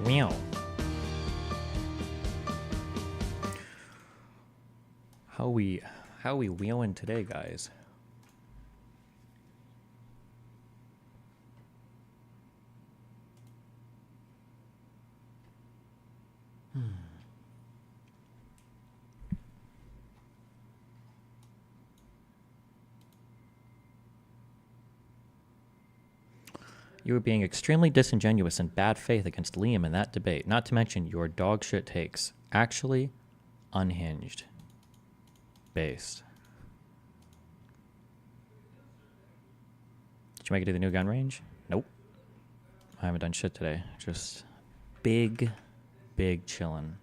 Meow. How we wheeling today, guys? You were being extremely disingenuous and bad faith against Liam in that debate, not to mention your dog shit takes. Actually, unhinged. Based. Did you make it to the new gun range? Nope. I haven't done shit today. Just big chillin'.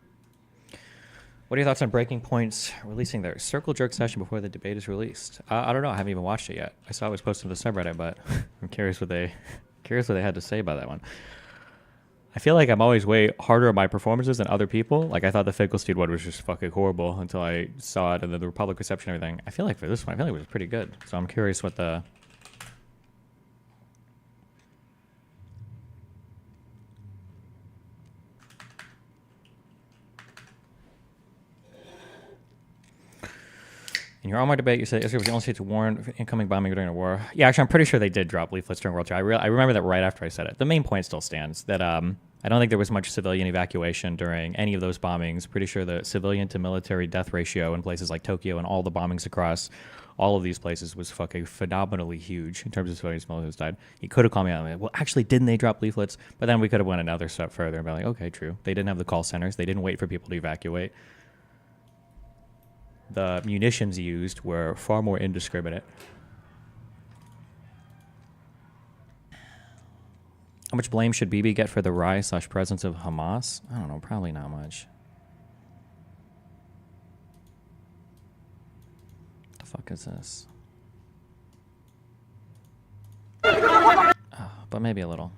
What are your thoughts on Breaking Point's releasing their circle jerk session before the debate is released? I don't know. I haven't even watched it yet. I saw it was posted to the subreddit, but I'm curious what they had to say about that one. I feel like I'm always way harder on my performances than other people. Like, I thought the Finkelstein one was just fucking horrible until I saw it, and then the Republic reception and everything. I feel like for this one, it was pretty good. So I'm curious what the... In your Omar debate, you said Israel was the only state to warn incoming bombing during a war. Yeah, actually, I'm pretty sure they did drop leaflets during World War II. I remember that right after I said it. The main point still stands that I don't think there was much civilian evacuation during any of those bombings. Pretty sure the civilian to military death ratio in places like Tokyo and all the bombings across all of these places was fucking phenomenally huge in terms of civilians who's died. He could have called me out and like, well, actually, didn't they drop leaflets? But then we could have went another step further and been like, okay, true. They didn't have the call centers. They didn't wait for people to evacuate. The munitions used were far more indiscriminate. How much blame should Bibi get for the rise/presence of Hamas? I don't know, probably not much. What the fuck is this? But maybe a little.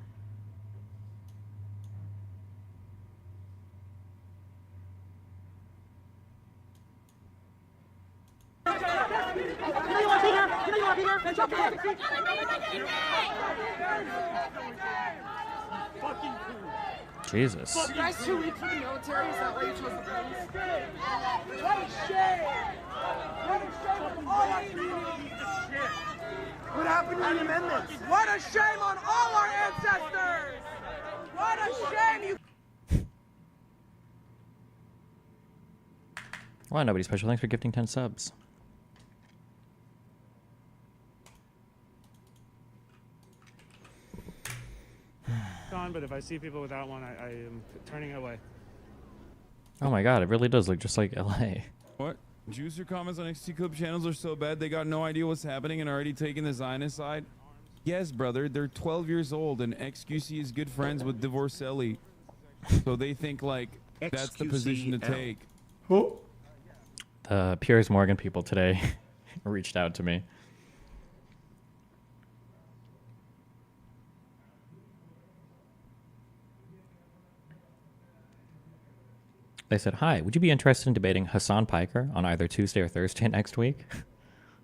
Jesus. You guys too weak for the military? Is that why you chose the police? What a shame! What a shame on all our communities! What happened to the amendments? What a shame on all our ancestors! What a shame you... Well, nobody special. Thanks for gifting 10 subs. But if I see people without one, I am turning away. Oh my god, it really does look just like LA. What? Juicer comments on XT Club channels are so bad they got no idea what's happening and already taking the Zionist side? Yes, brother, they're 12 years old and XQC is good friends with Divorcelli. So they think, like, that's the position to take. Who? The Piers Morgan people today reached out to me. They said, hi, would you be interested in debating Hassan Piker on either Tuesday or Thursday next week?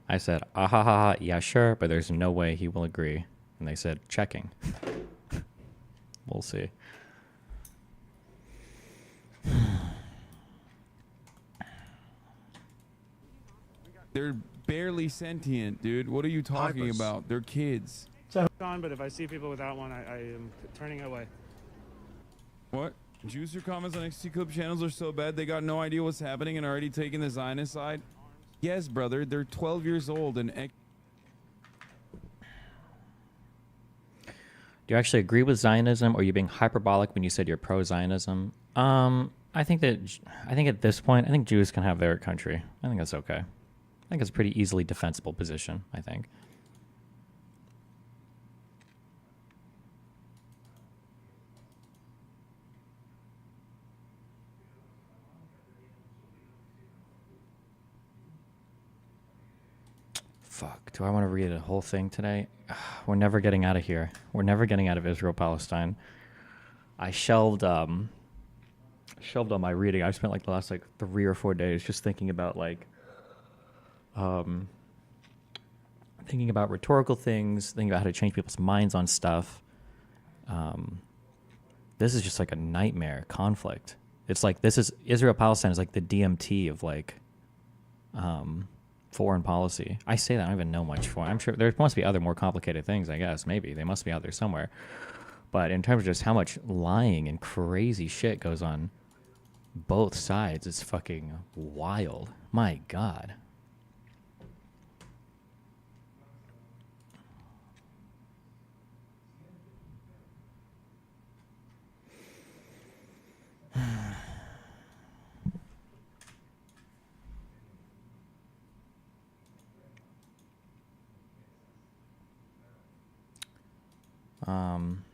I said, yeah, sure, but there's no way he will agree. And they said, checking. We'll see. They're barely sentient, dude. What are you talking about? They're kids. But if I see people without one, I am turning away. What? Juicer comments on XT Club channels are so bad they got no idea what's happening and already taking the Zionist side? Yes, brother, they're 12 years old and... Do you actually agree with Zionism, or are you being hyperbolic when you said you're pro-Zionism? I think at this point, I think Jews can have their country. I think that's okay. I think it's a pretty easily defensible position, I think. Fuck, do I want to read the whole thing today? We're never getting out of here. We're never getting out of Israel-Palestine. I shelved on my reading. I spent like the last 3 or 4 days just thinking about thinking about rhetorical things, thinking about how to change people's minds on stuff. This is just like a nightmare conflict. It's like this is Israel-Palestine is like the DMT of like foreign policy. I say that I don't even know much for. I'm sure there must be other more complicated things. I guess maybe they must be out there somewhere. But in terms of just how much lying and crazy shit goes on both sides, it's fucking wild. My God. Um,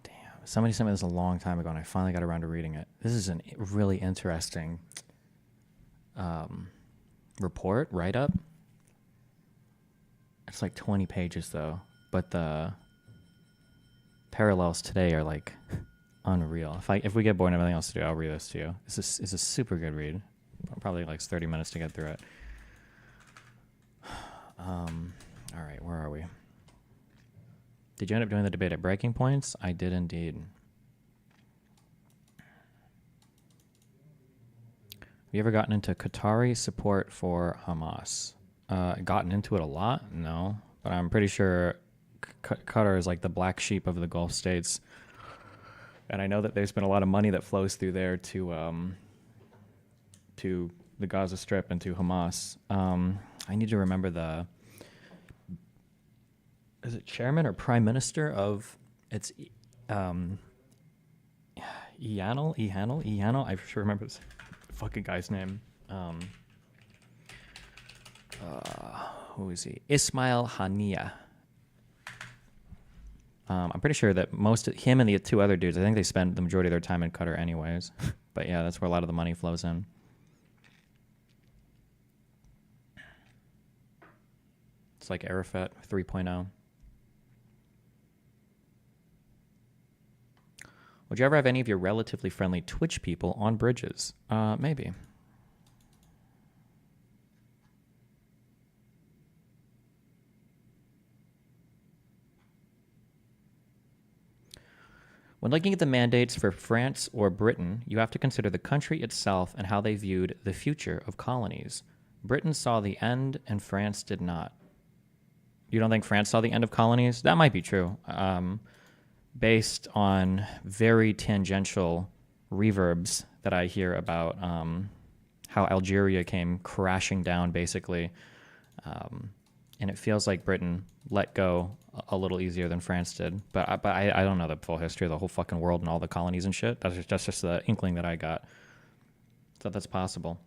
damn, somebody sent me this a long time ago, and I finally got around to reading it. This is a really interesting report, write-up. It's like 20 pages, though, but the parallels today are like unreal. If we get bored and everything else to do, I'll read this to you. This is a super good read. Probably like 30 minutes to get through it. All right, where are we? Did you end up doing the debate at Breaking Points? I did indeed. Have you ever gotten into Qatari support for Hamas? Gotten into it a lot? No. But I'm pretty sure Qatar is like the black sheep of the Gulf states. And I know that there's been a lot of money that flows through there to the Gaza Strip and to Hamas. I need to remember is it chairman or prime minister of, it's Ehanel? I sure remember this fucking guy's name. Who is he? Ismail Haniya. I'm pretty sure that him and the two other dudes, I think they spend the majority of their time in Qatar anyways. But yeah, that's where a lot of the money flows in. It's like Arafat 3.0. Would you ever have any of your relatively friendly Twitch people on bridges? Maybe. When looking at the mandates for France or Britain, you have to consider the country itself and how they viewed the future of colonies. Britain saw the end and France did not. You don't think France saw the end of colonies? That might be true. Based on very tangential reverbs that I hear about how Algeria came crashing down, basically. And it feels like Britain let go a little easier than France did. But I don't know the full history of the whole fucking world and all the colonies and shit. That's just the inkling that I got. So that's possible.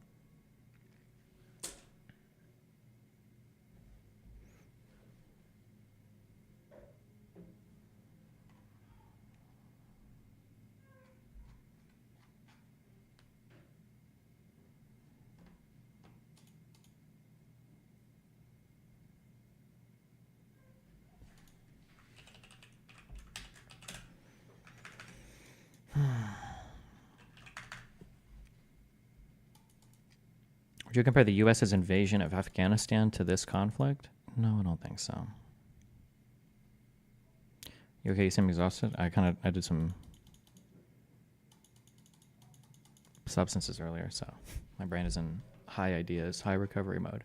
Would you compare the U.S.'s invasion of Afghanistan to this conflict? No, I don't think so. You okay? You seem exhausted? I did some substances earlier, so my brain is in high ideas, high recovery mode.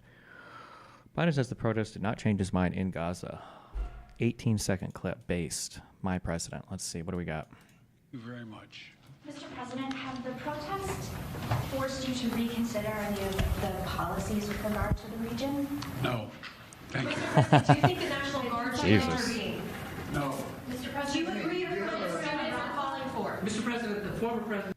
Biden says the protest did not change his mind in Gaza. 18-second clip based. My president. Let's see. What do we got? Thank you very much. Mr. President, have the protests forced you to reconsider any of the policies with regard to the region? No. Thank you. Mr. President, do you think the National Guard should Jesus. intervene? No. Mr. President, do you agree with what the Senate is calling for? Mr. President, the former president.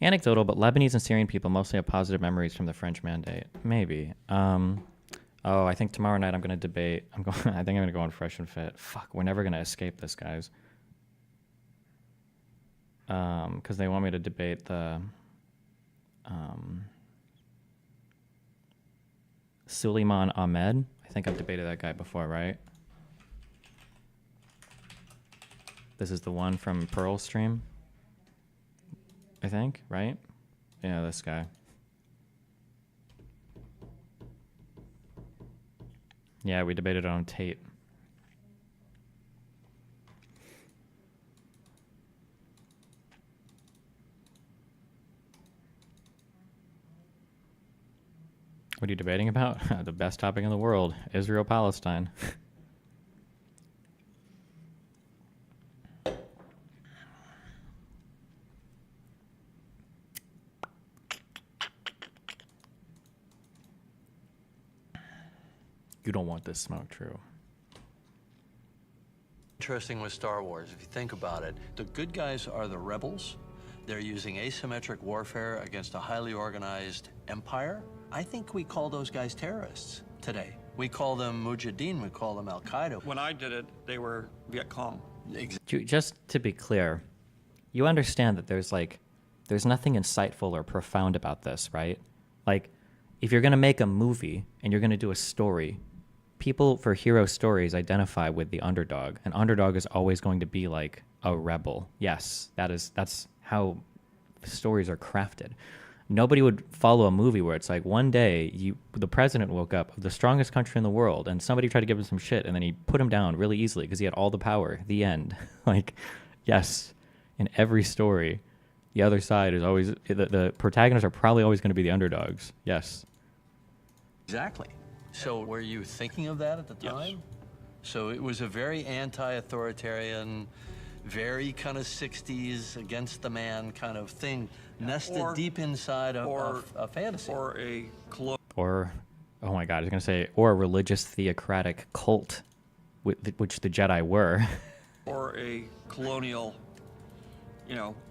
Anecdotal, but Lebanese and Syrian people mostly have positive memories from the French Mandate. Maybe. I think tomorrow night I'm going to debate. I think I'm going to go on Fresh and Fit. Fuck, we're never going to escape this, guys. Because they want me to debate the Suleiman Ahmed. I think I've debated that guy before, right? This is the one from Pearl Stream. I think, right? Yeah, this guy. Yeah, we debated it on tape. What are you debating about? The best topic in the world, Israel-Palestine. You don't want this smoke, true. Interesting with Star Wars, if you think about it, the good guys are the rebels. They're using asymmetric warfare against a highly organized empire. I think we call those guys terrorists today. We call them Mujahideen, we call them Al-Qaeda. When I did it, they were Viet Cong. Just to be clear, you understand that there's nothing insightful or profound about this, right? Like, if you're going to make a movie and you're going to do a story, people for hero stories identify with the underdog. An underdog is always going to be like a rebel. Yes, that's how stories are crafted. Nobody would follow a movie where it's like one day the president woke up of the strongest country in the world and somebody tried to give him some shit and then he put him down really easily because he had all the power. The end. Like, yes, in every story, the other side is always the protagonists are probably always going to be the underdogs. Yes. Exactly. So were you thinking of that at the time? Yes. So it was a very anti-authoritarian, very kind of 60s against the man kind of thing, nested deep inside of a fantasy. Or a Or, oh my God, I was going to say, or a religious theocratic cult, which the Jedi were. or a colonial,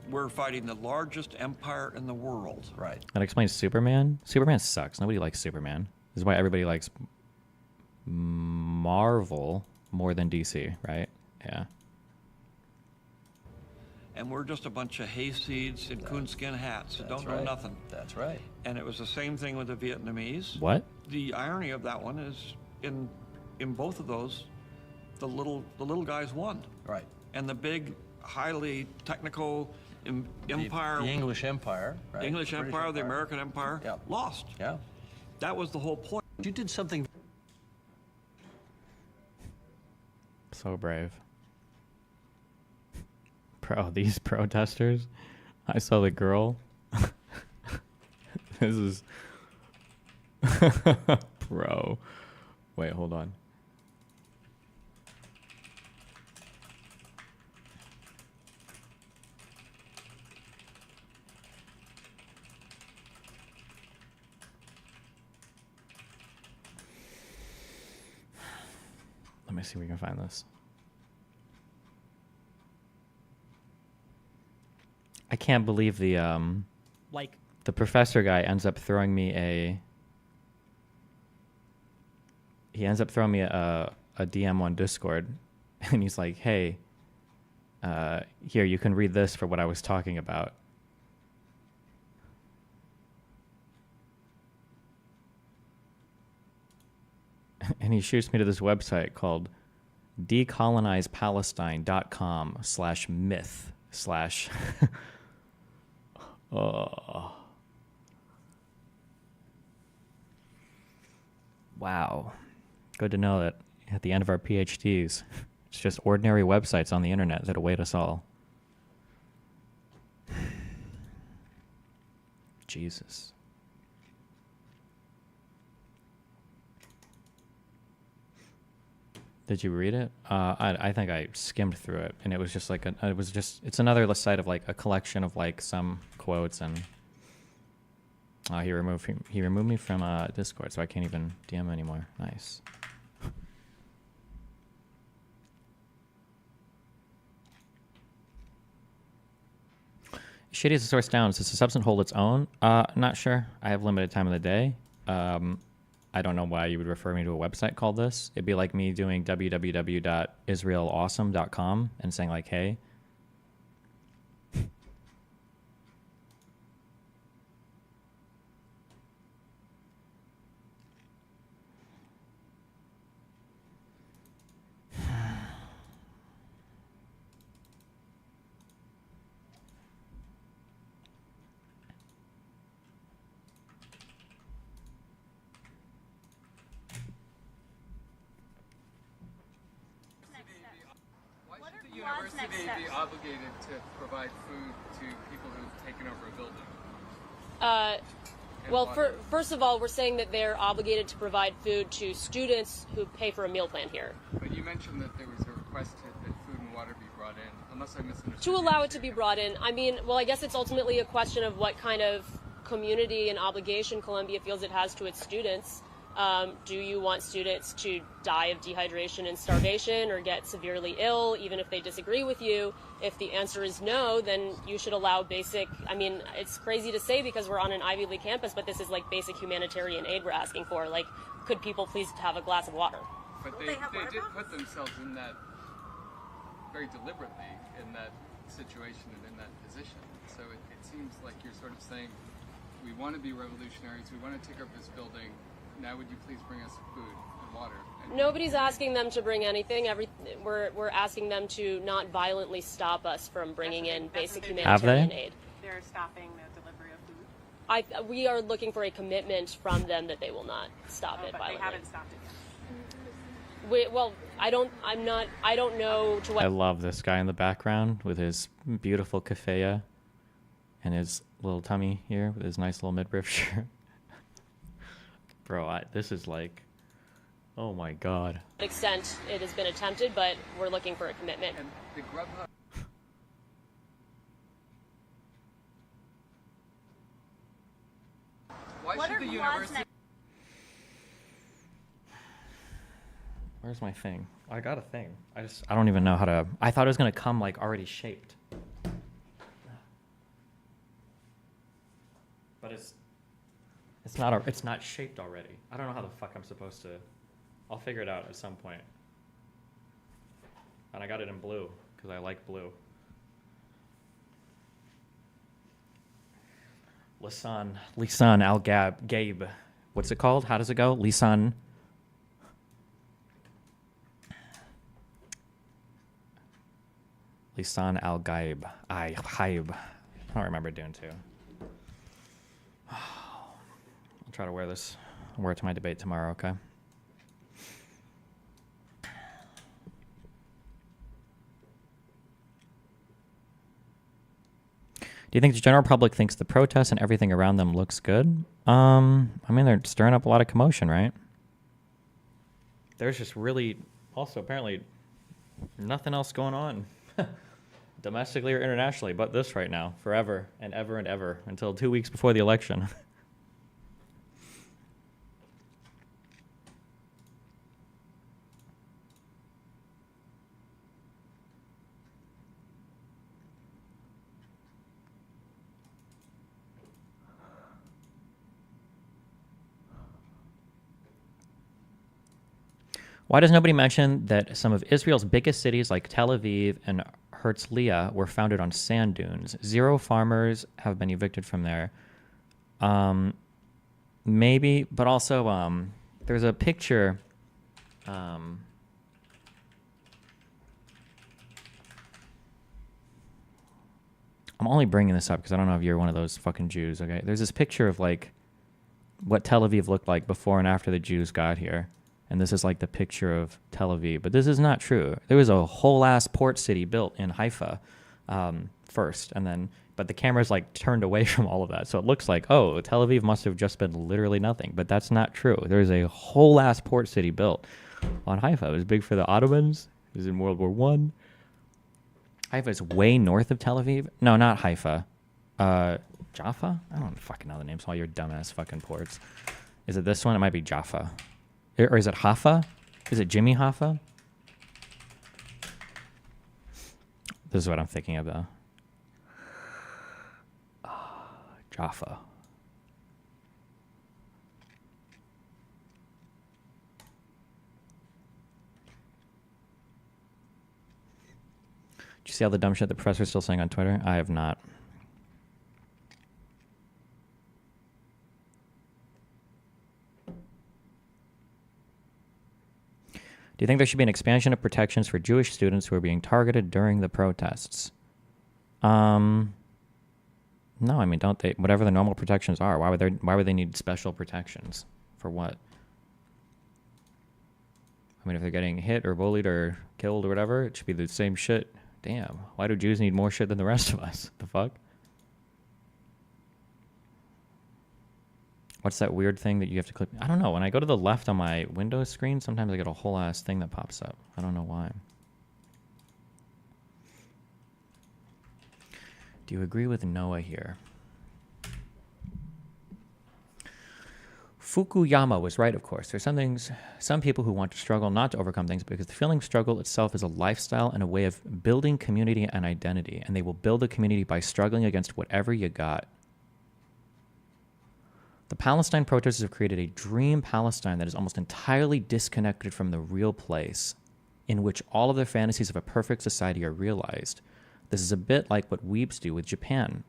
we're fighting the largest empire in the world. Right. That explains Superman. Superman sucks. Nobody likes Superman. This is why everybody likes Marvel more than DC, right? Yeah. And we're just a bunch of hayseeds in coonskin hats that don't know nothing. That's right. And it was the same thing with the Vietnamese. What? The irony of that one is in both of those, the little guys won. Right. And the big, highly technical empire, The English Empire, right? the English British Empire, the American Empire, Yeah. lost. Yeah. That was the whole point. You did something. So brave. Bro, these protesters. I saw the girl. This is... Bro. Wait, hold on. Let me see if we can find this. I can't believe the professor guy ends up throwing me a DM on Discord, and he's like, "Hey, here, you can read this for what I was talking about." And he shoots me to this website called decolonizepalestine.com/myth/ Oh. Wow. Good to know that at the end of our PhDs, it's just ordinary websites on the internet that await us all. Jesus. Did you read it? I think I skimmed through it, and it was just like it's another site of like a collection of like some quotes, and he removed me from Discord, so I can't even DM anymore. Nice. Shitty as a source down. Does the substance hold its own? Not sure. I have limited time of the day. I don't know why you would refer me to a website called this. It'd be like me doing www.israelawesome.com and saying like, hey. should they be obligated to provide food to people who've taken over a building? Well, first of all, we're saying that they're obligated to provide food to students who pay for a meal plan here. But you mentioned that there was a request that food and water be brought in, unless I misunderstood. To allow it to be brought in. I mean, well, I guess it's ultimately a question of what kind of community and obligation Columbia feels it has to its students. Do you want students to die of dehydration and starvation or get severely ill, even if they disagree with you? If the answer is no, then you should allow basic, I mean, it's crazy to say because we're on an Ivy League campus, but this is like basic humanitarian aid we're asking for. Like, could people please have a glass of water? But they did put themselves in that very deliberately, in that situation and in that position. So it seems like you're sort of saying, we want to be revolutionaries, we want to take over this building, now would you please bring us food and water? And nobody's asking them to bring anything. We're asking them to not violently stop us from bringing in basic humanitarian aid. They're stopping the delivery of food? We are looking for a commitment from them that they will not stop it but violently. They haven't stopped it yet. Well, I don't know to what... I love this guy in the background with his beautiful keffiyeh and his little tummy here with his nice little midriff shirt. Bro, this is like, oh my god. extent it has been attempted, but we're looking for a commitment. And the Grubhub... Why should the university... Where's my thing? I got a thing. I don't even know how to... I thought it was going to come like already shaped. But it's not shaped already. I don't know how the fuck I'm supposed to... I'll figure it out at some point. And I got it in blue because I like blue. Lisan Al Gabe. What's it called? How does it go? Lisan Al Gaib. I don't remember doing too. I'll try to wear this. I'll wear it to my debate tomorrow, okay? Do you think the general public thinks the protests and everything around them looks good? I mean, they're stirring up a lot of commotion, right? There's just really, also apparently, nothing else going on domestically or internationally but this right now, forever and ever, until 2 weeks before the election. Why does nobody mention that some of Israel's biggest cities like Tel Aviv and Herzliya were founded on sand dunes? 0 farmers have been evicted from there. Maybe, but also there's a picture. I'm only bringing this up because I don't know if you're one of those fucking Jews, okay? There's this picture of like what Tel Aviv looked like before and after the Jews got here. And this is like the picture of Tel Aviv. But this is not true. There was a whole ass port city built in Haifa first. And then, but the camera's like turned away from all of that. So it looks like, oh, Tel Aviv must have just been literally nothing. But that's not true. There's a whole ass port city built on Haifa. It was big for the Ottomans. It was in World War I. Haifa is way north of Tel Aviv. No, not Haifa. Jaffa? I don't fucking know the names of all your dumbass fucking ports. Is it this one? It might be Jaffa. Or is it Haifa? Is it Jimmy Hoffa? This is what I'm thinking of, though. Jaffa. Did you see all the dumb shit the professor's still saying on Twitter? I have not. Do you think there should be an expansion of protections for Jewish students who are being targeted during the protests? No, I mean, don't they? Whatever the normal protections are, why would they need special protections? For what? I mean, if they're getting hit or bullied or killed or whatever, it should be the same shit Damn. Why do Jews need more shit than the rest of us? The fuck? What's that weird thing that you have to click? I don't know. When I go to the left on my Windows screen, sometimes I get a whole ass thing that pops up. I don't know why. Do you agree with Noah here? Fukuyama was right, of course. There's some people who want to struggle not to overcome things because the feeling of struggle itself is a lifestyle and a way of building community and identity, and they will build a community by struggling against whatever you got. The Palestine protesters have created a dream Palestine that is almost entirely disconnected from the real place, in which all of their fantasies of a perfect society are realized. This is a bit like what weebs do with Japan.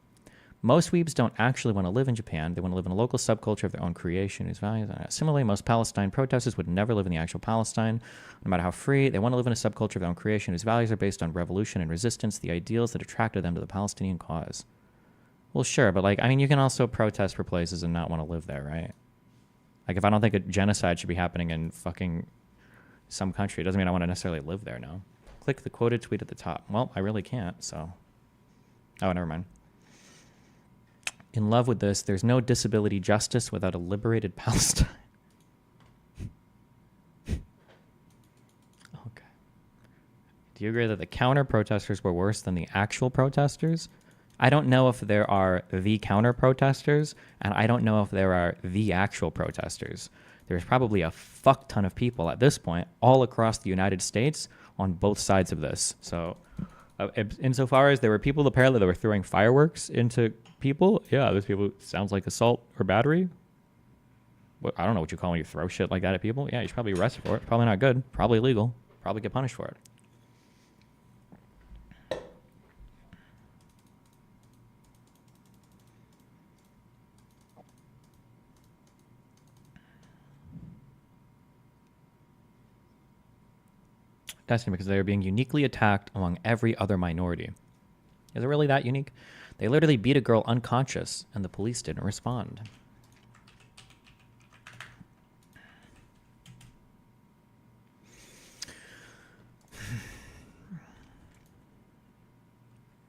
Most weebs don't actually want to live in Japan. They want to live in a local subculture of their own creation whose values are. Similarly, most Palestine protesters would never live in the actual Palestine, no matter how free. They want to live in a subculture of their own creation whose values are based on revolution and resistance, the ideals that attracted them to the Palestinian cause. Well, sure, but like, I mean, you can also protest for places and not want to live there, right? Like, if I don't think a genocide should be happening in fucking some country, it doesn't mean I want to necessarily live there, no. Click the quoted tweet at the top. Well, I really can't, so. Oh, never mind. In love with this, there's no disability justice without a liberated Palestine. Okay. Do you agree that the counter-protesters were worse than the actual protesters? I don't know if there are the counter-protesters, and I don't know if there are the actual protesters. There's probably a fuck ton of people at this point all across the United States on both sides of this. So insofar as there were people apparently that were throwing fireworks into people, yeah, those people, sounds like assault or battery. I don't know what you call when you throw shit like that at people. Yeah, you should probably be arrested for it. Probably not good. Probably illegal. Probably get punished for it. Destiny, because they are being uniquely attacked among every other minority. Is it really that unique? They literally beat a girl unconscious, and the police didn't respond.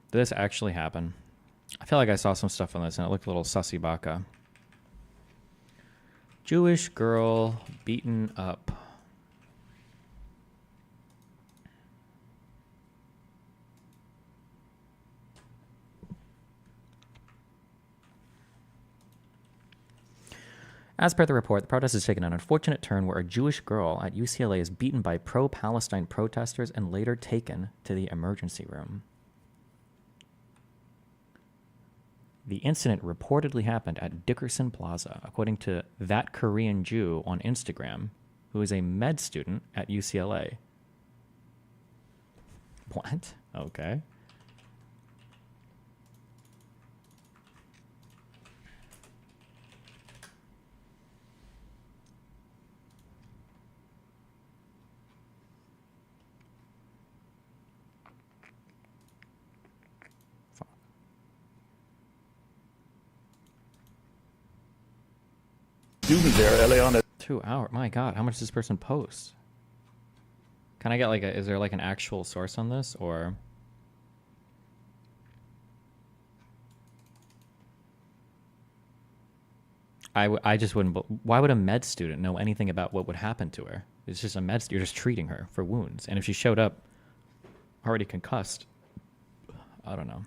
Did this actually happen? I feel like I saw some stuff on this, and it looked a little sussy baka. Jewish girl beaten up. As per the report, the protest has taken an unfortunate turn where a Jewish girl at UCLA is beaten by pro-Palestine protesters and later taken to the emergency room. The incident reportedly happened at Dickerson Plaza, according to that Korean Jew on Instagram, who is a med student at UCLA. What? Okay. Student there early on. 2 hours. My God, how much does this person post? Can I get like is there like an actual source on this, or? I just wouldn't. Why would a med student know anything about what would happen to her? It's just a med student. You're just treating her for wounds. And if she showed up already concussed, I don't know.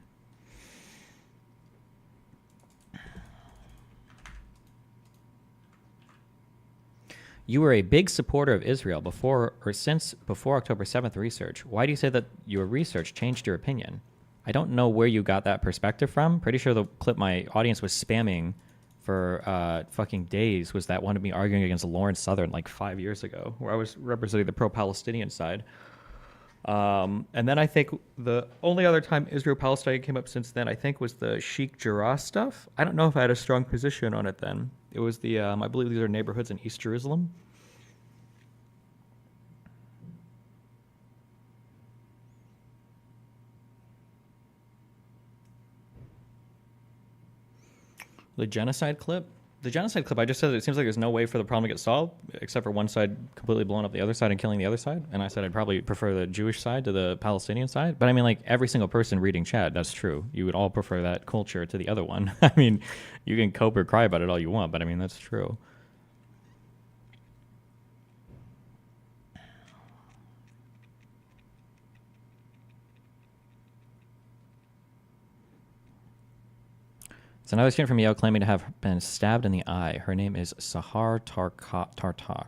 You were a big supporter of Israel before October 7th research. Why do you say that your research changed your opinion? I don't know where you got that perspective from. Pretty sure the clip my audience was spamming for fucking days was that one of me arguing against Lawrence Southern like 5 years ago, where I was representing the pro-Palestinian side. And then I think the only other time Israel-Palestine came up since then, I think, was the Sheikh Jarrah stuff. I don't know if I had a strong position on it then. It was the, I believe these are neighborhoods in East Jerusalem. The genocide clip? The genocide clip, I just said it seems like there's no way for the problem to get solved except for one side completely blowing up the other side and killing the other side. And I said I'd probably prefer the Jewish side to the Palestinian side. But I mean, like, every single person reading chat, that's true. You would all prefer that culture to the other one. I mean, you can cope or cry about it all you want, but I mean, that's true. So another student from Yale claiming to have been stabbed in the eye. Her name is Sahar Tartak.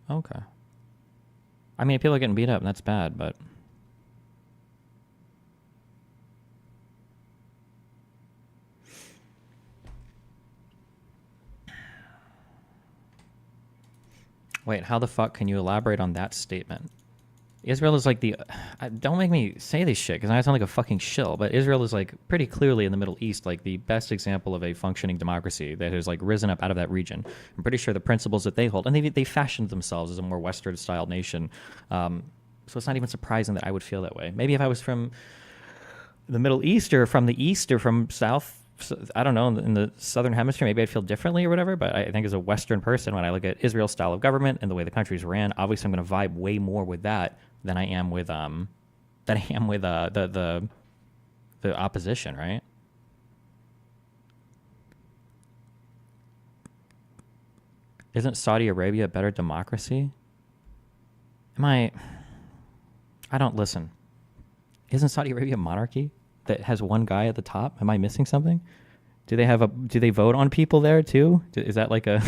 Okay. I mean, people are getting beat up, and that's bad, but... Wait, how the fuck can you elaborate on that statement? Israel is like the... don't make me say this shit, because I sound like a fucking shill, but Israel is like pretty clearly in the Middle East, like the best example of a functioning democracy that has like risen up out of that region. I'm pretty sure the principles that they hold, and they fashioned themselves as a more Western-styled nation. So it's not even surprising that I would feel that way. Maybe if I was from the Middle East or from the East or from South, I don't know, in the Southern Hemisphere, maybe I'd feel differently or whatever, but I think as a Western person, when I look at Israel's style of government and the way the country's ran, obviously I'm going to vibe way more with that than I am with the opposition, right? Isn't Saudi Arabia a better democracy? I don't listen. Isn't Saudi Arabia a monarchy that has one guy at the top? Am I missing something? Do they vote on people there too? Is that like a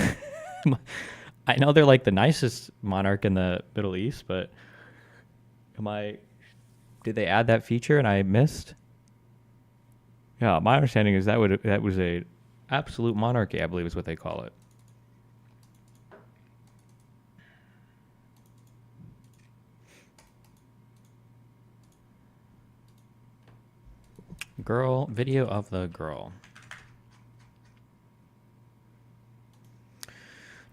I know they're like the nicest monarch in the Middle East, but did they add that feature and I missed? Yeah, my understanding is that was a absolute monarchy, I believe is what they call it. Girl, video of the girl.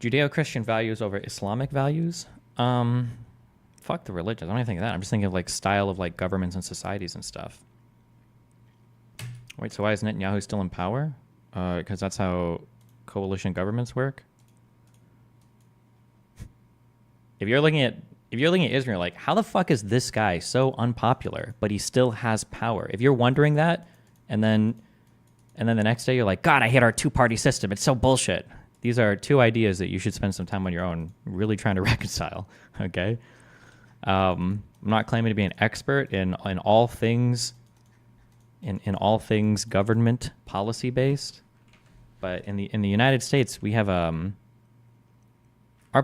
Judeo-Christian values over Islamic values? Fuck the religion. I don't even think of that. I'm just thinking of like style of like governments and societies and stuff. Wait, so why is Netanyahu still in power? Because that's how coalition governments work? If you're looking at Israel, like, how the fuck is this guy so unpopular, but he still has power? If you're wondering that, and then the next day you're like, God, I hate our two-party system. It's so bullshit. These are two ideas that you should spend some time on your own, really trying to reconcile. Okay, I'm not claiming to be an expert in all things, in all things government policy based, but in the United States we have our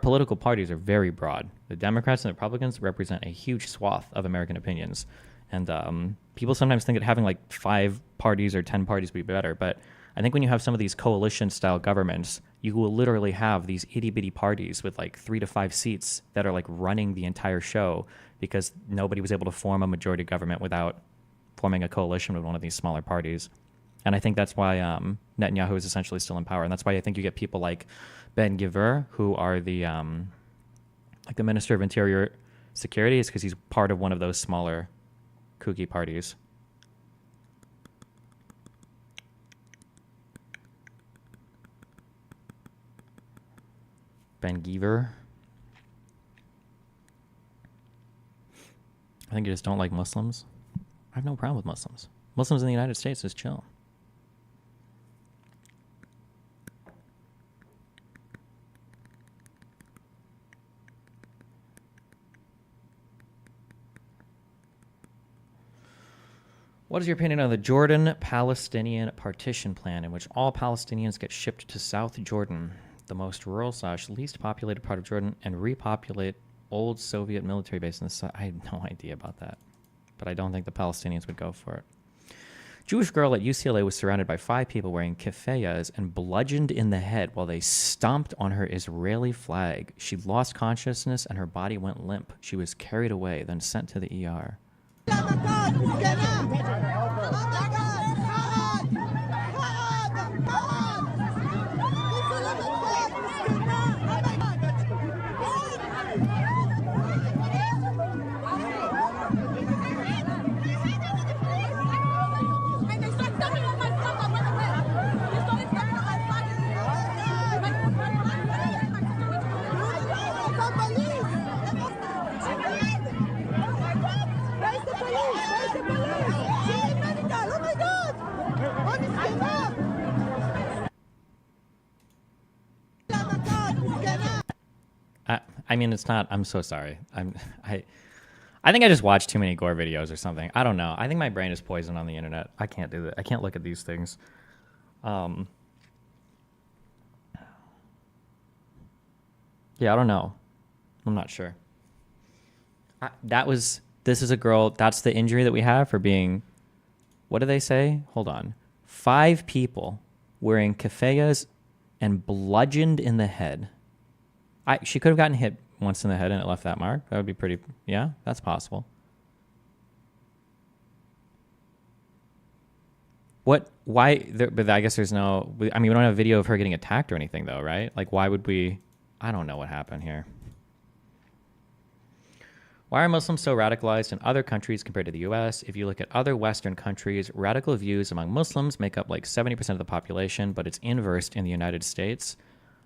political parties are very broad. The Democrats and the Republicans represent a huge swath of American opinions. And people sometimes think that having like 5 parties or 10 parties would be better. But I think when you have some of these coalition-style governments, you will literally have these itty-bitty parties with like 3 to 5 seats that are like running the entire show because nobody was able to form a majority government without forming a coalition with one of these smaller parties. And I think that's why Netanyahu is essentially still in power. And that's why I think you get people like Ben Gvir, who are the like the Minister of Interior Security, is because he's part of one of those smaller kooky parties. Ben Gvir. I think you just don't like Muslims. I have no problem with Muslims. Muslims in the United States is chill. What is your opinion on the Jordan-Palestinian partition plan in which all Palestinians get shipped to South Jordan, the most rural / least populated part of Jordan, and repopulate old Soviet military base in the south? I have no idea about that, but I don't think the Palestinians would go for it. Jewish girl at UCLA was surrounded by 5 people wearing keffiyehs and bludgeoned in the head while they stomped on her Israeli flag. She lost consciousness and her body went limp. She was carried away, then sent to the ER. I mean, it's not. I'm so sorry. I think I just watched too many gore videos or something. I don't know. I think my brain is poisoned on the internet. I can't do that. I can't look at these things. Yeah, I don't know. I'm not sure. This is a girl. That's the injury that we have for being, what do they say? Hold on. 5 people wearing keffiyehs and bludgeoned in the head. She could have gotten hit once in the head and it left that mark. That would be pretty, yeah, that's possible. But I guess there's no, I mean, we don't have a video of her getting attacked or anything though, right? Like, why would we, I don't know what happened here. Why are Muslims so radicalized in other countries compared to the US? If you look at other Western countries, radical views among Muslims make up like 70% of the population, but it's inverse in the United States.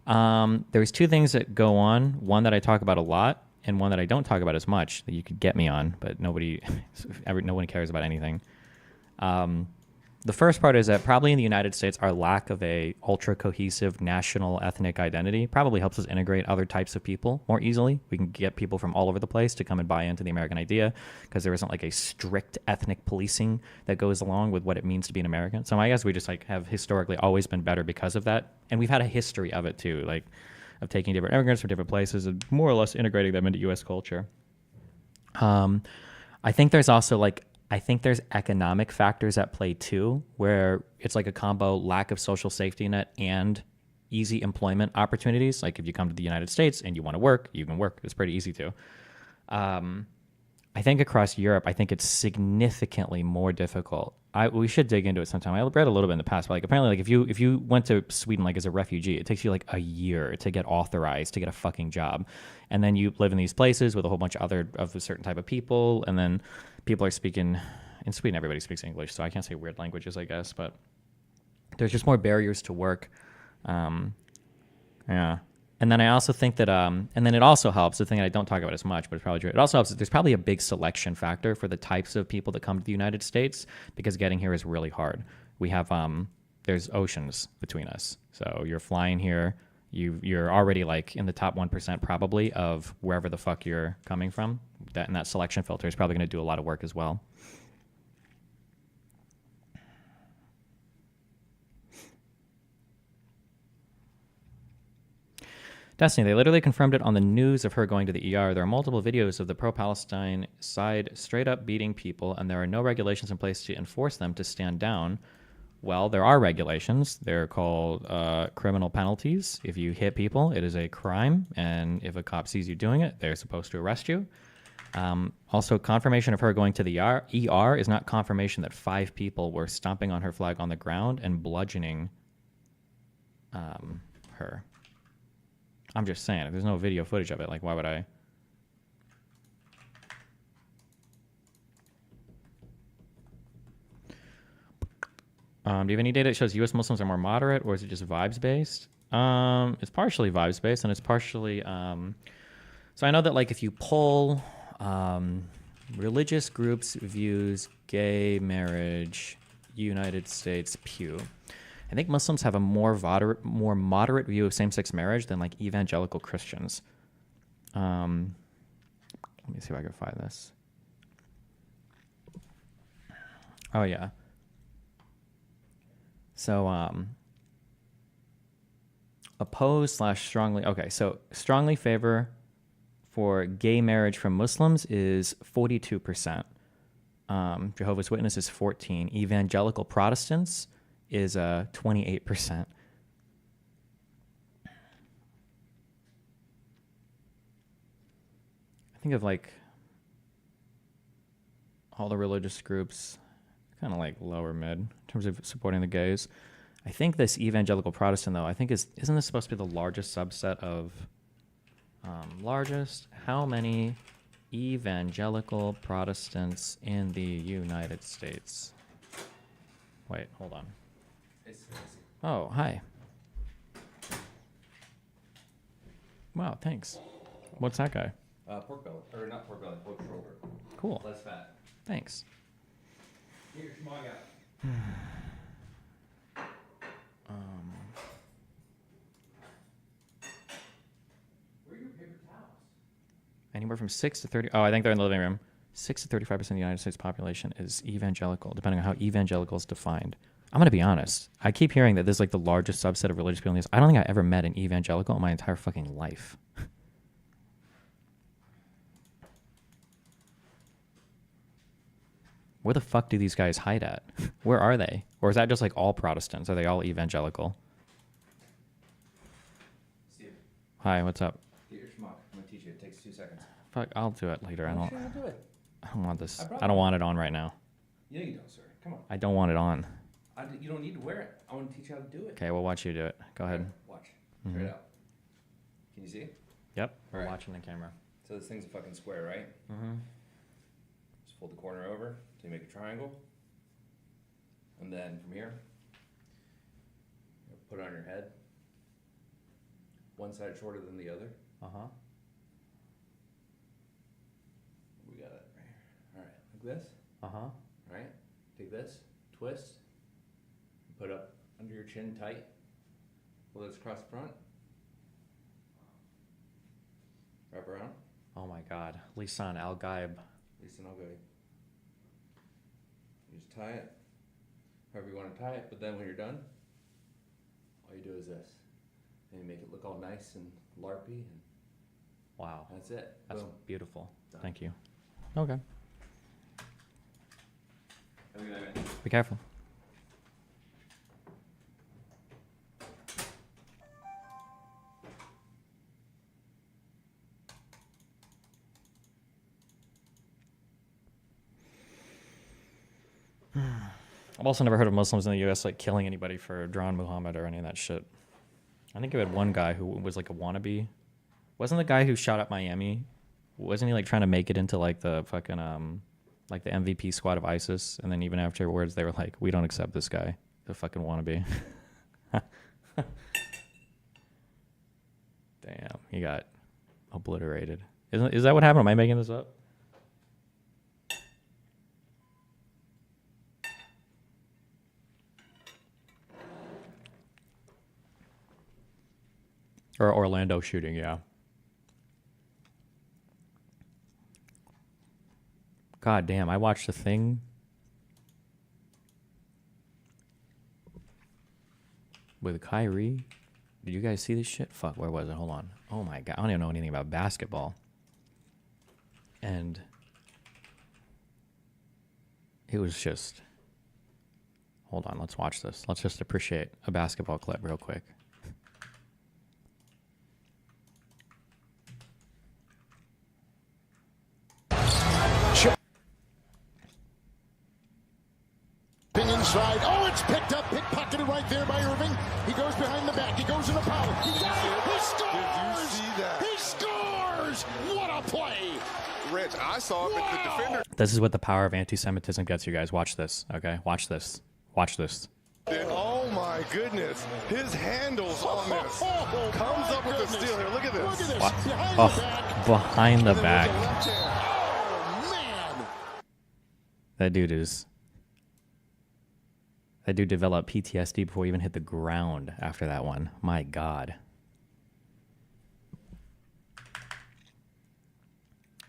There's 2 things that go on. One that I talk about a lot and one that I don't talk about as much that you could get me on, but no one cares about anything. The first part is that probably in the United States, our lack of a ultra cohesive national ethnic identity probably helps us integrate other types of people more easily. We can get people from all over the place to come and buy into the American idea because there isn't like a strict ethnic policing that goes along with what it means to be an American. So I guess we just like have historically always been better because of that. And we've had a history of it too, like of taking different immigrants from different places and more or less integrating them into U.S. culture. I think there's also I think there's economic factors at play too, where it's like a combo lack of social safety net and easy employment opportunities. Like if you come to the United States and you want to work, you can work. It's pretty easy to. I think across Europe, I think it's significantly more difficult. We should dig into it sometime. I read a little bit in the past, but like apparently, like if you went to Sweden like as a refugee, it takes you like a year to get authorized to get a fucking job, and then you live in these places with a whole bunch of a certain type of people, and then people are speaking in Sweden. Everybody speaks English, so I can't say weird languages, I guess, but there's just more barriers to work. Yeah. And then I also think that, and then it also helps, the thing I don't talk about as much, but it's probably true. It also helps that there's probably a big selection factor for the types of people that come to the United States because getting here is really hard. We have, there's oceans between us. So you're flying here, you're already like in the top 1% probably of wherever the fuck you're coming from. And that selection filter is probably going to do a lot of work as well. Destiny, they literally confirmed it on the news of her going to the ER. There are multiple videos of the pro-Palestine side straight up beating people, and there are no regulations in place to enforce them to stand down. Well, there are regulations. They're called criminal penalties. If you hit people, it is a crime, and if a cop sees you doing it, they're supposed to arrest you. Also, confirmation of her going to the ER is not confirmation that 5 people were stomping on her flag on the ground and bludgeoning her. I'm just saying, if there's no video footage of it, like, why would I? Do you have any data that shows U.S. Muslims are more moderate, or is it just vibes-based? It's partially vibes-based, and it's partially... so I know that, like, if you poll religious groups' views, gay marriage, United States, Pew... I think Muslims have a more moderate view of same-sex marriage than like evangelical Christians. Let me see if I can find this. Oh yeah. So oppose/strongly. Okay, so strongly favor for gay marriage from Muslims is 42%. Jehovah's Witnesses 14%. Evangelical Protestants is 28%. I think of like all the religious groups, kind of like lower mid in terms of supporting the gays. I think this evangelical Protestant though, I think isn't this supposed to be the largest subset of largest? How many evangelical Protestants in the United States? Wait, hold on. Oh, hi. Wow, thanks. What's that guy? Pork belly, or not pork belly, pork shoulder. Cool. Less fat. Thanks. Here, come on, guy. Where are your paper towels? Anywhere from 6 to 30. Oh, I think they're in the living room. 6 to 35% of the United States population is evangelical, depending on how evangelical is defined. I'm going to be honest. I keep hearing that this is like the largest subset of religious people in the US. I don't think I ever met an evangelical in my entire fucking life. Where the fuck do these guys hide at? Where are they? Or is that just like all Protestants? Are they all evangelical? Steve, Hi, what's up? get your schmuck. I'm gonna teach you. It takes 2 seconds. Fuck, I'll do it later. I don't. Sure, do it. I don't want this. brought I don't it. want it on right now. Yeah, you don't, sir. Come on. I don't want it on. You don't need to wear it. I want to teach you how to do it. Okay, we'll watch you do it. Go ahead. Watch. Straight Mhm. out. Can you see? Yep. We're Alright. watching the camera. So this thing's a fucking square, right? Mm-hmm. Just fold the corner over till you make a triangle. And then from here, put it on your head. One side shorter than the other. Uh-huh. We got it right here. Alright, like this. Uh-huh. Alright, take this, twist, put up under your chin tight. Pull this across the front. Wrap around. Oh my god. Lisan Al Gaib. Listen, I'll go. You just tie it. However you want to tie it, but then when you're done, all you do is this. And you make it look all nice and larpy, and Wow. that's it. That's Boom. beautiful. Done. Thank you. Okay. Have a good night, man. Be careful. I've also never heard of Muslims in the U.S. like killing anybody for drawing Muhammad or any of that shit. I think you had one guy who was like a wannabe. Wasn't the guy who shot up Miami? Wasn't he like trying to make it into like the fucking like the MVP squad of ISIS? And then even afterwards, they were like, "We don't accept this guy. The fucking wannabe." Damn, he got obliterated. Is that what happened? Am I making this up? Or Orlando shooting, yeah. God damn, I watched The Thing with Kyrie. Did you guys see this shit? Fuck, where was it? Hold on. Oh my god, I don't even know anything about basketball. And it was just... Hold on, let's watch this. Let's just appreciate a basketball clip real quick. Inside. Oh, it's picked up, pickpocketed right there by Irving. He goes behind the back. He goes in the power. He got it. He scores. Did you see that? He scores. What a play. Rich, I saw it, but the defender. This is what the power of anti-Semitism gets you guys. Watch this, okay? Watch this. Watch this. Oh my goodness. His handles on this. Comes up with a steal here. Look at this. Look at this. What? Behind Oh, the back. behind the And then with back. the left hand. Oh, man. That dude developed PTSD before he even hit the ground after that one. My God.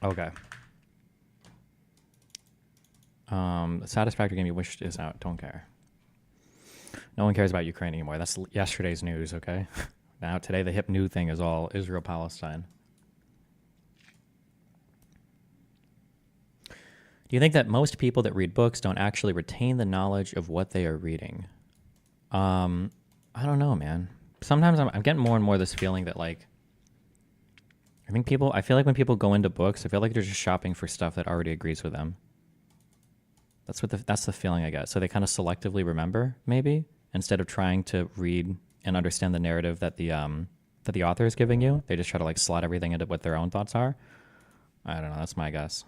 Okay. Satisfactory game you wished is out. Don't care. No one cares about Ukraine anymore. That's yesterday's news, okay? Now, today, the hip new thing is all Israel-Palestine. Do you think that most people that read books don't actually retain the knowledge of what they are reading? I don't know, man. Sometimes I'm getting more and more this feeling that, like, I feel like when people go into books, I feel like they're just shopping for stuff that already agrees with them. That's the feeling I get. So they kind of selectively remember, maybe, instead of trying to read and understand the narrative that the author is giving you. They just try to like slot everything into what their own thoughts are. I don't know. That's my guess.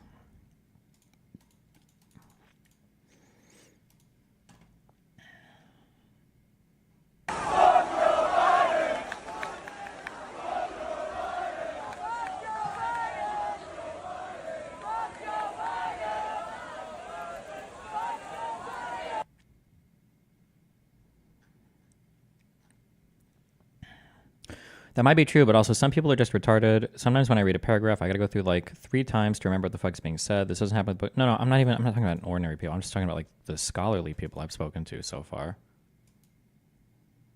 That might be true, but also some people are just retarded. Sometimes when I read a paragraph, I got to go through like 3 times to remember what the fuck's being said. This doesn't happen, but no, I'm not talking about ordinary people. I'm just talking about like the scholarly people I've spoken to so far.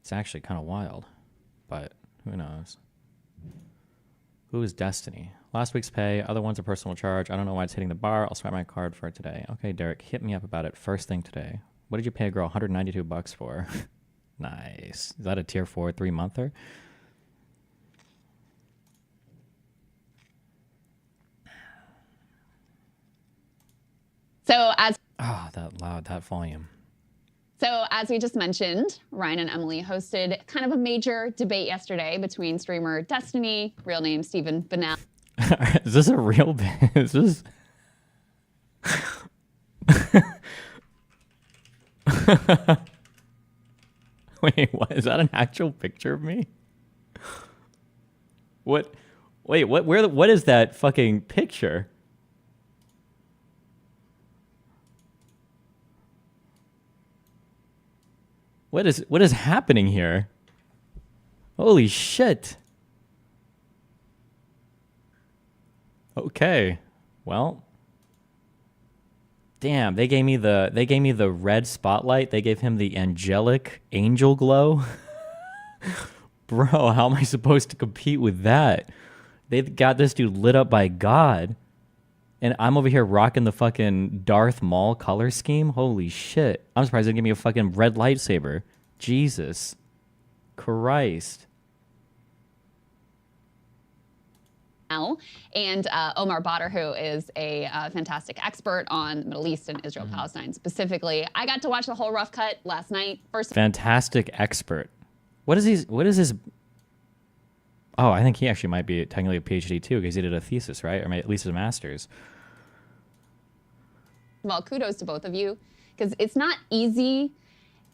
It's actually kind of wild, but who knows? Who is Destiny? Last week's pay, other ones are personal charge. I don't know why it's hitting the bar. I'll swipe my card for it today. Okay, Derek, hit me up about it first thing today. What did you pay a girl $192 for? Nice. Is that a tier 4 3-monther? So as that volume. So as we just mentioned, Ryan and Emily hosted kind of a major debate yesterday between streamer Destiny, real name Stephen Banal. Is this a real? Is this? Wait, what? Is that an actual picture of me? What? Wait, what? Where? What is that fucking picture? What is happening here? Holy shit. Okay. Well. Damn, they gave me the red spotlight. They gave him the angelic angel glow. Bro, how am I supposed to compete with that? They got this dude lit up by God. And I'm over here rocking the fucking Darth Maul color scheme. Holy shit. I'm surprised they didn't give me a fucking red lightsaber. Jesus Christ. And Omar Badr, who is a fantastic expert on the Middle East and Israel-Palestine specifically. I got to watch the whole rough cut last night. Fantastic expert. What is his... Oh, I think he actually might be technically a PhD too, because he did a thesis, right? Or at least a master's. Well, kudos to both of you, because it's not easy.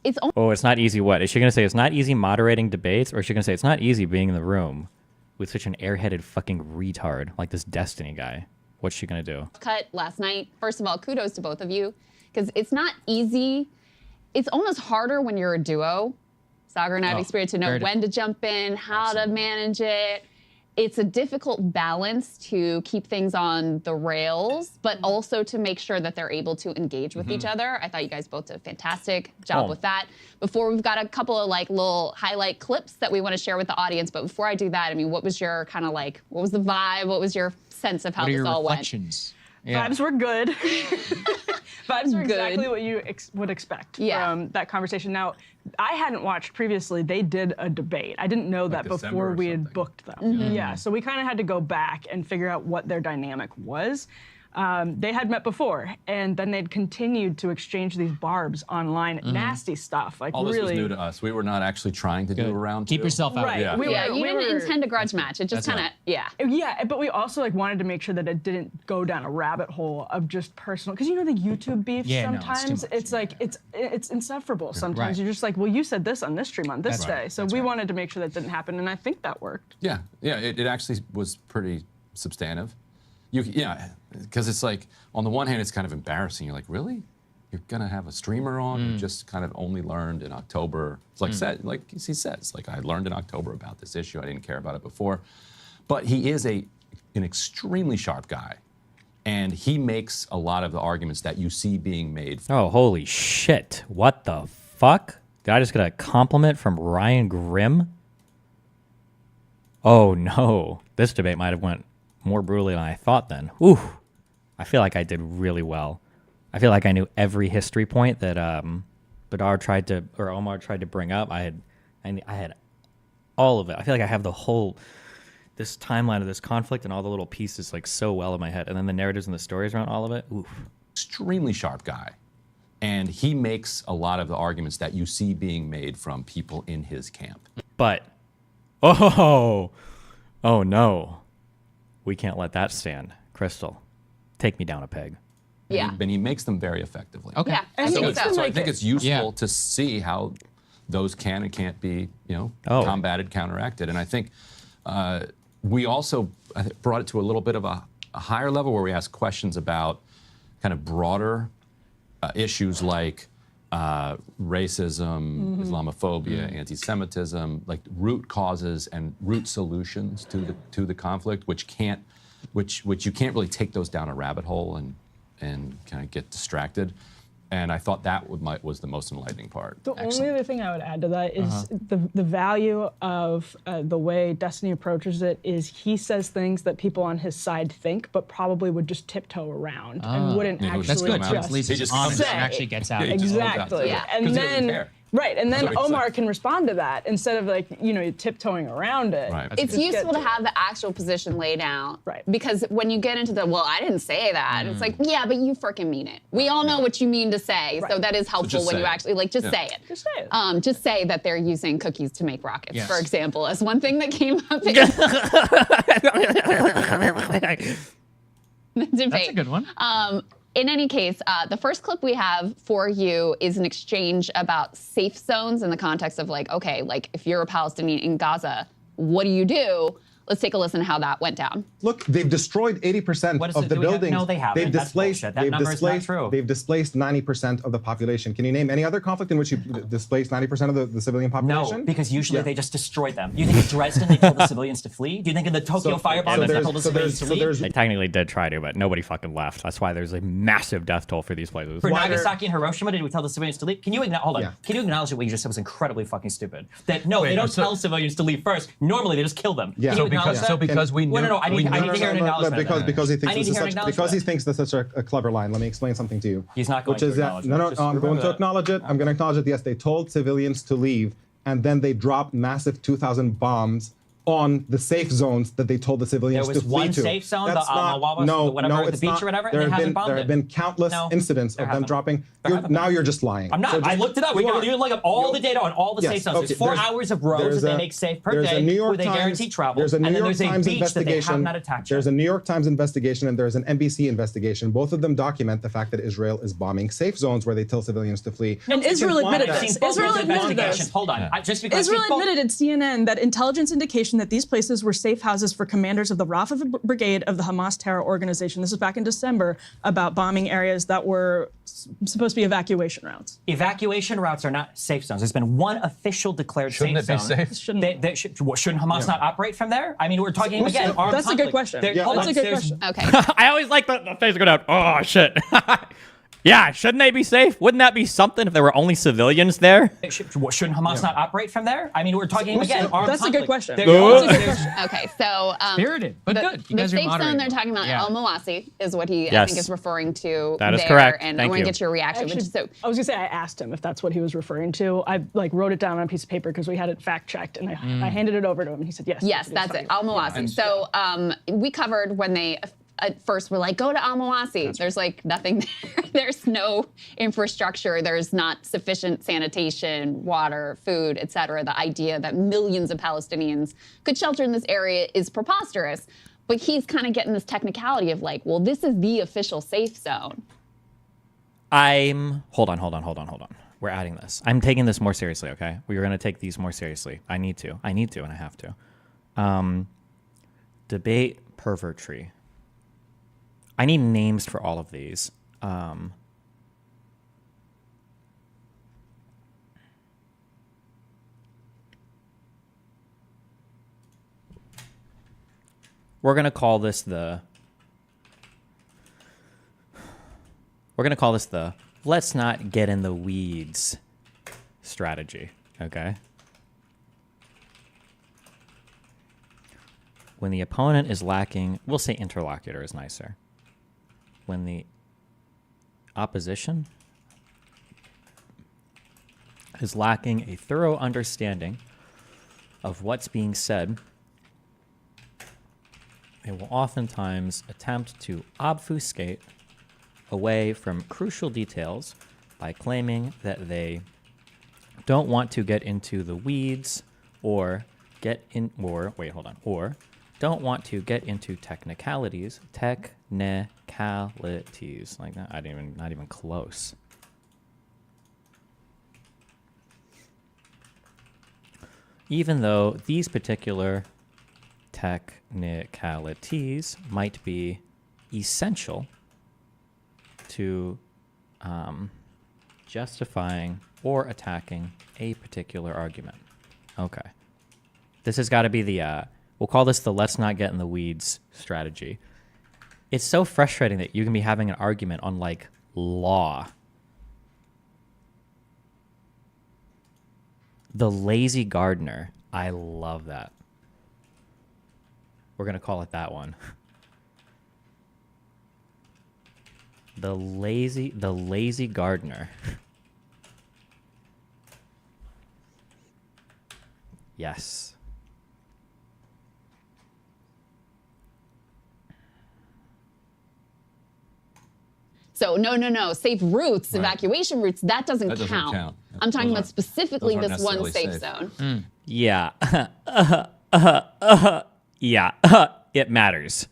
It's not easy what? Is she going to say it's not easy moderating debates, or is she going to say it's not easy being in the room with such an airheaded fucking retard like this Destiny guy? What's she going to do? Cut last night. First of all, kudos to both of you, because it's not easy. It's almost harder when you're a duo. Sagar and I have experience to know when to jump in, how to manage it. It's a difficult balance to keep things on the rails, but also to make sure that they're able to engage with each other. I thought you guys both did a fantastic job with that. Before, we've got a couple of like little highlight clips that we want to share with the audience. But before I do that, I mean, what was your kind of like, what was the vibe? What was your sense of how this all went? Yeah. Vibes were good. Vibes were exactly what you would expect from that conversation. Now, I hadn't watched previously. They did a debate. I didn't know that before we had booked them. Yeah, so we kind of had to go back and figure out what their dynamic was. They had met before, and then they'd continued to exchange these barbs online, nasty stuff. Like all this really was new to us. We were not actually trying to do a round two. Keep yourself out. Right. Yeah, you didn't intend a grudge match. It just kind of, Yeah, but we also like wanted to make sure that it didn't go down a rabbit hole of just personal, because you know the YouTube beef sometimes it's like it's insufferable. Sometimes you're just like, well, you said this on this stream on this day, so we wanted to make sure that didn't happen, and I think that worked. Yeah, it actually was pretty substantive. Because it's like, on the one hand, it's kind of embarrassing. You're like, really? You're gonna have a streamer on who just kind of only learned in October? It's like like he says, like I learned in October about this issue. I didn't care about it before. But he is an extremely sharp guy, and he makes a lot of the arguments that you see being made. Oh, holy shit! What the fuck? Did I just get a compliment from Ryan Grimm? Oh no, this debate might have went more brutally than I thought then. Ooh, I feel like I did really well. I feel like I knew every history point that Omar tried to bring up. I had all of it. I feel like I have this timeline of this conflict and all the little pieces like so well in my head, and then the narratives and the stories around all of it. Oof. Extremely sharp guy, and he makes a lot of the arguments that you see being made from people in his camp. But, oh no. We can't let that stand. Crystal, take me down a peg. Yeah. And he makes them very effectively. Okay. Yeah, So I think it's useful to see how those can and can't be, combated, counteracted. And I think we also brought it to a little bit of a higher level where we ask questions about kind of broader issues like racism, Islamophobia, anti-Semitism, like root causes and root solutions to the conflict, which you can't really take those down a rabbit hole and kind of get distracted. And I thought that was the most enlightening part. The only other thing I would add to that is the value of the way Destiny approaches it is he says things that people on his side think, but probably would just tiptoe around and wouldn't actually That's good. just At least he's honest and actually gets out. Exactly. Yeah. And then right, and then That's what Omar makes can respond to that instead of like, tiptoeing around it. Right. It's useful to have the actual position laid out. Right. Because when you get into the, well, I didn't say that, it's like, yeah, but you freaking mean it. We all know what you mean to say. So that is helpful when you actually, just say it. Just say it. Just say that they're using cookies to make rockets, Yes. for example, as one thing that came up in the debate. That's a good one. In any case, the first clip we have for you is an exchange about safe zones in the context of like, okay, like if you're a Palestinian in Gaza, what do you do? Let's take a listen to how that went down. Look, they've destroyed 80% of the buildings. No, they haven't. They've That's displaced. bullshit. That They've number is not displaced. true. They've displaced 90% of the population. Can you name any other conflict in which you displaced 90% of the civilian population? No, because usually they just destroyed them. Do you think in Dresden they told the civilians to flee? Do you think in the Tokyo firebombing they told the civilians to leave? They technically did try to, but nobody fucking left. That's why there's a massive death toll for these places. For Nagasaki and Hiroshima, did we tell the civilians to leave? Can you hold on? Can you acknowledge that what you just said was incredibly fucking stupid? That no, they don't tell civilians to leave first. Normally they just kill them. Yeah. Can you acknowledge that? So because we knew. No, I need to hear an acknowledgement. Because he thinks I need to hear an acknowledgement. because he thinks that's such a clever line. Let me explain something to you. He's not going which is to that acknowledge no, that. no, Just I'm going remember to that. acknowledge it. I'm going to acknowledge it. Yes, they told civilians to leave, and then they dropped massive 2,000 bombs on the safe zones that they told the civilians There to was flee one to. safe zone, That's the not, Wawa, no, whatever, no, the it's beach not. or whatever, There and they have haven't been bombed there have it. been countless No, incidents there of them haven't. dropping. There Now you're just lying. I'm not. So just- I looked it up. We can look up all the data on all the safe zones. There's 4 hours of roads that they make safe per there's a day New York where they Times- guarantee travel. There's a New and then York there's a Times beach that they have investigation. not attacked There's yet. a New York Times investigation and there's an NBC investigation. Both of them document the fact that Israel is bombing safe zones where they tell civilians to flee. And Israel admitted this. Israel admitted this. Hold on. Just because Israel admitted at CNN that intelligence indication that these places were safe houses for commanders of the Rafah Brigade of the Hamas terror organization. This was back in December about bombing areas that were supposed to be evacuation routes. Evacuation routes are not safe zones. There's been one official declared Shouldn't safe it be zone. safe? Shouldn't Hamas not operate from there? I mean, we're talking again. Armed That's a good conflict. question. There- hold That's on, a good there's- question. Okay. I always like the face go down. Oh shit. Yeah, shouldn't they be safe? Wouldn't that be something if there were only civilians there? Shouldn't Hamas not operate from there? I mean, we're talking again. Armed That's a good conflict. question. There- That's a good question. Okay, so Spirited, but the, good. You the guys are safe zone moderating. they're talking about, Yeah. Al Mawasi, is what he I Yes. think is referring to. That is there, correct. And Thank I want to you. get your reaction. Actually, so I was gonna say I asked him if that's what he was referring to. I wrote it down on a piece of paper because we had it fact checked, and I handed it over to him. And he said yes. yes, that's it, Al Mawasi. So we covered when they at first were like, go to Al Mawasi. There's like nothing there. There's no infrastructure. There's not sufficient sanitation, water, food, etc. The idea that millions of Palestinians could shelter in this area is preposterous. But he's kind of getting this technicality of like, well, this is the official safe zone. Hold on. We're adding this. I'm taking this more seriously, okay? We're going to take these more seriously. I need to, and I have to. Debate pervertry. I need names for all of these. We're going to call this the let's not get in the weeds strategy, okay? When the opponent is lacking, we'll say interlocutor is nicer. When the opposition is lacking a thorough understanding of what's being said, they will oftentimes attempt to obfuscate away from crucial details by claiming that they don't want to get into the weeds or don't want to get into technicalities like that. Not even close. Even though these particular technicalities might be essential to justifying or attacking a particular argument. Okay. This has got to be the, we'll call this the let's not get in the weeds strategy. It's so frustrating that you can be having an argument on, like, law. The lazy gardener. I love that. We're going to call it that one. The lazy gardener. Yes. So no. Safe routes, evacuation routes, that doesn't count. I'm talking about specifically this one safe zone. Yeah. Yeah. It matters.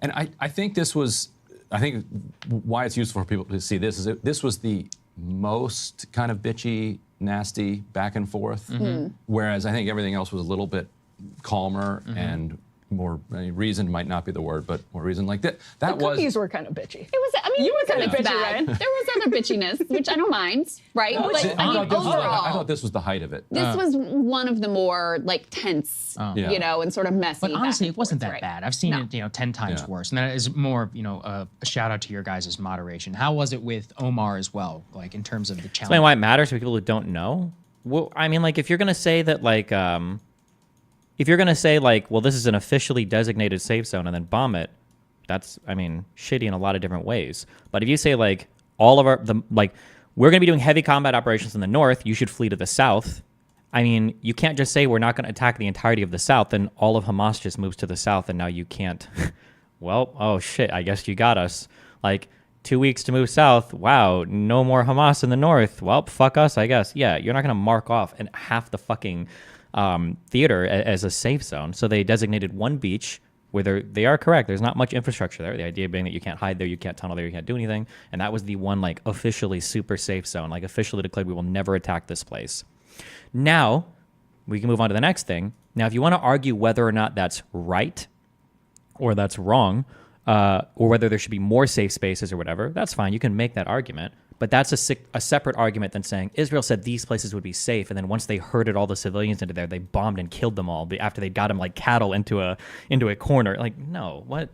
And I think this was, I think why it's useful for people to see this is this was the most kind of bitchy, nasty back and forth, whereas I think everything else was a little bit calmer and more reasoned, might not be the word, but more reasoned. Like that The cookies were kind of bitchy. It was. I mean, You were kind of bitchy, bad. Ryan. There was other bitchiness, which I don't mind, right? I overall, thought this was the height of it. this was one of the more like tense, you know, and sort of messy. But honestly, back it wasn't and that forth, bad. I've seen No. it, 10 times worse. And that is more, a shout out to your guys' moderation. How was it with Omar as well, like in terms of the challenge? Explain why it matters to people who don't know. Well, I mean, like, if you're gonna say that, like, if you're gonna say like, well, this is an officially designated safe zone, and then bomb it, that's, I mean, shitty in a lot of different ways. But if you say like all of we're gonna be doing heavy combat operations in the north, you should flee to the south. I mean, you can't just say we're not gonna attack the entirety of the south, then all of Hamas just moves to the south, and now you can't. Well, oh shit, I guess you got us. Like, 2 weeks to move south. Wow, no more Hamas in the north. Well, fuck us, I guess. Yeah, you're not gonna mark off and half the fucking theater as a safe zone. So they designated one beach where they are correct. There's not much infrastructure there. The idea being that you can't hide there, you can't tunnel there, you can't do anything. And that was the one like officially super safe zone, like officially declared we will never attack this place. Now we can move on to the next thing. Now, if you want to argue whether or not that's right or that's wrong, or whether there should be more safe spaces or whatever, that's fine. You can make that argument. But that's a separate argument than saying Israel said these places would be safe, and then once they herded all the civilians into there, they bombed and killed them all after they got them like cattle into a corner. Like, no, what?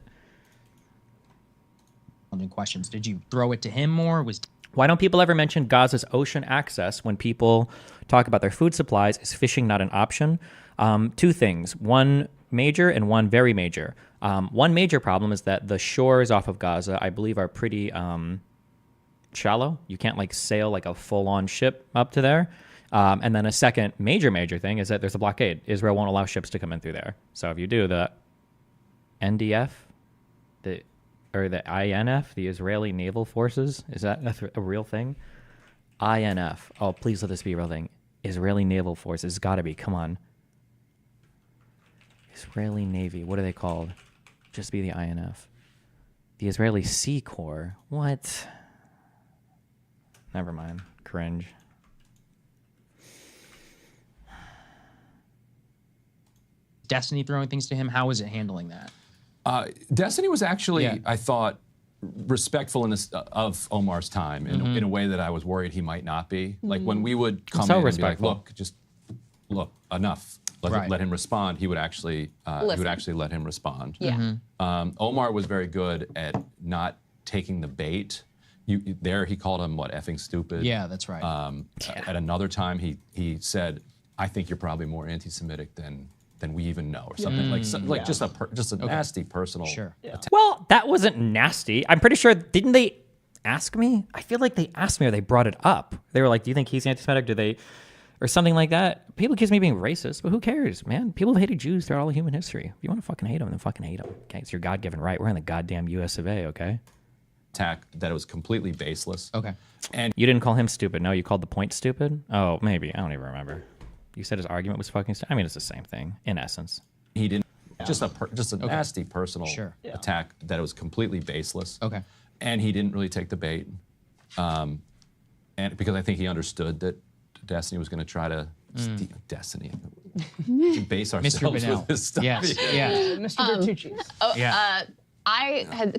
Questions. Did you throw it to him more? Why don't people ever mention Gaza's ocean access when people talk about their food supplies? Is fishing not an option? Two things. One major and one very major. One major problem is that the shores off of Gaza, I believe, are pretty shallow. You can't like sail like a full-on ship up to there. And then a second major thing is that there's a blockade. Israel won't allow ships to come in through there. So if you do, the NDF, the INF, the Israeli Naval Forces, is that a real thing? INF. Oh, please let this be a real thing. Israeli Naval Forces. It's got to be. Come on. Israeli Navy. What are they called? Just be the INF. The Israeli Sea Corps. What? Never mind. Cringe. Destiny throwing things to him? How is it handling that? Destiny was actually, I thought, respectful of Omar's time in a way that I was worried he might not be. Like when we would come in and be like, look, enough. Let him respond. He would actually let him respond. Yeah. Omar was very good at not taking the bait. He called him effing stupid. Yeah, that's right. At another time, he said, "I think you're probably more anti-Semitic than we even know," or something just a nasty personal attack. Well, that wasn't nasty. I'm pretty sure. Didn't they ask me? I feel like they asked me or they brought it up. They were like, "Do you think he's anti-Semitic?" Do they? Or something like that. People accuse me of being racist, but who cares, man? People have hated Jews throughout all of human history. If you want to fucking hate them, then fucking hate them. Okay, it's your God-given right. We're in the goddamn U.S. of A. Okay. Attack that it was completely baseless. Okay. And you didn't call him stupid. No, you called the point stupid. Oh, maybe. I don't even remember. You said his argument was fucking stupid. I mean, it's the same thing in essence. He didn't. Just a nasty personal attack that it was completely baseless. Okay. And he didn't really take the bait, and because I think he understood that Destiny was going to try to Destiny base ourselves with this stuff. Yes. Yeah. Mr. Bertucci.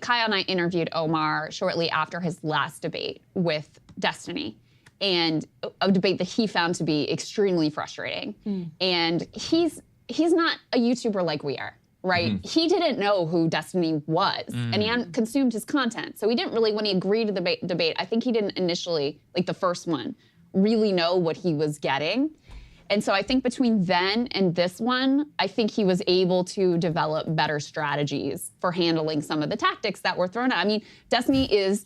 Kyle and I interviewed Omar shortly after his last debate with Destiny, and a debate that he found to be extremely frustrating. And he's not a YouTuber like we are, right? He didn't know who Destiny was, and he hadn't consumed his content. So he didn't really, when he agreed to the debate, I think he didn't initially, like the first one, really know what he was getting. And so I think between then and this one, I think he was able to develop better strategies for handling some of the tactics that were thrown out. I mean, Destiny is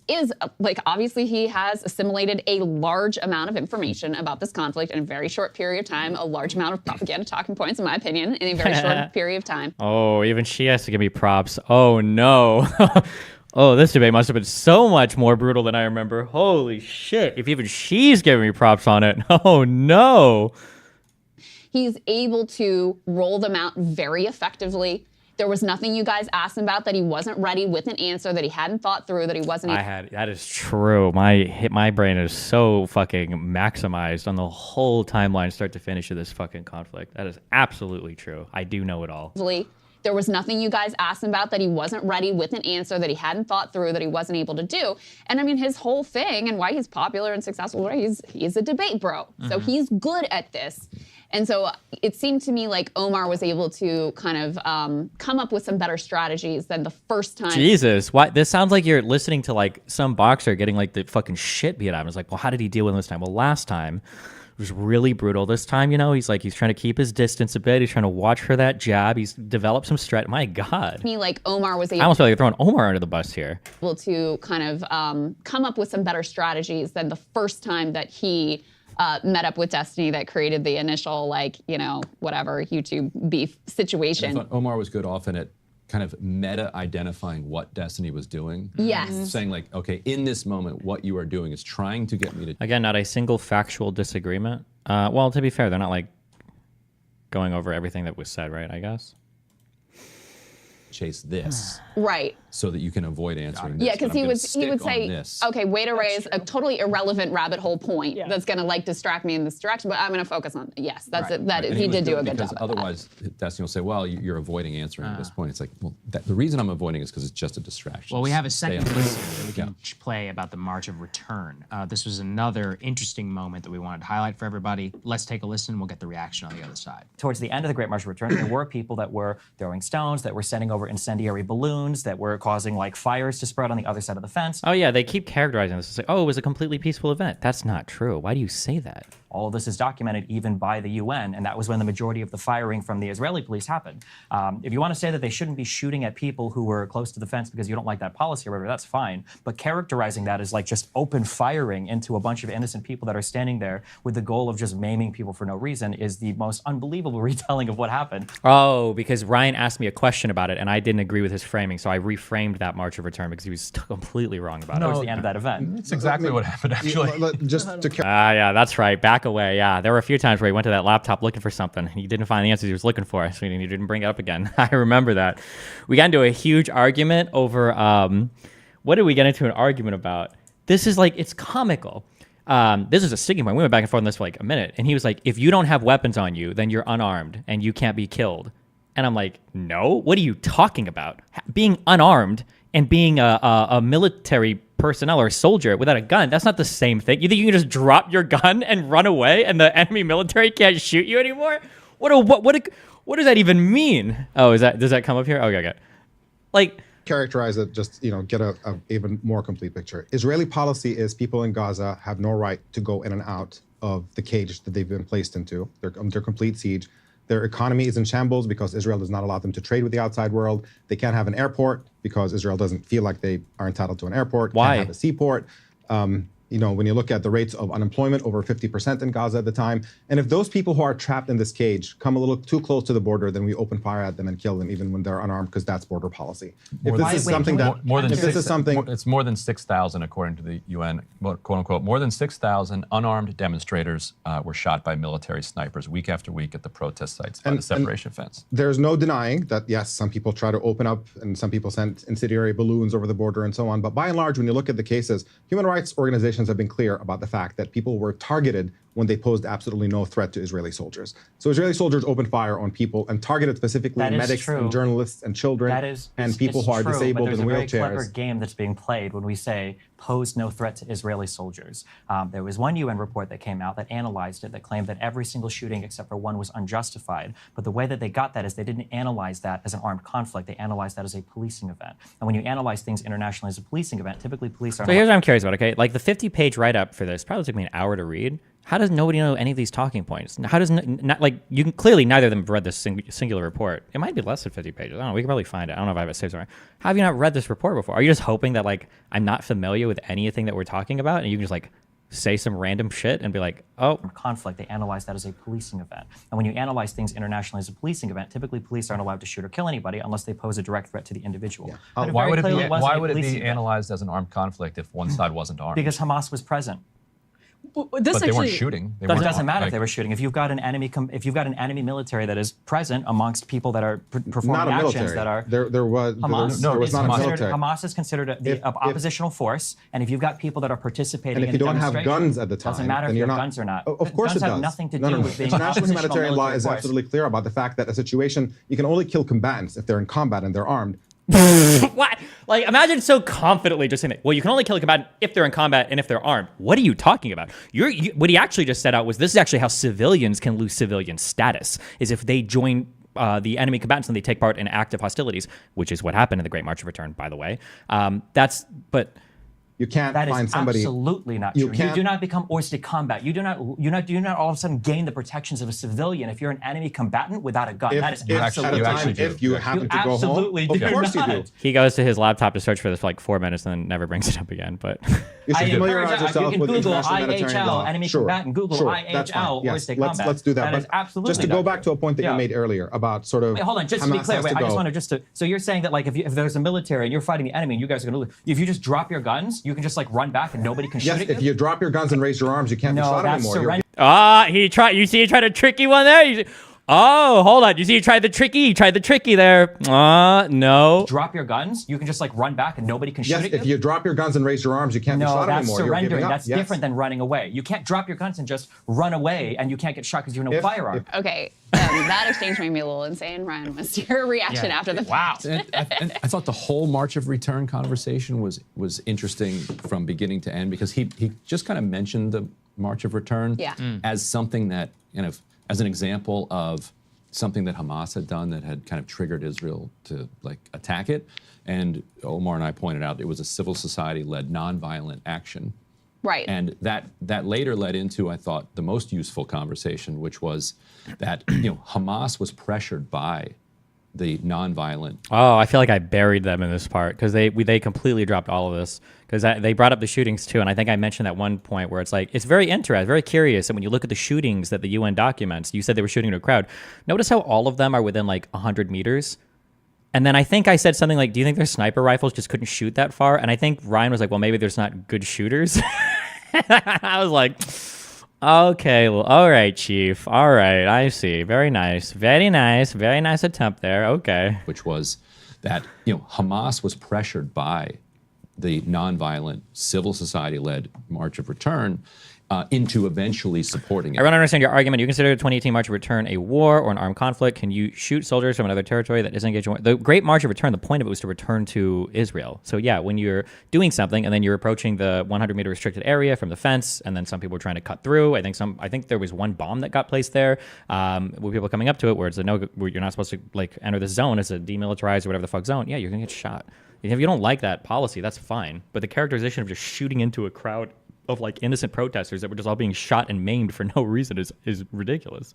like, obviously he has assimilated a large amount of information about this conflict in a very short period of time, a large amount of propaganda talking points, in my opinion, in a very short period of time. Oh, even she has to give me props. Oh, no. Oh, this debate must have been so much more brutal than I remember. Holy shit. If even she's giving me props on it. Oh, no. He's able to roll them out very effectively. There was nothing you guys asked him about that he wasn't ready with an answer, that he hadn't thought through, that he wasn't. That is true. My brain is so fucking maximized on the whole timeline, start to finish, of this fucking conflict. That is absolutely true. I do know it all. There was nothing you guys asked him about that he wasn't ready with an answer, that he hadn't thought through, that he wasn't able to do. And I mean, his whole thing and why he's popular and successful, he's a debate bro. So he's good at this. And so it seemed to me like Omar was able to kind of come up with some better strategies than the first time. Jesus, why? This sounds like you're listening to like some boxer getting like the fucking shit beat out of him. It's like, well, how did he deal with it this time? Well, last time it was really brutal. This time, you know, he's trying to keep his distance a bit. He's trying to watch for that jab. He's developed some strat. My God. Me, like Omar was able. I almost feel like you're throwing Omar under the bus here. Able to kind of come up with some better strategies than the first time that he met up with Destiny, that created the initial, like, you know, whatever YouTube beef situation. I thought Omar was good often at kind of meta-identifying what Destiny was doing. Yes. Saying like, okay, in this moment, what you are doing is trying to get me to... Again, not a single factual disagreement. Well, to be fair, they're not like going over everything that was said, right, I guess? Chase this. Right. So that you can avoid answering this. Yeah, because he would say, okay, way to raise a totally irrelevant rabbit hole point that's going to like distract me in this direction, but I'm going to focus on, yes, that's it. He did do a good job at otherwise, Destiny will say, well, you're avoiding answering at this point. It's like, well, the reason I'm avoiding is because it's just a distraction. Well, we have a second clip that we can play about the March of Return. This was another interesting moment that we wanted to highlight for everybody. Let's take a listen. We'll get the reaction on the other side. Towards the end of the Great March of Return, there were people that were throwing stones, that were sending over incendiary balloons, that were causing like fires to spread on the other side of the fence. Oh yeah, they keep characterizing this. It's like, oh, it was a completely peaceful event. That's not true. Why do you say that? All of this is documented even by the UN, and that was when the majority of the firing from the Israeli police happened. If you want to say that they shouldn't be shooting at people who were close to the fence because you don't like that policy or whatever, that's fine. But characterizing that as like just open firing into a bunch of innocent people that are standing there with the goal of just maiming people for no reason is the most unbelievable retelling of what happened. Oh, because Ryan asked me a question about it, and I didn't agree with his framing, so I reframed that March of Return because he was completely wrong about it. Towards the end of that event. That's exactly what happened, actually. Yeah, that's right. Back away. Yeah, there were a few times where he went to that laptop looking for something. He didn't find the answers he was looking for, so he didn't bring it up again. I remember that. We got into a huge argument over, what did we get into an argument about? This is like, it's comical. This is a sticking point. We went back and forth on this for like a minute, and he was like, if you don't have weapons on you, then you're unarmed and you can't be killed. And I'm like, no, what are you talking about? Being unarmed and being a military personnel or a soldier without a gun, that's not the same thing. You think you can just drop your gun and run away and the enemy military can't shoot you anymore? What does that even mean? Oh, does that come up here? Okay. Like, characterize it, just, you know, get a even more complete picture. Israeli policy is people in Gaza have no right to go in and out of the cage that they've been placed into. They're under complete siege. Their economy is in shambles because Israel does not allow them to trade with the outside world. They can't have an airport because Israel doesn't feel like they are entitled to an airport. Why? Can't have a seaport. You know, when you look at the rates of unemployment, over 50% in Gaza at the time. And if those people who are trapped in this cage come a little too close to the border, then we open fire at them and kill them even when they're unarmed, because that's border policy. If this is something that, it's more than 6,000 according to the UN, quote unquote, more than 6,000 unarmed demonstrators were shot by military snipers week after week at the protest sites by the separation fence. There's no denying that, yes, some people try to open up and some people send incendiary balloons over the border and so on. But by and large, when you look at the cases, human rights organizations have been clear about the fact that people were targeted when they posed absolutely no threat to Israeli soldiers. So Israeli soldiers opened fire on people and targeted specifically That is medics true. and journalists and children and people who are true, disabled but in there's a very clever wheelchairs. game that's being played when we say pose no threat to Israeli soldiers. There was one UN report that came out that analyzed it, that claimed that every single shooting except for one was unjustified. But the way that they got that is they didn't analyze that as an armed conflict. They analyzed that as a policing event. And when you analyze things internationally as a policing event, typically police are. So here's what I'm curious about. Okay, like the 50-page write-up for this probably took me an hour to read. How does nobody know any of these talking points? How does not like you can clearly neither of them have read this singular report. It might be less than 50 pages. I don't know. We can probably find it. I don't know if I have it saved somewhere. How have you not read this report before? Are you just hoping that like I'm not familiar with anything that we're talking about and you can just like say some random shit and be like, oh, conflict? They analyze that as a policing event. And when you analyze things internationally as a policing event, typically police aren't allowed to shoot or kill anybody unless they pose a direct threat to the individual. But Why would it clearly be? wasn't Why a would it policing be event. analyzed as an armed conflict if one side wasn't armed? Because Hamas was present. But they weren't shooting. They It weren't doesn't matter like- if they were shooting. If you've got an enemy military that is present amongst people that are performing Not a actions military. that are There was Hamas. there was is not a considered- military. Hamas is considered the oppositional force, and if you've got people that are participating And if in you a don't have demonstration, guns at the time, doesn't matter then if you you're have not. guns or not. Of course guns it does. have nothing to No, do no, no. with being International oppositional humanitarian law military is force. absolutely clear about the fact that a situation you can only kill combatants if they're in combat and they're armed. What? Like, imagine so confidently just saying that. Well, you can only kill a combatant if they're in combat and if they're armed. What are you talking about? What he actually just set out was this is actually how civilians can lose civilian status, is if they join the enemy combatants and they take part in active hostilities, which is what happened in the Great March of Return, by the way. You can't That is find somebody. absolutely not you true. You can't- do not become hors de combat. You do not all of a sudden gain the protections of a civilian if you're an enemy combatant without a gun. That is absolutely if you happen to go home, absolutely of do course you do. not. He goes to his laptop to search for this for like 4 minutes and then never brings it up again. But You should familiarize You yourself can with Google international humanitarian law. IHL, enemy Sure, combatant. Google sure, that's fine. IHL, Yes, hors de let's combat. do that. That is But absolutely just to not go back to true. a point that you made earlier about sort of Wait, hold on, just to be Hamas clear, has wait, I just go. want to so you're saying that like if there's a military and you're fighting the enemy and you guys are going to lose, if you just drop your guns, you can just like run back and nobody can Yes, shoot at if you drop your guns and raise your arms, you can't be No, shot that's anymore. surrender. you see he tried a tricky one there? Oh, hold on. You see he tried the tricky? He tried the tricky there. No. Drop your guns, you can just like run back and nobody can shoot Yes, at you? if you drop your guns and raise your arms, you can't be No, shot that's anymore. You're surrendering. giving up. That's Yes. different than running away. You can't drop your guns and just run away and you can't get shot because you have no firearm. Okay, that exchange made me a little insane. Ryan, what's your reaction after the fact? And I thought the whole March of Return conversation was interesting from beginning to end because he just kind of mentioned the March of Return Yeah. as something that as an example of something that Hamas had done that had kind of triggered Israel to like attack it. And Omar and I pointed out it was a civil society-led nonviolent action. Right. And that later led into, I thought, the most useful conversation, which was that Hamas was pressured by the nonviolent. Oh, I feel like I buried them in this part because they completely dropped all of this because they brought up the shootings too, and I think I mentioned at one point where it's like it's very interesting, very curious that when you look at the shootings that the UN documents, you said they were shooting into a crowd. Notice how all of them are within like 100 meters. And then I think I said something like, do you think their sniper rifles just couldn't shoot that far? And I think Ryan was like, well, maybe there's not good shooters. I was like, okay, well, all right, Chief. All right, I see. Very nice. Very nice. Very nice attempt there. Okay. Which was that, Hamas was pressured by the nonviolent civil society-led March of Return into eventually supporting it. I want to understand your argument. You consider the 2018 March of Return a war or an armed conflict? Can you shoot soldiers from another territory that isn't engaged in war? The Great March of Return, the point of it was to return to Israel. So yeah, when you're doing something and then you're approaching the 100-meter restricted area from the fence, and then some people were trying to cut through. I think there was one bomb that got placed there. With people coming up to it, where it's where you're not supposed to like enter this zone. It's a demilitarized or whatever the fuck zone. Yeah, you're gonna get shot. If you don't like that policy, that's fine. But the characterization of just shooting into a crowd of like innocent protesters that were just all being shot and maimed for no reason is ridiculous.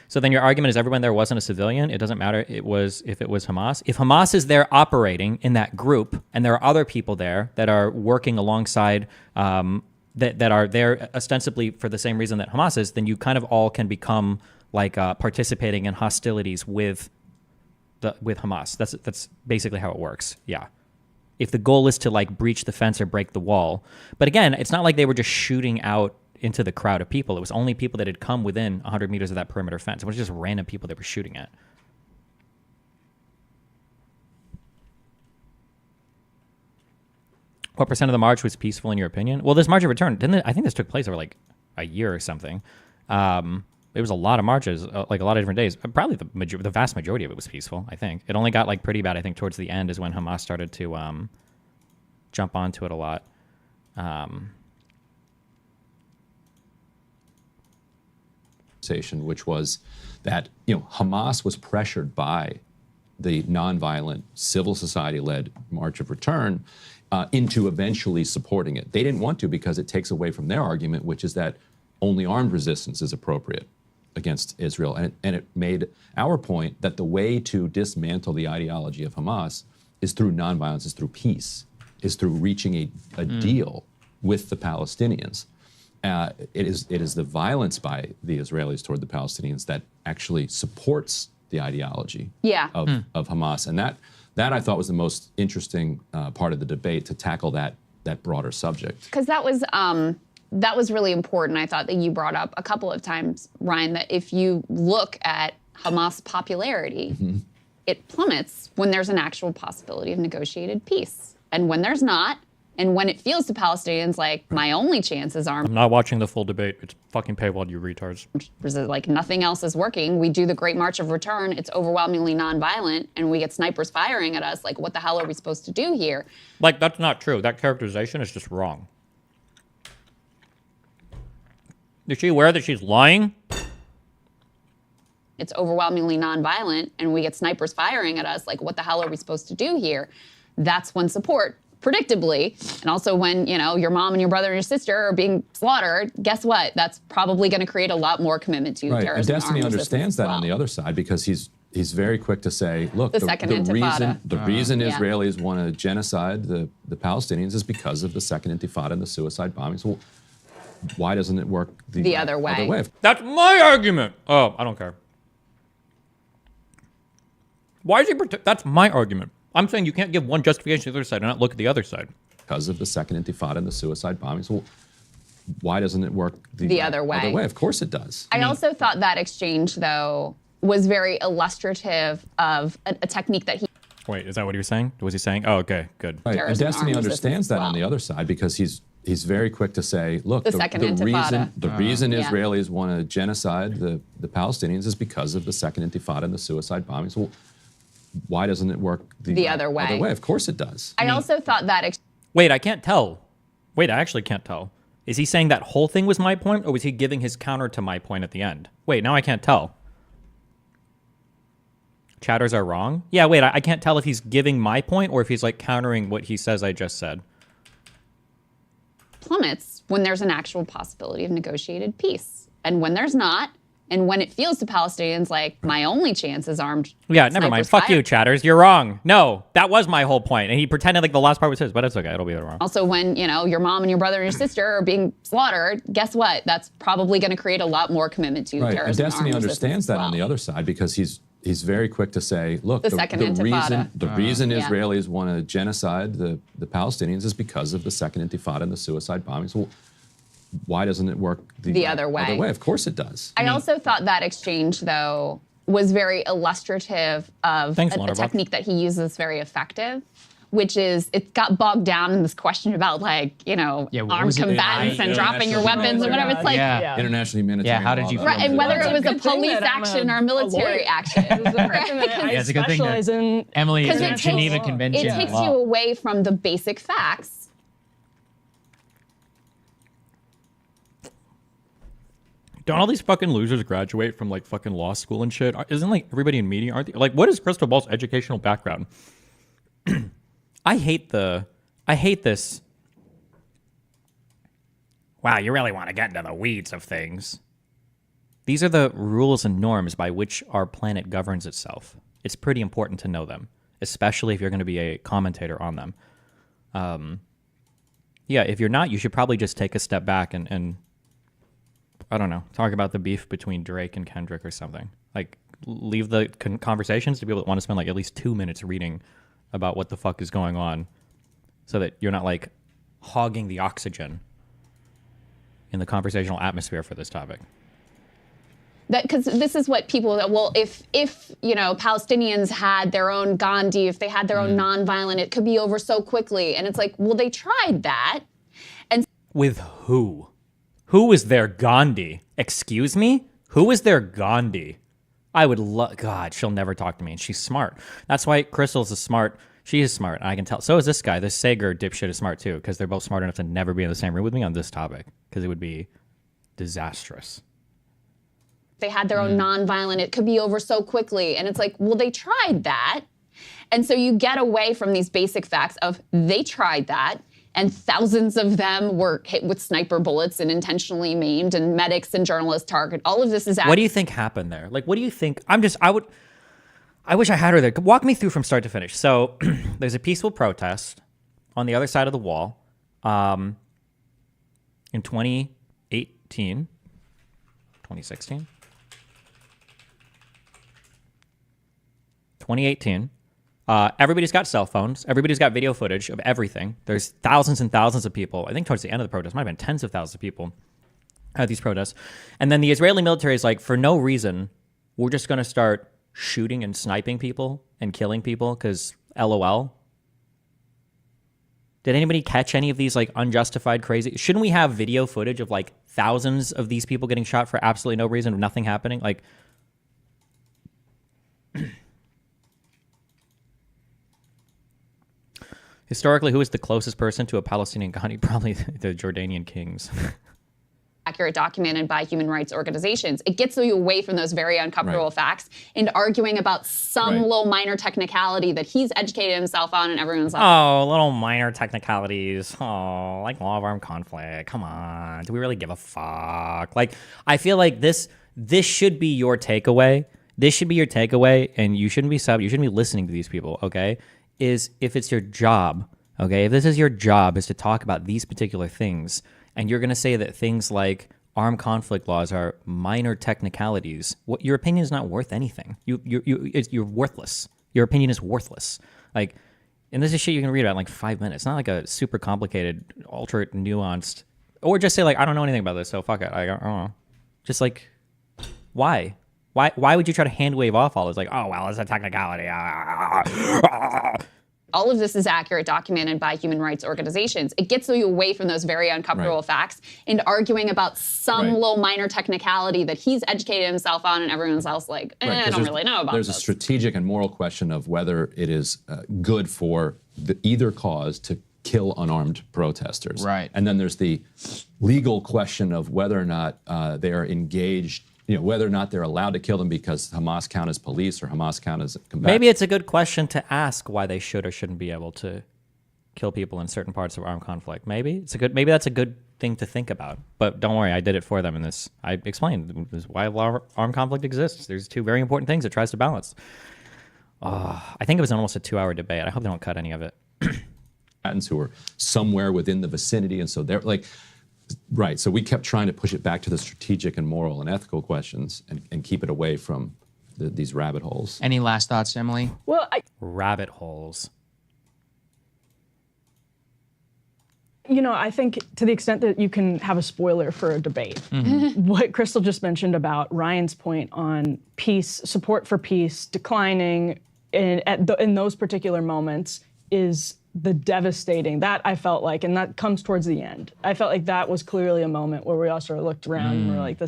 So then your argument is everyone there wasn't a civilian. It doesn't matter if it was Hamas. If Hamas is there operating in that group and there are other people there that are working alongside that are there ostensibly for the same reason that Hamas is, then you kind of all can become like participating in hostilities with Hamas. That's basically how it works. Yeah. If the goal is to like breach the fence or break the wall. But again, it's not like they were just shooting out into the crowd of people. It was only people that had come within 100 meters of that perimeter fence. It was just random people they were shooting at. What percent of the march was peaceful in your opinion? Well, this March of Return, I think this took place over like a year or something. It was a lot of marches, like a lot of different days. Probably the vast majority of it was peaceful, I think. It only got like pretty bad, I think, towards the end is when Hamas started to jump onto it a lot. Which was that, Hamas was pressured by the nonviolent civil society-led March of Return into eventually supporting it. They didn't want to because it takes away from their argument, which is that only armed resistance is appropriate against Israel. And it made our point that the way to dismantle the ideology of Hamas is through nonviolence, is through peace, is through reaching a deal with the Palestinians. It is the violence by the Israelis toward the Palestinians that actually supports the ideology of Hamas. And that I thought was the most interesting part of the debate, to tackle that broader subject. Because that was really important. I thought that you brought up a couple of times, Ryan, that if you look at Hamas popularity, it plummets when there's an actual possibility of negotiated peace. And when there's not, and when it feels to Palestinians like my only chance is armed. I'm not watching the full debate. It's fucking paywalled, you retards. Like nothing else is working. We do the Great March of Return. It's overwhelmingly nonviolent, and we get snipers firing at us. Like, what the hell are we supposed to do here? Like, that's not true. That characterization is just wrong. Is she aware that she's lying? It's overwhelmingly nonviolent, and we get snipers firing at us. Like, what the hell are we supposed to do here? That's when support, predictably, and also when, your mom and your brother and your sister are being slaughtered, guess what? That's probably going to create a lot more commitment to terrorism. And Destiny understands that on the other side, because he's very quick to say, look, the reason Israelis want to genocide the Palestinians is because of the Second Intifada and the suicide bombings. Well, why doesn't it work the other way? That's my argument. Oh, I don't care. Why is he that's my argument. I'm saying you can't give one justification to the other side and not look at the other side. Because of the Second Intifada and the suicide bombings. Well, why doesn't it work the other way? Of course it does. I also thought that exchange, though, was very illustrative of a technique that he... Wait, is that what he was saying? Was he saying? Oh, okay, good. Right. And Destiny understands that on the other side, because he's very quick to say, look, the reason Israelis want to genocide the Palestinians is because of the Second Intifada and the suicide bombings. Well, why doesn't it work the other way? Of course it does. I also thought that... Wait, I can't tell. Wait, I actually can't tell. Is he saying that whole thing was my point, or was he giving his counter to my point at the end? Wait, now I can't tell. Chatters are wrong? Yeah, wait, I can't tell if he's giving my point or if he's like countering what he says I just said. Plummets when there's an actual possibility of negotiated peace. And when there's not, and when it feels to Palestinians like my only chance is armed. Yeah, never mind. Fuck you, Chatters. You're wrong. No, that was my whole point. And he pretended like the last part was his, but it's okay. It'll be wrong. Also, when, your mom and your brother and your sister are being slaughtered, guess what? That's probably going to create a lot more commitment to terrorism. And Destiny understands that on the other side, because he's very quick to say, look, the reason Israelis want to genocide the Palestinians is because of the Second Intifada and the suicide bombings. Well, why doesn't it work the other way? Of course it does. I also thought that exchange, though, was very illustrative of a technique that he uses very effective, which is it got bogged down in this question about armed combatants and dropping your weapons and whatever. It's like international humanitarian. Yeah, how did you? Right, and whether it was a police action or a military action. It's a good thing. Emily is a Geneva Convention. It takes you away from the basic facts. Don't all these fucking losers graduate from like fucking law school and shit? Isn't like everybody in media, aren't they? Like, what is Crystal Ball's educational background? I hate this. Wow, you really want to get into the weeds of things. These are the rules and norms by which our planet governs itself. It's pretty important to know them, especially if you're going to be a commentator on them. Yeah, if you're not, you should probably just take a step back and I don't know, talk about the beef between Drake and Kendrick or something. Like, leave the conversations to people that want to spend like at least 2 minutes reading about what the fuck is going on, so that you're not like hogging the oxygen in the conversational atmosphere for this topic. Because this is what people, well, if Palestinians had their own Gandhi, if they had their own nonviolent, it could be over so quickly. And it's like, well, they tried that. And with who? Who is their Gandhi? Excuse me? Who is their Gandhi? I would love, God, she'll never talk to me, and she's smart. That's why Crystal's smart. She is smart, and I can tell. So is this guy. This Sager dipshit is smart, too, because they're both smart enough to never be in the same room with me on this topic, because it would be disastrous. They had their own nonviolent, it could be over so quickly. And it's like, well, they tried that. And so you get away from these basic facts of they tried that, and thousands of them were hit with sniper bullets and intentionally maimed, and medics and journalists targeted. All of this is... What do you think happened there? Like, what do you think? I wish I had her there. Walk me through from start to finish. So there's a peaceful protest on the other side of the wall in 2018, 2016, 2018. Everybody's got cell phones. Everybody's got video footage of everything. There's thousands and thousands of people. I think towards the end of the protest, might have been tens of thousands of people at these protests. And then the Israeli military is like, for no reason, we're just going to start shooting and sniping people and killing people because LOL. Did anybody catch any of these like unjustified crazy? Shouldn't we have video footage of like thousands of these people getting shot for absolutely no reason, nothing happening? Like, historically, who is the closest person to a Palestinian Gandhi? Probably the Jordanian kings. Accurate, documented by human rights organizations. It gets you away from those very uncomfortable facts and arguing about some little minor technicality that he's educated himself on and everyone's like, oh, little minor technicalities. Oh, like law of armed conflict. Come on. Do we really give a fuck? Like, I feel like this should be your takeaway. This should be your takeaway, and you shouldn't be listening to these people, okay? Is if it's your job, okay? If this is your job is to talk about these particular things, and you're going to say that things like armed conflict laws are minor technicalities, what your opinion is not worth anything. You're worthless. Your opinion is worthless. Like, and this is shit you can read about in like 5 minutes. It's not like a super complicated, ultra nuanced, or just say like, I don't know anything about this, so fuck it. I don't know. Just like, why? Why would you try to hand wave off all this? Like, oh, well, it's a technicality. all of this is accurate, documented by human rights organizations. It gets you away from those very uncomfortable facts and arguing about some little minor technicality that he's educated himself on and everyone's else like, I don't really know about There's this. a strategic and moral question of whether it is good for either cause to kill unarmed protesters. Right. And then there's the legal question of whether or not they are engaged, whether or not they're allowed to kill them because Hamas count as police or Hamas count as combatants. Maybe it's a good question to ask why they should or shouldn't be able to kill people in certain parts of armed conflict. Maybe that's a good thing to think about. But don't worry, I did it for them in this. I explained this is why armed conflict exists. There's two very important things it tries to balance. I think it was almost a 2-hour debate. I hope they don't cut any of it. Who are somewhere within the vicinity, and so they're like, right. So we kept trying to push it back to the strategic and moral and ethical questions, and keep it away from these rabbit holes. Any last thoughts, Emily? Well, rabbit holes. I think to the extent that you can have a spoiler for a debate, what Crystal just mentioned about Ryan's point on peace, support for peace declining in those particular moments is the devastating, that I felt like, and that comes towards the end. I felt like that was clearly a moment where we all sort of looked around and we're like,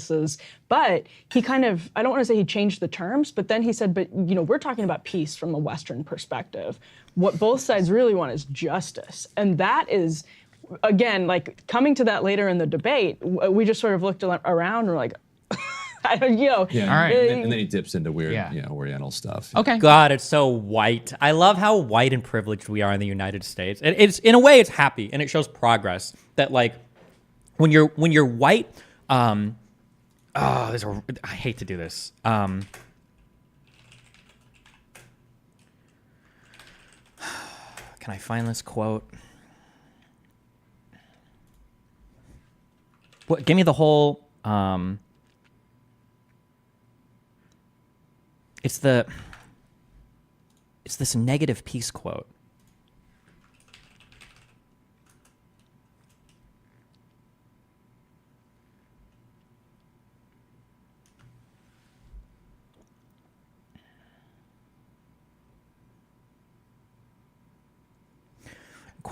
but he kind of, I don't want to say he changed the terms, but then he said, we're talking about peace from a Western perspective. What both sides really want is justice. And that is, again, like coming to that later in the debate, we just sort of looked around and we're like, All right. And then he dips into weird, Yeah. Oriental stuff. Okay. God, it's so white. I love how white and privileged we are in the United States. It's in a way, it's happy and it shows progress. That like, when you're white, I hate to do this. Can I find this quote? What? Give me the whole. It's this negative peace quote.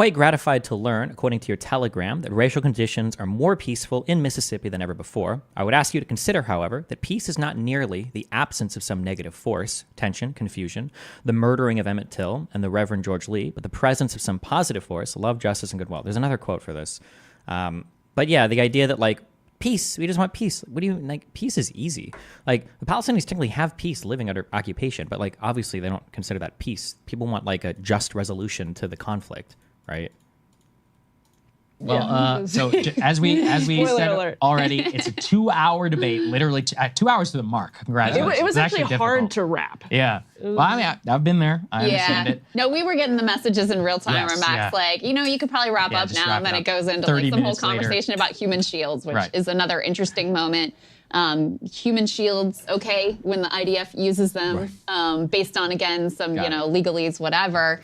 quite gratified to learn, according to your telegram, that racial conditions are more peaceful in Mississippi than ever before. I would ask you to consider, however, that peace is not merely the absence of some negative force, tension, confusion, the murdering of Emmett Till and the Reverend George Lee, but the presence of some positive force, love, justice, and goodwill. There's another quote for this. But yeah, the idea that like, peace, we just want peace. What do you, like, peace is easy. Like, the Palestinians technically have peace living under occupation, but like, obviously they don't consider that peace. People want like a just resolution to the conflict, right? Well, so as we said alert. already, it's a 2-hour debate, literally 2 hours to the mark. Congratulations. It was actually hard difficult. to wrap. Yeah. Well, I mean, I've been there. I understand it. No, we were getting the messages in real time Yes, where Mac's yeah. like, you know, you could probably wrap up just now, wrap and then it it up. goes into 30 like some whole minutes later. conversation about human shields, which Right. is another interesting moment. Human shields, okay, when the IDF uses them, based on, again, some, Got you know, legalese, whatever.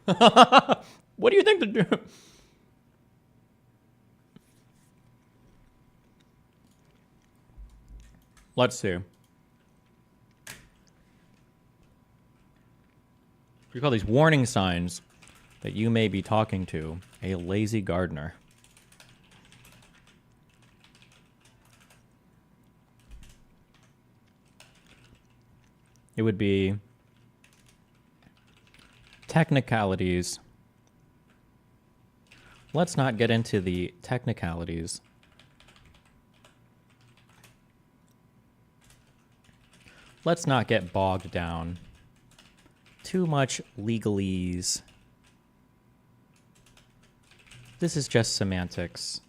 What do you think to do? Let's see. We call these warning signs that you may be talking to a lazy gardener. It would be technicalities. Let's not get into the technicalities. Let's not get bogged down. Too much legalese. This is just semantics.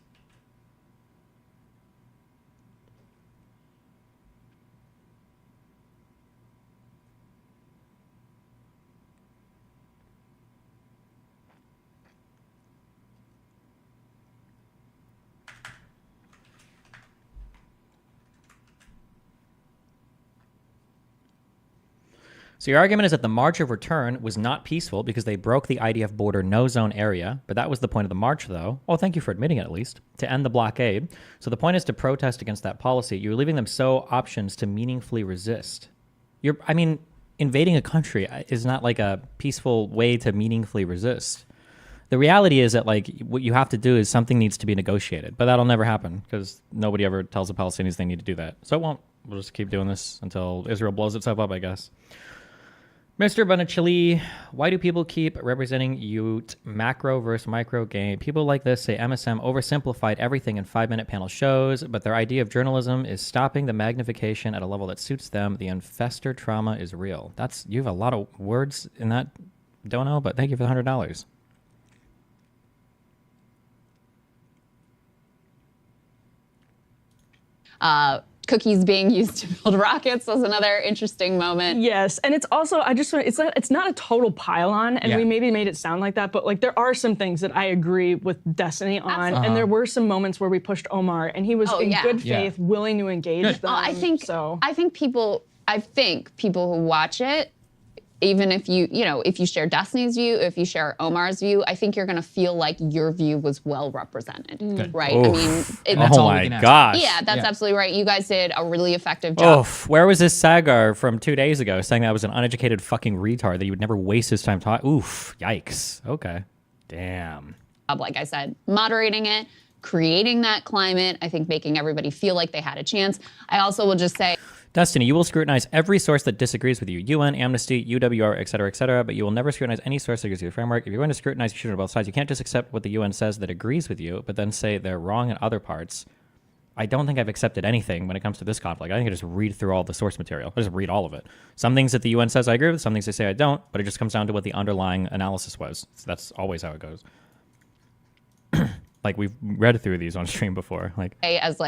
So your argument is that the March of Return was not peaceful because they broke the IDF border no-zone area, but that was the point of the march, though. Oh, thank you for admitting it, at least. To end the blockade. So the point is to protest against that policy. You're leaving them so options to meaningfully resist. I mean, invading a country is not like a peaceful way to meaningfully resist. The reality is that, like, what you have to do is something needs to be negotiated, but that'll never happen because nobody ever tells the Palestinians they need to do that. So it won't. We'll just keep doing this until Israel blows itself up, I guess. Mr. Bonachili, why do people keep representing Ute macro versus micro game? People like this say MSM oversimplified everything in 5-minute panel shows, but their idea of journalism is stopping the magnification at a level that suits them. The infestor trauma is real. You have a lot of words in that, don't know, but thank you for the $100. Cookies being used to build rockets was another interesting moment. Yes, and it's also it's not a total pile-on, and we maybe made it sound like that, but like there are some things that I agree with Destiny on, and there were some moments where we pushed Omar, and he was in good faith, willing to engage them. I think people who watch it, even if if you share Destiny's view, if you share Omar's view, I think you're going to feel like your view was well represented, right? Oof. I mean, that's all my gosh. Yeah, that's absolutely right. You guys did a really effective job. Oof. Where was this Sagar from 2 days ago saying that I was an uneducated fucking retard, that he would never waste his time talking? Oof. Yikes. Okay. Damn. Like I said, moderating it, creating that climate, I think making everybody feel like they had a chance. I also will just say, Destiny, you will scrutinize every source that disagrees with you. UN, Amnesty, UWR, et cetera, but you will never scrutinize any source that agrees with your framework. If you're going to scrutinize, you should on both sides. You can't just accept what the UN says that agrees with you, but then say they're wrong in other parts. I don't think I've accepted anything when it comes to this conflict. I think I just read through all the source material. I just read all of it. Some things that the UN says I agree with, some things they say I don't, but it just comes down to what the underlying analysis was. So that's always how it goes. Like, we've read through these on stream before. As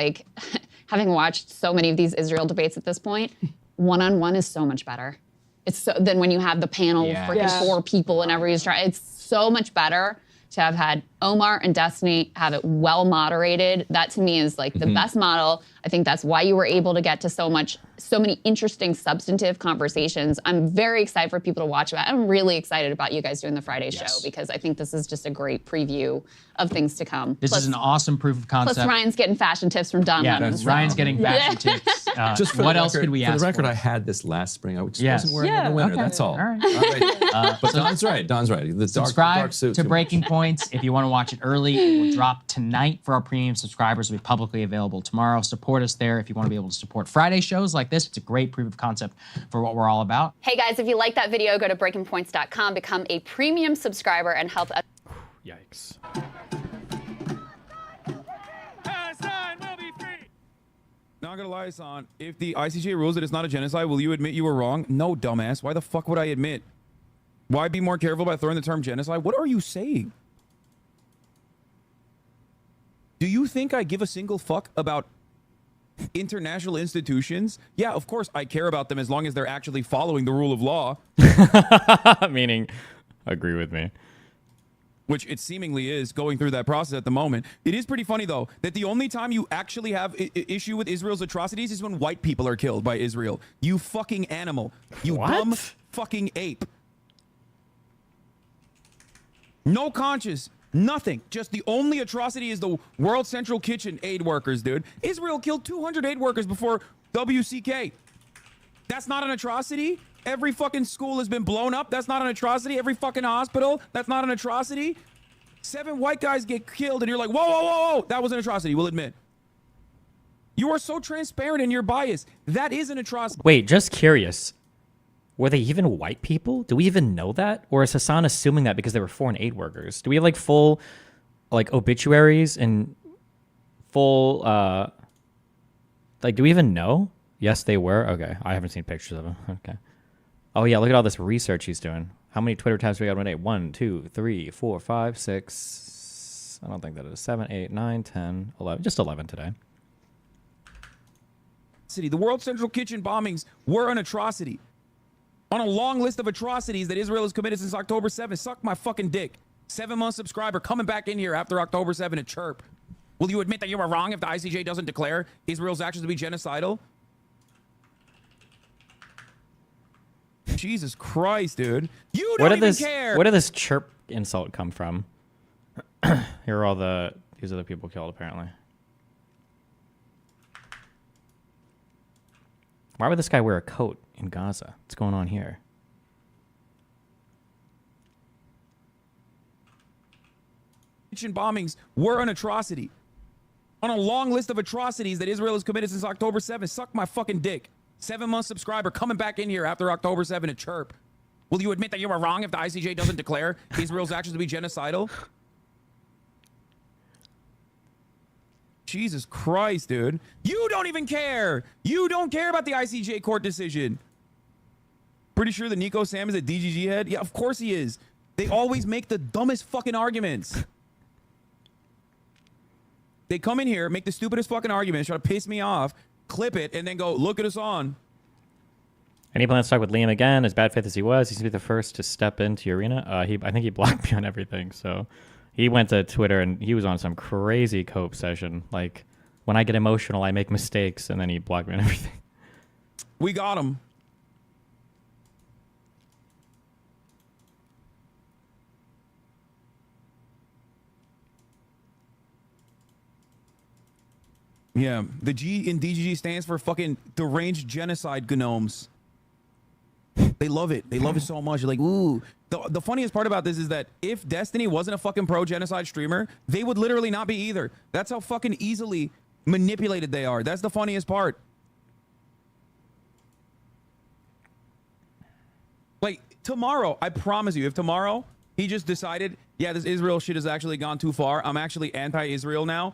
having watched so many of these Israel debates at this point, one-on-one is so much better. It's than when you have the panel of freaking 4 people and everybody's trying. It's so much better to have had Omar and Destiny have it well moderated. That to me is like the best model. I think that's why you were able to get to so many interesting substantive conversations. I'm very excited for people to watch that. I'm really excited about you guys doing the Friday show because I think this is just a great preview of things to come. This is an awesome proof of concept. Plus Ryan's getting fashion tips from Don. Yeah, Ryan's getting fashion tips. Just for what the else record, could we for ask the record, for? I had this last spring. I just Yes. wasn't wearing it in the winter. okay. That's all. All right. But Don's right. Don's right. The Subscribe dark suit. to too Breaking Points if you want to watch it early. It will drop tonight for our premium subscribers. It'll be publicly available tomorrow. Support us there if you want to be able to support Friday shows like this. It's a great proof of concept for what we're all about. Hey guys, if you like that video, go to breakingpoints.com, become a premium subscriber, and help us. Yikes. Not gonna lie, Hassan. If the ICJ rules that it's not a genocide, will you admit you were wrong? No, dumbass. Why the fuck would I admit? Why be more careful about throwing the term genocide? What are you saying? Do you think I give a single fuck about international institutions? Yeah, of course I care about them as long as they're actually following the rule of law. Meaning, agree with me. Which it seemingly is going through that process at the moment. It is pretty funny, though, that the only time you actually have issue with Israel's atrocities is when white people are killed by Israel. You fucking animal. You dumb fucking ape. No conscience. Nothing. Just the only atrocity is the World Central Kitchen aid workers, dude. Israel killed 200 aid workers before WCK. That's not an atrocity? Every fucking school has been blown up. That's not an atrocity. Every fucking hospital. That's not an atrocity. 7 white guys get killed and you're like, whoa, whoa, whoa, whoa. That was an atrocity. We'll admit. You are so transparent in your bias. That is an atrocity. Wait, just curious. Were they even white people? Do we even know that? Or is Hassan assuming that because they were foreign aid workers? Do we have like full like obituaries and full like do we even know? Yes, they were. Okay. I haven't seen pictures of them. Okay. Oh yeah, look at all this research he's doing. How many Twitter tabs do we got today? 1, 2, 3, 4, 5, 6. I don't think that is 7, 8, 9, 10, 11. Just 11 today. The World Central Kitchen bombings were an atrocity. On a long list of atrocities that Israel has committed since October 7th. Suck my fucking dick. 7-month subscriber coming back in here after October 7th to chirp. Will you admit that you were wrong if the ICJ doesn't declare Israel's actions to be genocidal? Jesus Christ, dude. You don't even care. Where did this chirp insult come from? Here are all these other people killed, apparently. Why would this guy wear a coat in Gaza? What's going on here? Kitchen bombings were an atrocity. On a long list of atrocities that Israel has committed since October 7th. Suck my fucking dick. 7-month subscriber coming back in here after October 7th to chirp. Will you admit that you were wrong if the ICJ doesn't declare Israel's actions to be genocidal? Jesus Christ, dude. You don't even care. You don't care about the ICJ court decision. Pretty sure that Nico Sam is a DGG head? Yeah, of course he is. They always make the dumbest fucking arguments. They come in here, make the stupidest fucking arguments, try to piss me off, clip it, and then go, look at us on. Any plans to talk with Liam again? As bad faith as he was, he's going to be the first to step into your arena. I think he blocked me on everything, so he went to Twitter and he was on some crazy cope session. Like, when I get emotional, I make mistakes, and then he blocked me on everything. We got him. Yeah, the G in DGG stands for fucking deranged genocide gnomes. They love it. They love it so much. They're like, ooh. The funniest part about this is that if Destiny wasn't a fucking pro-genocide streamer, they would literally not be either. That's how fucking easily manipulated they are. That's the funniest part. Like, tomorrow, I promise you, if tomorrow he just decided, yeah, this Israel shit has actually gone too far, I'm actually anti-Israel now,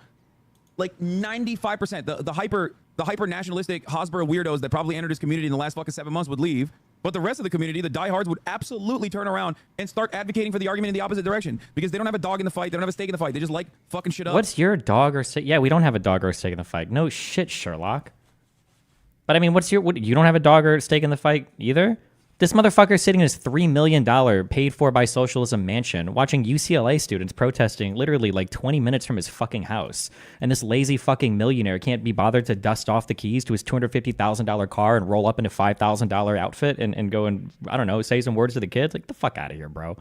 like 95%, the hyper nationalistic Hasbro weirdos that probably entered his community in the last fucking 7 months would leave. But the rest of the community, the diehards, would absolutely turn around and start advocating for the argument in the opposite direction because they don't have a dog in the fight. They don't have a stake in the fight. They just like fucking shit up. What's your dog or stake? Yeah, we don't have a dog or stake in the fight. No shit, Sherlock. But I mean, you don't have a dog or stake in the fight either? This motherfucker is sitting in his $3 million paid for by socialism mansion watching UCLA students protesting literally like 20 minutes from his fucking house. And this lazy fucking millionaire can't be bothered to dust off the keys to his $250,000 car and roll up in a $5,000 outfit and go and, I don't know, say some words to the kids? Like, the fuck out of here, bro.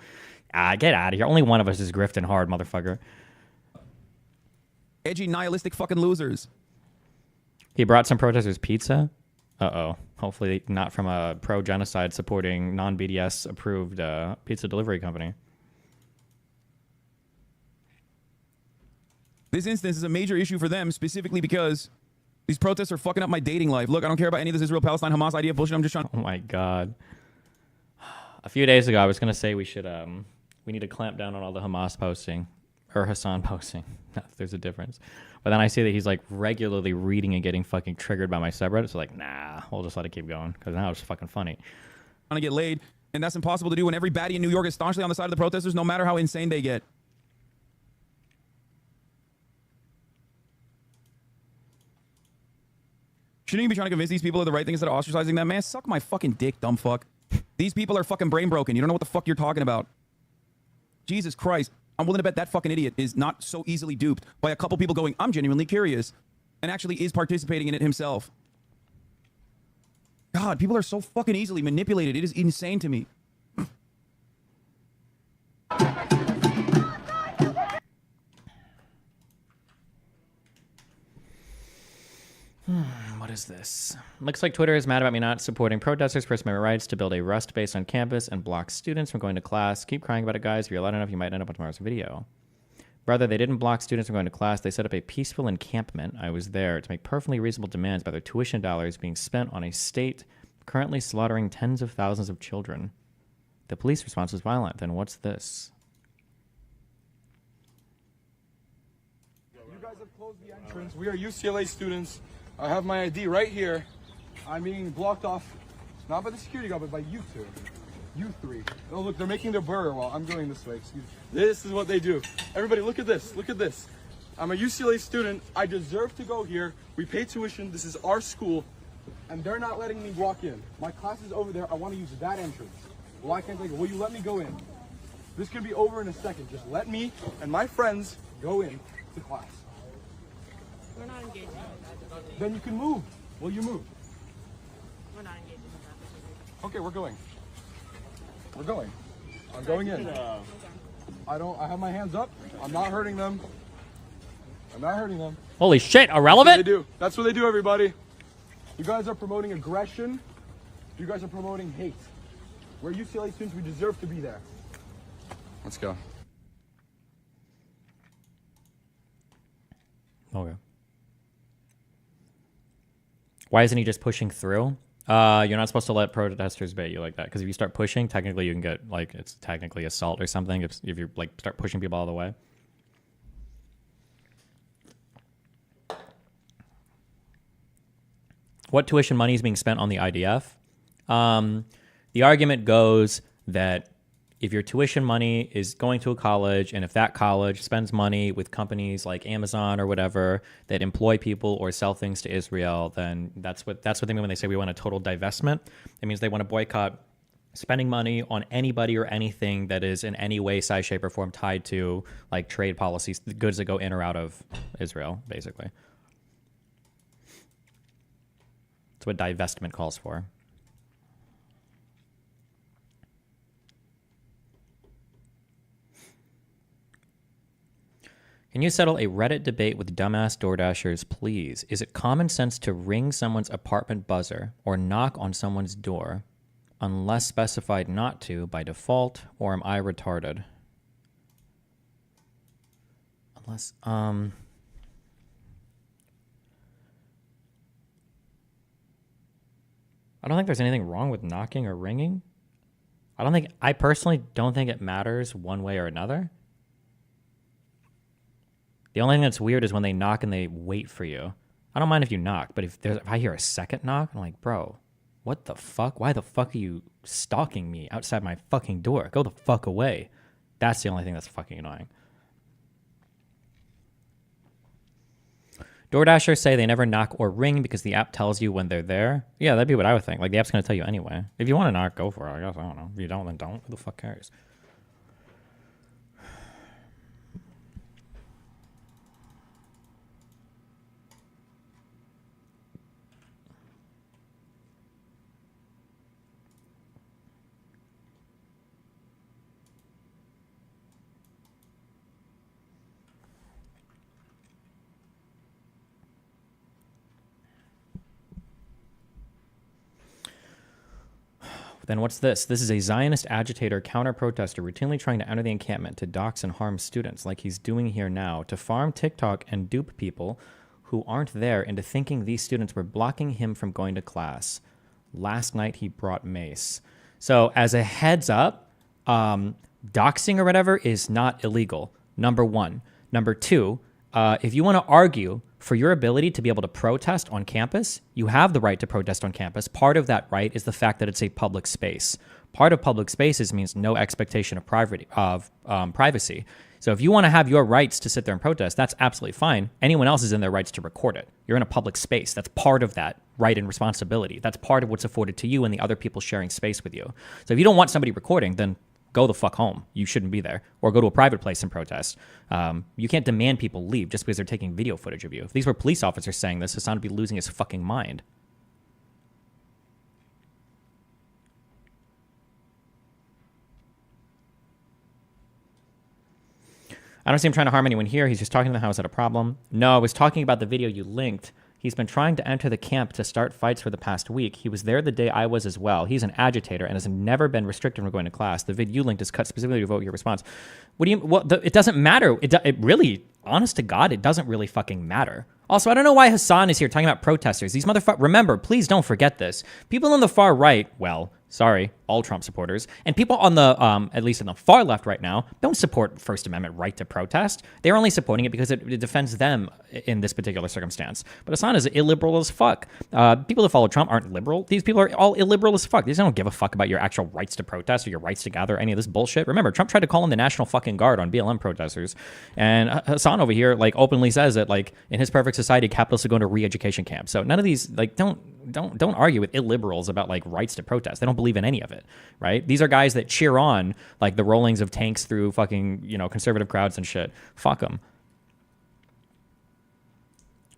Get out of here. Only one of us is grifting hard, motherfucker. Edgy, nihilistic fucking losers. He brought some protesters pizza. Uh-oh. Hopefully not from a pro-genocide supporting non-BDS approved pizza delivery company. This instance is a major issue for them, specifically because these protests are fucking up my dating life. Look, I don't care about any of this Israel-Palestine Hamas idea bullshit. I'm just trying. Oh my God. A few days ago, I was gonna say we should we need to clamp down on all the Hamas posting or Hassan posting. There's a difference. But then I see that he's like regularly reading and getting fucking triggered by my subreddit. So like, nah, we'll just let it keep going because now it's fucking funny. Trying to get laid, and that's impossible to do when every baddie in New York is staunchly on the side of the protesters, no matter how insane they get. Shouldn't you be trying to convince these people of the right thing instead of ostracizing them? Man, suck my fucking dick, dumb fuck. These people are fucking brain broken. You don't know what the fuck you're talking about. Jesus Christ. I'm willing to bet that fucking idiot is not so easily duped by a couple people going, I'm genuinely curious, and actually is participating in it himself. God, people are so fucking easily manipulated. It is insane to me. What is this? Looks like Twitter is mad about me not supporting protesters' First Amendment rights to build a Rust base on campus and block students from going to class. Keep crying about it, guys. If you're loud enough, you might end up on tomorrow's video. Brother, they didn't block students from going to class. They set up a peaceful encampment. I was there to make perfectly reasonable demands about their tuition dollars being spent on a state currently slaughtering tens of thousands of children. The police response was violent. Then what's this? You guys have closed the entrance. We are UCLA students. I have my ID right here. I'm being blocked off, not by the security guard, but by you two. You three. Oh, look, they're making their burger while I'm going this way. Excuse me. This is what they do. Everybody, look at this. Look at this. I'm a UCLA student. I deserve to go here. We pay tuition. This is our school. And they're not letting me walk in. My class is over there. I want to use that entrance. Why can't they go? Will you let me go in? This could be over in a second. Just let me and my friends go in to class. We're not engaging in that. Then you can move. Will you move? We're not engaging in that. Okay, we're going. We're going. I'm going in. I have my hands up. I'm not hurting them. I'm not hurting them. Holy shit, irrelevant? That's what they do. That's what they do, everybody. You guys are promoting aggression. You guys are promoting hate. We're UCLA students. We deserve to be there. Let's go. Okay. Why isn't he just pushing through? You're not supposed to let protesters bait you like that, because if you start pushing, technically you can get, like, it's technically assault or something if you, like, start pushing people all the way. What tuition money is being spent on the IDF? The argument goes that if your tuition money is going to a college, and if that college spends money with companies like Amazon or whatever that employ people or sell things to Israel, then that's what they mean when they say we want a total divestment. It means they want to boycott spending money on anybody or anything that is in any way, size, shape, or form tied to like trade policies, the goods that go in or out of Israel, basically. That's what divestment calls for. Can you settle a Reddit debate with dumbass DoorDashers, please? Is it common sense to ring someone's apartment buzzer or knock on someone's door unless specified not to by default, or am I retarded? Unless, I don't think there's anything wrong with knocking or ringing. I personally don't think it matters one way or another. The only thing that's weird is when they knock and they wait for you. I don't mind if you knock, but if I hear a second knock, I'm like, bro, what the fuck? Why the fuck are you stalking me outside my fucking door? Go the fuck away. That's the only thing that's fucking annoying. DoorDashers say they never knock or ring because the app tells you when they're there. Yeah, that'd be what I would think. Like, the app's going to tell you anyway. If you want to knock, go for it, I guess. I don't know. If you don't, then don't. Who the fuck cares? Then what's this? This is a Zionist agitator, counter-protester, routinely trying to enter the encampment to dox and harm students, like he's doing here now, to farm TikTok and dupe people who aren't there into thinking these students were blocking him from going to class. Last night he brought mace. So as a heads up, doxing or whatever is not illegal, number one. Number two, if you want to argue for your ability to be able to protest on campus, you have the right to protest on campus. Part of that right is the fact that it's a public space. Part of public spaces means no expectation of privacy. So if you want to have your rights to sit there and protest, that's absolutely fine. Anyone else is in their rights to record it. You're in a public space. That's part of that right and responsibility. That's part of what's afforded to you and the other people sharing space with you. So if you don't want somebody recording, then go the fuck home. You shouldn't be there. Or go to a private place and protest. You can't demand people leave just because they're taking video footage of you. If these were police officers saying this, Hassan would be losing his fucking mind. I don't see him trying to harm anyone here. He's just talking to the house at a problem. No, I was talking about the video you linked. He's been trying to enter the camp to start fights for the past week. He was there the day I was as well. He's an agitator and has never been restricted from going to class. The vid you linked is cut specifically to vote your response. What do you? Well, it doesn't matter. It really, honest to God, it doesn't really fucking matter. Also, I don't know why Hassan is here talking about protesters. These motherfuckers. Remember, please don't forget this. People on the far right, well, sorry, all Trump supporters, and people on the, at least on the far left right now, don't support First Amendment right to protest. They're only supporting it because it defends them in this particular circumstance. But Hassan is illiberal as fuck. People that follow Trump aren't liberal. These people are all illiberal as fuck. These don't give a fuck about your actual rights to protest or your rights to gather, any of this bullshit. Remember, Trump tried to call in the National fucking Guard on BLM protesters. And Hassan over here, like, openly says that, like, in his perfect society, capitalists would go into re-education camps. So none of these, like, don't argue with illiberals about, like, rights to protest. They don't believe in any of it, right? These are guys that cheer on, like, the rollings of tanks through fucking, you know, conservative crowds and shit. Fuck them.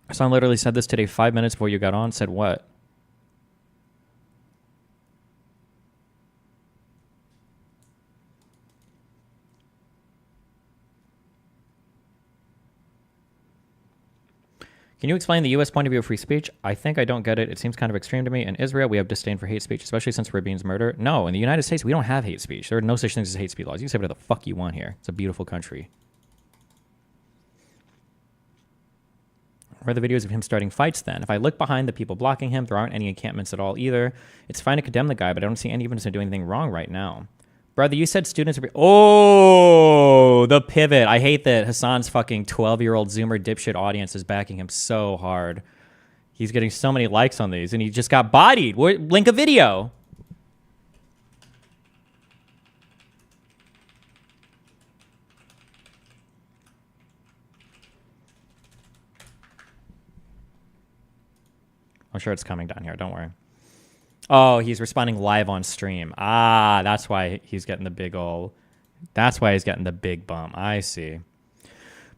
Hassan literally said this today 5 minutes before you got on. Said what? Can you explain the U.S. point of view of free speech? I think I don't get it. It seems kind of extreme to me. In Israel, we have disdain for hate speech, especially since Rabin's murder. No, in the United States, we don't have hate speech. There are no such things as hate speech laws. You can say whatever the fuck you want here. It's a beautiful country. Where are the videos of him starting fights then? If I look behind the people blocking him, there aren't any encampments at all either. It's fine to condemn the guy, but I don't see any evidence of doing anything wrong right now. Brother, you said students are... Oh, the pivot. I hate that Hassan's fucking 12-year-old Zoomer dipshit audience is backing him so hard. He's getting so many likes on these, and he just got bodied. Link a video. I'm sure it's coming down here. Don't worry. Oh, he's responding live on stream. Ah, that's why he's getting the big ol'... That's why he's getting the big bump. I see.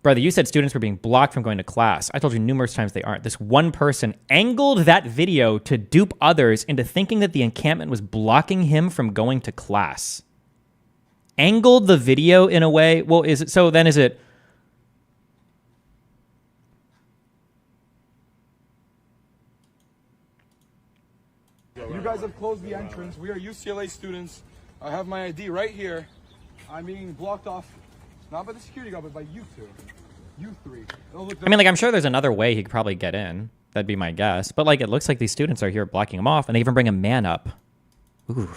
Brother, you said students were being blocked from going to class. I told you numerous times they aren't. This one person angled that video to dupe others into thinking that the encampment was blocking him from going to class. Angled the video in a way... Well, is it... So then is it... You guys have closed the entrance. We are UCLA students. I have my ID right here. I'm being blocked off, not by the security guard, but by you two. You three. I mean, like, I'm sure there's another way he could probably get in. That'd be my guess. But, like, it looks like these students are here blocking him off, and they even bring a man up. Ooh.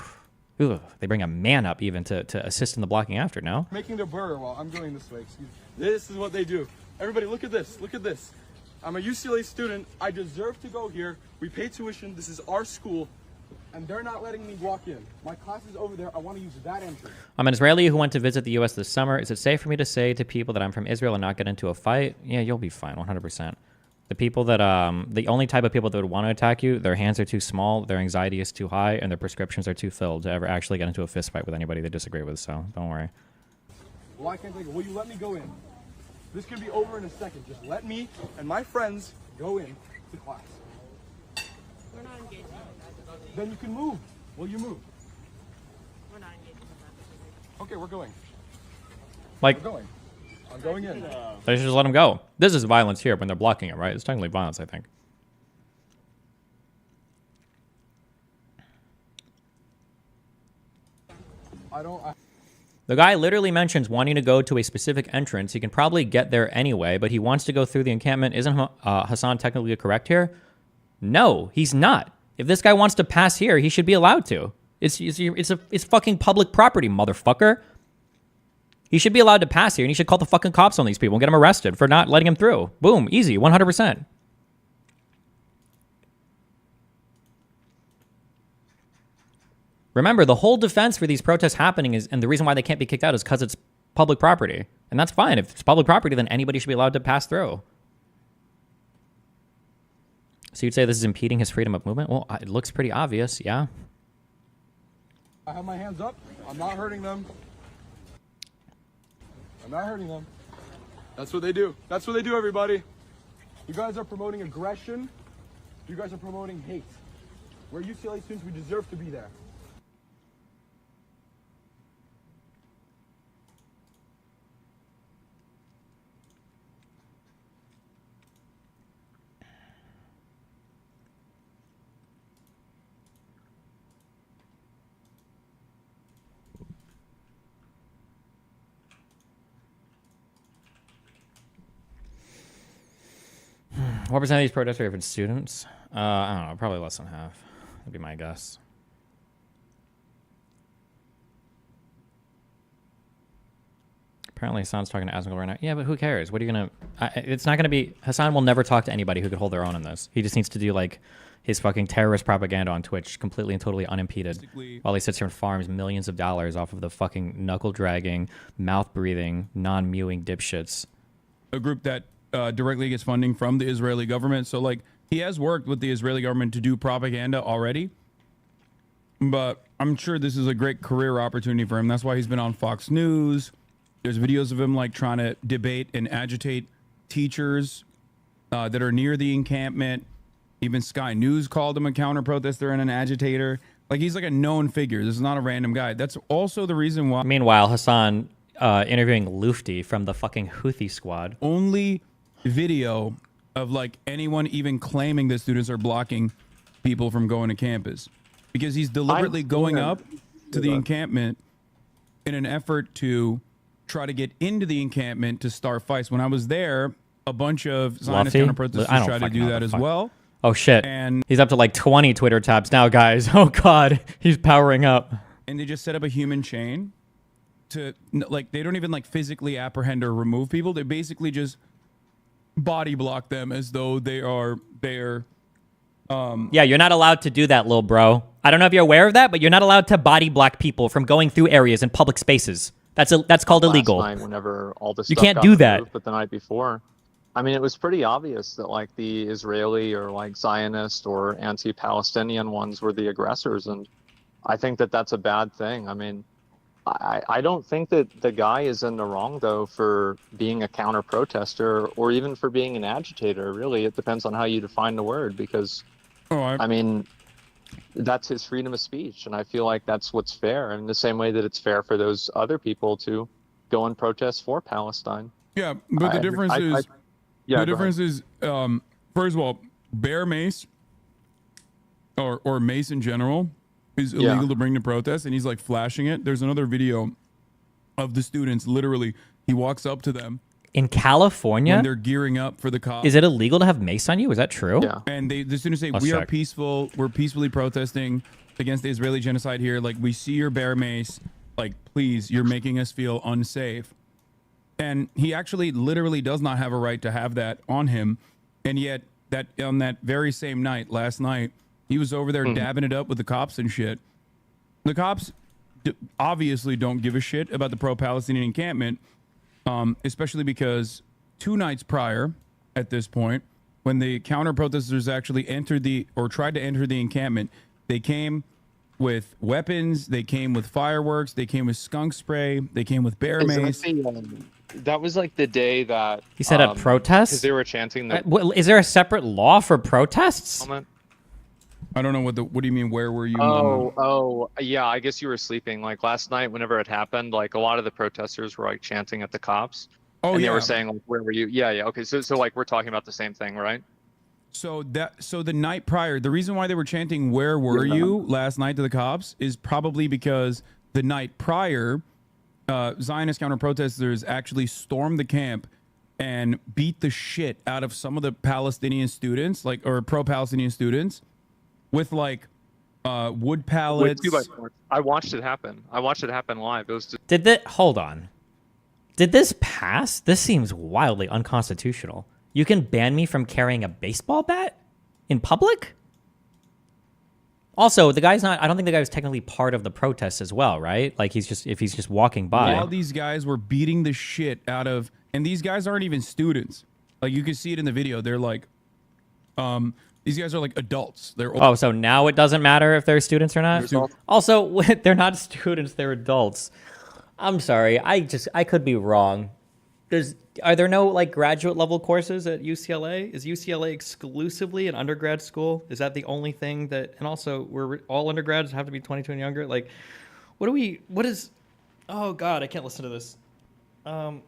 Ooh. They bring a man up even to assist in the blocking after, no? Making their burger while I'm going this way. Excuse me. This is what they do. Everybody, look at this. Look at this. I'm a UCLA student. I deserve to go here. We pay tuition. This is our school. And they're not letting me walk in. My class is over there. I want to use that entrance. I'm an Israeli who went to visit the U.S. this summer. Is it safe for me to say to people that I'm from Israel and not get into a fight? Yeah, you'll be fine, 100%. The people that, the only type of people that would want to attack you, their hands are too small, their anxiety is too high, and their prescriptions are too filled to ever actually get into a fist fight with anybody they disagree with, so don't worry. Why can't they go? Will you let me go in? This could be over in a second. Just let me and my friends go in to class. We're not engaging in that. Then you can move. Will you move? We're not engaging in that. Okay, we're going. Like, we're going. I'm going in. They should just let him go. This is violence here when they're blocking it, right? It's technically violence, I think. The guy literally mentions wanting to go to a specific entrance. He can probably get there anyway, but he wants to go through the encampment. Isn't Hassan technically correct here? No, he's not. If this guy wants to pass here, he should be allowed to. It's fucking public property, motherfucker. He should be allowed to pass here, and he should call the fucking cops on these people and get them arrested for not letting him through. Boom, easy, 100%. Remember, the whole defense for these protests happening is, and the reason why they can't be kicked out is because it's public property. And that's fine. If it's public property, then anybody should be allowed to pass through. So you'd say this is impeding his freedom of movement? Well, it looks pretty obvious, yeah. I have my hands up. I'm not hurting them. I'm not hurting them. That's what they do. That's what they do, everybody. You guys are promoting aggression. You guys are promoting hate. We're UCLA students. We deserve to be there. What percent of these protests are even students? I don't know, probably less than half. That'd be my guess. Apparently Hassan's talking to Asmil right now. Yeah, but who cares? What are you gonna... it's not gonna be... Hassan will never talk to anybody who could hold their own in this. He just needs to do, like, his fucking terrorist propaganda on Twitch completely and totally unimpeded while he sits here and farms millions of dollars off of the fucking knuckle-dragging, mouth-breathing, non-mewing dipshits. A group that directly gets funding from the Israeli government. So, like, he has worked with the Israeli government to do propaganda already. But I'm sure this is a great career opportunity for him. That's why he's been on Fox News. There's videos of him, like, trying to debate and agitate teachers that are near the encampment. Even Sky News called him a counter-protester and an agitator. Like, he's like a known figure. This is not a random guy. That's also the reason why... Meanwhile, Hassan interviewing Lufti from the fucking Houthi squad. Only video of, like, anyone even claiming that students are blocking people from going to campus. Because he's deliberately going up to the encampment in an effort to try to get into the encampment to start fights. When I was there, a bunch of Zionist counter-protesters tried to do that as well. Oh, shit. And he's up to, like, 20 Twitter tabs now, guys. Oh, God. He's powering up. And they just set up a human chain to, like, they don't even, like, physically apprehend or remove people. They basically just body block them as though they are there. Yeah, you're not allowed to do that, little bro. I don't know if you're aware of that, but you're not allowed to body block people from going through areas in public spaces. That's called illegal. Last night, whenever all this you stuff can't got do removed, that. But the night before, I mean, it was pretty obvious that, like, the Israeli or, like, Zionist or anti-Palestinian ones were the aggressors, and I think that that's a bad thing. I mean, I don't think that the guy is in the wrong, though, for being a counter-protester or even for being an agitator. Really, it depends on how you define the word, because, I mean, that's his freedom of speech, and I feel like that's what's fair, in the same way that it's fair for those other people to go and protest for Palestine. Yeah, but the difference is... Yeah, the difference is, first of all, bear mace or mace in general is illegal to bring to protest, and he's like flashing it. There's another video of the students. Literally, he walks up to them in California when they're gearing up for the cops. Is it illegal to have mace on you? Is that true? Yeah. And the students say, Let's "We are check. peaceful. We're peacefully protesting against the Israeli genocide here. Like, we see your bear mace. Like, please, you're making us feel unsafe." And he actually literally does not have a right to have that on him. And yet, that on that very same night, last night, he was over there dabbing it up with the cops and shit. The cops obviously don't give a shit about the pro-Palestinian encampment, especially because 2 nights prior, at this point, when the counter-protesters actually entered tried to enter the encampment, they came with weapons, they came with fireworks, they came with skunk spray, they came with bear mace. That was like the day that He said at protests? because they were chanting that. Is there a separate law for protests? I don't know what do you mean? Where were you? Oh, yeah. I guess you were sleeping. Like last night, whenever it happened, like a lot of the protesters were like chanting at the cops. Oh, and yeah. they were saying, like, "Where were you?" Yeah. Okay. So like we're talking about the same thing, right? So the night prior, the reason why they were chanting "Where were you?" last night to the cops is probably because the night prior, Zionist counter-protesters actually stormed the camp and beat the shit out of some of the Palestinian students, like, or pro-Palestinian students, with like wood pallets. I watched it happen. I watched it happen live. It was just... Hold on. Did this pass? This seems wildly unconstitutional. You can ban me from carrying a baseball bat in public? Also, the guy's not, I don't think the guy was technically part of the protest as well, right? Like if he's just walking by. All these guys were beating the shit out of, and these guys aren't even students. Like you can see it in the video. They're like, these guys are like adults. They're Oh, so now it doesn't matter if they're students or not? Also, they're not students, they're adults. I'm sorry, I could be wrong. Are there no like graduate level courses at UCLA? Is UCLA exclusively an undergrad school? Is that the only thing that, and also we're all undergrads have to be 22 and younger? Like, oh God, I can't listen to this. I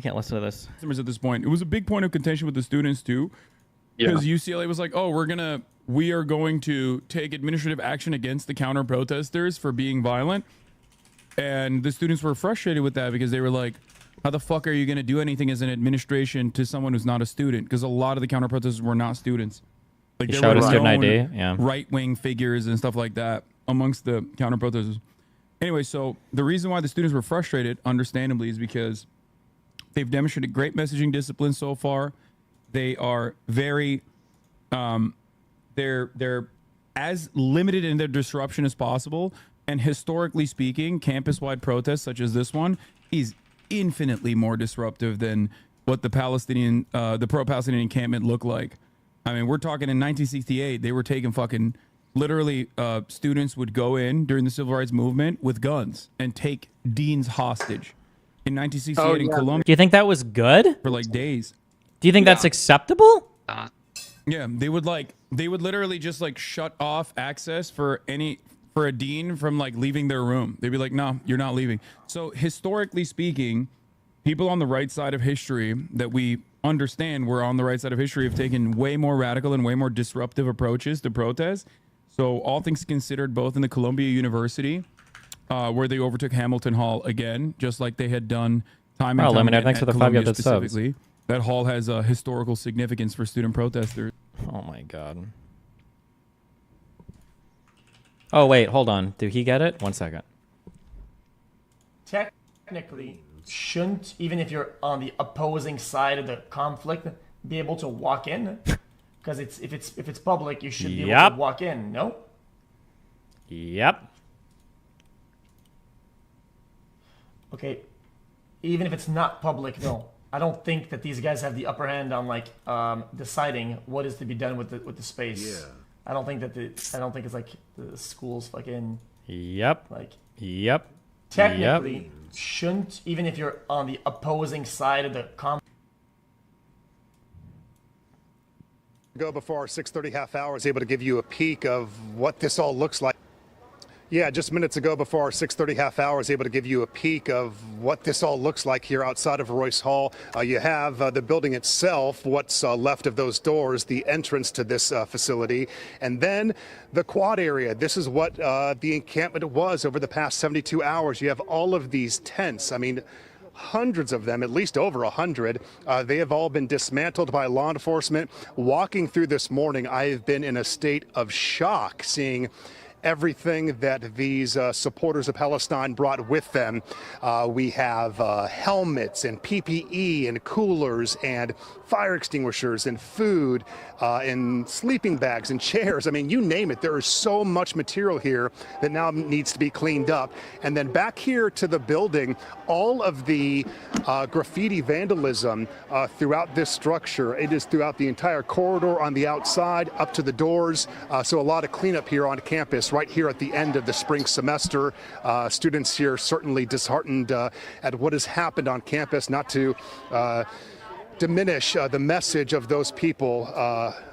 can't listen to this. At this point, it was a big point of contention with the students too, because UCLA was like, oh, we are going to take administrative action against the counter protesters for being violent. And the students were frustrated with that because they were like, how the fuck are you going to do anything as an administration to someone who's not a student? Because a lot of the counter protesters were not students. Like they showed a student ID, yeah. Right-wing figures and stuff like that amongst the counter protesters. Anyway, so the reason why the students were frustrated, understandably, is because they've demonstrated great messaging discipline so far. They are very, they're as limited in their disruption as possible. And historically speaking, campus-wide protests such as this one is infinitely more disruptive than what the pro-Palestinian encampment looked like. I mean, we're talking in 1968, they were taking fucking, literally, students would go in during the civil rights movement with guns and take deans hostage. In 1968 in Columbia. Do you think that was good? For like days. Do you think that's acceptable? Yeah, they would literally just like shut off access for a dean from like leaving their room. They'd be like, no, you're not leaving. So historically speaking, people on the right side of history that we understand were on the right side of history have taken way more radical and way more disruptive approaches to protest. So all things considered, both in the Columbia University, where they overtook Hamilton Hall again, just like they had done time and time again thanks for the Columbia 5 gifted subs. specifically. That hall has a historical significance for student protesters. Oh my God. Oh, wait, hold on. Did he get it? 1 second. Technically, shouldn't, even if you're on the opposing side of the conflict, be able to walk in? Because if it's public, you should be able to walk in, no? Yep. Okay, even if it's not public, though, I don't think that these guys have the upper hand on like deciding what is to be done with the space. Yeah. I don't think it's like the school's fucking. Yep. Like. Yep. Technically, shouldn't, even if you're on the opposing side of the Go before our 6:30 half hour is able to give you a peek of what this all looks like. Yeah, just minutes ago before our 6:30 half hour is able to give you a peek of what this all looks like here outside of Royce Hall. You have the building itself, what's left of those doors, the entrance to this facility, and then the quad area. This is what the encampment was over the past 72 hours. You have all of these tents. I mean, hundreds of them, at least over 100. They have all been dismantled by law enforcement. Walking through this morning, I have been in a state of shock seeing everything that these supporters of Palestine brought with them. We have helmets and PPE and coolers and fire extinguishers and food and sleeping bags and chairs. I mean, you name it. There is so much material here that now needs to be cleaned up. And then back here to the building, all of the graffiti vandalism throughout this structure. It is throughout the entire corridor on the outside up to the doors. So a lot of cleanup here on campus right here at the end of the spring semester. Students here certainly disheartened at what has happened on campus, not to diminish the message of those people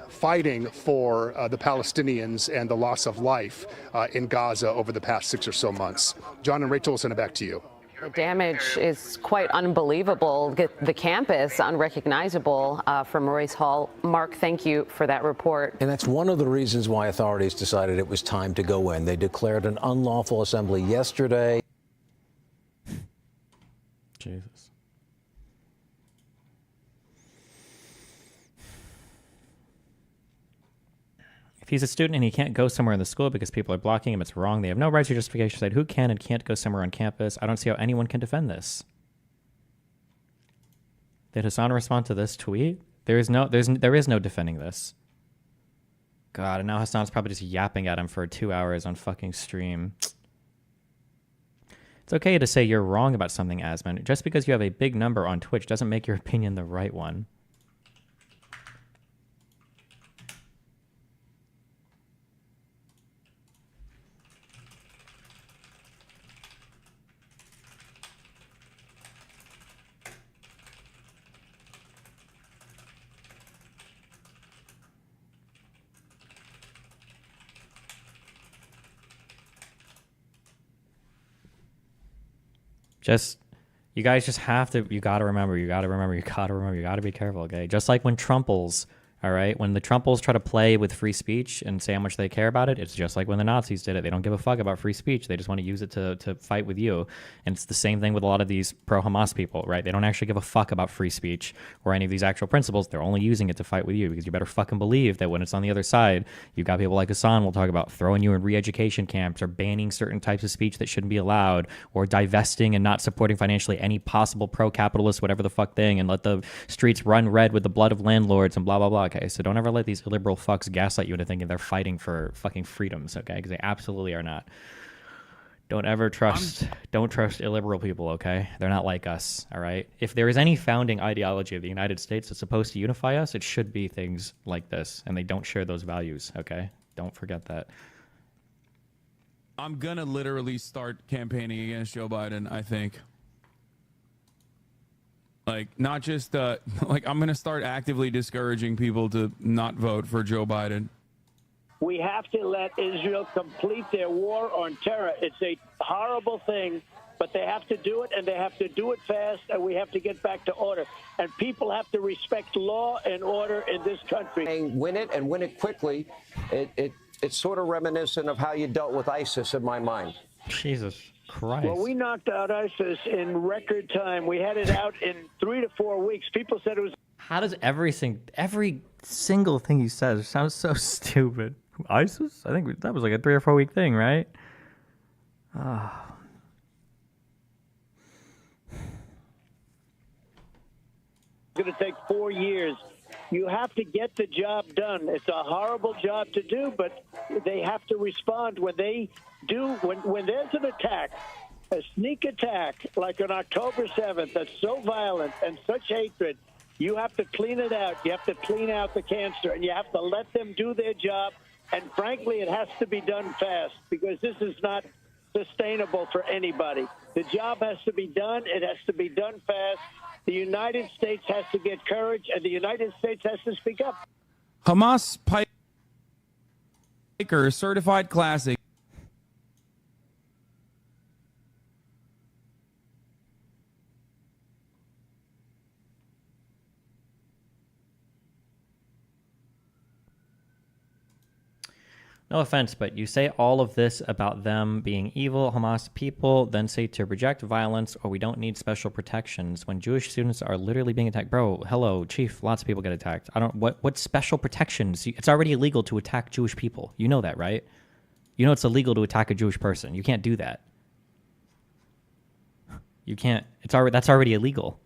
fighting for the Palestinians and the loss of life in Gaza over the past 6 or so months. John and Rachel, I'll send it back to you. The damage is quite unbelievable. The campus unrecognizable from Royce Hall. Mark, thank you for that report. And that's one of the reasons why authorities decided it was time to go in. They declared an unlawful assembly yesterday. Jesus. If he's a student and he can't go somewhere in the school because people are blocking him, it's wrong. They have no rights or justification to decide who can and can't go somewhere on campus. I don't see how anyone can defend this. Did Hassan respond to this tweet? There is no defending this. God, and now Hassan's probably just yapping at him for 2 hours on fucking stream. It's okay to say you're wrong about something, Asman. Just because you have a big number on Twitch doesn't make your opinion the right one. You guys just have to, you gotta remember, you gotta be careful, okay? Just like when Trumples, all right? When the Trumples try to play with free speech and say how much they care about it, it's just like when the Nazis did it. They don't give a fuck about free speech. They just want to use it to fight with you. And it's the same thing with a lot of these pro-Hamas people, right? They don't actually give a fuck about free speech or any of these actual principles. They're only using it to fight with you, because you better fucking believe that when it's on the other side, you've got people like Hassan will talk about throwing you in re-education camps or banning certain types of speech that shouldn't be allowed, or divesting and not supporting financially any possible pro-capitalist whatever the fuck thing, and let the streets run red with the blood of landlords and blah, blah, blah. Okay, so don't ever let these illiberal fucks gaslight you into thinking they're fighting for fucking freedoms, okay? Because they absolutely are not. Don't ever trust, don't trust illiberal people, okay? They're not like us, all right? If there is any founding ideology of the United States that's supposed to unify us, it should be things like this, and they don't share those values, okay? Don't forget that. I'm gonna literally start campaigning against Joe Biden, I think. Like, not just, like, I'm going to start actively discouraging people to not vote for Joe Biden. We have to let Israel complete their war on terror. It's a horrible thing, but they have to do it, and they have to do it fast, and we have to get back to order. And people have to respect law and order in this country. Win it, and win it quickly. It's sort of reminiscent of how you dealt with ISIS in my mind. Jesus Christ. Well, we knocked out ISIS in record time. We had it out in 3 to 4 weeks. People said it was... How does every single thing he says sounds so stupid? ISIS? I think that was like a 3 or 4 week thing, right? Oh. It's going to take 4 years. You have to get the job done. It's a horrible job to do, but they have to respond when they do. When there's an attack, a sneak attack like on October 7th, that's so violent and such hatred, you have to clean it out. You have to clean out the cancer, and you have to let them do their job. And frankly, it has to be done fast, because this is not sustainable for anybody. The job has to be done. It has to be done fast. The United States has to get courage, and the United States has to speak up. Hamas Piker Certified Classic. No offense, but you say all of this about them being evil Hamas people, then say to reject violence or we don't need special protections when Jewish students are literally being attacked. Bro, hello, Chief, lots of people get attacked. What special protections? It's already illegal to attack Jewish people. You know that, right? You know it's illegal to attack a Jewish person. You can't do that. You can't. That's already illegal.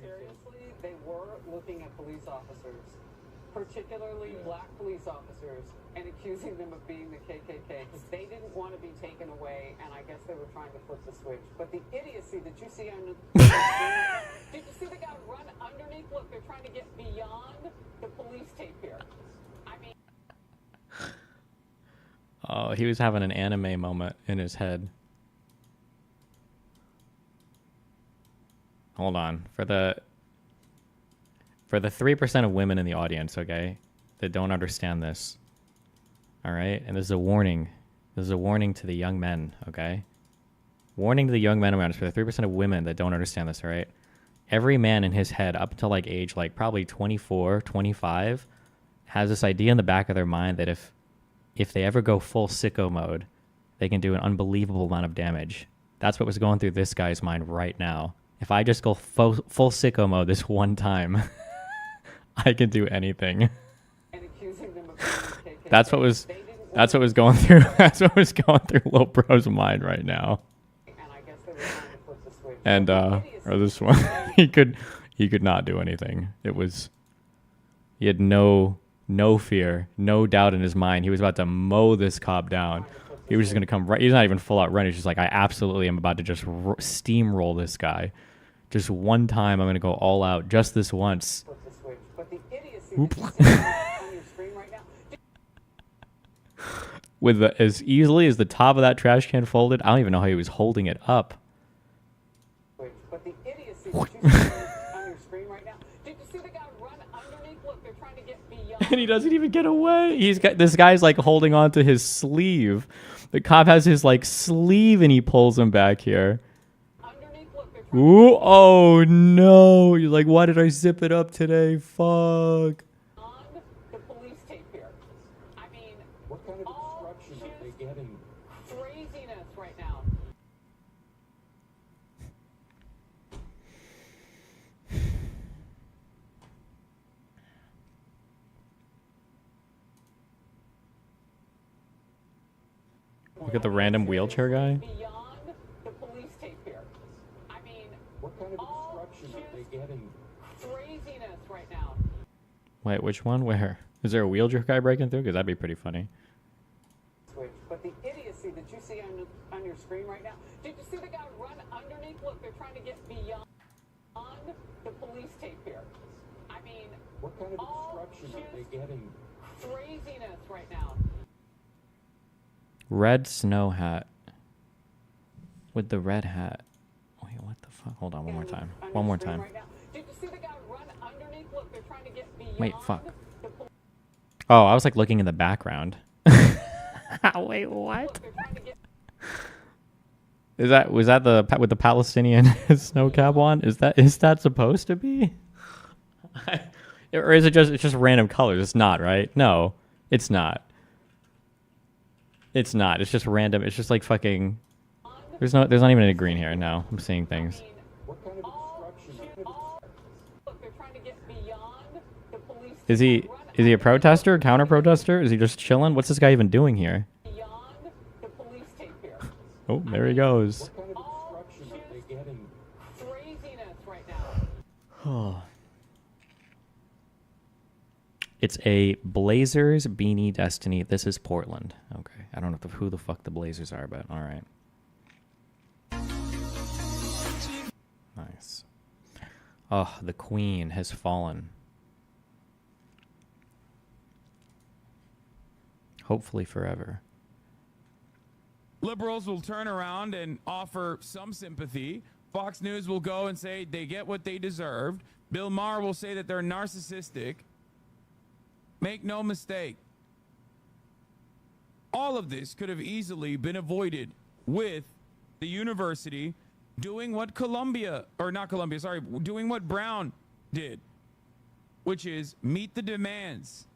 Seriously, they were looking at police officers. particularly black police officers, and accusing them of being the KKK because they didn't want to be taken away, and I guess they were trying to flip the switch. But the idiocy that you see on the did you see the guy run underneath? Look, they're trying to get beyond the police tape here. I mean, oh, he was having an anime moment in his head. Hold on. For the 3% of women in the audience, okay, that don't understand this. All right? And this is a warning. This is a warning to the young men, okay? Warning to the young men around us, for the 3% of women that don't understand this, all right? Every man in his head up until like age like probably 24, 25 has this idea in the back of their mind that if they ever go full sicko mode, they can do an unbelievable amount of damage. That's what was going through this guy's mind right now. If I just go full sicko mode this one time, I can do anything. That's what was going through. That's what was going through Lil Bro's mind right now. And or this one, he could not do anything. He had no fear, no doubt in his mind. He was about to mow this cop down. He was just gonna come right. He's not even full out running. He's just like, I absolutely am about to just steamroll this guy. Just one time, I'm gonna go all out. Just this once. With as easily as the top of that trash can folded, I don't even know how he was holding it up. but the idiocy that you see on your screen right now. Did you see the guy run underneath? Look, they're trying to get beyond. And he doesn't even get away. This guy's like holding on to his sleeve. The cop has his like sleeve and he pulls him back here. Ooh, oh no. You're like, why did I zip it up today? Fuck. The police tape here. I mean, What kind of instruction are they getting? craziness right now. Look at the random wheelchair guy. Beyond the police tape here. I mean, What kind of instruction are they getting? craziness right now. Wait, which one? Where? Is there a wheelchair guy breaking through? Because that'd be pretty funny. Switch. But the idiocy that you see on your screen right now. Did you see the guy run underneath? Look, they're trying to get beyond the police tape here. I mean, What kind of instruction are they getting? craziness right now. Red snow hat. With the red hat. Wait, what the fuck? Hold on, one more time. One more time. Did you see the guy run underneath? Look, they're trying to get beyond. Wait, fuck. Oh, I was like looking in the background. Wait, what? Was that the with the Palestinian snow cap on? Is that supposed to be? Or is it's just random colors? It's not, right? No, it's not. It's not. It's just random. It's just like fucking. There's not even any green here. No, I'm seeing things. What kind of instruction? Look, they're trying to get beyond the police. Is he a protester? Counter protester? Is he just chilling? What's this guy even doing here? Beyond the police tape here. Oh, there he goes. What kind of instruction are they getting? Craziness right now. Oh. It's a Blazers beanie destiny. This is Portland. Okay. I don't know who the fuck the Blazers are, but all right. Nice. Oh, the queen has fallen. Hopefully forever. Liberals will turn around and offer some sympathy. Fox News will go and say they get what they deserved. Bill Maher will say that they're narcissistic. Make no mistake. All of this could have easily been avoided with the university doing what doing what Brown did, which is meet the demands.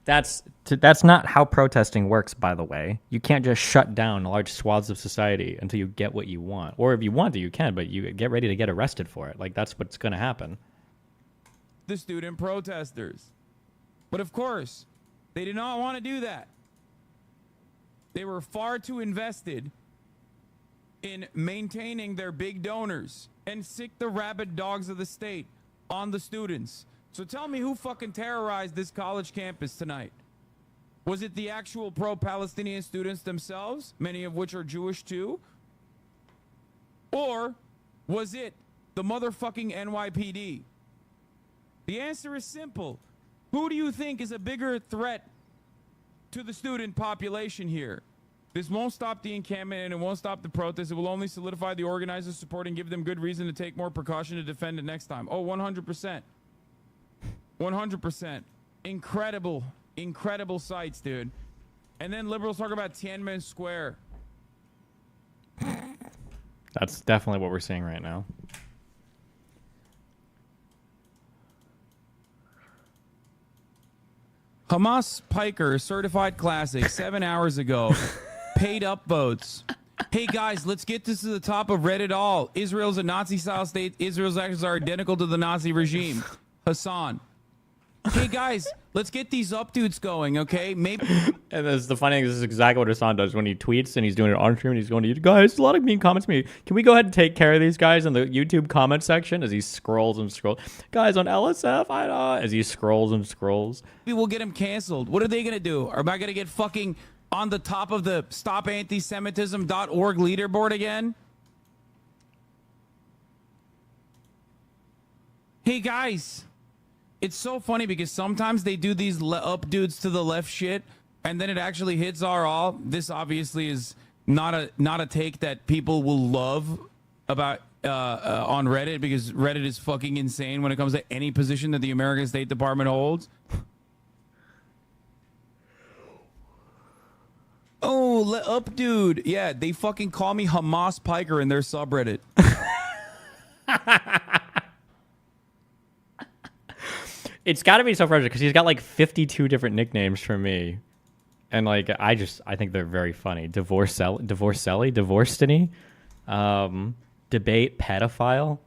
That's not how protesting works, by the way. You can't just shut down large swaths of society until you get what you want. Or if you want to, you can, but you get ready to get arrested for it. Like, that's what's going to happen. The student protesters. But of course, they did not want to do that. They were far too invested in maintaining their big donors and sick the rabid dogs of the state on the students. So tell me who fucking terrorized this college campus tonight? Was it the actual pro-Palestinian students themselves, many of which are Jewish too? Or was it the motherfucking NYPD? The answer is simple. Who do you think is a bigger threat to the student population here? This won't stop the encampment and it won't stop the protest. It will only solidify the organizers' support and give them good reason to take more precaution to defend it next time. Oh, 100%. 100%. Incredible, incredible sights, dude. And then liberals talk about Tiananmen Square. That's definitely what we're seeing right now. Hamas Piker, certified classic, 7 hours ago. Paid up votes. Hey guys, let's get this to the top of Reddit all. Israel's a Nazi-style state. Israel's actions are identical to the Nazi regime. Hassan. Hey guys, let's get these up dudes going, okay? Maybe. And this, the funny thing is, this is exactly what Hassan does when he tweets and he's doing it on stream and he's going to YouTube. Guys, a lot of mean comments to me. Can we go ahead and take care of these guys in the YouTube comment section as he scrolls and scrolls? Guys on LSF, I know. As he scrolls and scrolls. Maybe we'll get him canceled. What are they going to do? Or am I going to get fucking on the top of the stopantisemitism.org leaderboard again? Hey guys. It's so funny because sometimes they do these up dudes to the left shit and then it actually hits our all. This obviously is not a take that people will love about on Reddit, because Reddit is fucking insane when it comes to any position that the American State Department holds. Oh, up dude. Yeah, they fucking call me Hamas Piker in their subreddit. It's got to be so frustrating because he's got like 52 different nicknames for me. And like, I think they're very funny. Divorcelli, Divorcetiny, debate pedophile.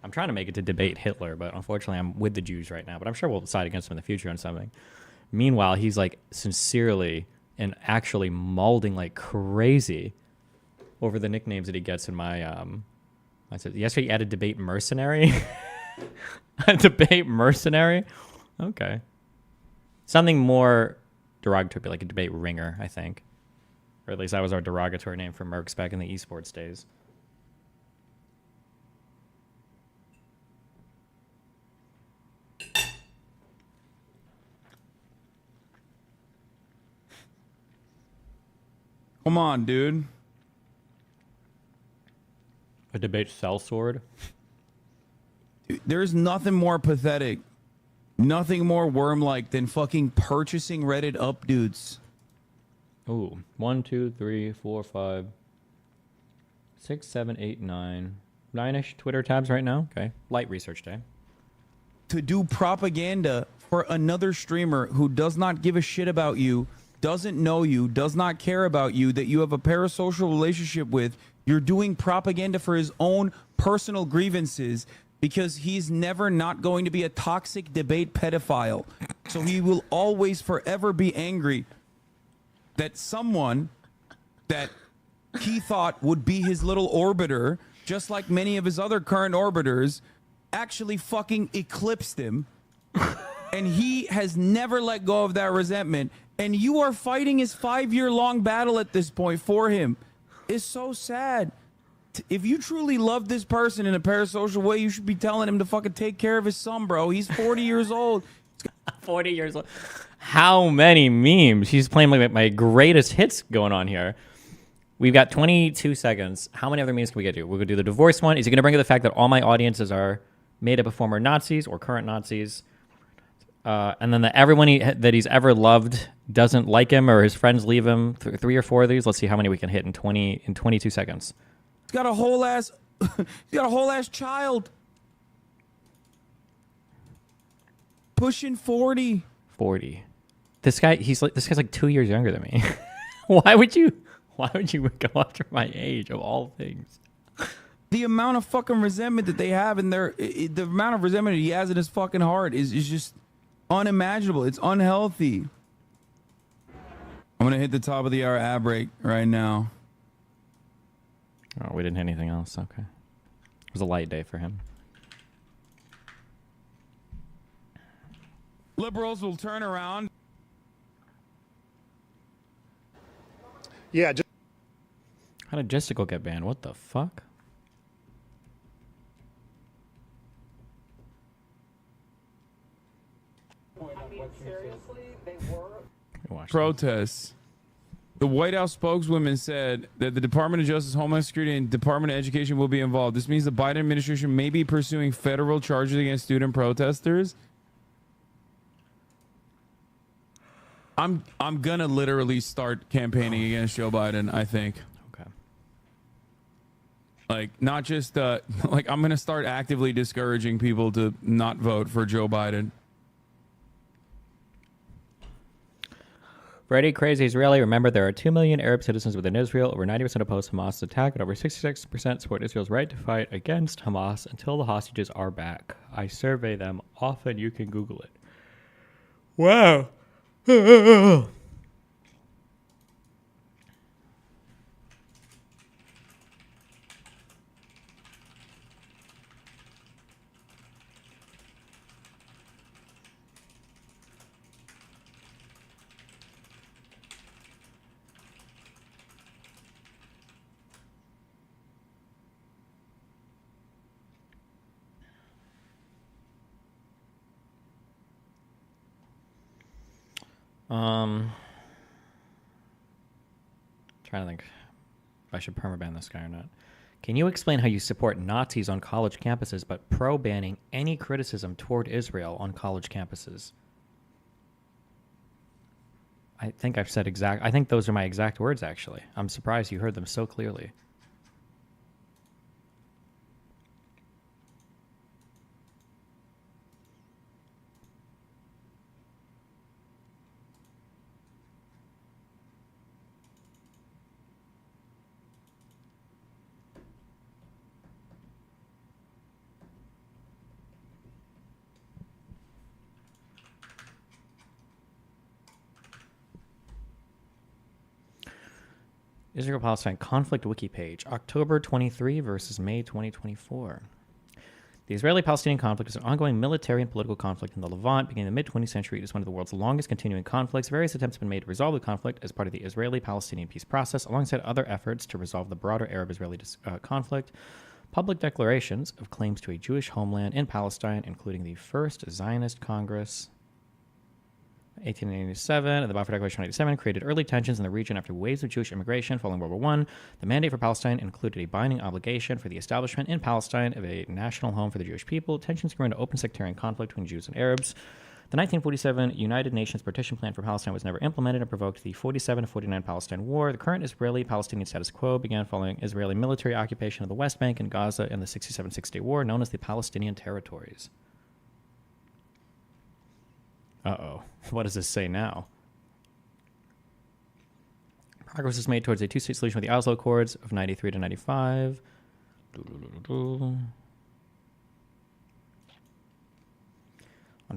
I'm trying to make it to debate Hitler, but unfortunately I'm with the Jews right now, but I'm sure we'll side against him in the future on something. Meanwhile, he's like sincerely and actually molding like crazy over the nicknames that he gets in my, I said, yesterday he added debate mercenary. A debate mercenary? Okay. Something more derogatory, like a debate ringer, I think. Or at least that was our derogatory name for Mercs back in the esports days. Come on, dude. A debate sellsword? There's nothing more pathetic, nothing more worm-like than fucking purchasing Reddit up dudes. Ooh, 1, 2, 3, 4, 5, 6, 7, 8, 9, 9-ish Twitter tabs right now. Okay, light research day. To do propaganda for another streamer who does not give a shit about you, doesn't know you, does not care about you, that you have a parasocial relationship with. You're doing propaganda for his own personal grievances, because he's never not going to be a toxic debate pedophile. So he will always forever be angry that someone that he thought would be his little orbiter, just like many of his other current orbiters, actually fucking eclipsed him. And he has never let go of that resentment. And you are fighting his 5-year-long battle at this point for him. It's so sad. If you truly love this person in a parasocial way, you should be telling him to fucking take care of his son, bro. He's 40 years old. 40 years old. How many memes? He's playing like my greatest hits going on here. We've got 22 seconds. How many other memes can we get to? We're going to do the divorce one. Is he going to bring up the fact that all my audiences are made up of former Nazis or current Nazis? And then everyone that he's ever loved doesn't like him, or his friends leave him. 3 or 4 of these. Let's see how many we can hit in 22 seconds. He's got a whole ass, child. Pushing 40. 40. This guy's like 2 years younger than me. Why would you go after my age of all things? The amount of fucking resentment that they have in the amount of resentment he has in his fucking heart is just unimaginable. It's unhealthy. I'm gonna hit the top of the hour ad break right now. Oh, we didn't hit anything else. Okay. It was a light day for him. liberals will turn around. Yeah. How did Jessica get banned? What the fuck? I mean, seriously, they were. Protests. The White House spokeswoman said that the Department of Justice, Homeland Security, and Department of Education will be involved. This means the Biden administration may be pursuing federal charges against student protesters. I'm gonna literally start campaigning against Joe Biden, I think. Okay. Like, not just like, I'm gonna start actively discouraging people to not vote for Joe Biden. Freddie Crazy Israeli, remember there are 2 million Arab citizens within Israel. Over 90% oppose Hamas' attack, and over 66% support Israel's right to fight against Hamas until the hostages are back. I survey them often. You can Google it. Wow. Trying to think if I should permaban this guy or not. Can you explain how you support Nazis on college campuses but pro-banning any criticism toward Israel on college campuses? I think I've said I think those are my exact words, actually. I'm surprised you heard them so clearly. Israel-Palestine conflict wiki page, October 23 versus May 2024. The Israeli-Palestinian conflict is an ongoing military and political conflict in the Levant. Beginning in the mid-20th century, it is one of the world's longest continuing conflicts. Various attempts have been made to resolve the conflict as part of the Israeli-Palestinian peace process, alongside other efforts to resolve the broader Arab-Israeli conflict. Public declarations of claims to a Jewish homeland in Palestine, including the First Zionist Congress, 1887, and the Balfour Declaration of 1987 created early tensions in the region after waves of Jewish immigration following World War I. The mandate for Palestine included a binding obligation for the establishment in Palestine of a national home for the Jewish people. Tensions grew into open sectarian conflict between Jews and Arabs. The 1947 United Nations partition plan for Palestine was never implemented and provoked the 47-49 Palestine War. The current Israeli-Palestinian status quo began following Israeli military occupation of the West Bank and Gaza in the 67-6-day war, known as the Palestinian Territories. Uh-oh. What does this say now? Progress is made towards a two-state solution with the Oslo Accords of 93 to 95. On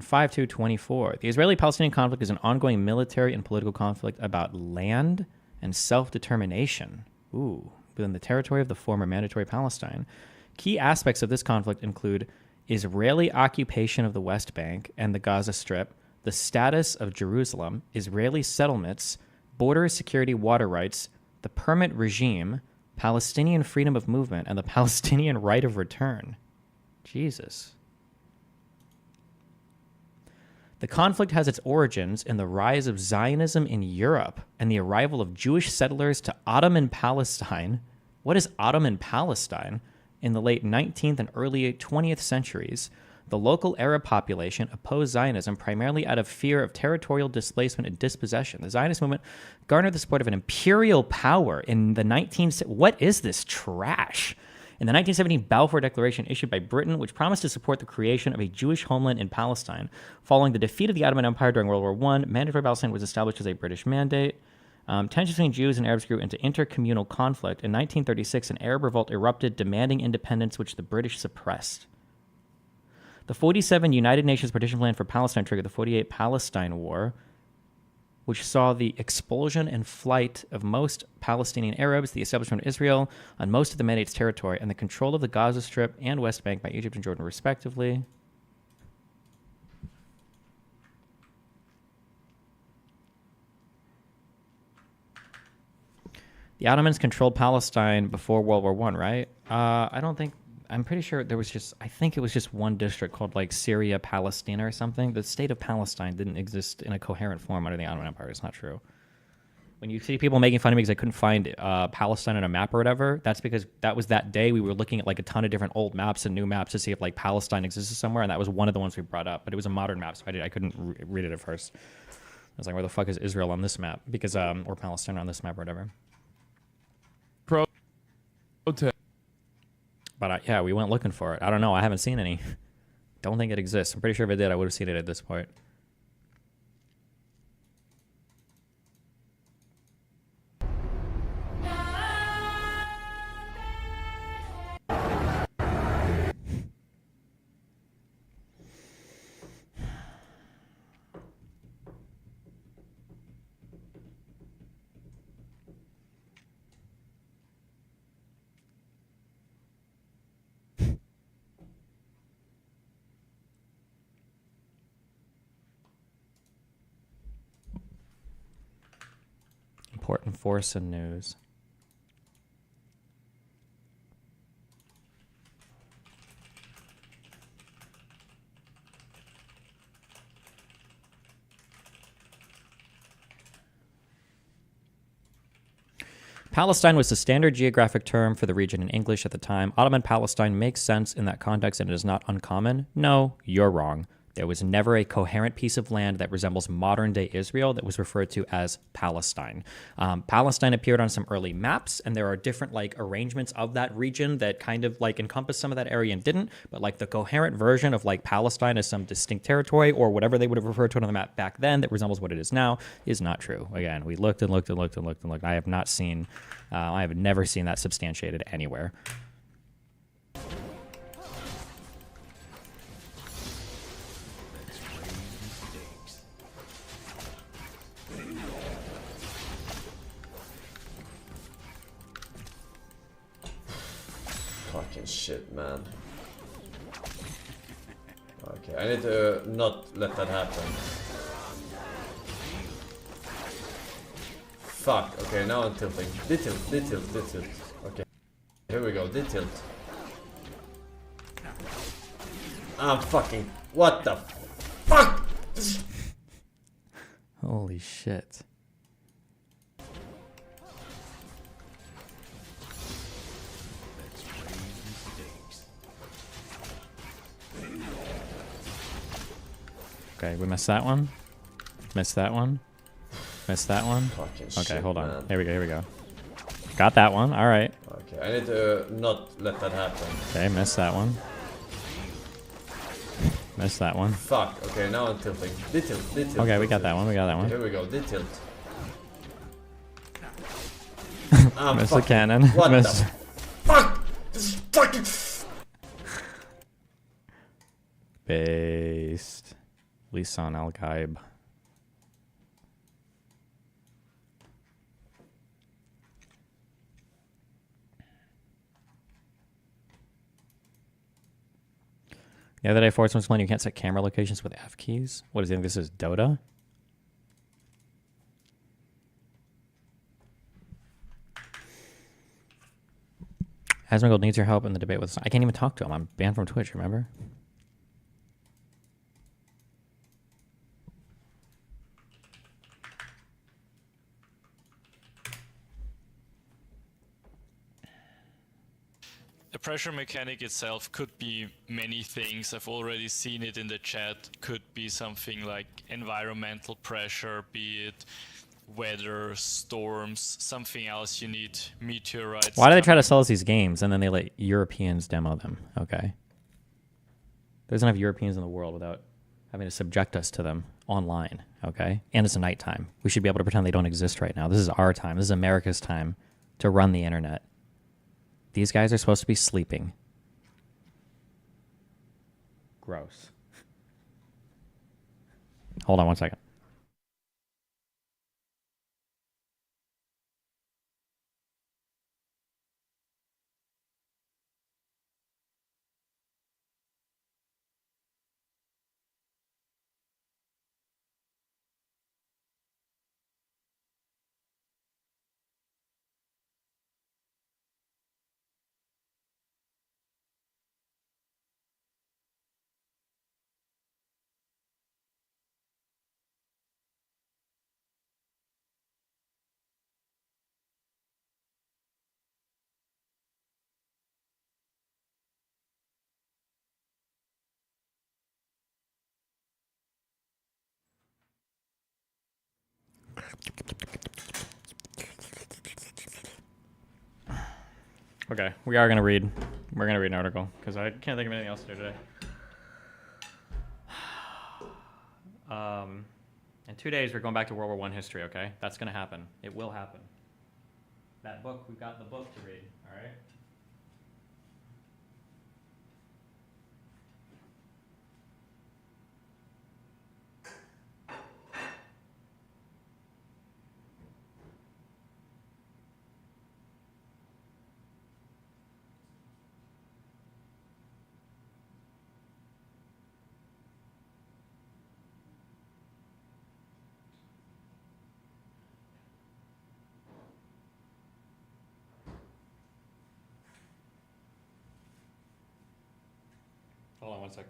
5/2/24, the Israeli-Palestinian conflict is an ongoing military and political conflict about land and self-determination. Within the territory of the former Mandatory Palestine. Key aspects of this conflict include Israeli occupation of the West Bank and the Gaza Strip, the status of Jerusalem, Israeli settlements, border security, water rights, the permit regime, Palestinian freedom of movement, and the Palestinian right of return. Jesus. The conflict has its origins in the rise of Zionism in Europe and the arrival of Jewish settlers to Ottoman Palestine. What is Ottoman Palestine? In the late 19th and early 20th centuries. The local Arab population opposed Zionism primarily out of fear of territorial displacement and dispossession. The Zionist movement garnered the support of an imperial power in the What is this trash? In the 1970 Balfour Declaration issued by Britain, which promised to support the creation of a Jewish homeland in Palestine. Following the defeat of the Ottoman Empire during World War I, Mandatory Palestine was established as a British mandate. Tensions between Jews and Arabs grew into intercommunal conflict. In 1936, an Arab revolt erupted, demanding independence, which the British suppressed. The 47 United Nations partition plan for Palestine triggered the 48 Palestine War, which saw the expulsion and flight of most Palestinian Arabs, the establishment of Israel on most of the mandate's territory, and the control of the Gaza Strip and West Bank by Egypt and Jordan, respectively. The Ottomans controlled Palestine before World War One, right? I don't think. I'm pretty sure there was just. I think it was just one district called like Syria, Palestina, or something. The state of Palestine didn't exist in a coherent form under the Ottoman Empire. It's not true. When you see people making fun of me because I couldn't find Palestine on a map or whatever, that's because that was that day we were looking at like a ton of different old maps and new maps to see if like Palestine existed somewhere, and that was one of the ones we brought up. But it was a modern map, so I couldn't read it at first. I was like, where the fuck is Israel on this map? Because or Palestine on this map or whatever. But yeah, we went looking for it. I don't know. I haven't seen any. Don't think it exists. I'm pretty sure if it did, I would have seen it at this point. Important force and news. Palestine was the standard geographic term for the region in English at the time. Ottoman Palestine makes sense in that context and it is not uncommon. No, you're wrong. There was never a coherent piece of land that resembles modern-day Israel that was referred to as Palestine. Palestine appeared on some early maps, and there are different like arrangements of that region that kind of like encompass some of that area and didn't. But like the coherent version of like Palestine as some distinct territory or whatever they would have referred to it on the map back then that resembles what it is now is not true. Again, we looked and looked and looked and looked and looked. I have not seen, I have never seen that substantiated anywhere. Fucking shit, man. Okay, I need to not let that happen. Fuck, okay, now I'm tilting. Did tilt. Okay, here we go, did tilt. I'm fucking... What the fuck? Holy shit. Okay, we missed that one. Missed that one. Missed that one. Okay, hold on. Man. Here we go. Got that one. All right. Okay, I need to not let that happen. Okay, missed that one. Missed that one. Fuck, okay, now I'm tilting. Did tilt. Okay, we got that one. We got that one. Here we go, did tilt. Missed the cannon. What Missed. the fuck? This is fucking... Based. Lisan Al-Gaib. The other day, Forrest was playing, you can't set camera locations with F keys. What does he think this is, Dota? Asmongold needs your help in the debate with us. I can't even talk to him. I'm banned from Twitch, remember? The pressure mechanic itself could be many things. I've already seen it in the chat. Could be something like environmental pressure, be it weather, storms, something else you need, meteorites. Why do they try to sell us these games and then they let Europeans demo them? Okay. There's enough Europeans in the world without having to subject us to them online, okay? And it's nighttime. We should be able to pretend they don't exist right now. This is our time. This is America's time to run the internet. These guys are supposed to be sleeping. Gross. Hold on one second. Okay, we are gonna read. We're gonna read an article because I can't think of anything else to do today. In 2 days, we're going back to World War I history. Okay, that's gonna happen. It will happen. That book, we've got the book to read. All right. Hold on one sec.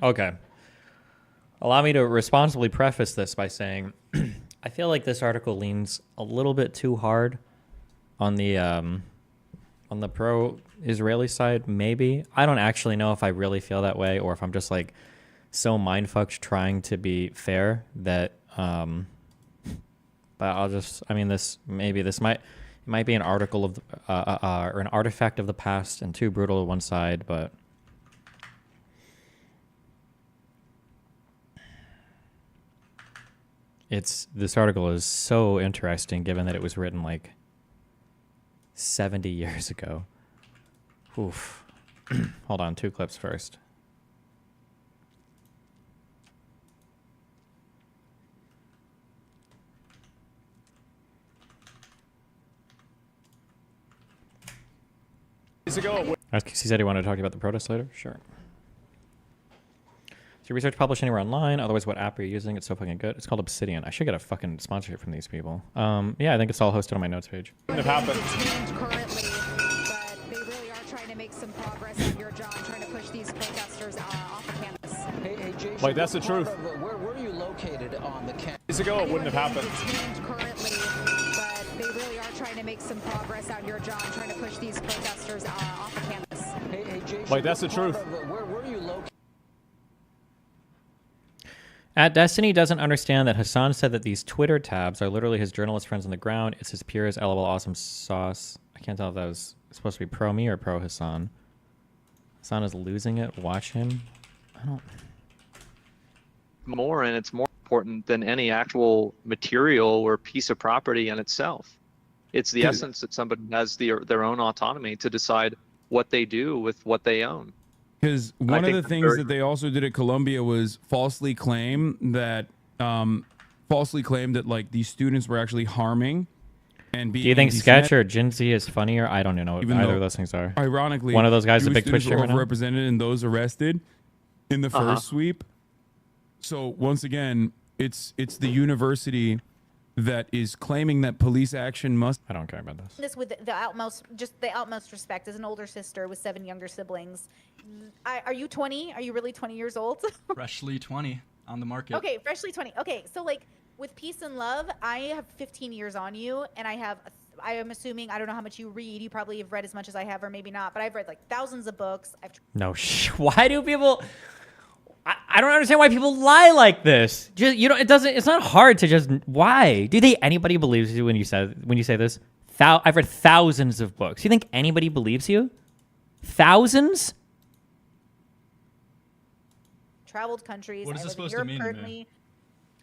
Okay. Allow me to responsibly preface this by saying I feel like this article leans a little bit too hard on the pro-Israeli side, maybe. I don't actually know if I really feel that way or if I'm just like so mindfucked trying to be fair that but I'll just this might be an article of or an artifact of the past and too brutal to one side, but this article is so interesting given that it was written like 70 years ago. Oof. Hold on, 2 clips first. He said he wanted to talk about the protest later? Sure. So your research published anywhere online? Otherwise, what app are you using? It's so fucking good. It's called Obsidian. I should get a fucking sponsorship from these people. Yeah, I think it's all hosted on my notes page. It happened. Currently, but they really are trying to make some progress on your job, trying to push these protesters off the campus. Hey, Jason, like, that's the truth. Where were you located on the campus? Years ago, it wouldn't have happened. Currently, but they really are trying to make some progress on your job, trying to push these protesters off the campus. Hey, Jason, like, that's the truth. Where were you located? At Destiny doesn't understand that Hassan said that these Twitter tabs are literally his journalist friends on the ground. It's his peers, LOL awesome sauce. I can't tell if that was supposed to be pro me or pro Hassan. Hassan is losing it. Watch him. I don't... More, and it's more important than any actual material or piece of property in itself. It's the essence that somebody has their own autonomy to decide what they do with what they own. Because one of the things that they also did at Columbia was falsely claim that like these students were actually harming and being. Do you think Sketch or Jinsey is funnier? I don't even know what either of those things are. Ironically, one of those guys is a Jewish big Twitch students streamer were now? overrepresented in those arrested in the first sweep. So once again, it's the university that is claiming that police action must. I don't care about this. This with the utmost respect as an older sister with 7 younger siblings. Are you 20? Are you really 20 years old? Freshly 20 on the market. Okay, freshly 20. Okay, so like with peace and love, I have 15 years on you, and I have I am assuming, I don't know how much you read. You probably have read as much as I have, or maybe not. But I've read like thousands of books. No, why do people? I don't understand why people lie like this. Just it's not hard to just why. Do you think anybody believes you when you say this? I've read thousands of books. You think anybody believes you? Thousands? Traveled countries. What is I this live in supposed to Europe mean to me?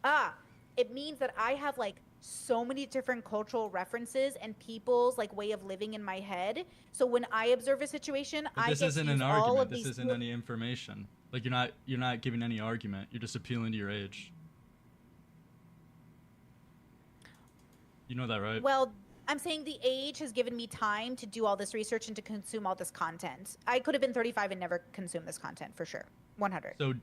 currently. It means that I have like so many different cultural references and people's like way of living in my head. So when I observe a situation, But I this get isn't to use an all argument. of This these isn't any information. Like you're not giving any argument. You're just appealing to your age. You know that, right? Well, I'm saying the age has given me time to do all this research and to consume all this content. I could have been 35 and never consumed this content for sure. 100. So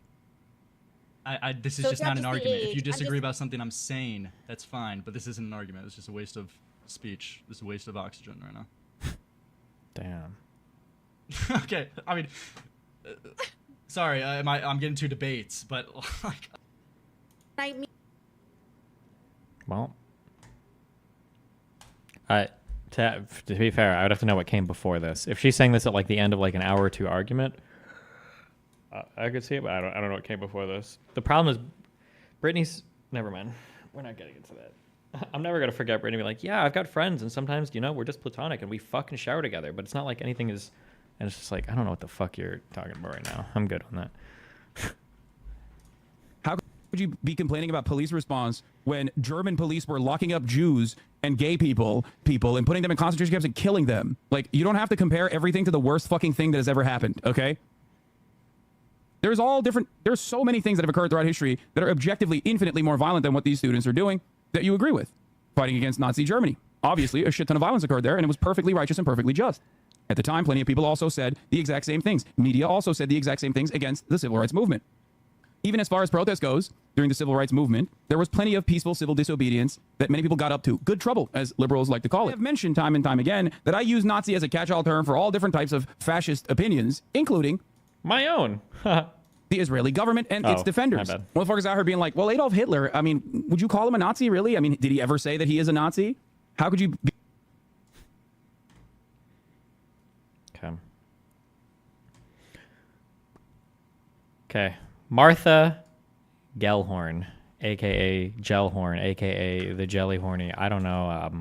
this is So just it's not not an just the argument. If age, you I'm disagree just- about something I'm saying, that's fine. But this isn't an argument. It's just a waste of speech. It's a waste of oxygen right now. Damn. Okay. I mean, sorry. I'm getting to debates, but like. I mean, Well, to be fair, I would have to know what came before this. If she's saying this at like the end of like an hour or two argument, I could see it, but I don't know what came before this. The problem is, Brittany's. Never mind. We're not getting into that. I'm never gonna forget Brittany. Be like, yeah, I've got friends, and sometimes we're just platonic, and we fucking shower together. But it's not like anything is. And it's just like I don't know what the fuck you're talking about right now. I'm good on that. How could you be complaining about police response when German police were locking up Jews and gay people and putting them in concentration camps and killing them? Like, you don't have to compare everything to the worst fucking thing that has ever happened, okay? There's so many things that have occurred throughout history that are objectively infinitely more violent than what these students are doing that you agree with. Fighting against Nazi Germany. Obviously, a shit ton of violence occurred there, and it was perfectly righteous and perfectly just. At the time, plenty of people also said the exact same things. Media also said the exact same things against the civil rights movement. Even as far as protest goes, during the civil rights movement, there was plenty of peaceful civil disobedience that many people got up to. Good trouble, as liberals like to call it. I've mentioned time and time again that I use Nazi as a catch-all term for all different types of fascist opinions, including my own. The Israeli government and its defenders. Motherfuckers out here being like, well, Adolf Hitler, I mean, would you call him a Nazi, really? I mean, did he ever say that he is a Nazi? How could you be? Okay. Martha Gellhorn, a.k.a. Gellhorn, a.k.a. the Jelly Horny. I don't know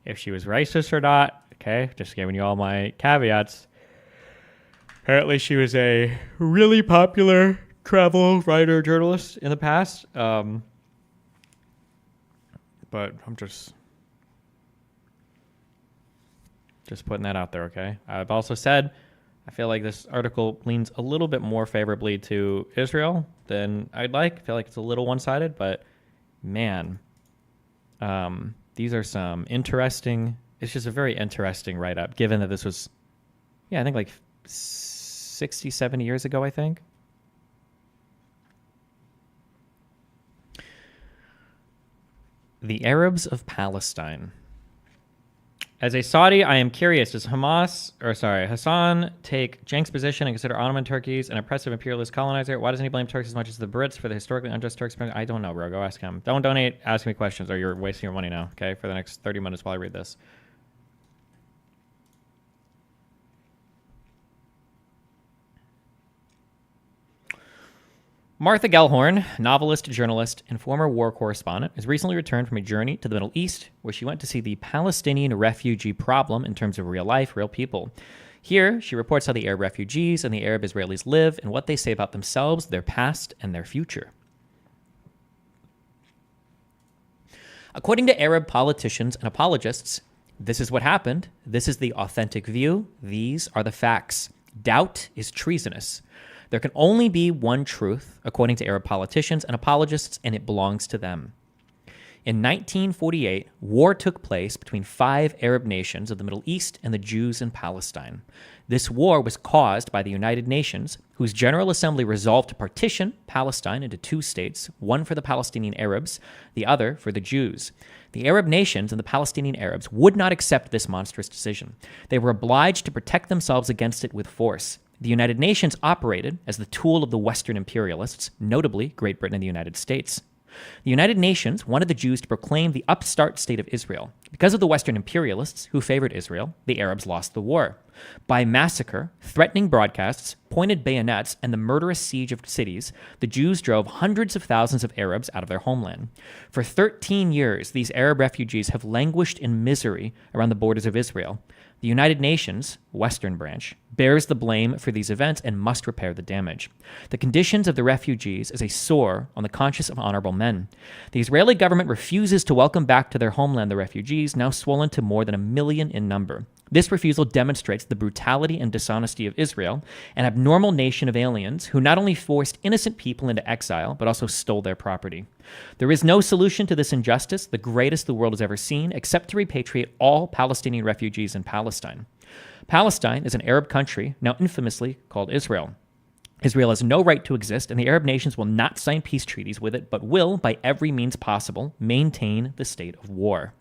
if she was racist or not. Okay, just giving you all my caveats. Apparently she was a really popular travel writer, journalist in the past. But I'm just putting that out there, okay? I've also said I feel like this article leans a little bit more favorably to Israel than I'd like. I feel like it's a little one-sided, but man, these are some interesting. It's just a very interesting write-up, given that this was, I think like 60, 70 years ago, I think. The Arabs of Palestine. As a Saudi, I am curious, does Hassan take Cenk's position and consider Ottoman Turkey's an oppressive imperialist colonizer? Why doesn't he blame Turks as much as the Brits for the historically unjust Turks? I don't know, bro. Go ask him. Don't donate. Ask me questions or you're wasting your money now, okay, for the next 30 minutes while I read this. Martha Gellhorn, novelist, journalist, and former war correspondent, has recently returned from a journey to the Middle East, where she went to see the Palestinian refugee problem in terms of real life, real people. Here, she reports how the Arab refugees and the Arab Israelis live and what they say about themselves, their past, and their future. According to Arab politicians and apologists, this is what happened. This is the authentic view. These are the facts. Doubt is treasonous. There can only be one truth, according to Arab politicians and apologists, and it belongs to them. In 1948, war took place between 5 Arab nations of the Middle East and the Jews in Palestine. This war was caused by the United Nations, whose General Assembly resolved to partition Palestine into 2 states, one for the Palestinian Arabs, the other for the Jews. The Arab nations and the Palestinian Arabs would not accept this monstrous decision. They were obliged to protect themselves against it with force. The United Nations operated as the tool of the Western imperialists, notably Great Britain and the United States. The United Nations wanted the Jews to proclaim the upstart state of Israel. Because of the Western imperialists who favored Israel, the Arabs lost the war. By massacre, threatening broadcasts, pointed bayonets, and the murderous siege of cities, the Jews drove hundreds of thousands of Arabs out of their homeland. For 13 years, these Arab refugees have languished in misery around the borders of Israel. The United Nations, Western branch, bears the blame for these events and must repair the damage. The conditions of the refugees is a sore on the conscience of honorable men. The Israeli government refuses to welcome back to their homeland the refugees, now swollen to more than 1 million in number. This refusal demonstrates the brutality and dishonesty of Israel, an abnormal nation of aliens who not only forced innocent people into exile, but also stole their property. There is no solution to this injustice, the greatest the world has ever seen, except to repatriate all Palestinian refugees in Palestine. Palestine is an Arab country, now infamously called Israel. Israel has no right to exist, and the Arab nations will not sign peace treaties with it, but will, by every means possible, maintain the state of war.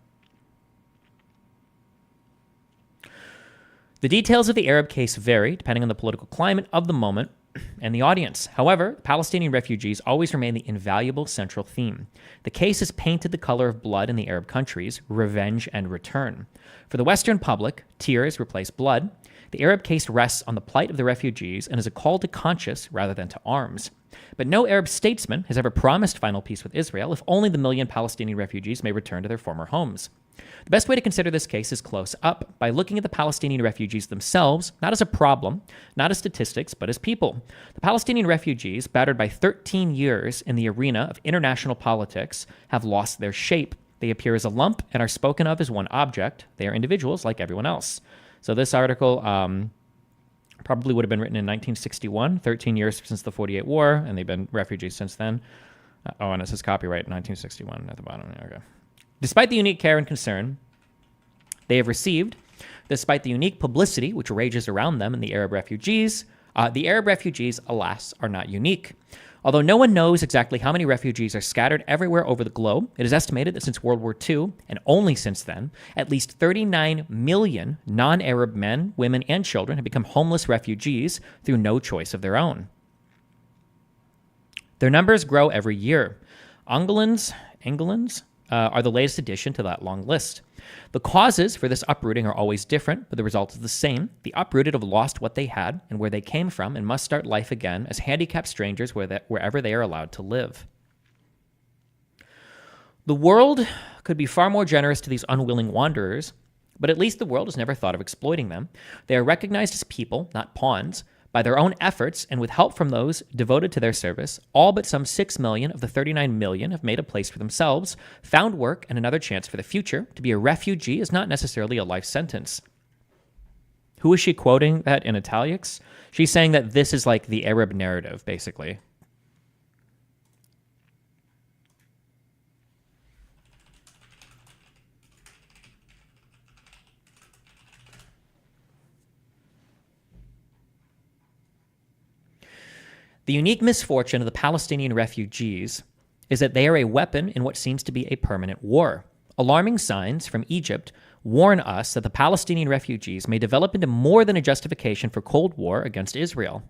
The details of the Arab case vary depending on the political climate of the moment and the audience. However, Palestinian refugees always remain the invaluable central theme. The case is painted the color of blood in the Arab countries, revenge and return. For the Western public, tears replace blood. The Arab case rests on the plight of the refugees and is a call to conscience rather than to arms. But no Arab statesman has ever promised final peace with Israel if only the million Palestinian refugees may return to their former homes. The best way to consider this case is close up, by looking at the Palestinian refugees themselves, not as a problem, not as statistics, but as people. The Palestinian refugees, battered by 13 years in the arena of international politics, have lost their shape. They appear as a lump and are spoken of as one object. They are individuals like everyone else. So this article probably would have been written in 1961, 13 years since the 48 War, and they've been refugees since then. And it says copyright 1961 at the bottom. Okay. Despite the unique care and concern they have received, despite the unique publicity which rages around them and the Arab refugees, alas, are not unique. Although no one knows exactly how many refugees are scattered everywhere over the globe, it is estimated that since World War II, and only since then, at least 39 million non-Arab men, women, and children have become homeless refugees through no choice of their own. Their numbers grow every year. England's are the latest addition to that long list. The causes for this uprooting are always different, but the result is the same. The uprooted have lost what they had and where they came from and must start life again as handicapped strangers wherever they are allowed to live. The world could be far more generous to these unwilling wanderers, but at least the world has never thought of exploiting them. They are recognized as people, not pawns, by their own efforts and with help from those devoted to their service. All but some 6 million of the 39 million have made a place for themselves, found work and another chance for the future. To be a refugee is not necessarily a life sentence. Who is she quoting that in italics? She's saying that this is like the Arab narrative, basically. The unique misfortune of the Palestinian refugees is that they are a weapon in what seems to be a permanent war. Alarming signs from Egypt warn us that the Palestinian refugees may develop into more than a justification for Cold War against Israel.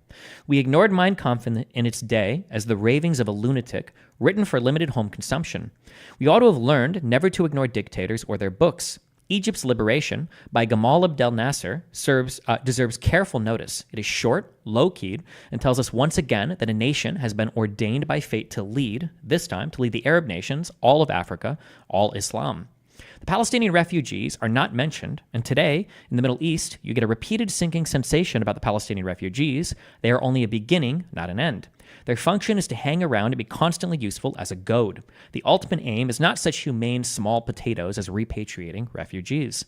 We ignored Mein Kampf in its day as the ravings of a lunatic written for limited home consumption. We ought to have learned never to ignore dictators or their books. Egypt's Liberation by Gamal Abdel Nasser deserves careful notice. It is short, low-keyed, and tells us once again that a nation has been ordained by fate to lead, this time to lead the Arab nations, all of Africa, all Islam. The Palestinian refugees are not mentioned, and today, in the Middle East, you get a repeated sinking sensation about the Palestinian refugees. They are only a beginning, not an end. Their function is to hang around and be constantly useful as a goad. The ultimate aim is not such humane small potatoes as repatriating refugees.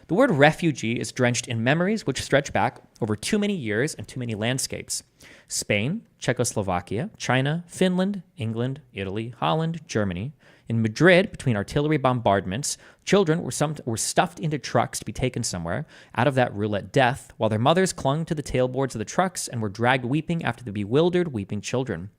The word refugee is drenched in memories which stretch back over too many years and too many landscapes. Spain, Czechoslovakia, China, Finland, England, Italy, Holland, Germany. In Madrid, between artillery bombardments, children were stuffed into trucks to be taken somewhere out of that roulette death, while their mothers clung to the tailboards of the trucks and were dragged weeping after the bewildered, weeping children.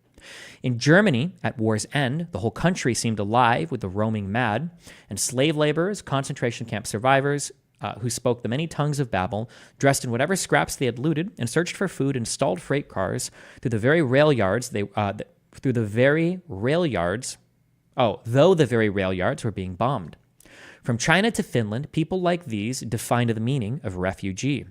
In Germany, at war's end, the whole country seemed alive with the roaming mad, and slave laborers, concentration camp survivors, who spoke the many tongues of Babel, dressed in whatever scraps they had looted, and searched for food in stalled freight cars through the very rail yards through the very rail yards. Oh, though the very rail yards were being bombed. From China to Finland, people like these defined the meaning of refugee.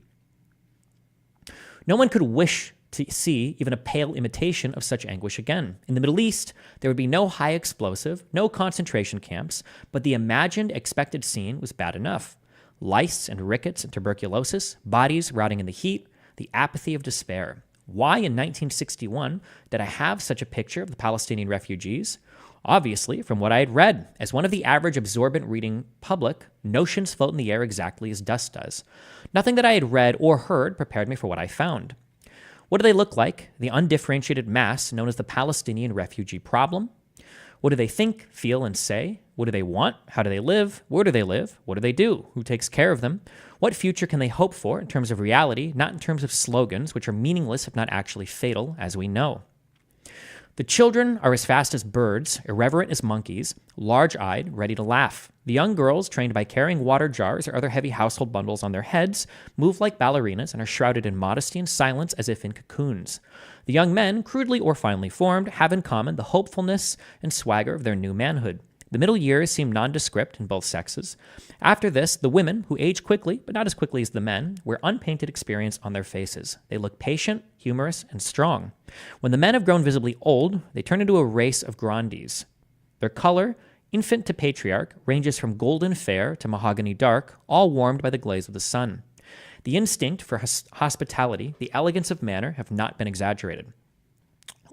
No one could wish to see even a pale imitation of such anguish again. In the Middle East, there would be no high explosive, no concentration camps, but the imagined expected scene was bad enough. Lice and rickets and tuberculosis, bodies rotting in the heat, the apathy of despair. Why in 1961 did I have such a picture of the Palestinian refugees? Obviously, from what I had read, as one of the average absorbent reading public, notions float in the air exactly as dust does. Nothing that I had read or heard prepared me for what I found. What do they look like? The undifferentiated mass known as the Palestinian refugee problem. What do they think, feel, and say? What do they want? How do they live? Where do they live? What do they do? Who takes care of them? What future can they hope for in terms of reality, not in terms of slogans, which are meaningless if not actually fatal, as we know? The children are as fast as birds, irreverent as monkeys, large-eyed, ready to laugh. The young girls, trained by carrying water jars or other heavy household bundles on their heads, move like ballerinas and are shrouded in modesty and silence as if in cocoons. The young men, crudely or finely formed, have in common the hopefulness and swagger of their new manhood. The middle years seem nondescript in both sexes. After this, the women, who age quickly, but not as quickly as the men, wear unpainted experience on their faces. They look patient, humorous, and strong. When the men have grown visibly old, they turn into a race of grandees. Their color, infant to patriarch, ranges from golden fair to mahogany dark, all warmed by the glaze of the sun. The instinct for hospitality, the elegance of manner have not been exaggerated.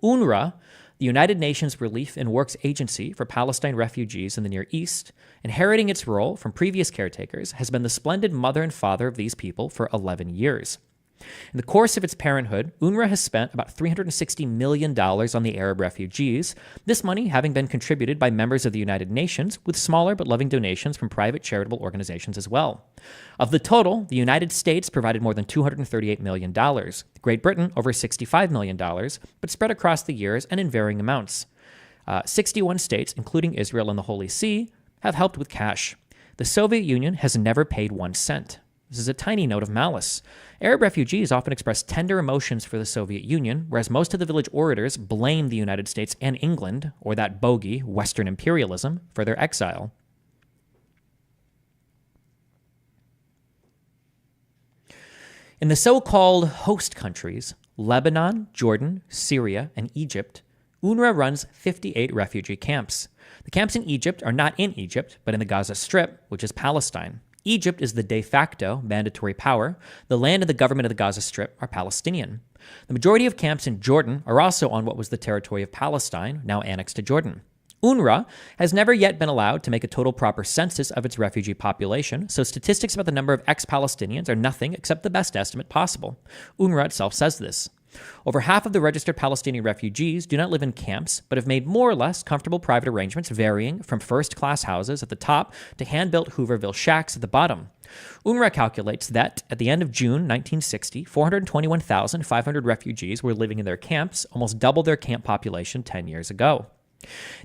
UNRWA, the United Nations Relief and Works Agency for Palestine refugees in the Near East, inheriting its role from previous caretakers, has been the splendid mother and father of these people for 11 years. In the course of its parenthood, UNRWA has spent about $360 million on the Arab refugees, this money having been contributed by members of the United Nations, with smaller but loving donations from private charitable organizations as well. Of the total, the United States provided more than $238 million, Great Britain over $65 million, but spread across the years and in varying amounts. 61 states, including Israel and the Holy See, have helped with cash. The Soviet Union has never paid 1 cent. This is a tiny note of malice. Arab refugees often express tender emotions for the Soviet Union, whereas most of the village orators blame the United States and England, or that bogey, Western imperialism, for their exile. In the so-called host countries, Lebanon, Jordan, Syria, and Egypt, UNRWA runs 58 refugee camps. The camps in Egypt are not in Egypt, but in the Gaza Strip, which is Palestine. Egypt is the de facto mandatory power. The land and the government of the Gaza Strip are Palestinian. The majority of camps in Jordan are also on what was the territory of Palestine, now annexed to Jordan. UNRWA has never yet been allowed to make a total proper census of its refugee population, so statistics about the number of ex-Palestinians are nothing except the best estimate possible. UNRWA itself says this. Over half of the registered Palestinian refugees do not live in camps, but have made more or less comfortable private arrangements varying from first-class houses at the top to hand-built Hooverville shacks at the bottom. UNRWA calculates that, at the end of June 1960, 421,500 refugees were living in their camps, almost double their camp population 10 years ago.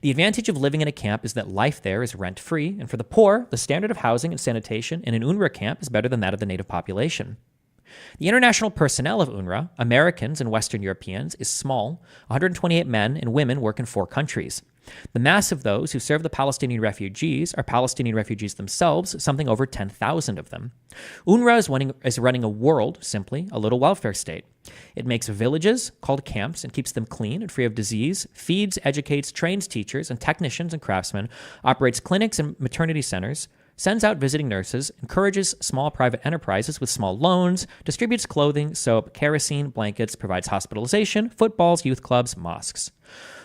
The advantage of living in a camp is that life there is rent-free, and for the poor, the standard of housing and sanitation in an UNRWA camp is better than that of the native population. The international personnel of UNRWA, Americans and Western Europeans, is small. 128 men and women work in 4 countries. The mass of those who serve the Palestinian refugees are Palestinian refugees themselves, something over 10,000 of them. UNRWA is running a world, simply, a little welfare state. It makes villages, called camps, and keeps them clean and free of disease, feeds, educates, trains teachers and technicians and craftsmen, operates clinics and maternity centers, sends out visiting nurses, encourages small private enterprises with small loans, distributes clothing, soap, kerosene, blankets, provides hospitalization, footballs, youth clubs, mosques.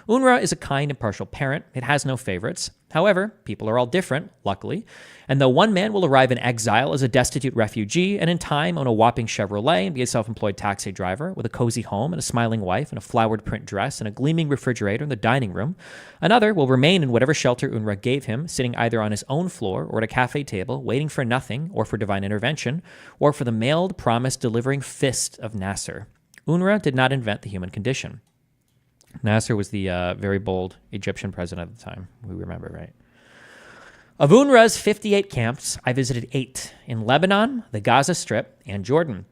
UNRWA is a kind, impartial parent. It has no favorites. However, people are all different, luckily, and though one man will arrive in exile as a destitute refugee and in time own a whopping Chevrolet and be a self-employed taxi driver with a cozy home and a smiling wife and a flowered print dress and a gleaming refrigerator in the dining room, another will remain in whatever shelter UNRWA gave him, sitting either on his own floor or at a cafe table, waiting for nothing or for divine intervention, or for the mailed, promised, delivering fist of Nasser. UNRWA did not invent the human condition. Nasser was the very bold Egyptian president at the time. We remember, right? Of UNRWA's 58 camps, I visited 8 in Lebanon, the Gaza Strip, and Jordan.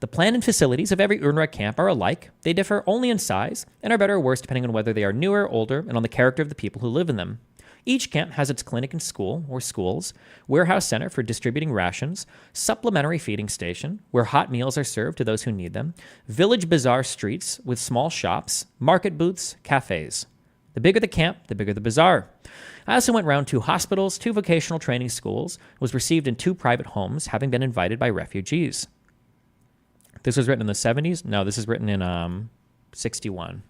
The plan and facilities of every UNRWA camp are alike. They differ only in size and are better or worse depending on whether they are newer, older, and on the character of the people who live in them. Each camp has its clinic and school, or schools, warehouse center for distributing rations, supplementary feeding station, where hot meals are served to those who need them, village bazaar streets with small shops, market booths, cafes. The bigger the camp, the bigger the bazaar. I also went round 2 hospitals, 2 vocational training schools, was received in 2 private homes, having been invited by refugees. This was written in the 70s? No, this is written in 61.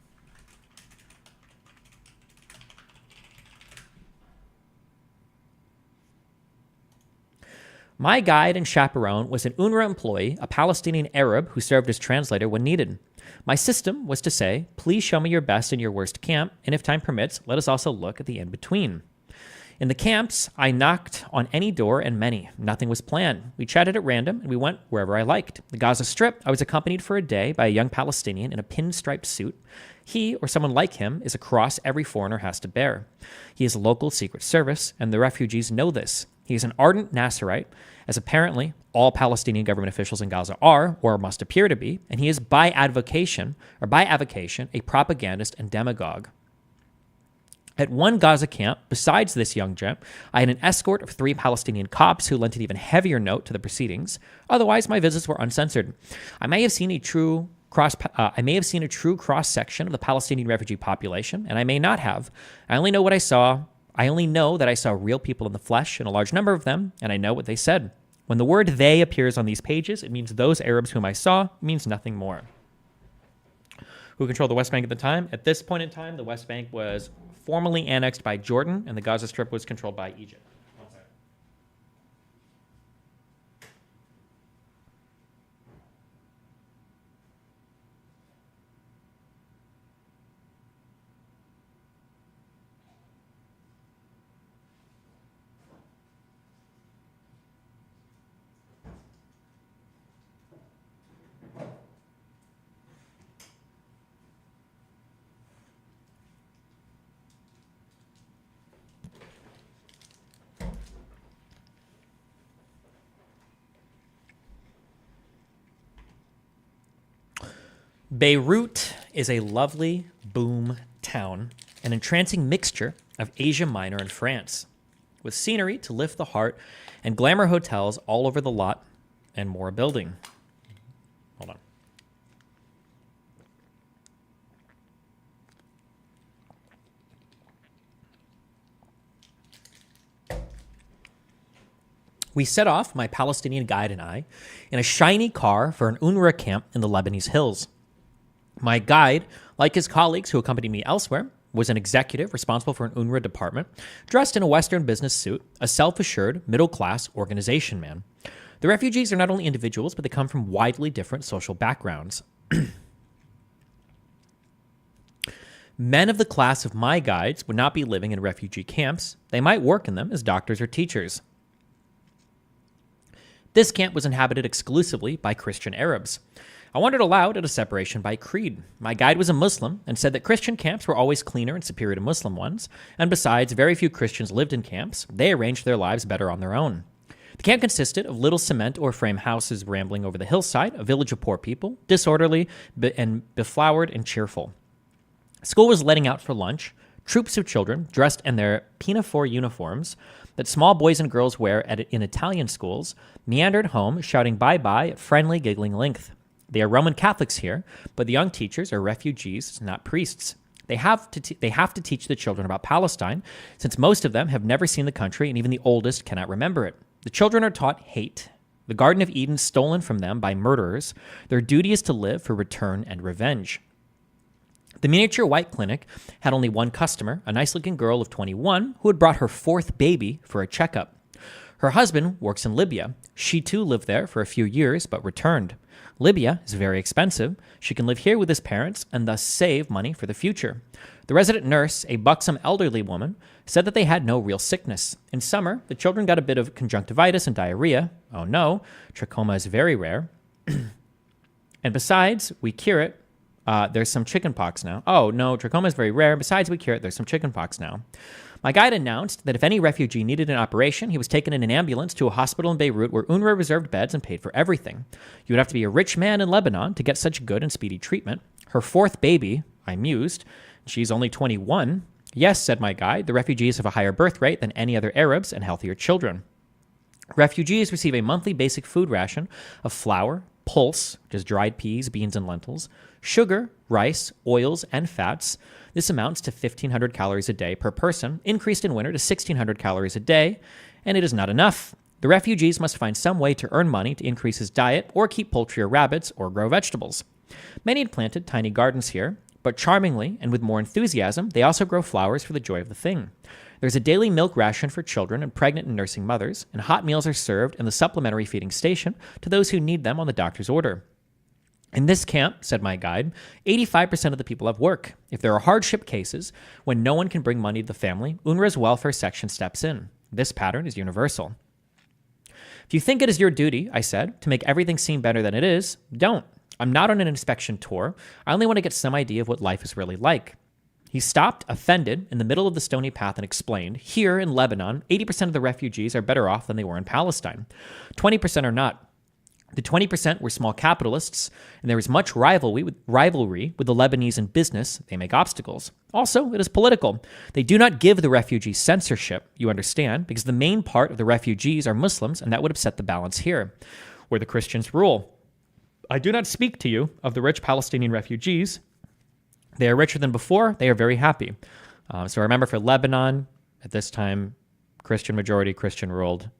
My guide and chaperone was an UNRWA employee, a Palestinian Arab who served as translator when needed. My system was to say, please show me your best and your worst camp, and if time permits, let us also look at the in-between. In the camps, I knocked on any door and many. Nothing was planned. We chatted at random, and we went wherever I liked. The Gaza Strip, I was accompanied for a day by a young Palestinian in a pinstriped suit. He, or someone like him, is a cross every foreigner has to bear. He is a local Secret Service, and the refugees know this. He is an ardent Nasserite, as apparently all Palestinian government officials in Gaza are, or must appear to be, and he is by avocation, a propagandist and demagogue. At one Gaza camp, besides this young gent, I had an escort of 3 Palestinian cops who lent an even heavier note to the proceedings. Otherwise, my visits were uncensored. I may have seen a true cross section of the Palestinian refugee population, and I may not have. I only know what I saw. I only know that I saw real people in the flesh, and a large number of them, and I know what they said. When the word "they" appears on these pages, it means those Arabs whom I saw. It means nothing more. Who controlled the West Bank at the time? At this point in time, the West Bank was formally annexed by Jordan, and the Gaza Strip was controlled by Egypt. Beirut is a lovely boom town, an entrancing mixture of Asia Minor and France, with scenery to lift the heart and glamour hotels all over the lot and more building. Hold on. We set off, my Palestinian guide and I, in a shiny car for an UNRWA camp in the Lebanese hills. My guide, like his colleagues who accompanied me elsewhere, was an executive responsible for an UNRWA department, dressed in a Western business suit, a self-assured, middle-class organization man. The refugees are not only individuals, but they come from widely different social backgrounds. Men of the class of my guides would not be living in refugee camps. They might work in them as doctors or teachers. This camp was inhabited exclusively by Christian Arabs. I wondered aloud at a separation by creed. My guide was a Muslim and said that Christian camps were always cleaner and superior to Muslim ones, and besides, very few Christians lived in camps. They arranged their lives better on their own. The camp consisted of little cement or frame houses rambling over the hillside, a village of poor people, disorderly and beflowered and cheerful. School was letting out for lunch. Troops of children, dressed in their pinafore uniforms that small boys and girls wear in Italian schools, meandered home, shouting bye-bye at friendly, giggling length. They are Roman Catholics here, but the young teachers are refugees, not priests. They have to teach the children about Palestine, since most of them have never seen the country, and even the oldest cannot remember it. The children are taught hate. The Garden of Eden stolen from them by murderers. Their duty is to live for return and revenge. The miniature white clinic had only one customer, a nice-looking girl of 21 who had brought her 4th baby for a checkup. Her husband works in Libya. She too lived there for a few years, but returned. Libya is very expensive. She can live here with his parents and thus save money for the future. The resident nurse, a buxom elderly woman, said that they had no real sickness. In summer, the children got a bit of conjunctivitis and diarrhea. Oh no, trachoma is very rare. And besides, we cure it. There's some chickenpox now. Oh no, trachoma is very rare. Besides, we cure it. There's some chickenpox now. My guide announced that if any refugee needed an operation, he was taken in an ambulance to a hospital in Beirut where UNRWA reserved beds and paid for everything. You would have to be a rich man in Lebanon to get such good and speedy treatment. Her fourth baby, I mused. She's only 21. Yes, said my guide, the refugees have a higher birth rate than any other Arabs and healthier children. Refugees receive a monthly basic food ration of flour, pulse, which is dried peas, beans, and lentils, sugar, rice, oils, and fats. This amounts to 1,500 calories a day per person, increased in winter to 1,600 calories a day, and it is not enough. The refugees must find some way to earn money to increase his diet or keep poultry or rabbits or grow vegetables. Many had planted tiny gardens here, but charmingly and with more enthusiasm, they also grow flowers for the joy of the thing. There's a daily milk ration for children and pregnant and nursing mothers, and hot meals are served in the supplementary feeding station to those who need them on the doctor's order. In this camp, said my guide, 85% of the people have work. If there are hardship cases, when no one can bring money to the family, UNRWA's welfare section steps in. This pattern is universal. If you think it is your duty, I said, to make everything seem better than it is, don't. I'm not on an inspection tour. I only want to get some idea of what life is really like. He stopped, offended, in the middle of the stony path and explained, here in Lebanon, 80% of the refugees are better off than they were in Palestine. 20% are not. The 20% were small capitalists, and there is much rivalry with the Lebanese in business. They make obstacles. Also, it is political. They do not give the refugees censorship, you understand, because the main part of the refugees are Muslims, and that would upset the balance here, where the Christians rule. I do not speak to you of the rich Palestinian refugees. They are richer than before. They are very happy. So remember, for Lebanon, at this time, Christian majority, Christian ruled.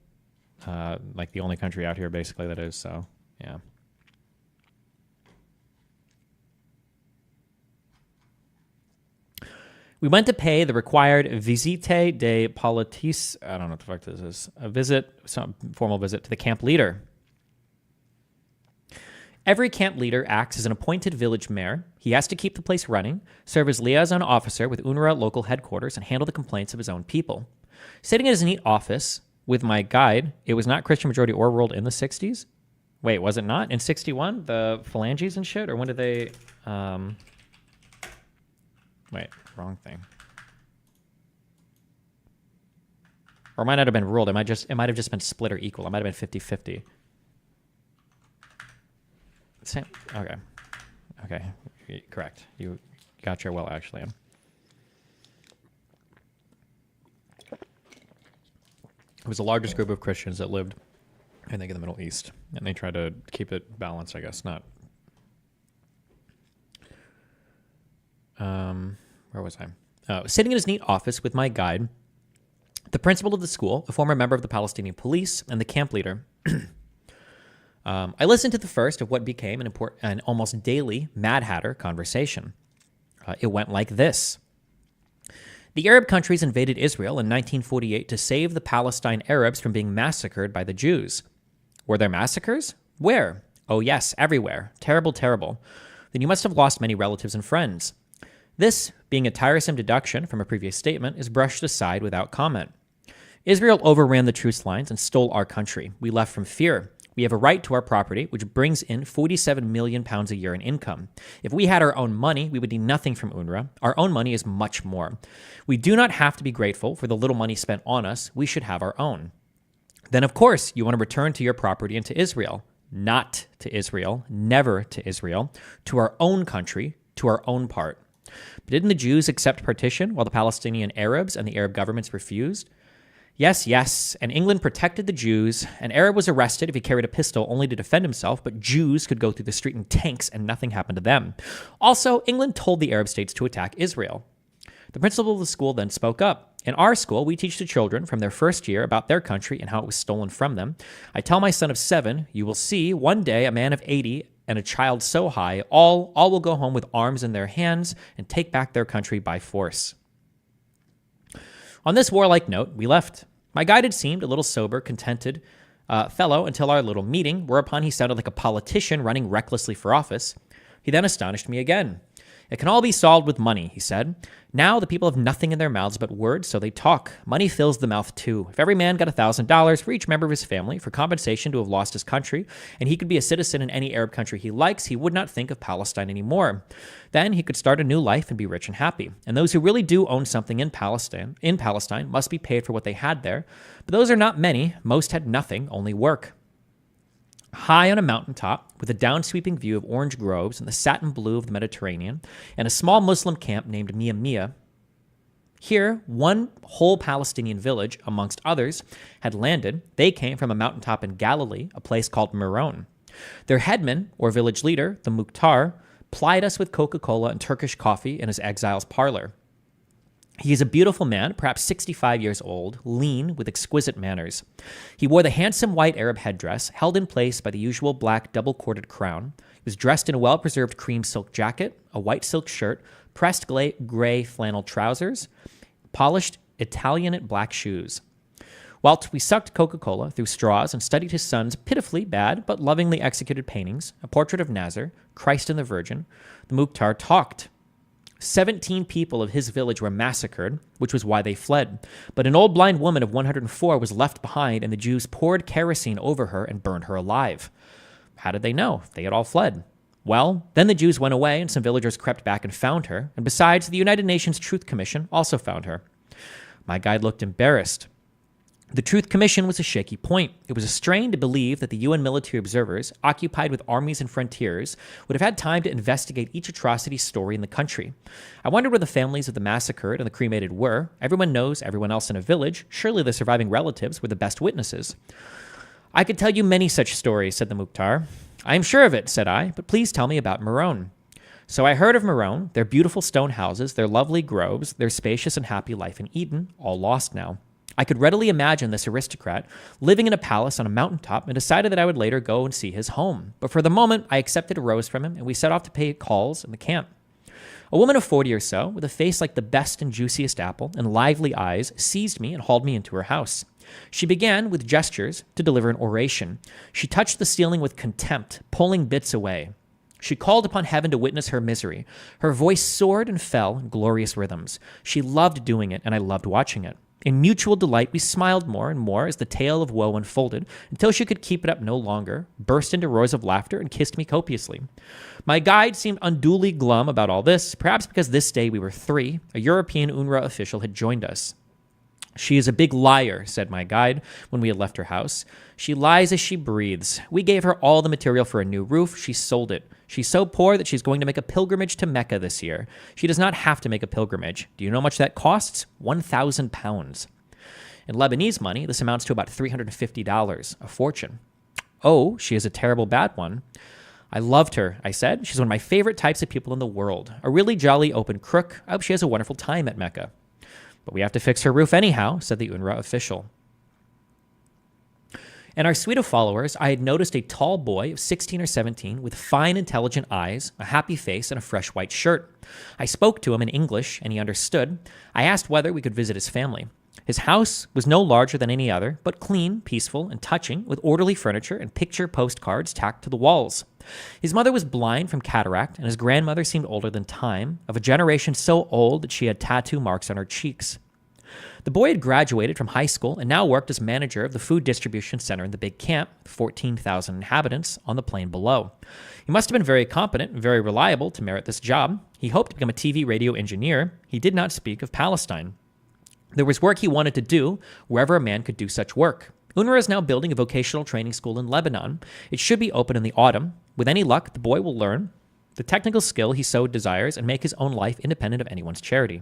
Like the only country out here, basically, that is. So, yeah. We went to pay the required visite de politis. I don't know what the fuck this is. A visit, some formal visit to the camp leader. Every camp leader acts as an appointed village mayor. He has to keep the place running, serve as liaison officer with UNRWA local headquarters, and handle the complaints of his own people. Sitting in his neat office with my guide, it was not Christian majority or ruled in the 60s? Wait, was it not? In 61? The phalanges and shit? Or when did they... Wait, wrong thing. Or it might not have been ruled. It might have just been split or equal. It might have been 50-50. Same. Okay. Okay. Correct. You got your well, actually. It was the largest group of Christians that lived, I think, in the Middle East. And they tried to keep it balanced, I guess. Not... where was I? Sitting in his neat office with my guide, the principal of the school, a former member of the Palestinian police, and the camp leader... I listened to the first of what became an almost daily Mad Hatter conversation. It went like this. The Arab countries invaded Israel in 1948 to save the Palestine Arabs from being massacred by the Jews. Were there massacres? Where? Oh yes, everywhere. Terrible, terrible. Then you must have lost many relatives and friends. This, being a tiresome deduction from a previous statement, is brushed aside without comment. Israel overran the truce lines and stole our country. We left from fear. We have a right to our property, which brings in £47 million a year in income. If we had our own money, we would need nothing from UNRWA. Our own money is much more. We do not have to be grateful for the little money spent on us. We should have our own. Then, of course, you want to return to your property and to Israel. Not to Israel, never to Israel, to our own country, to our own part. But didn't the Jews accept partition while the Palestinian Arabs and the Arab governments refused? Yes, yes, and England protected the Jews. An Arab was arrested if he carried a pistol only to defend himself, but Jews could go through the street in tanks and nothing happened to them. Also, England told the Arab states to attack Israel. The principal of the school then spoke up. In our school, we teach the children from their first year about their country and how it was stolen from them. I tell my son of 7, you will see one day a man of 80 and a child so high, all will go home with arms in their hands and take back their country by force. On this warlike note, we left. My guide had seemed a little sober, contented fellow until our little meeting, whereupon he sounded like a politician running recklessly for office. He then astonished me again. It can all be solved with money, he said. Now the people have nothing in their mouths but words, so they talk. Money fills the mouth too. If every man got $1,000 for each member of his family for compensation to have lost his country, and he could be a citizen in any Arab country he likes, he would not think of Palestine anymore. Then he could start a new life and be rich and happy. And those who really do own something in Palestine must be paid for what they had there. But those are not many. Most had nothing, only work. High on a mountaintop, with a downsweeping view of orange groves and the satin blue of the Mediterranean, and a small Muslim camp named Mia Mia. Here, one whole Palestinian village, amongst others, had landed. They came from a mountaintop in Galilee, a place called Meron. Their headman, or village leader, the Mukhtar, plied us with Coca-Cola and Turkish coffee in his exile's parlor. He is a beautiful man, perhaps 65 years old, lean, with exquisite manners. He wore the handsome white Arab headdress, held in place by the usual black double-corded crown. He was dressed in a well-preserved cream silk jacket, a white silk shirt, pressed gray flannel trousers, polished Italianate black shoes. Whilst we sucked Coca-Cola through straws and studied his son's pitifully bad but lovingly executed paintings, a portrait of Nazar, Christ and the Virgin, the Mukhtar talked. 17 people of his village were massacred, which was why they fled. But an old blind woman of 104 was left behind, and the Jews poured kerosene over her and burned her alive. How did they know? They had all fled. Well, then the Jews went away, and some villagers crept back and found her. And besides, the United Nations Truth Commission also found her. My guide looked embarrassed. The Truth Commission was a shaky point. It was a strain to believe that the UN military observers, occupied with armies and frontiers, would have had time to investigate each atrocity story in the country. I wondered where the families of the massacred and the cremated were. Everyone knows everyone else in a village. Surely the surviving relatives were the best witnesses. I could tell you many such stories, said the Mukhtar. I am sure of it, said I, but please tell me about Meron. So I heard of Meron, their beautiful stone houses, their lovely groves, their spacious and happy life in Eden, all lost now. I could readily imagine this aristocrat living in a palace on a mountaintop and decided that I would later go and see his home. But for the moment, I accepted a rose from him, and we set off to pay calls in the camp. A woman of 40 or so, with a face like the best and juiciest apple and lively eyes, seized me and hauled me into her house. She began, with gestures, to deliver an oration. She touched the ceiling with contempt, pulling bits away. She called upon heaven to witness her misery. Her voice soared and fell in glorious rhythms. She loved doing it, and I loved watching it. In mutual delight, we smiled more and more as the tale of woe unfolded, until she could keep it up no longer, burst into roars of laughter, and kissed me copiously. My guide seemed unduly glum about all this, perhaps because this day we were 3. A European UNRWA official had joined us. She is a big liar, said my guide when we had left her house. She lies as she breathes. We gave her all the material for a new roof. She sold it. She's so poor that she's going to make a pilgrimage to Mecca this year. She does not have to make a pilgrimage. Do you know how much that costs? 1,000 pounds. In Lebanese money, this amounts to about $350, a fortune. Oh, she is a terrible bad one. I loved her, I said. She's one of my favorite types of people in the world. A really jolly open crook. I hope she has a wonderful time at Mecca. But we have to fix her roof anyhow, said the UNRWA official. In our suite of followers, I had noticed a tall boy of 16 or 17 with fine, intelligent eyes, a happy face, and a fresh white shirt. I spoke to him in English, and he understood. I asked whether we could visit his family. His house was no larger than any other, but clean, peaceful, and touching, with orderly furniture and picture postcards tacked to the walls. His mother was blind from cataract, and his grandmother seemed older than time, of a generation so old that she had tattoo marks on her cheeks. The boy had graduated from high school and now worked as manager of the food distribution center in the big camp, with 14,000 inhabitants, on the plain below. He must have been very competent and very reliable to merit this job. He hoped to become a TV radio engineer. He did not speak of Palestine. There was work he wanted to do wherever a man could do such work. UNRWA is now building a vocational training school in Lebanon. It should be open in the autumn. With any luck, the boy will learn the technical skill he so desires and make his own life independent of anyone's charity.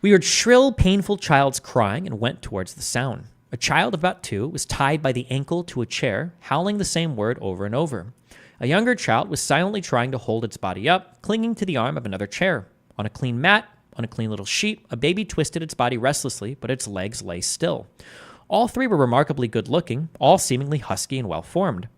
We heard shrill, painful child's crying and went towards the sound. A child of about 2 was tied by the ankle to a chair, howling the same word over and over. A younger child was silently trying to hold its body up, clinging to the arm of another chair. On a clean mat, on a clean little sheet, a baby twisted its body restlessly, but its legs lay still. All 3 were remarkably good-looking, all seemingly husky and well-formed.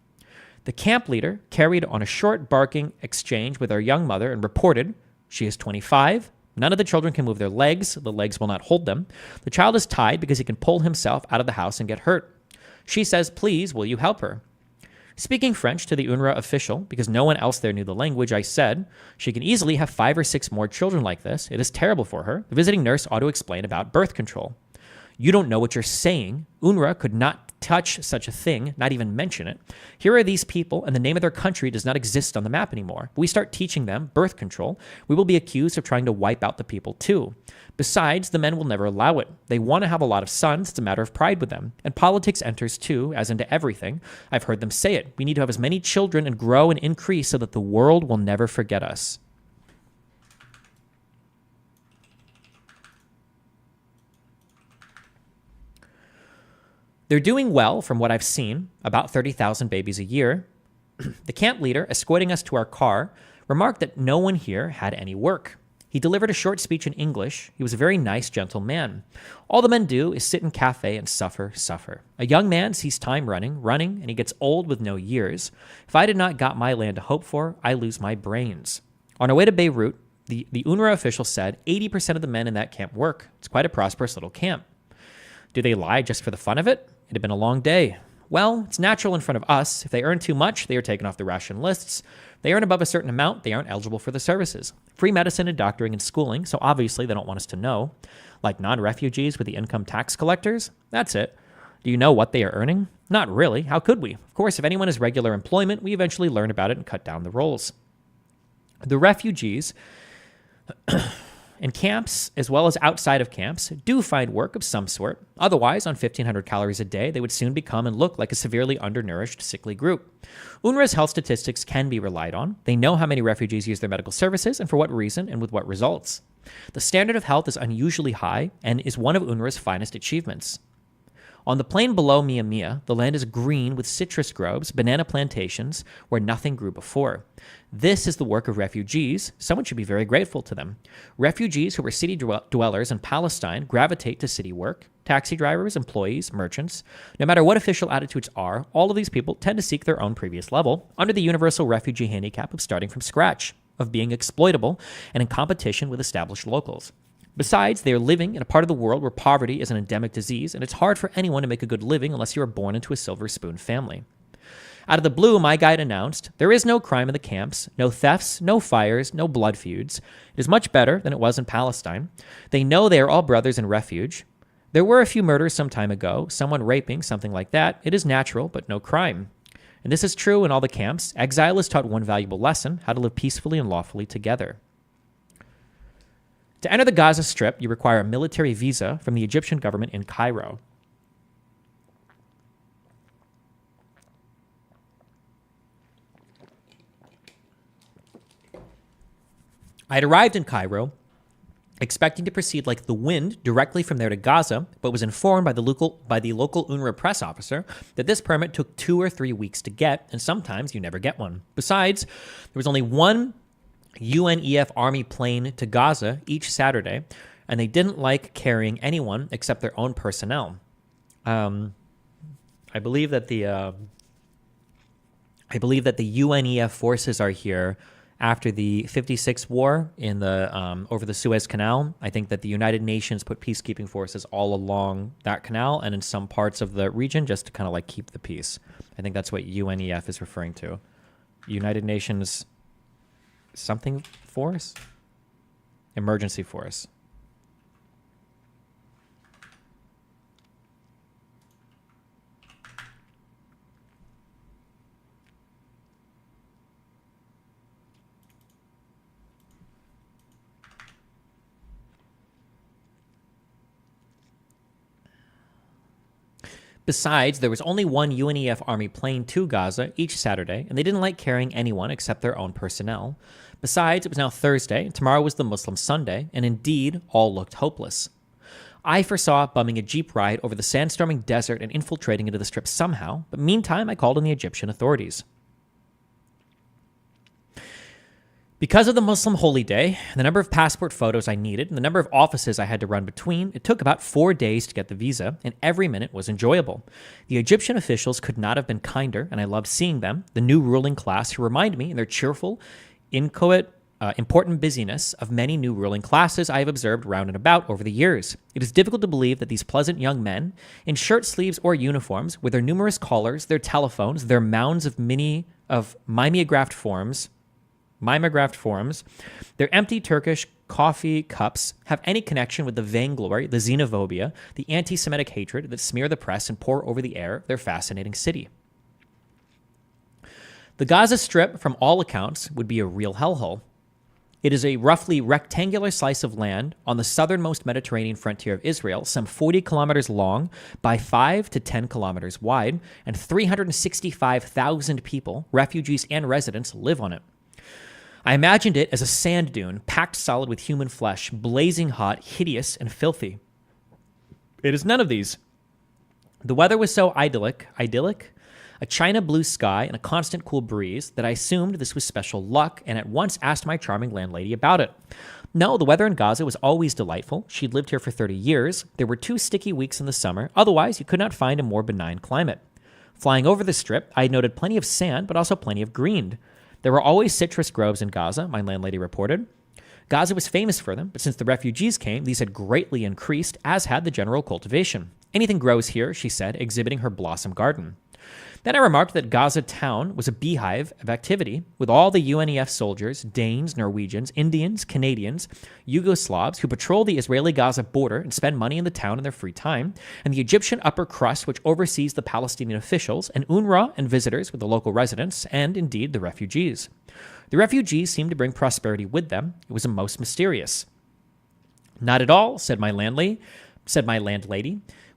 The camp leader carried on a short barking exchange with our young mother and reported, "She is 25. None of the children can move their legs. The legs will not hold them. The child is tied because he can pull himself out of the house and get hurt. She says, 'Please, will you help her?' Speaking French to the UNRWA official, because no one else there knew the language, I said, she can easily have 5 or 6 more children like this. It is terrible for her. The visiting nurse ought to explain about birth control. You don't know what you're saying. UNRWA could not touch such a thing, not even mention it. Here are these people, and the name of their country does not exist on the map anymore. If we start teaching them birth control, we will be accused of trying to wipe out the people too. Besides, the men will never allow it. They want to have a lot of sons. It's a matter of pride with them. And politics enters too, as into everything. I've heard them say it. We need to have as many children and grow and increase so that the world will never forget us. They're doing well from what I've seen, about 30,000 babies a year. The camp leader, escorting us to our car, remarked that no one here had any work. He delivered a short speech in English. He was a very nice, gentle man. All the men do is sit in cafe and suffer. A young man sees time running, and he gets old with no years. If I did not got my land to hope for, I lose my brains. On our way to Beirut, the UNRWA official said 80% of the men in that camp work. It's quite a prosperous little camp. Do they lie just for the fun of it? It had been a long day. Well, it's natural in front of us. If they earn too much, they are taken off the ration lists. If they earn above a certain amount, they aren't eligible for the services. Free medicine and doctoring and schooling, so obviously they don't want us to know. Like non-refugees with the income tax collectors? That's it. Do you know what they are earning? Not really. How could we? Of course, if anyone has regular employment, we eventually learn about it and cut down the rolls. The refugees in camps, as well as outside of camps, do find work of some sort. Otherwise, on 1,500 calories a day, they would soon become and look like a severely undernourished, sickly group. UNRWA's health statistics can be relied on. They know how many refugees use their medical services and for what reason and with what results. The standard of health is unusually high and is one of UNRWA's finest achievements. On the plain below Mia Mia, the land is green with citrus groves, banana plantations, where nothing grew before. This is the work of refugees. Someone should be very grateful to them. Refugees who were city dwellers in Palestine gravitate to city work. Taxi drivers, employees, merchants. No matter what official attitudes are, all of these people tend to seek their own previous level, under the universal refugee handicap of starting from scratch, of being exploitable, and in competition with established locals. Besides, they are living in a part of the world where poverty is an endemic disease, and it's hard for anyone to make a good living unless you are born into a silver spoon family. Out of the blue, my guide announced, there is no crime in the camps, no thefts, no fires, no blood feuds. It is much better than it was in Palestine. They know they are all brothers in refuge. There were a few murders some time ago, someone raping, something like that. It is natural, but no crime. And this is true in all the camps. Exile is taught one valuable lesson, how to live peacefully and lawfully together. To enter the Gaza Strip, you require a military visa from the Egyptian government in Cairo. I had arrived in Cairo, expecting to proceed like the wind directly from there to Gaza, but was informed by the local UNRWA press officer that this permit took 2 or 3 weeks to get, and sometimes you never get one. Besides, there was only one UNEF Army plane to Gaza each Saturday, and they didn't like carrying anyone except their own personnel. I believe that the UNEF forces are here after the 56 war in the over the Suez Canal. I think that the United Nations put peacekeeping forces all along that canal and in some parts of the region just to kind of like keep the peace. I think that's what UNEF is referring to. United Nations something force? Emergency force. Besides, there was only one UNEF Army plane to Gaza each Saturday, and they didn't like carrying anyone except their own personnel. Besides, it was now Thursday, and tomorrow was the Muslim Sunday, and indeed, all looked hopeless. I foresaw bumming a jeep ride over the sandstorming desert and infiltrating into the Strip somehow, but meantime, I called on the Egyptian authorities. Because of the Muslim holy day, the number of passport photos I needed, and the number of offices I had to run between, it took about 4 days to get the visa, and every minute was enjoyable. The Egyptian officials could not have been kinder, and I loved seeing them, the new ruling class who remind me in their cheerful, inchoate important busyness of many new ruling classes I have observed round and about over the years. It is difficult to believe that these pleasant young men, in shirt sleeves or uniforms, with their numerous collars, their telephones, their mounds of mimeographed forms, their empty Turkish coffee cups, have any connection with the vainglory, the xenophobia, the anti-Semitic hatred that smear the press and pour over the air of their fascinating city. The Gaza Strip, from all accounts, would be a real hellhole. It is a roughly rectangular slice of land on the southernmost Mediterranean frontier of Israel, some 40 kilometers long by 5 to 10 kilometers wide, and 365,000 people, refugees and residents, live on it. I imagined it as a sand dune, packed solid with human flesh, blazing hot, hideous, and filthy. It is none of these. The weather was so idyllic, a china blue sky and a constant cool breeze, that I assumed this was special luck and at once asked my charming landlady about it. No, the weather in Gaza was always delightful. She'd lived here for 30 years. There were 2 sticky weeks in the summer. Otherwise, you could not find a more benign climate. Flying over the strip, I noted plenty of sand, but also plenty of green. There were always citrus groves in Gaza, my landlady reported. Gaza was famous for them, but since the refugees came, these had greatly increased, as had the general cultivation. Anything grows here, she said, exhibiting her blossom garden. Then I remarked that Gaza town was a beehive of activity, with all the UNEF soldiers, Danes, Norwegians, Indians, Canadians, Yugoslavs who patrol the Israeli-Gaza border and spend money in the town in their free time, and the Egyptian upper crust which oversees the Palestinian officials, and UNRWA and visitors with the local residents, and indeed the refugees. The refugees seemed to bring prosperity with them. It was most mysterious. Not at all, said my landlady.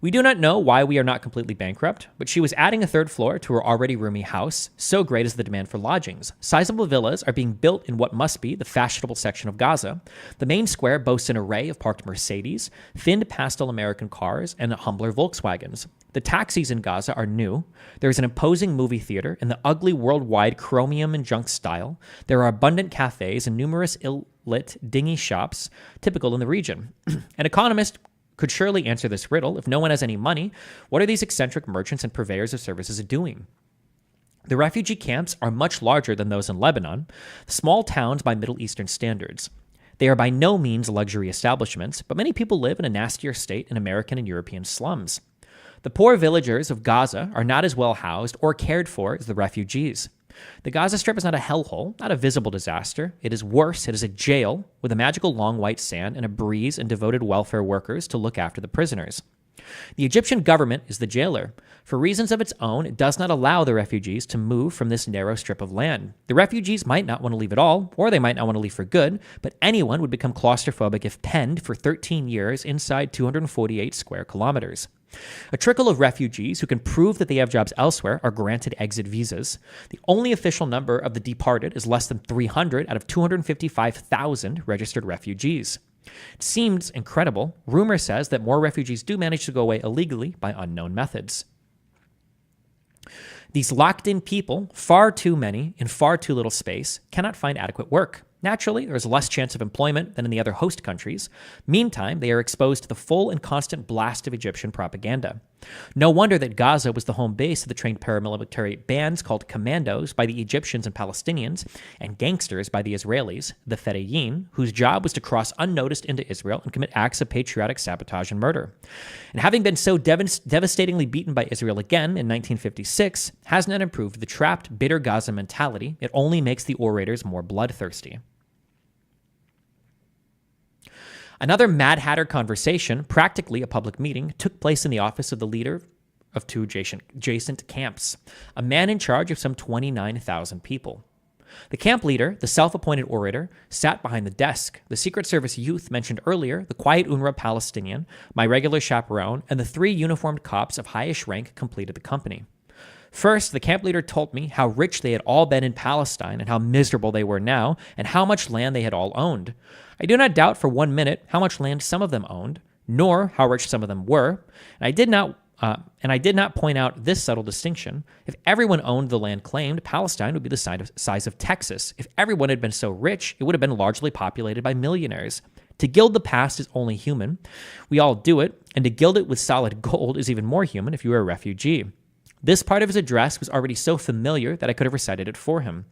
We do not know why we are not completely bankrupt, but she was adding a 3rd floor to her already roomy house, so great is the demand for lodgings. Sizable villas are being built in what must be the fashionable section of Gaza. The main square boasts an array of parked Mercedes, thinned pastel American cars, and humbler Volkswagens. The taxis in Gaza are new. There is an imposing movie theater in the ugly worldwide chromium and junk style. There are abundant cafes and numerous ill-lit dingy shops, typical in the region. An economist could surely answer this riddle. If no one has any money, what are these eccentric merchants and purveyors of services doing? The refugee camps are much larger than those in Lebanon, small towns by Middle Eastern standards. They are by no means luxury establishments, but many people live in a nastier state in American and European slums. The poor villagers of Gaza are not as well housed or cared for as the refugees. The Gaza Strip is not a hellhole, not a visible disaster. It is worse. It is a jail with a magical long white sand and a breeze and devoted welfare workers to look after the prisoners. The Egyptian government is the jailer. For reasons of its own, it does not allow the refugees to move from this narrow strip of land. The refugees might not want to leave at all, or they might not want to leave for good, but anyone would become claustrophobic if penned for 13 years inside 248 square kilometers. A trickle of refugees who can prove that they have jobs elsewhere are granted exit visas. The only official number of the departed is less than 300 out of 255,000 registered refugees. It seems incredible. Rumor says that more refugees do manage to go away illegally by unknown methods. These locked-in people, far too many in far too little space, cannot find adequate work. Naturally, there is less chance of employment than in the other host countries. Meantime, they are exposed to the full and constant blast of Egyptian propaganda. No wonder that Gaza was the home base of the trained paramilitary bands called commandos by the Egyptians and Palestinians, and gangsters by the Israelis, the Fedayeen, whose job was to cross unnoticed into Israel and commit acts of patriotic sabotage and murder. And having been so devastatingly beaten by Israel again in 1956, has not improved the trapped, bitter Gaza mentality. It only makes the orators more bloodthirsty. Another Mad Hatter conversation, practically a public meeting, took place in the office of the leader of 2 adjacent camps, a man in charge of some 29,000 people. The camp leader, the self-appointed orator, sat behind the desk. The Secret Service youth mentioned earlier, the quiet UNRWA Palestinian, my regular chaperone, and the 3 uniformed cops of highish rank completed the company. First, the camp leader told me how rich they had all been in Palestine and how miserable they were now, and how much land they had all owned. I do not doubt for 1 minute how much land some of them owned, nor how rich some of them were, and I did not point out this subtle distinction. If everyone owned the land claimed, Palestine would be the size of Texas. If everyone had been so rich, it would have been largely populated by millionaires. To gild the past is only human. We all do it, and to gild it with solid gold is even more human if you were a refugee. This part of his address was already so familiar that I could have recited it for him.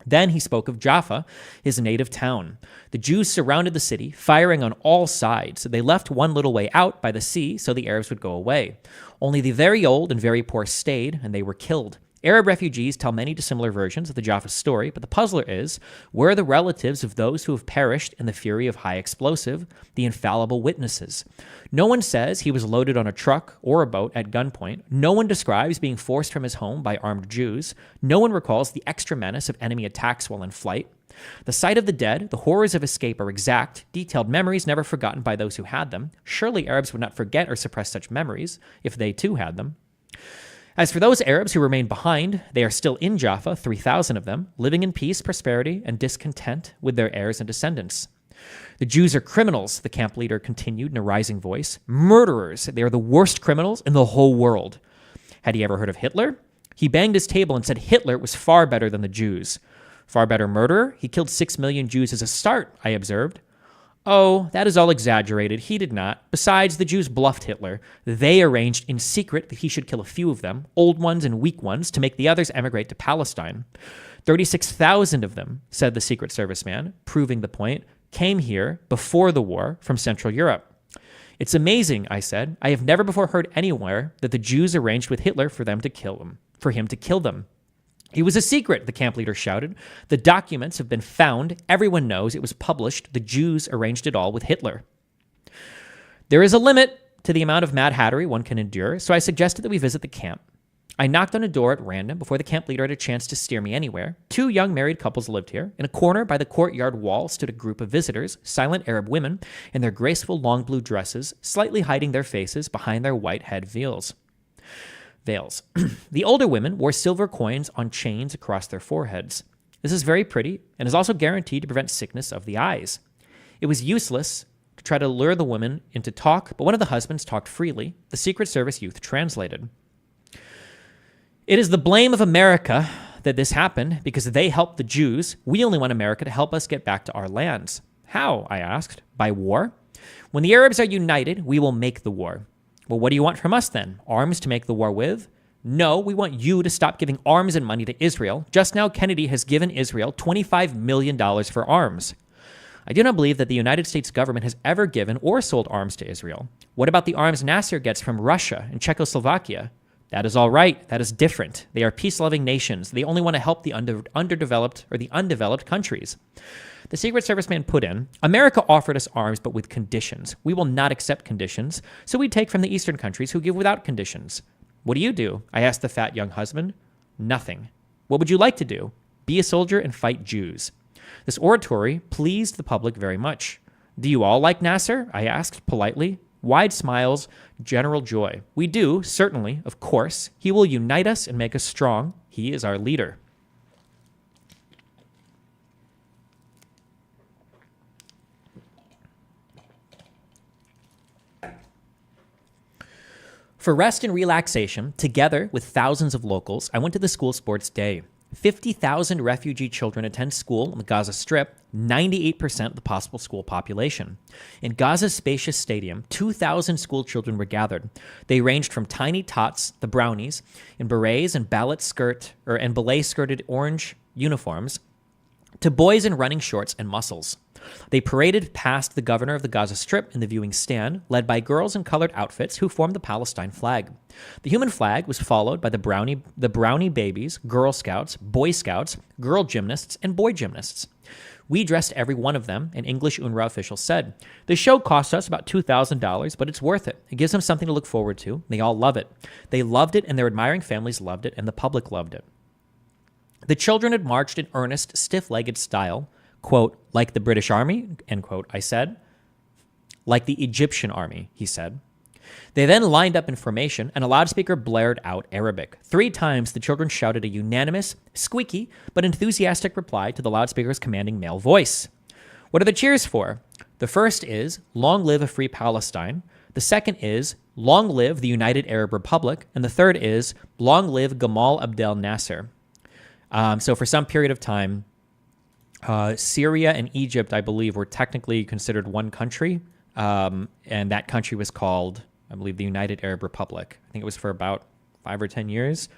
Then he spoke of Jaffa, his native town. The Jews surrounded the city, firing on all sides. They left one little way out by the sea so the Arabs would go away. Only the very old and very poor stayed, and they were killed. Arab refugees tell many dissimilar versions of the Jaffa story, but the puzzler is, where are the relatives of those who have perished in the fury of high explosive, the infallible witnesses? No one says he was loaded on a truck or a boat at gunpoint. No one describes being forced from his home by armed Jews. No one recalls the extra menace of enemy attacks while in flight. The sight of the dead, the horrors of escape are exact, detailed memories never forgotten by those who had them. Surely Arabs would not forget or suppress such memories if they too had them. As for those Arabs who remained behind, they are still in Jaffa, 3,000 of them, living in peace, prosperity, and discontent with their heirs and descendants. The Jews are criminals, the camp leader continued in a rising voice. Murderers. They are the worst criminals in the whole world. Had he ever heard of Hitler? He banged his table and said Hitler was far better than the Jews. Far better murderer? He killed 6 million Jews as a start, I observed. Oh, that is all exaggerated. He did not. Besides, the Jews bluffed Hitler. They arranged in secret that he should kill a few of them, old ones and weak ones, to make the others emigrate to Palestine. 36,000 of them, said the Secret Service man, proving the point, came here before the war from Central Europe. It's amazing, I said. I have never before heard anywhere that the Jews arranged with Hitler for him to kill them. It was a secret, the camp leader shouted. The documents have been found. Everyone knows it was published. The Jews arranged it all with Hitler. There is a limit to the amount of Mad Hattery one can endure, so I suggested that we visit the camp. I knocked on a door at random before the camp leader had a chance to steer me anywhere. 2 young married couples lived here. In a corner by the courtyard wall stood a group of visitors, silent Arab women, in their graceful long blue dresses, slightly hiding their faces behind their white head veils. The older women wore silver coins on chains across their foreheads. This is very pretty and is also guaranteed to prevent sickness of the eyes. It was useless to try to lure the women into talk, but one of the husbands talked freely. The Secret Service youth translated. It is the blame of America that this happened because they helped the Jews. We only want America to help us get back to our lands. How? I asked. By war? When the Arabs are united, we will make the war. Well, what do you want from us then? Arms to make the war with? No, we want you to stop giving arms and money to Israel. Just now, Kennedy has given Israel $25 million for arms. I do not believe that the United States government has ever given or sold arms to Israel. What about the arms Nasser gets from Russia and Czechoslovakia? That is all right. That is different. They are peace-loving nations. They only want to help the underdeveloped or the undeveloped countries. The Secret Service man put in, America offered us arms, but with conditions. We will not accept conditions, so we take from the Eastern countries who give without conditions. What do you do? I asked the fat young husband. Nothing. What would you like to do? Be a soldier and fight Jews. This oratory pleased the public very much. Do you all like Nasser? I asked politely. Wide smiles, general joy. We do, certainly, of course. He will unite us and make us strong. He is our leader. For rest and relaxation, together with thousands of locals, I went to the school sports day. 50,000 refugee children attend school on the Gaza Strip, 98% of the possible school population. In Gaza's spacious stadium, 2,000 school children were gathered. They ranged from tiny tots, the brownies, in berets and ballet-skirted orange uniforms, to boys in running shorts and muscles. They paraded past the governor of the Gaza Strip in the viewing stand, led by girls in colored outfits who formed the Palestine flag. The human flag was followed by the brownie babies, Girl Scouts, Boy Scouts, girl gymnasts, and boy gymnasts. We dressed every one of them, an English UNRWA official said. The show cost us about $2,000, but it's worth it. It gives them something to look forward to. They all love it. They loved it, and their admiring families loved it, and the public loved it. The children had marched in earnest, stiff-legged style, quote, like the British Army, end quote, I said. Like the Egyptian army, he said. They then lined up in formation, and a loudspeaker blared out Arabic. 3 times the children shouted a unanimous, squeaky, but enthusiastic reply to the loudspeaker's commanding male voice. What are the cheers for? The first is, long live a free Palestine. The second is, long live the United Arab Republic. And the third is, long live Gamal Abdel Nasser. So for some period of time, Syria and Egypt, I believe, were technically considered one country, and that country was called, I believe, the United Arab Republic. I think it was for about 5 or 10 years.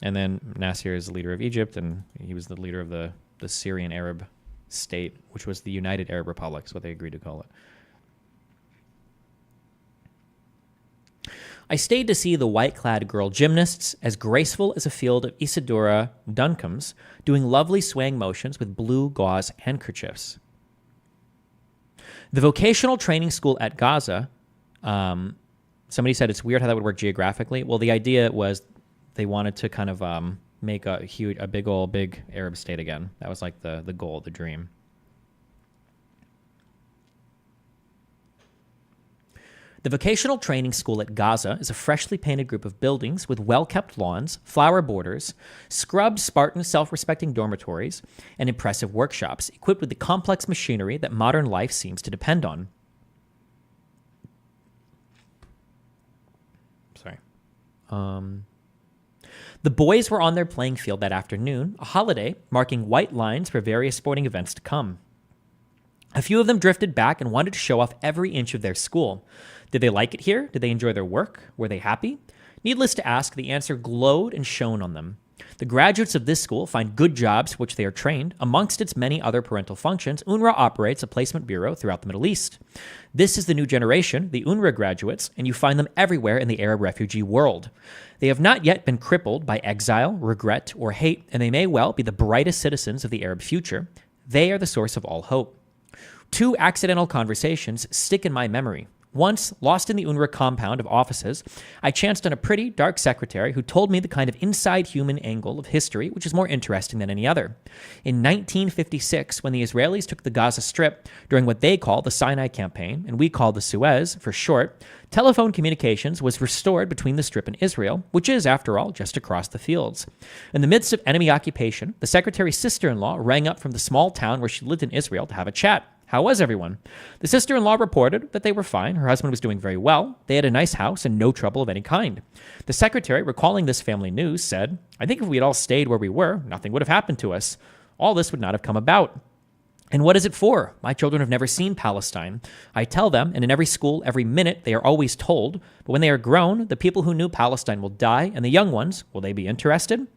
And then Nasser is the leader of Egypt, and he was the leader of the Syrian Arab state, which was the United Arab Republic, is what they agreed to call it. I stayed to see the white-clad girl gymnasts, as graceful as a field of Isadora Duncombe's, doing lovely swaying motions with blue gauze handkerchiefs. The vocational training school at Gaza, somebody said it's weird how that would work geographically. Well, the idea was they wanted to kind of make a big Arab state again. That was like the goal, the dream. The vocational training school at Gaza is a freshly painted group of buildings with well-kept lawns, flower borders, scrubbed Spartan self-respecting dormitories, and impressive workshops equipped with the complex machinery that modern life seems to depend on. Sorry. The boys were on their playing field that afternoon, a holiday marking white lines for various sporting events to come. A few of them drifted back and wanted to show off every inch of their school. Did they like it here? Did they enjoy their work? Were they happy? Needless to ask, the answer glowed and shone on them. The graduates of this school find good jobs for which they are trained. Amongst its many other parental functions, UNRWA operates a placement bureau throughout the Middle East. This is the new generation, the UNRWA graduates, and you find them everywhere in the Arab refugee world. They have not yet been crippled by exile, regret, or hate, and they may well be the brightest citizens of the Arab future. They are the source of all hope. 2 accidental conversations stick in my memory. Once, lost in the UNRWA compound of offices, I chanced on a pretty, dark secretary who told me the kind of inside human angle of history which is more interesting than any other. In 1956, when the Israelis took the Gaza Strip during what they call the Sinai Campaign, and we call the Suez for short, telephone communications was restored between the Strip and Israel, which is, after all, just across the fields. In the midst of enemy occupation, the secretary's sister-in-law rang up from the small town where she lived in Israel to have a chat. How was everyone? The sister-in-law reported that they were fine. Her husband was doing very well. They had a nice house and no trouble of any kind. The secretary, recalling this family news, said, I think if we had all stayed where we were, nothing would have happened to us. All this would not have come about. And what is it for? My children have never seen Palestine. I tell them, and in every school, every minute, they are always told, but when they are grown, the people who knew Palestine will die, and the young ones, will they be interested?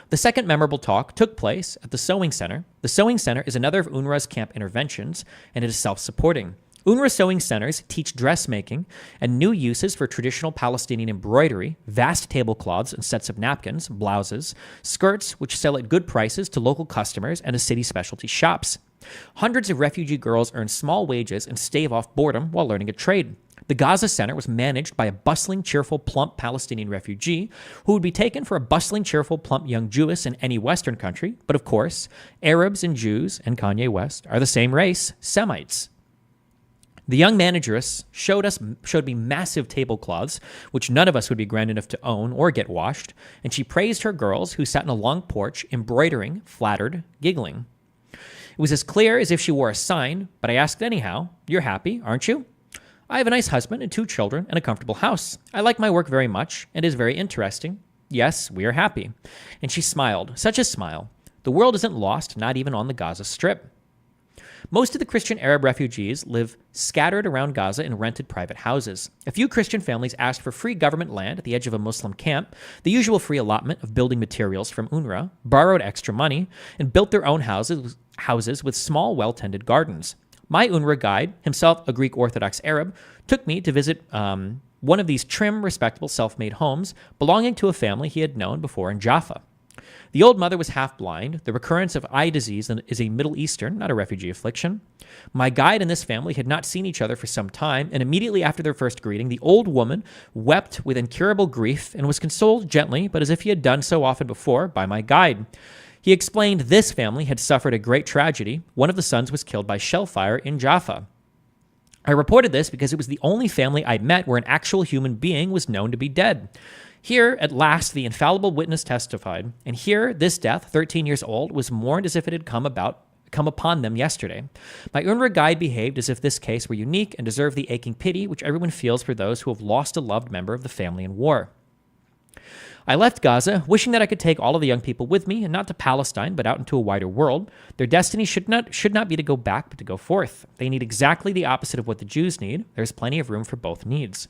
The second memorable talk took place at the Sewing Center. The Sewing Center is another of UNRWA's camp interventions, and it is self-supporting. UNRWA sewing centers teach dressmaking and new uses for traditional Palestinian embroidery, vast tablecloths and sets of napkins, blouses, skirts which sell at good prices to local customers and to city specialty shops. Hundreds of refugee girls earn small wages and stave off boredom while learning a trade. The Gaza Center was managed by a bustling, cheerful, plump Palestinian refugee who would be taken for a bustling, cheerful, plump young Jewess in any Western country. But of course, Arabs and Jews and Kanye West are the same race, Semites. The young manageress showed me massive tablecloths, which none of us would be grand enough to own or get washed, and she praised her girls who sat in a long porch, embroidering, flattered, giggling. It was as clear as if she wore a sign, but I asked anyhow, "You're happy, aren't you?" "I have a nice husband and 2 children and a comfortable house. I like my work very much, and it is very interesting. Yes, we are happy." And she smiled, such a smile. The world isn't lost, not even on the Gaza Strip. Most of the Christian Arab refugees live scattered around Gaza in rented private houses. A few Christian families asked for free government land at the edge of a Muslim camp, the usual free allotment of building materials from UNRWA, borrowed extra money, and built their own houses with small, well-tended gardens. My UNRWA guide, himself a Greek Orthodox Arab, took me to visit one of these trim, respectable, self-made homes belonging to a family he had known before in Jaffa. The old mother was half blind. The recurrence of eye disease is a Middle Eastern, not a refugee affliction. My guide and this family had not seen each other for some time, and immediately after their first greeting, the old woman wept with incurable grief and was consoled gently, but as if he had done so often before, by my guide. He explained this family had suffered a great tragedy. One of the sons was killed by shellfire in Jaffa. I reported this because it was the only family I'd met where an actual human being was known to be dead. Here, at last, the infallible witness testified, and here, this death, 13 years old, was mourned as if it had come upon them yesterday. My UNRWA guide behaved as if this case were unique and deserved the aching pity which everyone feels for those who have lost a loved member of the family in war. I left Gaza, wishing that I could take all of the young people with me, and not to Palestine, but out into a wider world. Their destiny should not be to go back, but to go forth. They need exactly the opposite of what the Jews need. There's plenty of room for both needs.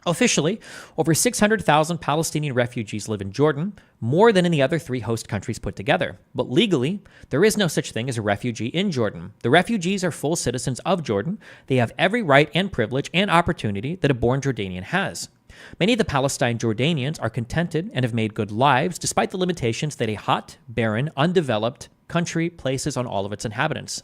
Officially, over 600,000 Palestinian refugees live in Jordan, more than in the other 3 host countries put together. But legally, there is no such thing as a refugee in Jordan. The refugees are full citizens of Jordan. They have every right and privilege and opportunity that a born Jordanian has. Many of the Palestine Jordanians are contented and have made good lives despite the limitations that a hot, barren, undeveloped country places on all of its inhabitants.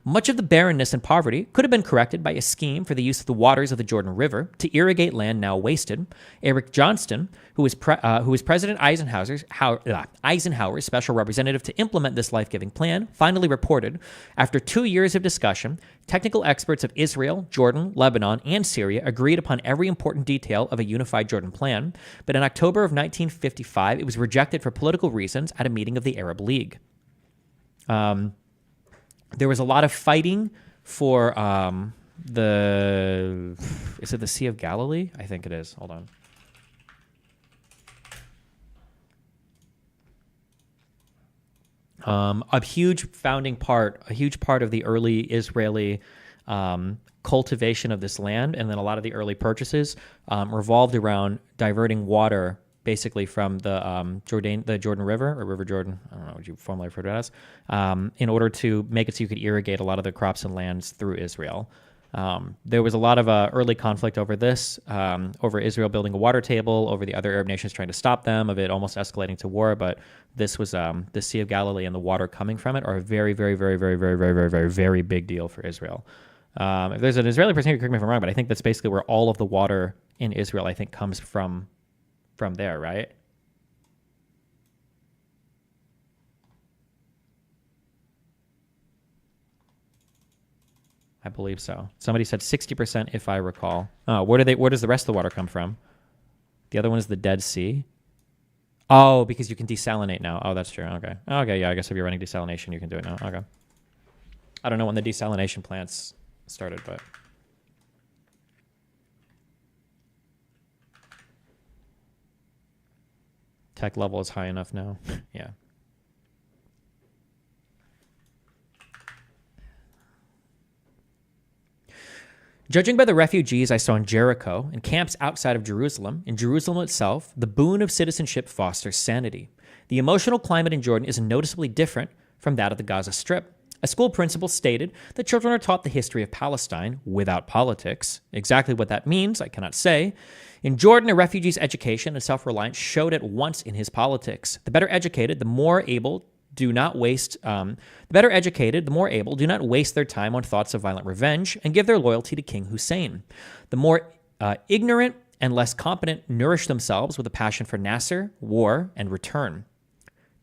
Much of the barrenness and poverty could have been corrected by a scheme for the use of the waters of the Jordan River to irrigate land now wasted. Eric Johnston, who was President Eisenhower's special representative to implement this life-giving plan, finally reported, after 2 years of discussion, technical experts of Israel, Jordan, Lebanon, and Syria agreed upon every important detail of a unified Jordan plan, but in October of 1955, it was rejected for political reasons at a meeting of the Arab League. There was a lot of fighting for is it the Sea of Galilee? I think it is. Hold on. A huge part of the early Israeli cultivation of this land, and then a lot of the early purchases revolved around diverting water basically from the Jordan River, or River Jordan, I don't know what you formally refer to it as, in order to make it so you could irrigate a lot of the crops and lands through Israel. There was a lot of early conflict over this, over Israel building a water table, over the other Arab nations trying to stop them, of it almost escalating to war. But this was the Sea of Galilee and the water coming from it are a very, very, very, very, very, very, very, very, very big deal for Israel. If there's an Israeli person here, correct me if I'm wrong, but I think that's basically where all of the water in Israel, I think, comes from there, right? I believe so. Somebody said 60%, if I recall. Where does the rest of the water come from? The other one is the Dead Sea. Oh, because you can desalinate now. Oh, that's true. Okay. Okay, yeah, I guess if you're running desalination, you can do it now. Okay. I don't know when the desalination plants started, but... Tech level is high enough now. Yeah. Judging by the refugees I saw in Jericho and camps outside of Jerusalem, in Jerusalem itself, the boon of citizenship fosters sanity. The emotional climate in Jordan is noticeably different from that of the Gaza Strip. A school principal stated that children are taught the history of Palestine without politics. Exactly what that means, I cannot say. In Jordan, a refugee's education and self-reliance showed at once in his politics. The better educated, the more able, do not waste their time on thoughts of violent revenge and give their loyalty to King Hussein. The more ignorant and less competent nourish themselves with a passion for Nasser, war, and return.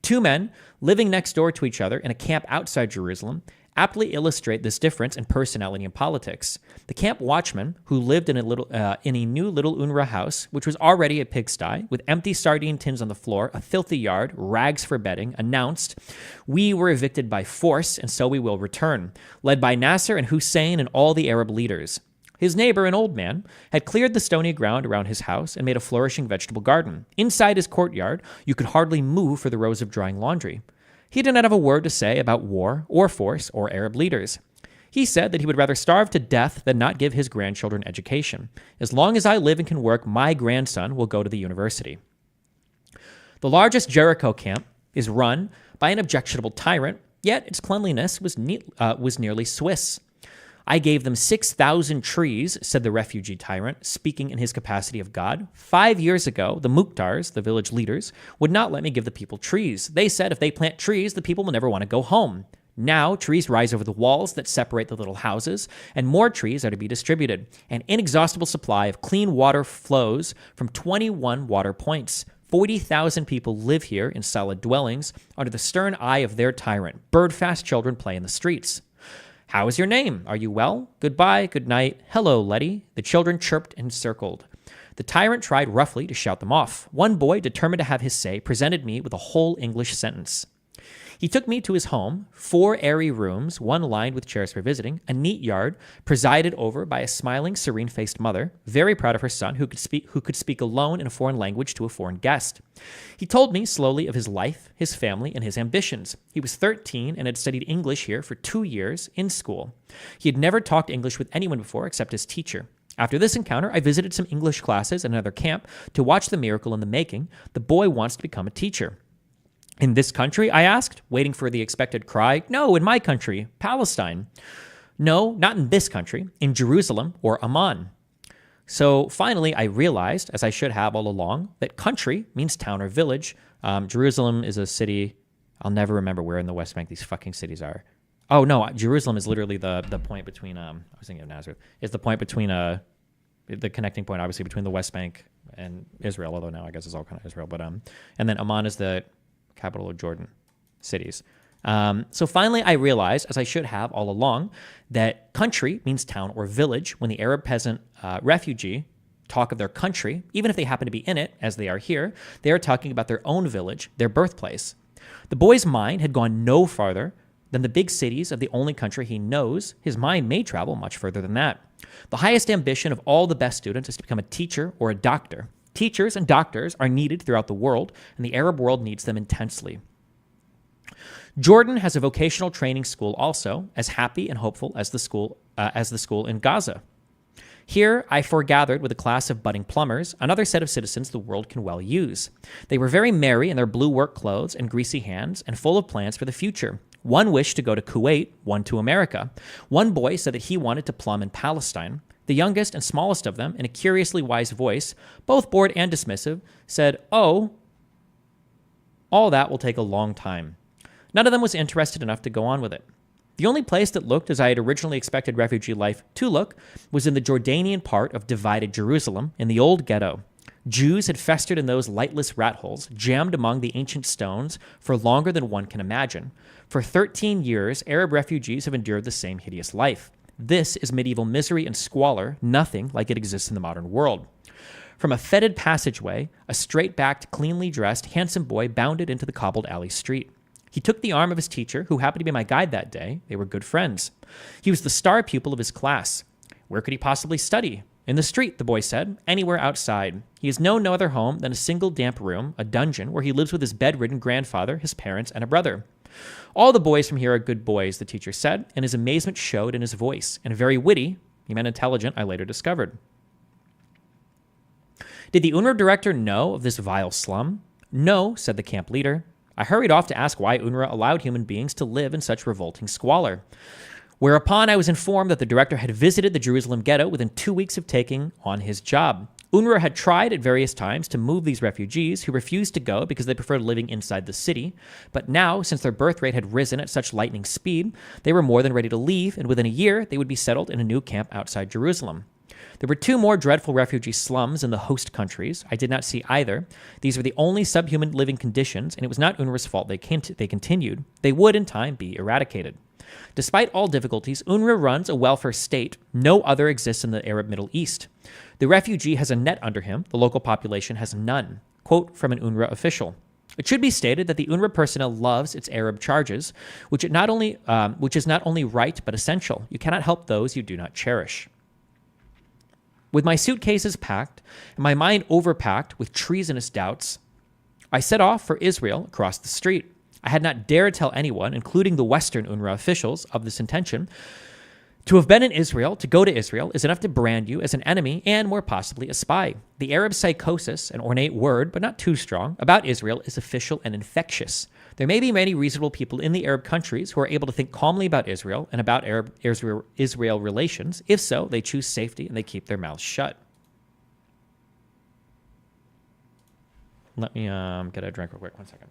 2 men living next door to each other in a camp outside Jerusalem aptly illustrate this difference in personality and politics. The camp watchman, who lived in a new little UNRWA house, which was already a pigsty, with empty sardine tins on the floor, a filthy yard, rags for bedding, announced, "We were evicted by force, and so we will return," led by Nasser and Hussein and all the Arab leaders. His neighbor, an old man, had cleared the stony ground around his house and made a flourishing vegetable garden. Inside his courtyard, you could hardly move for the rows of drying laundry. He did not have a word to say about war or force or Arab leaders. He said that he would rather starve to death than not give his grandchildren education. As long as I live and can work, my grandson will go to the university. The largest Jericho camp is run by an objectionable tyrant, yet its cleanliness was nearly Swiss. I gave them 6,000 trees, said the refugee tyrant, speaking in his capacity of God. 5 years ago, the Mukhtars, the village leaders, would not let me give the people trees. They said if they plant trees, the people will never want to go home. Now, trees rise over the walls that separate the little houses, and more trees are to be distributed. An inexhaustible supply of clean water flows from 21 water points. 40,000 people live here in solid dwellings under the stern eye of their tyrant. Bird-fast children play in the streets. How is your name? Are you well? Goodbye, good night. Hello, Letty. The children chirped and circled. The tyrant tried roughly to shout them off. One boy, determined to have his say, presented me with a whole English sentence. He took me to his home, 4 airy rooms, one lined with chairs for visiting, a neat yard, presided over by a smiling, serene-faced mother, very proud of her son who could speak alone in a foreign language to a foreign guest. He told me slowly of his life, his family, and his ambitions. He was 13 and had studied English here for 2 years in school. He had never talked English with anyone before except his teacher. After this encounter, I visited some English classes at another camp to watch the miracle in the making. The boy wants to become a teacher. In this country, I asked, waiting for the expected cry. No, in my country, Palestine. No, not in this country, in Jerusalem or Amman. So finally, I realized, as I should have all along, that country means town or village. Jerusalem is a city. I'll never remember where in the West Bank these fucking cities are. Oh, no, Jerusalem is literally the point between, I was thinking of Nazareth. It's the point between, the connecting point, obviously, between the West Bank and Israel, although now I guess it's all kind of Israel. But and then Amman is the capital of Jordan cities. So finally, I realized, as I should have all along, that country means town or village. When the Arab peasant refugee talk of their country, even if they happen to be in it, as they are here, they are talking about their own village, their birthplace. The boy's mind had gone no farther than the big cities of the only country he knows. His mind may travel much further than that. The highest ambition of all the best students is to become a teacher or a doctor. Teachers and doctors are needed throughout the world, and the Arab world needs them intensely. Jordan has a vocational training school also, as happy and hopeful as the school in Gaza. Here, I foregathered with a class of budding plumbers, another set of citizens the world can well use. They were very merry in their blue work clothes and greasy hands, and full of plans for the future. One wished to go to Kuwait, one to America. One boy said that he wanted to plumb in Palestine. The youngest and smallest of them, in a curiously wise voice, both bored and dismissive, said, "Oh, all that will take a long time." None of them was interested enough to go on with it. The only place that looked as I had originally expected refugee life to look was in the Jordanian part of divided Jerusalem, in the old ghetto. Jews had festered in those lightless rat holes, jammed among the ancient stones, for longer than one can imagine. For 13 years, Arab refugees have endured the same hideous life. This is medieval misery and squalor, nothing like it exists in the modern world. From a fetid passageway, a straight-backed, cleanly dressed, handsome boy bounded into the cobbled alley street. He took the arm of his teacher, who happened to be my guide that day. They were good friends. He was the star pupil of his class. Where could he possibly study? In the street, the boy said. Anywhere outside. He has known no other home than a single damp room, a dungeon, where he lives with his bedridden grandfather, his parents, and a brother. All the boys from here are good boys, the teacher said, and his amazement showed in his voice. And very witty, he meant intelligent, I later discovered. Did the UNRWA director know of this vile slum? No, said the camp leader. I hurried off to ask why UNRWA allowed human beings to live in such revolting squalor. Whereupon I was informed that the director had visited the Jerusalem ghetto within 2 weeks of taking on his job. UNRWA had tried at various times to move these refugees who refused to go because they preferred living inside the city. But now, since their birth rate had risen at such lightning speed, they were more than ready to leave, and within a year they would be settled in a new camp outside Jerusalem. There were 2 more dreadful refugee slums in the host countries. I did not see either. These were the only subhuman living conditions, and it was not UNRWA's fault they continued. They would, in time, be eradicated. Despite all difficulties, UNRWA runs a welfare state. No other exists in the Arab Middle East. The refugee has a net under him. The local population has none. Quote from an UNRWA official. It should be stated that the UNRWA personnel loves its Arab charges, which is not only right but essential. You cannot help those you do not cherish. With my suitcases packed and my mind overpacked with treasonous doubts, I set off for Israel across the street. I had not dared tell anyone, including the Western UNRWA officials, of this intention. To have been in Israel, to go to Israel, is enough to brand you as an enemy and, more possibly, a spy. The Arab psychosis, an ornate word, but not too strong, about Israel is official and infectious. There may be many reasonable people in the Arab countries who are able to think calmly about Israel and about Arab-Israel relations. If so, they choose safety and they keep their mouths shut. Let me get a drink real quick. 1 second.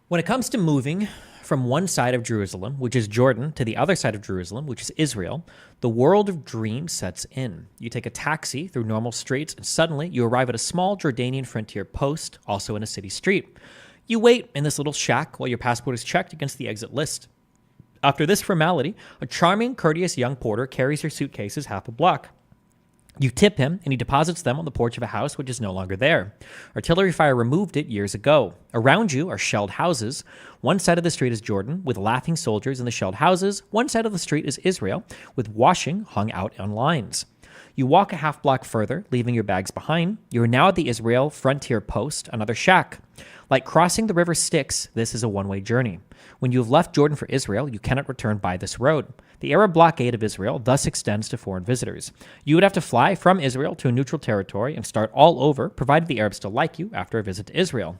When it comes to moving from one side of Jerusalem, which is Jordan, to the other side of Jerusalem, which is Israel, the world of dreams sets in. You take a taxi through normal streets, and suddenly you arrive at a small Jordanian frontier post, also in a city street. You wait in this little shack while your passport is checked against the exit list. After this formality, a charming, courteous young porter carries your suitcases half a block. You tip him, and he deposits them on the porch of a house which is no longer there. Artillery fire removed it years ago. Around you are shelled houses. One side of the street is Jordan, with laughing soldiers in the shelled houses. One side of the street is Israel, with washing hung out on lines. You walk a half block further, leaving your bags behind. You are now at the Israel frontier post, another shack. Like crossing the river Styx, this is a one-way journey. When you have left Jordan for Israel, you cannot return by this road. The Arab blockade of Israel thus extends to foreign visitors. You would have to fly from Israel to a neutral territory and start all over, provided the Arabs still like you after a visit to Israel.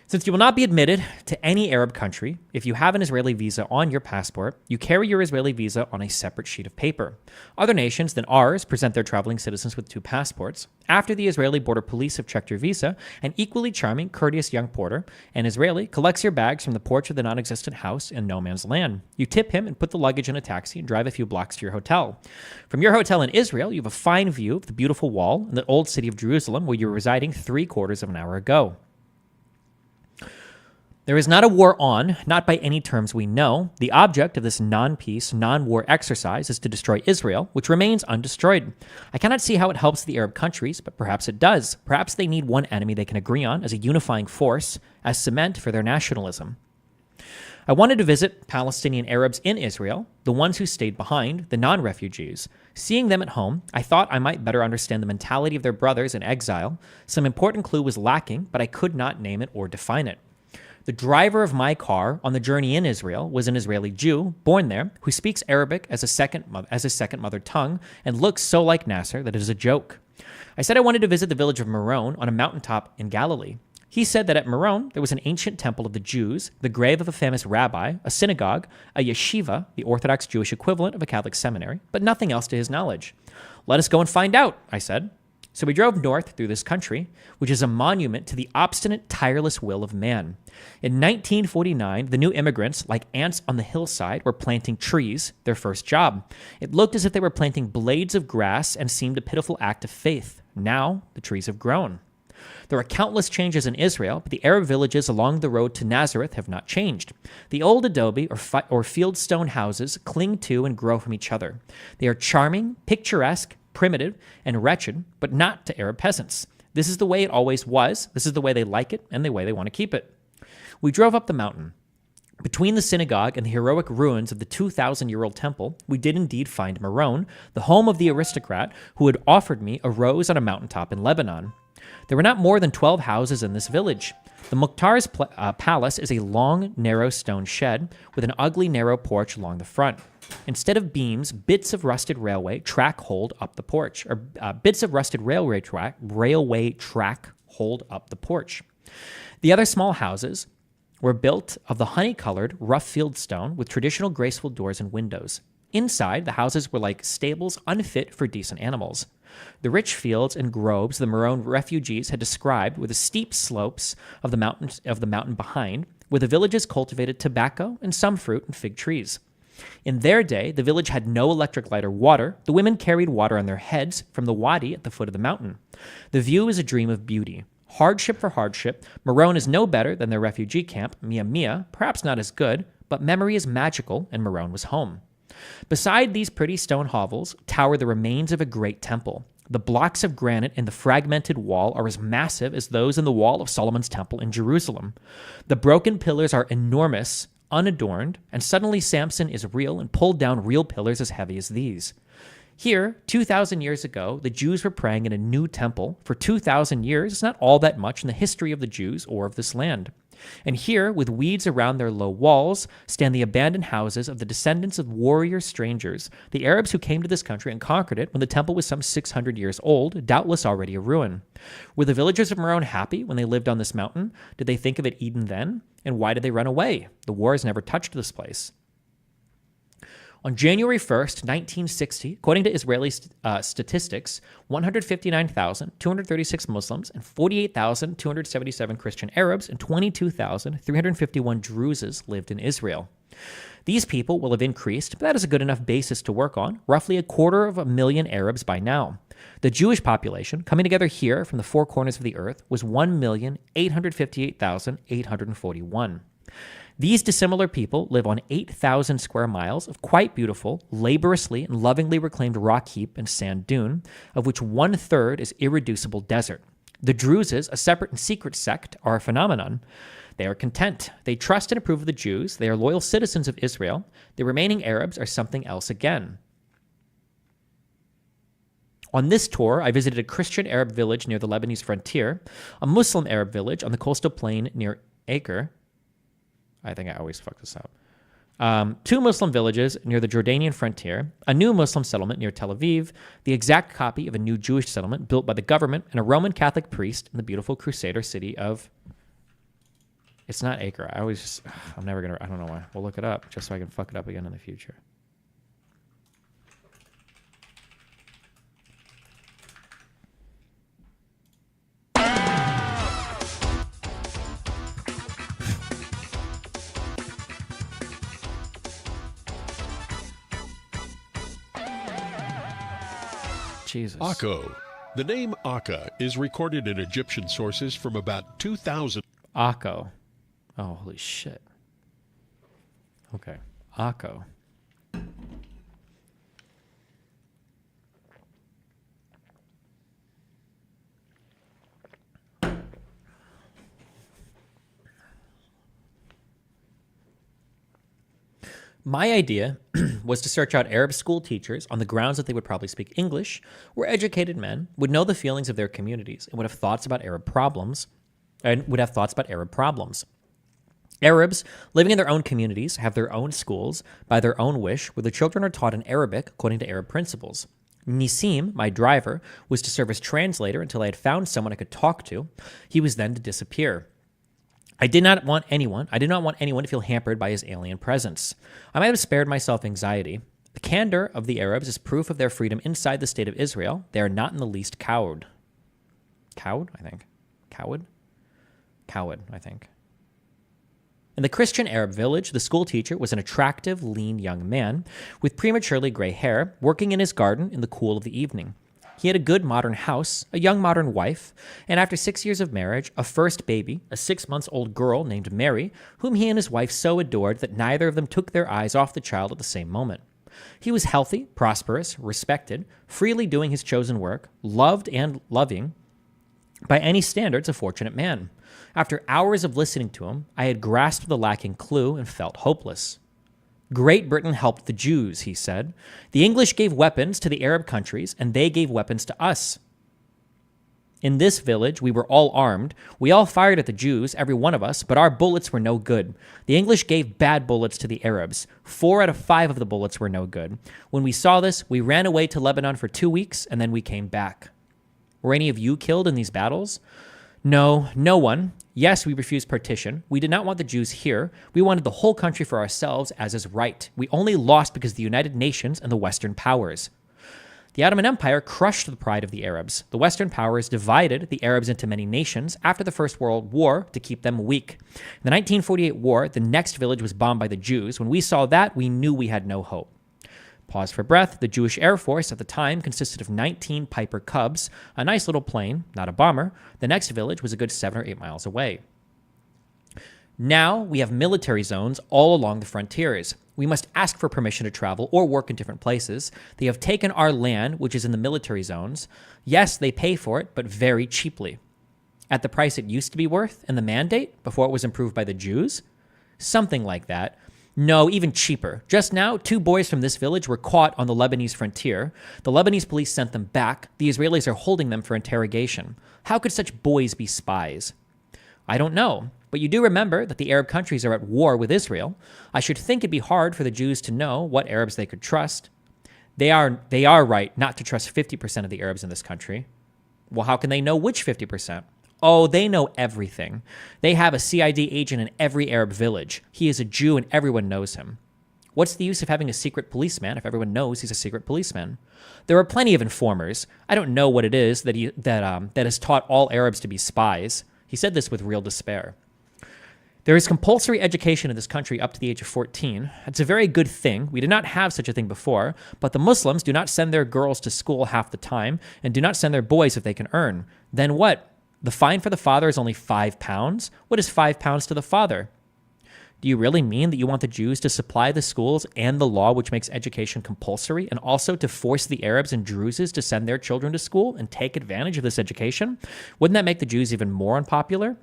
Since you will not be admitted to any Arab country, if you have an Israeli visa on your passport, you carry your Israeli visa on a separate sheet of paper. Other nations than ours present their traveling citizens with two passports. After the Israeli border police have checked your visa, an equally charming, courteous young porter, an Israeli, collects your bags from the porch of the non-existent house in no man's land. You tip him and put the luggage in a taxi and drive a few blocks to your hotel. From your hotel in Israel, you have a fine view of the beautiful wall in the old city of Jerusalem where you were residing 3/4 of an hour ago. There is not a war on, not by any terms we know. The object of this non-peace, non-war exercise is to destroy Israel, which remains undestroyed. I cannot see how it helps the Arab countries, but perhaps it does. Perhaps they need one enemy they can agree on as a unifying force, as cement for their nationalism. I wanted to visit Palestinian Arabs in Israel, the ones who stayed behind, the non-refugees. Seeing them at home, I thought I might better understand the mentality of their brothers in exile. Some important clue was lacking, but I could not name it or define it. The driver of my car on the journey in Israel was an Israeli Jew, born there, who speaks Arabic as a second mother tongue and looks so like Nasser that it is a joke. I said I wanted to visit the village of Meron on a mountaintop in Galilee. He said that at Meron there was an ancient temple of the Jews, the grave of a famous rabbi, a synagogue, a yeshiva, the Orthodox Jewish equivalent of a Catholic seminary, but nothing else to his knowledge. Let us go and find out, I said. So we drove north through this country, which is a monument to the obstinate, tireless will of man. In 1949, the new immigrants, like ants on the hillside, were planting trees, their first job. It looked as if they were planting blades of grass and seemed a pitiful act of faith. Now, the trees have grown. There are countless changes in Israel, but the Arab villages along the road to Nazareth have not changed. The old adobe or fieldstone houses cling to and grow from each other. They are charming, picturesque, primitive, and wretched, but not to Arab peasants. This is the way it always was, this is the way they like it, and the way they want to keep it. We drove up the mountain. Between the synagogue and the heroic ruins of the 2,000-year-old temple, we did indeed find Meron, the home of the aristocrat who had offered me a rose on a mountaintop in Lebanon. There were not more than 12 houses in this village. The Mukhtar's palace is a long, narrow stone shed with an ugly, narrow porch along the front. Instead of beams, bits of rusted railway track hold up the porch, or bits of rusted railway track hold up the porch. The other small houses were built of the honey-colored, rough fieldstone with traditional graceful doors and windows. Inside, the houses were like stables unfit for decent animals. The rich fields and groves the Meron refugees had described were the steep slopes of the mountain behind, where the villages cultivated tobacco and some fruit and fig trees. In their day, the village had no electric light or water. The women carried water on their heads from the wadi at the foot of the mountain. The view is a dream of beauty. Hardship for hardship, Meron is no better than their refugee camp, Mia Mia, perhaps not as good, but memory is magical, and Meron was home. Beside these pretty stone hovels tower the remains of a great temple. The blocks of granite in the fragmented wall are as massive as those in the wall of Solomon's temple in Jerusalem. The broken pillars are enormous, unadorned, and suddenly Samson is real and pulled down real pillars as heavy as these. Here, 2,000 years ago, the Jews were praying in a new temple. For 2,000 years, it's not all that much in the history of the Jews or of this land. And here, with weeds around their low walls, stand the abandoned houses of the descendants of warrior strangers, the Arabs who came to this country and conquered it when the temple was some 600 years old, doubtless already a ruin. Were the villagers of Meron happy when they lived on this mountain? Did they think of it Eden then? And why did they run away? The war has never touched this place. On January 1st, 1960, according to Israeli statistics, 159,236 Muslims and 48,277 Christian Arabs and 22,351 Druzes lived in Israel. These people will have increased, but that is a good enough basis to work on, roughly 250,000 Arabs by now. The Jewish population, coming together here from the four corners of the earth, was 1,858,841. These dissimilar people live on 8,000 square miles of quite beautiful, laboriously and lovingly reclaimed rock heap and sand dune, of which 1/3 is irreducible desert. The Druzes, a separate and secret sect, are a phenomenon. They are content. They trust and approve of the Jews. They are loyal citizens of Israel. The remaining Arabs are something else again. On this tour, I visited a Christian Arab village near the Lebanese frontier, a Muslim Arab village on the coastal plain near Acre. I think I always fuck this up. 2 Muslim villages near the Jordanian frontier, a new Muslim settlement near Tel Aviv, the exact copy of a new Jewish settlement built by the government, and a Roman Catholic priest in the beautiful Crusader city of... It's not Acre. I don't know why. We'll look it up just so I can fuck it up again in the future. Jesus. Akko. The name Akka is recorded in Egyptian sources from about 2000. Akko. Oh, holy shit. Okay. Akko. My idea was to search out Arab school teachers on the grounds that they would probably speak English, were educated men, would know the feelings of their communities, and would have thoughts about Arab problems. Arabs living in their own communities have their own schools by their own wish, where the children are taught in Arabic according to Arab principles. Nisim, my driver, was to serve as translator until I had found someone I could talk to. He was then to disappear. I did not want anyone to feel hampered by his alien presence. I might have spared myself anxiety. The candor of the Arabs is proof of their freedom inside the state of Israel. They are not in the least cowed. Cowed, I think. Coward, I think. In the Christian Arab village, the school teacher was an attractive, lean young man with prematurely gray hair, working in his garden in the cool of the evening. He had a good modern house, a young modern wife, and after 6 years of marriage, a first baby, a 6-month-old girl named Mary, whom he and his wife so adored that neither of them took their eyes off the child at the same moment. He was healthy, prosperous, respected, freely doing his chosen work, loved and loving, by any standards, a fortunate man. After hours of listening to him, I had grasped the lacking clue and felt hopeless. Great Britain helped the Jews, he said. The English gave weapons to the Arab countries, and they gave weapons to us. In this village, we were all armed. We all fired at the Jews, every one of us, but our bullets were no good. The English gave bad bullets to the Arabs. 4 out of 5 of the bullets were no good. When we saw this, we ran away to Lebanon for 2 weeks, and then we came back. Were any of you killed in these battles? No, no one. Yes, we refused partition. We did not want the Jews here. We wanted the whole country for ourselves, as is right. We only lost because of the United Nations and the Western powers. The Ottoman Empire crushed the pride of the Arabs. The Western powers divided the Arabs into many nations after the First World War to keep them weak. In the 1948 war, the next village was bombed by the Jews. When we saw that, we knew we had no hope. Pause for breath. The Jewish Air Force at the time consisted of 19 Piper Cubs, a nice little plane, not a bomber. The next village was a good 7 or 8 miles away. Now we have military zones all along the frontiers. We must ask for permission to travel or work in different places. They have taken our land, which is in the military zones. Yes, they pay for it, but very cheaply. At the price it used to be worth in the mandate before it was improved by the Jews? Something like that. No, even cheaper. Just now, 2 boys from this village were caught on the Lebanese frontier. The Lebanese police sent them back. The Israelis are holding them for interrogation. How could such boys be spies? I don't know, but you do remember that the Arab countries are at war with Israel. I should think it'd be hard for the Jews to know what Arabs they could trust. They are right not to trust 50% of the Arabs in this country. Well, how can they know which 50%? Oh, they know everything. They have a CID agent in every Arab village. He is a Jew and everyone knows him. What's the use of having a secret policeman if everyone knows he's a secret policeman? There are plenty of informers. I don't know what it is that has taught all Arabs to be spies. He said this with real despair. There is compulsory education in this country up to the age of 14. It's a very good thing. We did not have such a thing before, but the Muslims do not send their girls to school half the time and do not send their boys if they can earn. Then what? The fine for the father is only £5? What is £5 to the father? Do you really mean that you want the Jews to supply the schools and the law which makes education compulsory, and also to force the Arabs and Druzes to send their children to school and take advantage of this education? Wouldn't that make the Jews even more unpopular?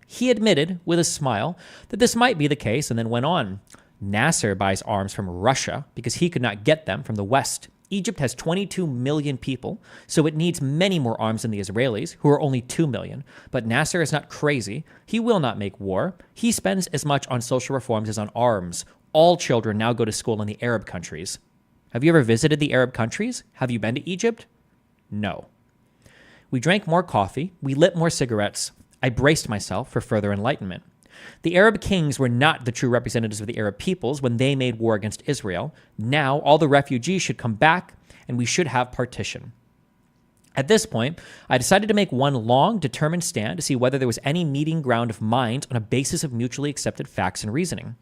He admitted, with a smile, that this might be the case and then went on. Nasser buys arms from Russia because he could not get them from the West. Egypt has 22 million people, so it needs many more arms than the Israelis, who are only 2 million. But Nasser is not crazy. He will not make war. He spends as much on social reforms as on arms. All children now go to school in the Arab countries. Have you ever visited the Arab countries? Have you been to Egypt? No. We drank more coffee. We lit more cigarettes. I braced myself for further enlightenment. The Arab kings were not the true representatives of the Arab peoples when they made war against Israel. Now all the refugees should come back, and we should have partition. At this point, I decided to make one long, determined stand to see whether there was any meeting ground of minds on a basis of mutually accepted facts and reasoning.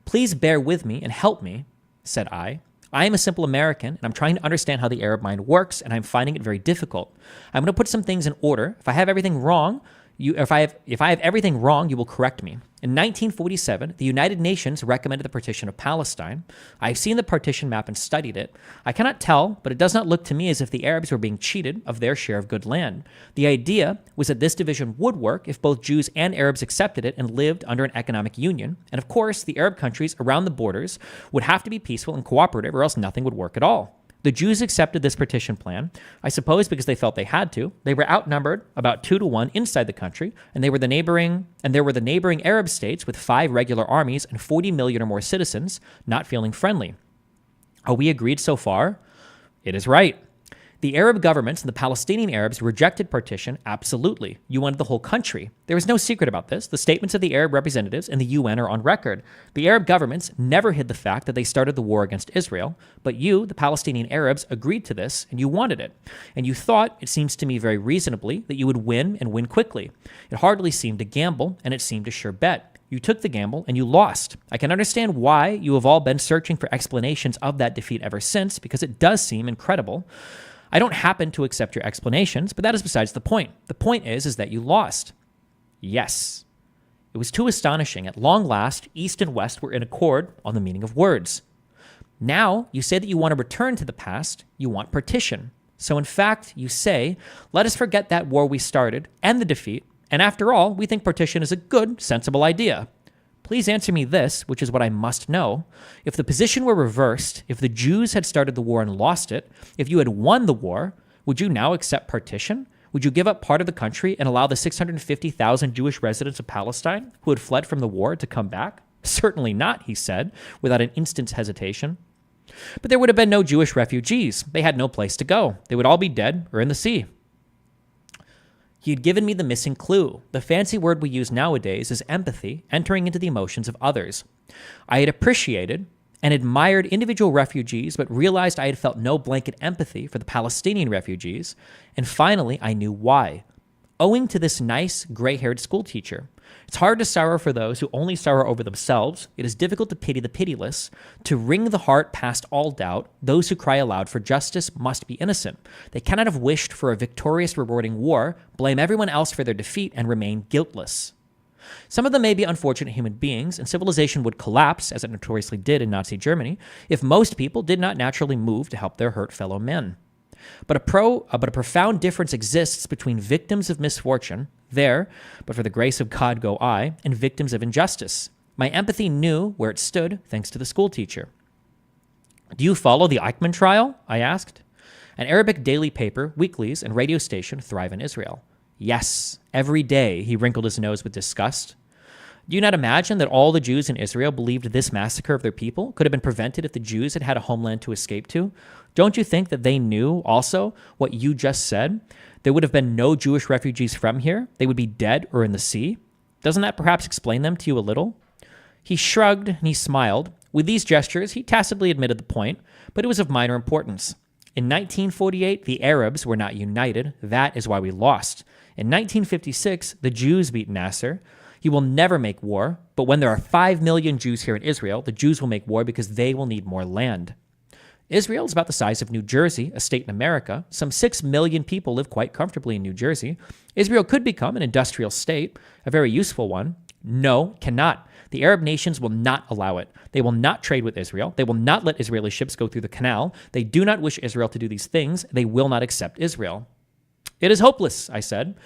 Please bear with me and help me, said I. I am a simple American, and I'm trying to understand how the Arab mind works, and I'm finding it very difficult. I'm going to put some things in order. If I have everything wrong, if I have everything wrong, you will correct me. In 1947, the United Nations recommended the partition of Palestine. I've seen the partition map and studied it. I cannot tell, but it does not look to me as if the Arabs were being cheated of their share of good land. The idea was that this division would work if both Jews and Arabs accepted it and lived under an economic union. And of course, the Arab countries around the borders would have to be peaceful and cooperative, or else nothing would work at all. The Jews accepted this partition plan, I suppose because they felt they had to. They were outnumbered about 2-1 inside the country, and there were the neighboring Arab states with 5 regular armies and 40 million or more citizens not feeling friendly. Are we agreed so far? It is right. The Arab governments and the Palestinian Arabs rejected partition, absolutely. You wanted the whole country. There is no secret about this. The statements of the Arab representatives and the UN are on record. The Arab governments never hid the fact that they started the war against Israel, but you, the Palestinian Arabs, agreed to this, and you wanted it. And you thought, it seems to me very reasonably, that you would win and win quickly. It hardly seemed a gamble, and it seemed a sure bet. You took the gamble, and you lost. I can understand why you have all been searching for explanations of that defeat ever since, because it does seem incredible. I don't happen to accept your explanations, but that is besides the point. The point is that you lost. Yes. It was too astonishing. At long last, East and West were in accord on the meaning of words. Now, you say that you want to return to the past. You want partition. So in fact, you say, let us forget that war we started and the defeat, and after all, we think partition is a good, sensible idea. Please answer me this, which is what I must know. If the position were reversed, if the Jews had started the war and lost it, if you had won the war, would you now accept partition? Would you give up part of the country and allow the 650,000 Jewish residents of Palestine who had fled from the war to come back? Certainly not, he said, without an instant's hesitation. But there would have been no Jewish refugees. They had no place to go. They would all be dead or in the sea. He had given me the missing clue. The fancy word we use nowadays is empathy, entering into the emotions of others. I had appreciated and admired individual refugees, but realized I had felt no blanket empathy for the Palestinian refugees, and finally I knew why. Owing to this nice, gray-haired schoolteacher. It's hard to sorrow for those who only sorrow over themselves. It is difficult to pity the pitiless. To wring the heart past all doubt, those who cry aloud for justice must be innocent. They cannot have wished for a victorious, rewarding war, blame everyone else for their defeat, and remain guiltless. Some of them may be unfortunate human beings, and civilization would collapse, as it notoriously did in Nazi Germany, if most people did not naturally move to help their hurt fellow men. But a profound difference exists between victims of misfortune, there, but for the grace of God go I, and victims of injustice. My empathy knew where it stood, thanks to the schoolteacher. Do you follow the Eichmann trial? I asked. An Arabic daily paper, weeklies, and radio station thrive in Israel. Yes, every day, he wrinkled his nose with disgust. Do you not imagine that all the Jews in Israel believed this massacre of their people could have been prevented if the Jews had had a homeland to escape to? Don't you think that they knew also what you just said? There would have been no Jewish refugees from here. They would be dead or in the sea. Doesn't that perhaps explain them to you a little? He shrugged and he smiled. With these gestures, he tacitly admitted the point, but it was of minor importance. In 1948, the Arabs were not united. That is why we lost. In 1956, the Jews beat Nasser. He will never make war, but when there are 5 million Jews here in Israel, the Jews will make war because they will need more land. Israel is about the size of New Jersey, a state in America. Some 6 million people live quite comfortably in New Jersey. Israel could become an industrial state, a very useful one. No, cannot. The Arab nations will not allow it. They will not trade with Israel. They will not let Israeli ships go through the canal. They do not wish Israel to do these things. They will not accept Israel. It is hopeless, I said.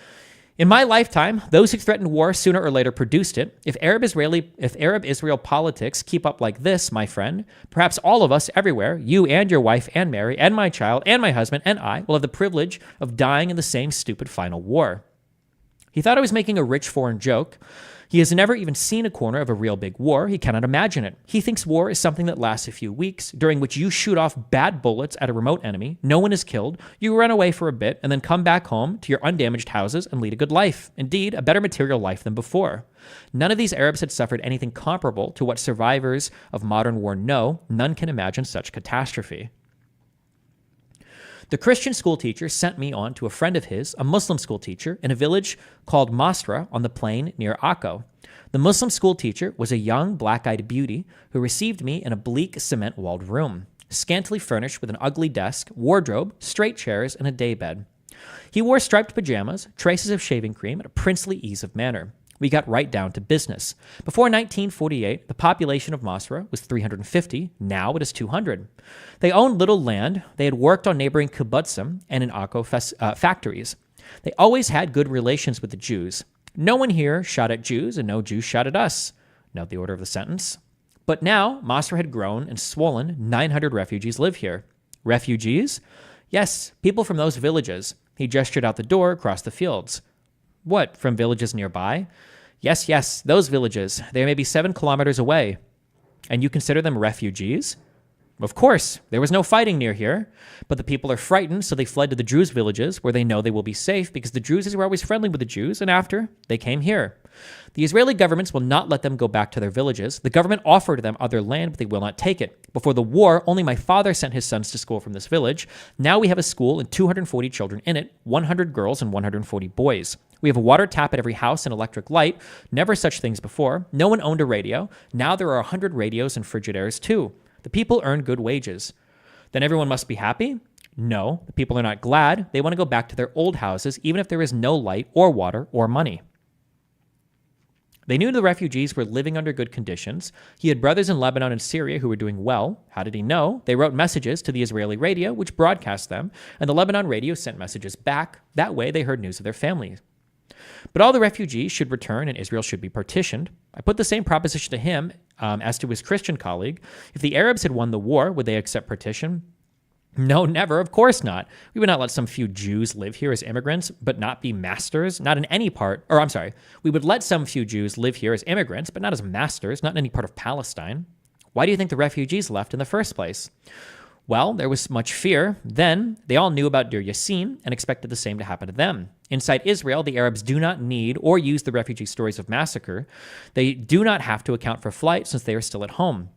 In my lifetime, those who threatened war sooner or later produced it. If Arab-Israel politics keep up like this, my friend, perhaps all of us everywhere, you and your wife and Mary and my child and my husband and I, will have the privilege of dying in the same stupid final war. He thought I was making a rich foreign joke. He has never even seen a corner of a real big war. He cannot imagine it. He thinks war is something that lasts a few weeks, during which you shoot off bad bullets at a remote enemy, no one is killed, you run away for a bit, and then come back home to your undamaged houses and lead a good life. Indeed, a better material life than before. None of these Arabs had suffered anything comparable to what survivors of modern war know. None can imagine such catastrophe. The Christian school teacher sent me on to a friend of his, a Muslim school teacher, in a village called Masra on the plain near Akko. The Muslim school teacher was a young, black-eyed beauty who received me in a bleak, cement-walled room, scantily furnished with an ugly desk, wardrobe, straight chairs, and a daybed. He wore striped pajamas, traces of shaving cream, and a princely ease of manner. We got right down to business. Before 1948, the population of Masra was 350. Now it is 200. They owned little land. They had worked on neighboring kibbutzim and in Akko factories. They always had good relations with the Jews. No one here shot at Jews, and no Jews shot at us. Note the order of the sentence. But now, Masra had grown and swollen. 900 refugees live here. Refugees? Yes, people from those villages. He gestured out the door across the fields. What, from villages nearby? Yes, those villages. They may be 7 kilometers away. And you consider them refugees? Of course, there was no fighting near here. But the people are frightened, so they fled to the Druze villages, where they know they will be safe, because the Druzes were always friendly with the Jews, and after, they came here. The Israeli governments will not let them go back to their villages. The government offered them other land, but they will not take it. Before the war, only my father sent his sons to school from this village. Now we have a school and 240 children in it, 100 girls and 140 boys. We have a water tap at every house and electric light. Never such things before. No one owned a radio. Now there are 100 radios and Frigidaires too. The people earn good wages. Then everyone must be happy? No, the people are not glad. They want to go back to their old houses, even if there is no light or water or money. They knew the refugees were living under good conditions. He had brothers in Lebanon and Syria who were doing well. How did he know? They wrote messages to the Israeli radio, which broadcast them, and the Lebanon radio sent messages back. That way they heard news of their families. But all the refugees should return and Israel should be partitioned. I put the same proposition to him as to his Christian colleague. If the Arabs had won the war, would they accept partition? No, never. Of course not. We would not let some few Jews live here as immigrants, but not be masters, not in any part, or I'm sorry, we would let some few Jews live here as immigrants, but not as masters, not in any part of Palestine. Why do you think the refugees left in the first place? Well, there was much fear. Then, they all knew about Deir Yassin and expected the same to happen to them. Inside Israel, the Arabs do not need or use the refugee stories of massacre. They do not have to account for flight since they are still at home.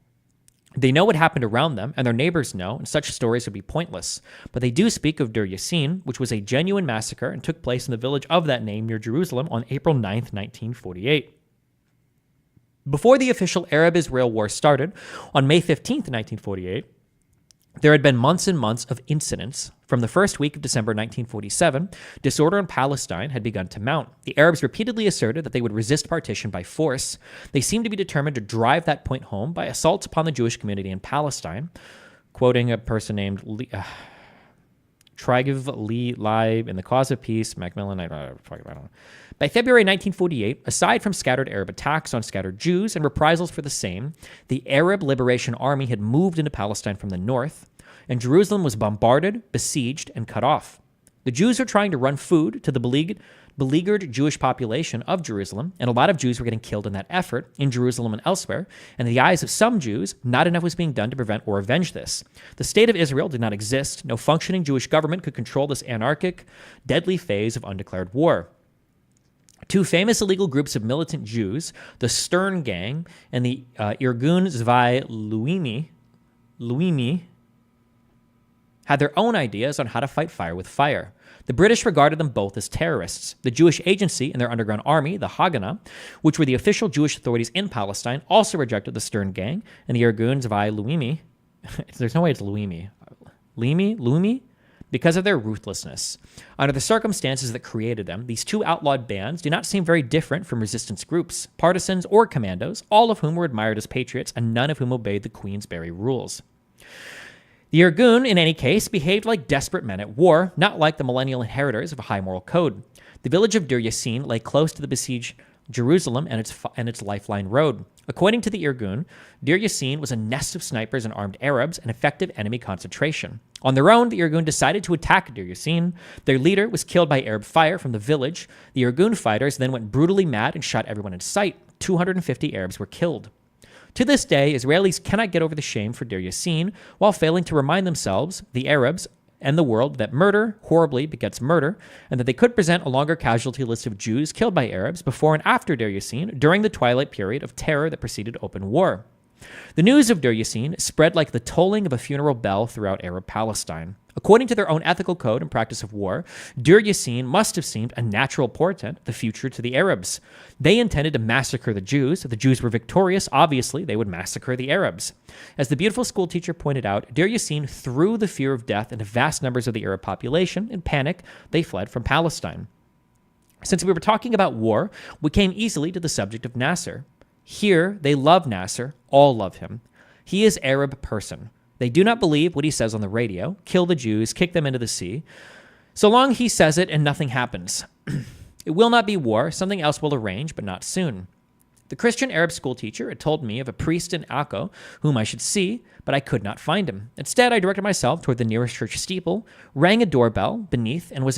They know what happened around them, and their neighbors know, and such stories would be pointless. But they do speak of Deir Yassin, which was a genuine massacre and took place in the village of that name near Jerusalem on April 9th, 1948. Before the official Arab-Israel war started, on May 15th, 1948, there had been months and months of incidents. From the first week of December 1947, disorder in Palestine had begun to mount. The Arabs repeatedly asserted that they would resist partition by force. They seemed to be determined to drive that point home by assaults upon the Jewish community in Palestine. Quoting a person named Trigiv Lee Leib in The Cause of Peace, Macmillan, I don't know. By February 1948, aside from scattered Arab attacks on scattered Jews and reprisals for the same, the Arab Liberation Army had moved into Palestine from the north, and Jerusalem was bombarded, besieged, and cut off. The Jews were trying to run food to the beleaguered Jewish population of Jerusalem, and a lot of Jews were getting killed in that effort, in Jerusalem and elsewhere, and in the eyes of some Jews, not enough was being done to prevent or avenge this. The state of Israel did not exist. No functioning Jewish government could control this anarchic, deadly phase of undeclared war. Two famous illegal groups of militant Jews, the Stern Gang and the Irgun Zvi Luimi, had their own ideas on how to fight fire with fire. The British regarded them both as terrorists. The Jewish agency and their underground army, the Haganah, which were the official Jewish authorities in Palestine, also rejected the Stern Gang and the Irgun Zvi Luimi. There's no way it's Luimi. Luimi? Because of their ruthlessness. Under the circumstances that created them, these two outlawed bands do not seem very different from resistance groups, partisans, or commandos, all of whom were admired as patriots and none of whom obeyed the Queensberry rules. The Irgun, in any case, behaved like desperate men at war, not like the millennial inheritors of a high moral code. The village of Deir Yassin lay close to the besieged Jerusalem and its lifeline road. According to the Irgun, Deir Yassin was a nest of snipers and armed Arabs and effective enemy concentration. On their own, the Irgun decided to attack Deir Yassin. Their leader was killed by Arab fire from the village. The Irgun fighters then went brutally mad and shot everyone in sight. 250 Arabs were killed. To this day, Israelis cannot get over the shame for Deir Yassin while failing to remind themselves, the Arabs, and the world that murder horribly begets murder, and that they could present a longer casualty list of Jews killed by Arabs before and after Deir Yassin during the twilight period of terror that preceded open war. The news of Deir Yassin spread like the tolling of a funeral bell throughout Arab Palestine. According to their own ethical code and practice of war, Deir Yassin must have seemed a natural portent, the future to the Arabs. They intended to massacre the Jews. If the Jews were victorious, obviously they would massacre the Arabs. As the beautiful schoolteacher pointed out, Deir Yassin threw the fear of death into vast numbers of the Arab population. In panic, they fled from Palestine. Since we were talking about war, we came easily to the subject of Nasser. Here, they love Nasser, all love him. He is Arab person. They do not believe what he says on the radio, kill the Jews, kick them into the sea. So long he says it and nothing happens. It will not be war, something else will arrange, but not soon. The Christian Arab schoolteacher had told me of a priest in Akko whom I should see, but I could not find him. Instead, I directed myself toward the nearest church steeple, rang a doorbell beneath, and was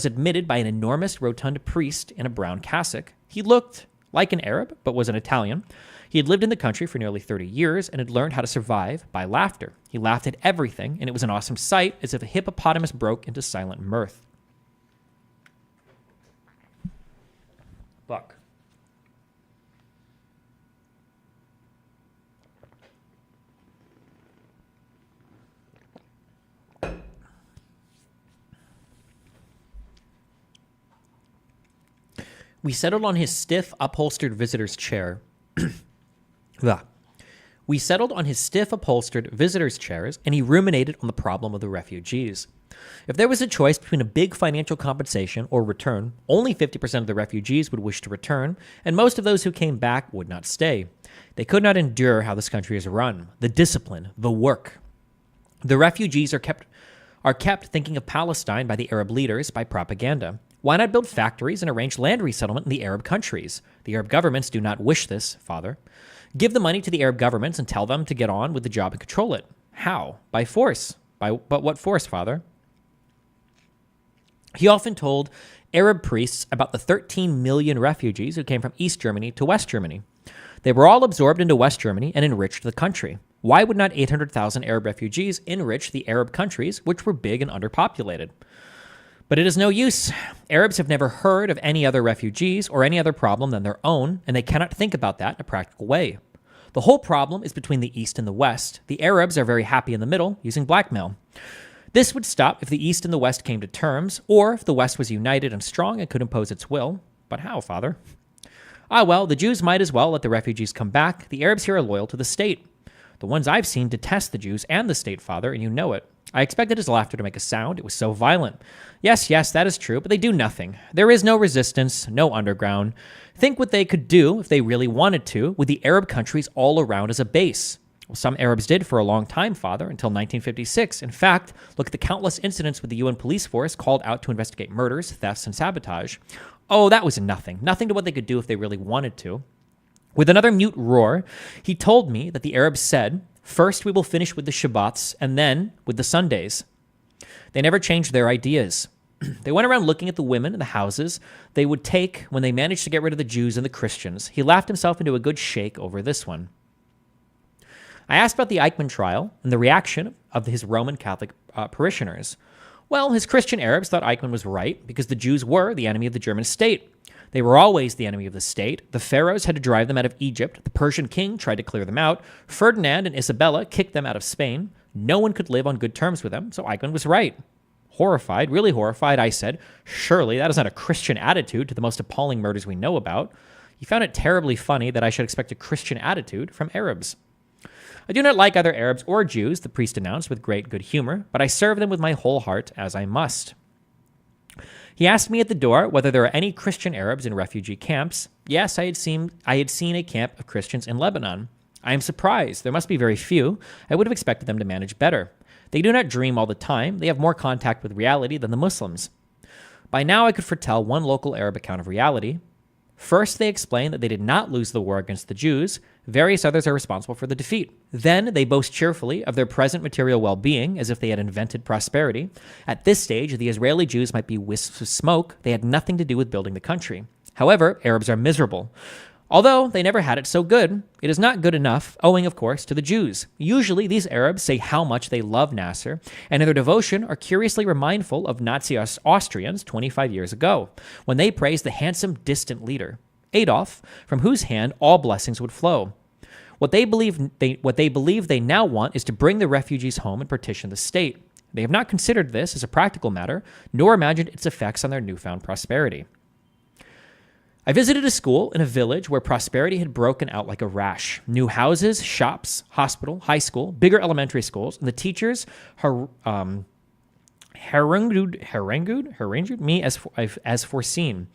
admitted by an enormous rotund priest in a brown cassock. He looked like an Arab, but was an Italian. He had lived in the country for nearly 30 years and had learned how to survive by laughter. He laughed at everything, and it was an awesome sight, as if a hippopotamus broke into silent mirth. Buck. We settled on his stiff, upholstered visitor's chair. We settled on his stiff, upholstered visitor's chairs, and he ruminated on the problem of the refugees. If there was a choice between a big financial compensation or return, only 50% of the refugees would wish to return, and most of those who came back would not stay. They could not endure how this country is run, the discipline, the work. The refugees are kept thinking of Palestine by the Arab leaders by propaganda. Why not build factories and arrange land resettlement in the Arab countries? The Arab governments do not wish this, Father. Give the money to the Arab governments and tell them to get on with the job and control it. How? By force. But what force, Father? He often told Arab priests about the 13 million refugees who came from East Germany to West Germany. They were all absorbed into West Germany and enriched the country. Why would not 800,000 Arab refugees enrich the Arab countries, which were big and underpopulated? But it is no use. Arabs have never heard of any other refugees or any other problem than their own, and they cannot think about that in a practical way. The whole problem is between the East and the West. The Arabs are very happy in the middle, using blackmail. This would stop if the East and the West came to terms, or if the West was united and strong and could impose its will. But how, Father? Ah, well, the Jews might as well let the refugees come back. The Arabs here are loyal to the state. The ones I've seen detest the Jews and the state, Father, and you know it. I expected his laughter to make a sound. It was so violent. Yes, that is true, but they do nothing. There is no resistance, no underground. Think what they could do, if they really wanted to, with the Arab countries all around as a base. Well, some Arabs did for a long time, Father, until 1956. In fact, look at the countless incidents with the UN police force called out to investigate murders, thefts, and sabotage. Oh, that was nothing. Nothing to what they could do if they really wanted to. With another mute roar, he told me that the Arabs said, "First we will finish with the Shabbats, and then with the Sundays." They never changed their ideas. They went around looking at the women in the houses they would take when they managed to get rid of the Jews and the Christians. He laughed himself into a good shake over this one. I asked about the Eichmann trial and the reaction of his Roman Catholic parishioners. Well, his Christian Arabs thought Eichmann was right because the Jews were the enemy of the German state. They were always the enemy of the state. The pharaohs had to drive them out of Egypt. The Persian king tried to clear them out. Ferdinand and Isabella kicked them out of Spain. No one could live on good terms with them, so Eichmann was right. Horrified, really horrified, I said, surely that is not a Christian attitude to the most appalling murders we know about. He found it terribly funny that I should expect a Christian attitude from Arabs. I do not like either Arabs or Jews, the priest announced with great good humor, but I serve them with my whole heart as I must. He asked me at the door whether there are any Christian Arabs in refugee camps. Yes, I had seen a camp of Christians in Lebanon. I am surprised. There must be very few. I would have expected them to manage better. They do not dream all the time. They have more contact with reality than the Muslims. By now, I could foretell one local Arab account of reality. First, they explain that they did not lose the war against the Jews. Various others are responsible for the defeat. Then, they boast cheerfully of their present material well-being, as if they had invented prosperity. At this stage, the Israeli Jews might be wisps of smoke. They had nothing to do with building the country. However, Arabs are miserable. Although they never had it so good, it is not good enough, owing, of course, to the Jews. Usually, these Arabs say how much they love Nasser, and in their devotion are curiously remindful of Nazi Austrians 25 years ago, when they praised the handsome, distant leader, Adolf, from whose hand all blessings would flow. What they believe they now want is to bring the refugees home and partition the state. They have not considered this as a practical matter, nor imagined its effects on their newfound prosperity. I visited a school in a village where prosperity had broken out like a rash. New houses, shops, hospital, high school, bigger elementary schools, and the teachers harangued me as foreseen.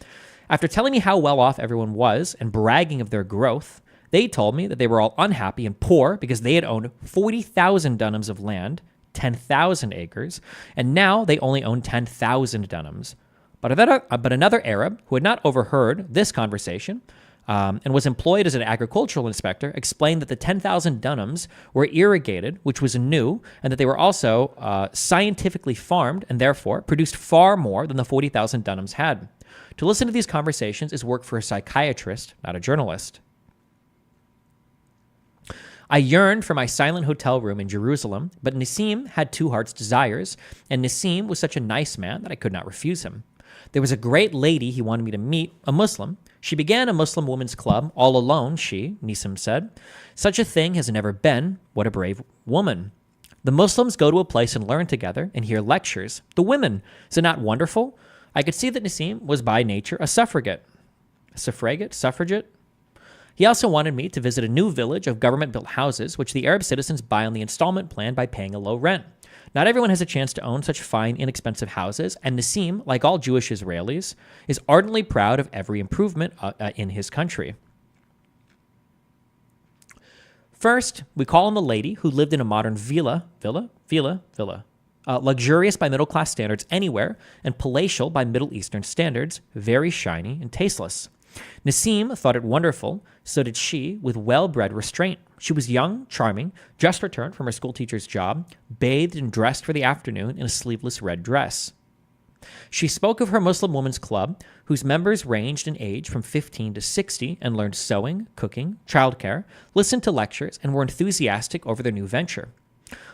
After telling me how well off everyone was and bragging of their growth, they told me that they were all unhappy and poor because they had owned 40,000 dunhams of land, 10,000 acres, and now they only own 10,000 dunhams. But another Arab, who had not overheard this conversation and was employed as an agricultural inspector, explained that the 10,000 dunhams were irrigated, which was new, and that they were also scientifically farmed and therefore produced far more than the 40,000 dunhams had. To listen to these conversations is work for a psychiatrist, not a journalist. I yearned for my silent hotel room in Jerusalem, but Nassim had two heart's desires, and Nassim was such a nice man that I could not refuse him. There was a great lady he wanted me to meet, a Muslim. She began a Muslim women's club, all alone, Nassim said. Such a thing has never been. What a brave woman. The Muslims go to a place and learn together and hear lectures. The women, is it not wonderful? I could see that Nassim was by nature a suffragette. Suffragette? He also wanted me to visit a new village of government-built houses, which the Arab citizens buy on the installment plan by paying a low rent. Not everyone has a chance to own such fine, inexpensive houses, and Nassim, like all Jewish Israelis, is ardently proud of every improvement in his country. First, we call him a lady who lived in a modern villa, luxurious by middle-class standards anywhere, and palatial by Middle Eastern standards, very shiny and tasteless. Nassim thought it wonderful, so did she, with well-bred restraint. She was young, charming, just returned from her schoolteacher's job, bathed and dressed for the afternoon in a sleeveless red dress. She spoke of her Muslim Women's Club, whose members ranged in age from 15 to 60 and learned sewing, cooking, childcare, listened to lectures, and were enthusiastic over their new venture.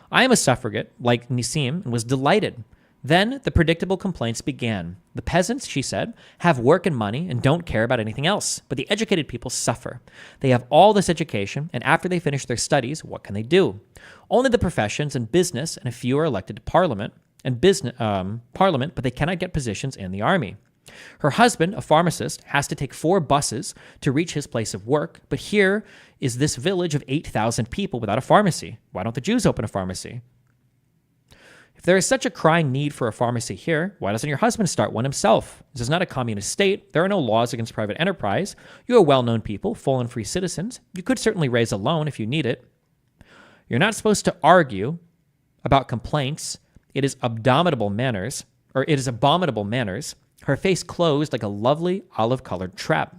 I am a suffragette, like Nassim, and was delighted. Then the predictable complaints began. The peasants, she said, have work and money and don't care about anything else, but the educated people suffer. They have all this education, and after they finish their studies, what can they do? Only the professions and business, and a few are elected to parliament, but they cannot get positions in the army. Her husband, a pharmacist, has to take 4 buses to reach his place of work, but here is this village of 8,000 people without a pharmacy. Why don't the Jews open a pharmacy? If there is such a crying need for a pharmacy here, why doesn't your husband start one himself? This is not a communist state. There are no laws against private enterprise. You are well-known people, full and free citizens. You could certainly raise a loan if you need it. You're not supposed to argue about complaints. It is abominable manners. Her face closed like a lovely olive-colored trap.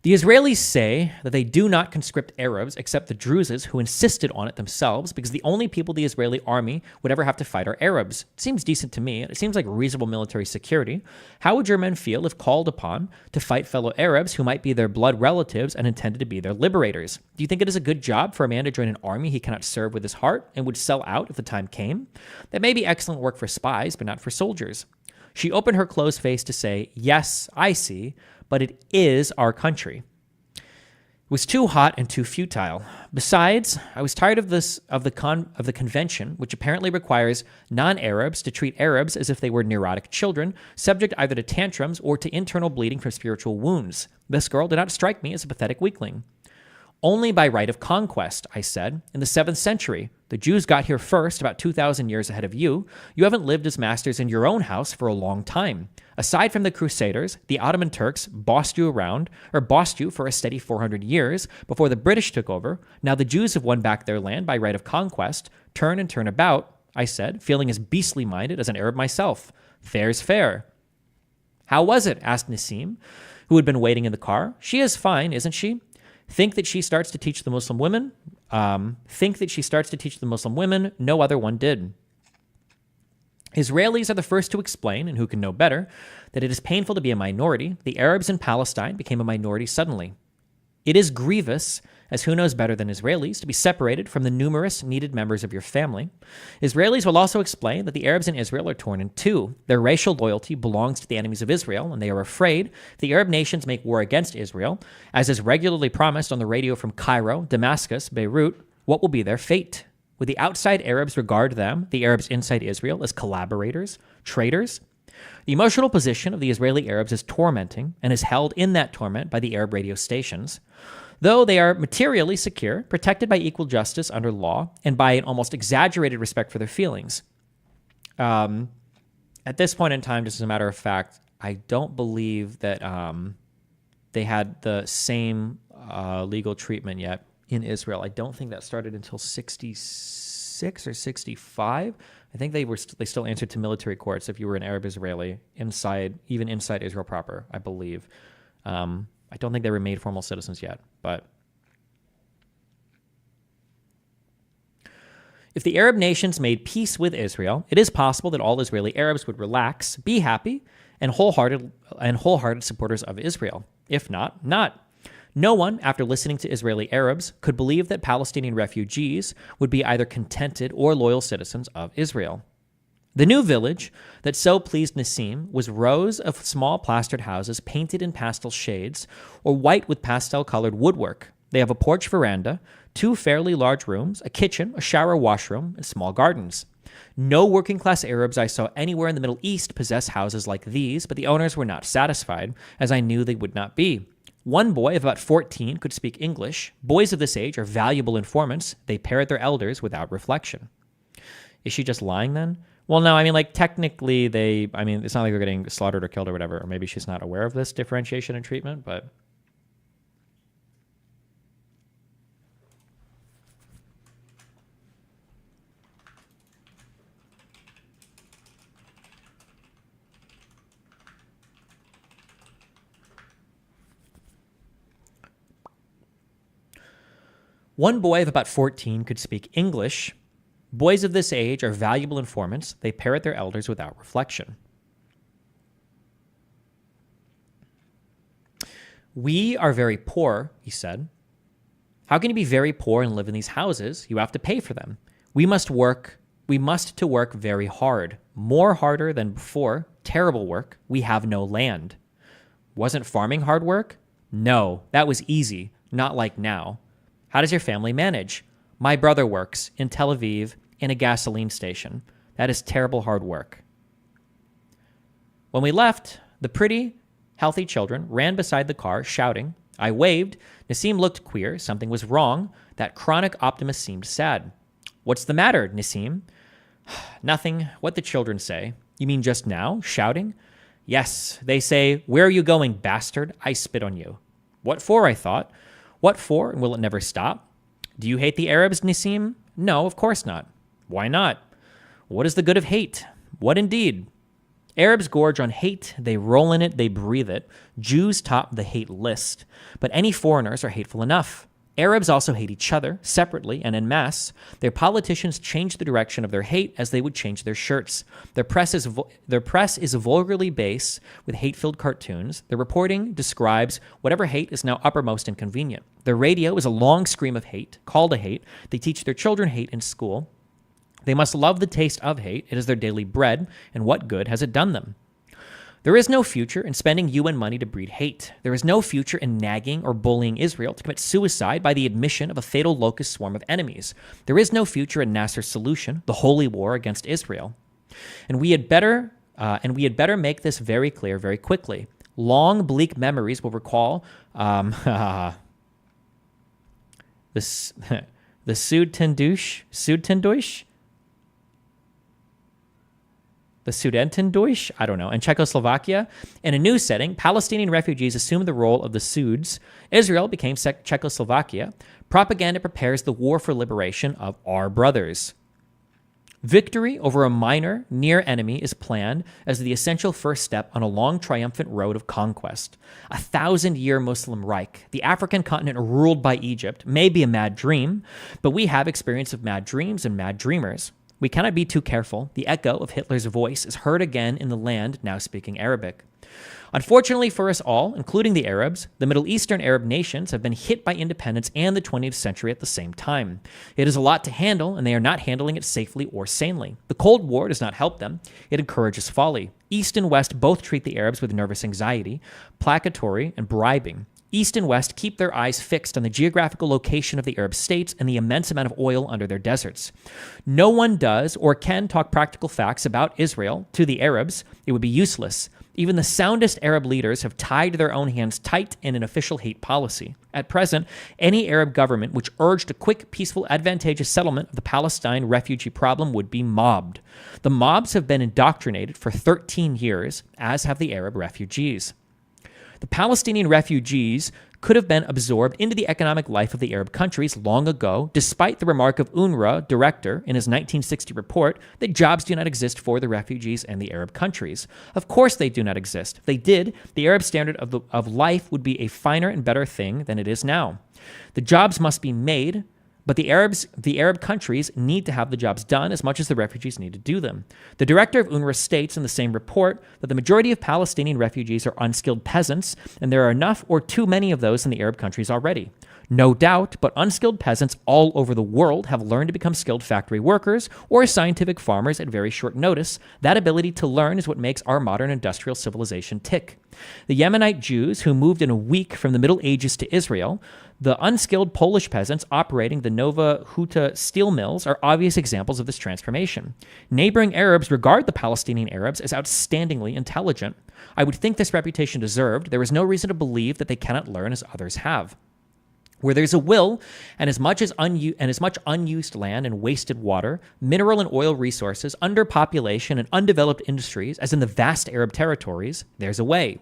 The Israelis say that they do not conscript Arabs except the Druzes, who insisted on it themselves because the only people the Israeli army would ever have to fight are Arabs. It seems decent to me. It seems like reasonable military security. How would your men feel if called upon to fight fellow Arabs who might be their blood relatives and intended to be their liberators? Do you think it is a good job for a man to join an army he cannot serve with his heart and would sell out if the time came? That may be excellent work for spies, but not for soldiers. She opened her closed face to say, "Yes, I see, but it is our country." It was too hot and too futile. Besides, I was tired of the convention, which apparently requires non-Arabs to treat Arabs as if they were neurotic children, subject either to tantrums or to internal bleeding from spiritual wounds. This girl did not strike me as a pathetic weakling. "Only by right of conquest," I said. "In the 7th century. The Jews got here first, about 2,000 years ahead of you. You haven't lived as masters in your own house for a long time. Aside from the Crusaders, the Ottoman Turks bossed you for a steady 400 years before the British took over. Now the Jews have won back their land by right of conquest. Turn and turn about," I said, feeling as beastly minded as an Arab myself. "Fair's fair." "How was it?" asked Nassim, who had been waiting in the car. "She is fine, isn't she? Think that she starts to teach the Muslim women? No other one did." Israelis are the first to explain, and who can know better, that it is painful to be a minority. The Arabs in Palestine became a minority suddenly. It is grievous, as who knows better than Israelis, to be separated from the numerous needed members of your family. Israelis will also explain that the Arabs in Israel are torn in two. Their racial loyalty belongs to the enemies of Israel, and they are afraid if the Arab nations make war against Israel, as is regularly promised on the radio from Cairo, Damascus, Beirut, what will be their fate? Would the outside Arabs regard them, the Arabs inside Israel, as collaborators, traitors? The emotional position of the Israeli Arabs is tormenting and is held in that torment by the Arab radio stations. Though they are materially secure, protected by equal justice under law, and by an almost exaggerated respect for their feelings. At this point in time, just as a matter of fact, I don't believe that they had the same legal treatment yet in Israel. I don't think that started until 66 or 65. I think they still answered to military courts if you were an Arab Israeli even inside Israel proper, I believe. I don't think they were made formal citizens yet, but if the Arab nations made peace with Israel, it is possible that all Israeli Arabs would relax, be happy, and wholehearted supporters of Israel. If not, not. No one, after listening to Israeli Arabs, could believe that Palestinian refugees would be either contented or loyal citizens of Israel. The new village that so pleased Nassim was rows of small plastered houses painted in pastel shades or white with pastel-colored woodwork. They have a porch veranda, 2 fairly large rooms, a kitchen, a shower washroom, and small gardens. No working-class Arabs I saw anywhere in the Middle East possess houses like these, but the owners were not satisfied, as I knew they would not be. One boy of about 14 could speak English. Boys of this age are valuable informants. They parrot their elders without reflection. Is she just lying then? Well, no, I mean, like, technically it's not like they're getting slaughtered or killed or whatever, or maybe she's not aware of this differentiation and treatment, but... One boy of about 14 could speak English. Boys of this age are valuable informants. They parrot their elders without reflection. We are very poor, he said. How can you be very poor and live in these houses? You have to pay for them. We must work very hard. More harder than before. Terrible work. We have no land. Wasn't farming hard work? No, that was easy. Not like now. How does your family manage? My brother works in Tel Aviv in a gasoline station. That is terrible hard work. When we left, the pretty, healthy children ran beside the car, shouting. I waved. Nassim looked queer. Something was wrong. That chronic optimist seemed sad. What's the matter, Nassim? Nothing. What the children say. You mean just now? Shouting? Yes. They say, where are you going, bastard? I spit on you. What for, I thought. What for, and will it never stop? Do you hate the Arabs, Nassim? No, of course not. Why not? What is the good of hate? What indeed? Arabs gorge on hate, they roll in it, they breathe it. Jews top the hate list. But any foreigners are hateful enough. Arabs also hate each other, separately and en masse. Their politicians change the direction of their hate as they would change their shirts. Their press is vulgarly base with hate-filled cartoons. Their reporting describes whatever hate is now uppermost and convenient. Their radio is a long scream of hate, called a hate. They teach their children hate in school. They must love the taste of hate. It is their daily bread, and what good has it done them? There is no future in spending UN money to breed hate. There is no future in nagging or bullying Israel to commit suicide by the admission of a fatal locust swarm of enemies. There is no future in Nasser's solution, the holy war against Israel. And we had better make this very clear very quickly. Long, bleak memories will recall the Sudetendeutsch, I don't know, and Czechoslovakia. In a new setting, Palestinian refugees assumed the role of the Sudes. Israel became Czechoslovakia. Propaganda prepares the war for liberation of our brothers. Victory over a minor, near enemy is planned as the essential first step on a long, triumphant road of conquest. 1,000-year Muslim Reich, the African continent ruled by Egypt, may be a mad dream, but we have experience of mad dreams and mad dreamers. We cannot be too careful. The echo of Hitler's voice is heard again in the land now speaking Arabic. Unfortunately for us all, including the Arabs, the Middle Eastern Arab nations have been hit by independence and the 20th century at the same time. It is a lot to handle, and they are not handling it safely or sanely. The Cold War does not help them. It encourages folly. East and West both treat the Arabs with nervous anxiety, placatory, and bribing. East and West keep their eyes fixed on the geographical location of the Arab states and the immense amount of oil under their deserts. No one does or can talk practical facts about Israel to the Arabs. It would be useless. Even the soundest Arab leaders have tied their own hands tight in an official hate policy. At present, any Arab government which urged a quick, peaceful, advantageous settlement of the Palestine refugee problem would be mobbed. The mobs have been indoctrinated for 13 years, as have the Arab refugees. The Palestinian refugees could have been absorbed into the economic life of the Arab countries long ago, despite the remark of UNRWA director in his 1960 report that jobs do not exist for the refugees and the Arab countries. Of course they do not exist. If they did, the Arab standard of life would be a finer and better thing than it is now. The jobs must be made, but the Arab countries need to have the jobs done as much as the refugees need to do them. The director of UNRWA states in the same report that the majority of Palestinian refugees are unskilled peasants, and there are enough or too many of those in the Arab countries already. No doubt, but unskilled peasants all over the world have learned to become skilled factory workers or scientific farmers at very short notice. That ability to learn is what makes our modern industrial civilization tick. The Yemenite Jews who moved in a week from the Middle Ages to Israel, the unskilled Polish peasants operating the Nowa Huta steel mills are obvious examples of this transformation. Neighboring Arabs regard the Palestinian Arabs as outstandingly intelligent. I would think this reputation deserved. There is no reason to believe that they cannot learn as others have. Where there's a will and as much unused land and wasted water, mineral and oil resources, underpopulation and undeveloped industries, as in the vast Arab territories, there's a way.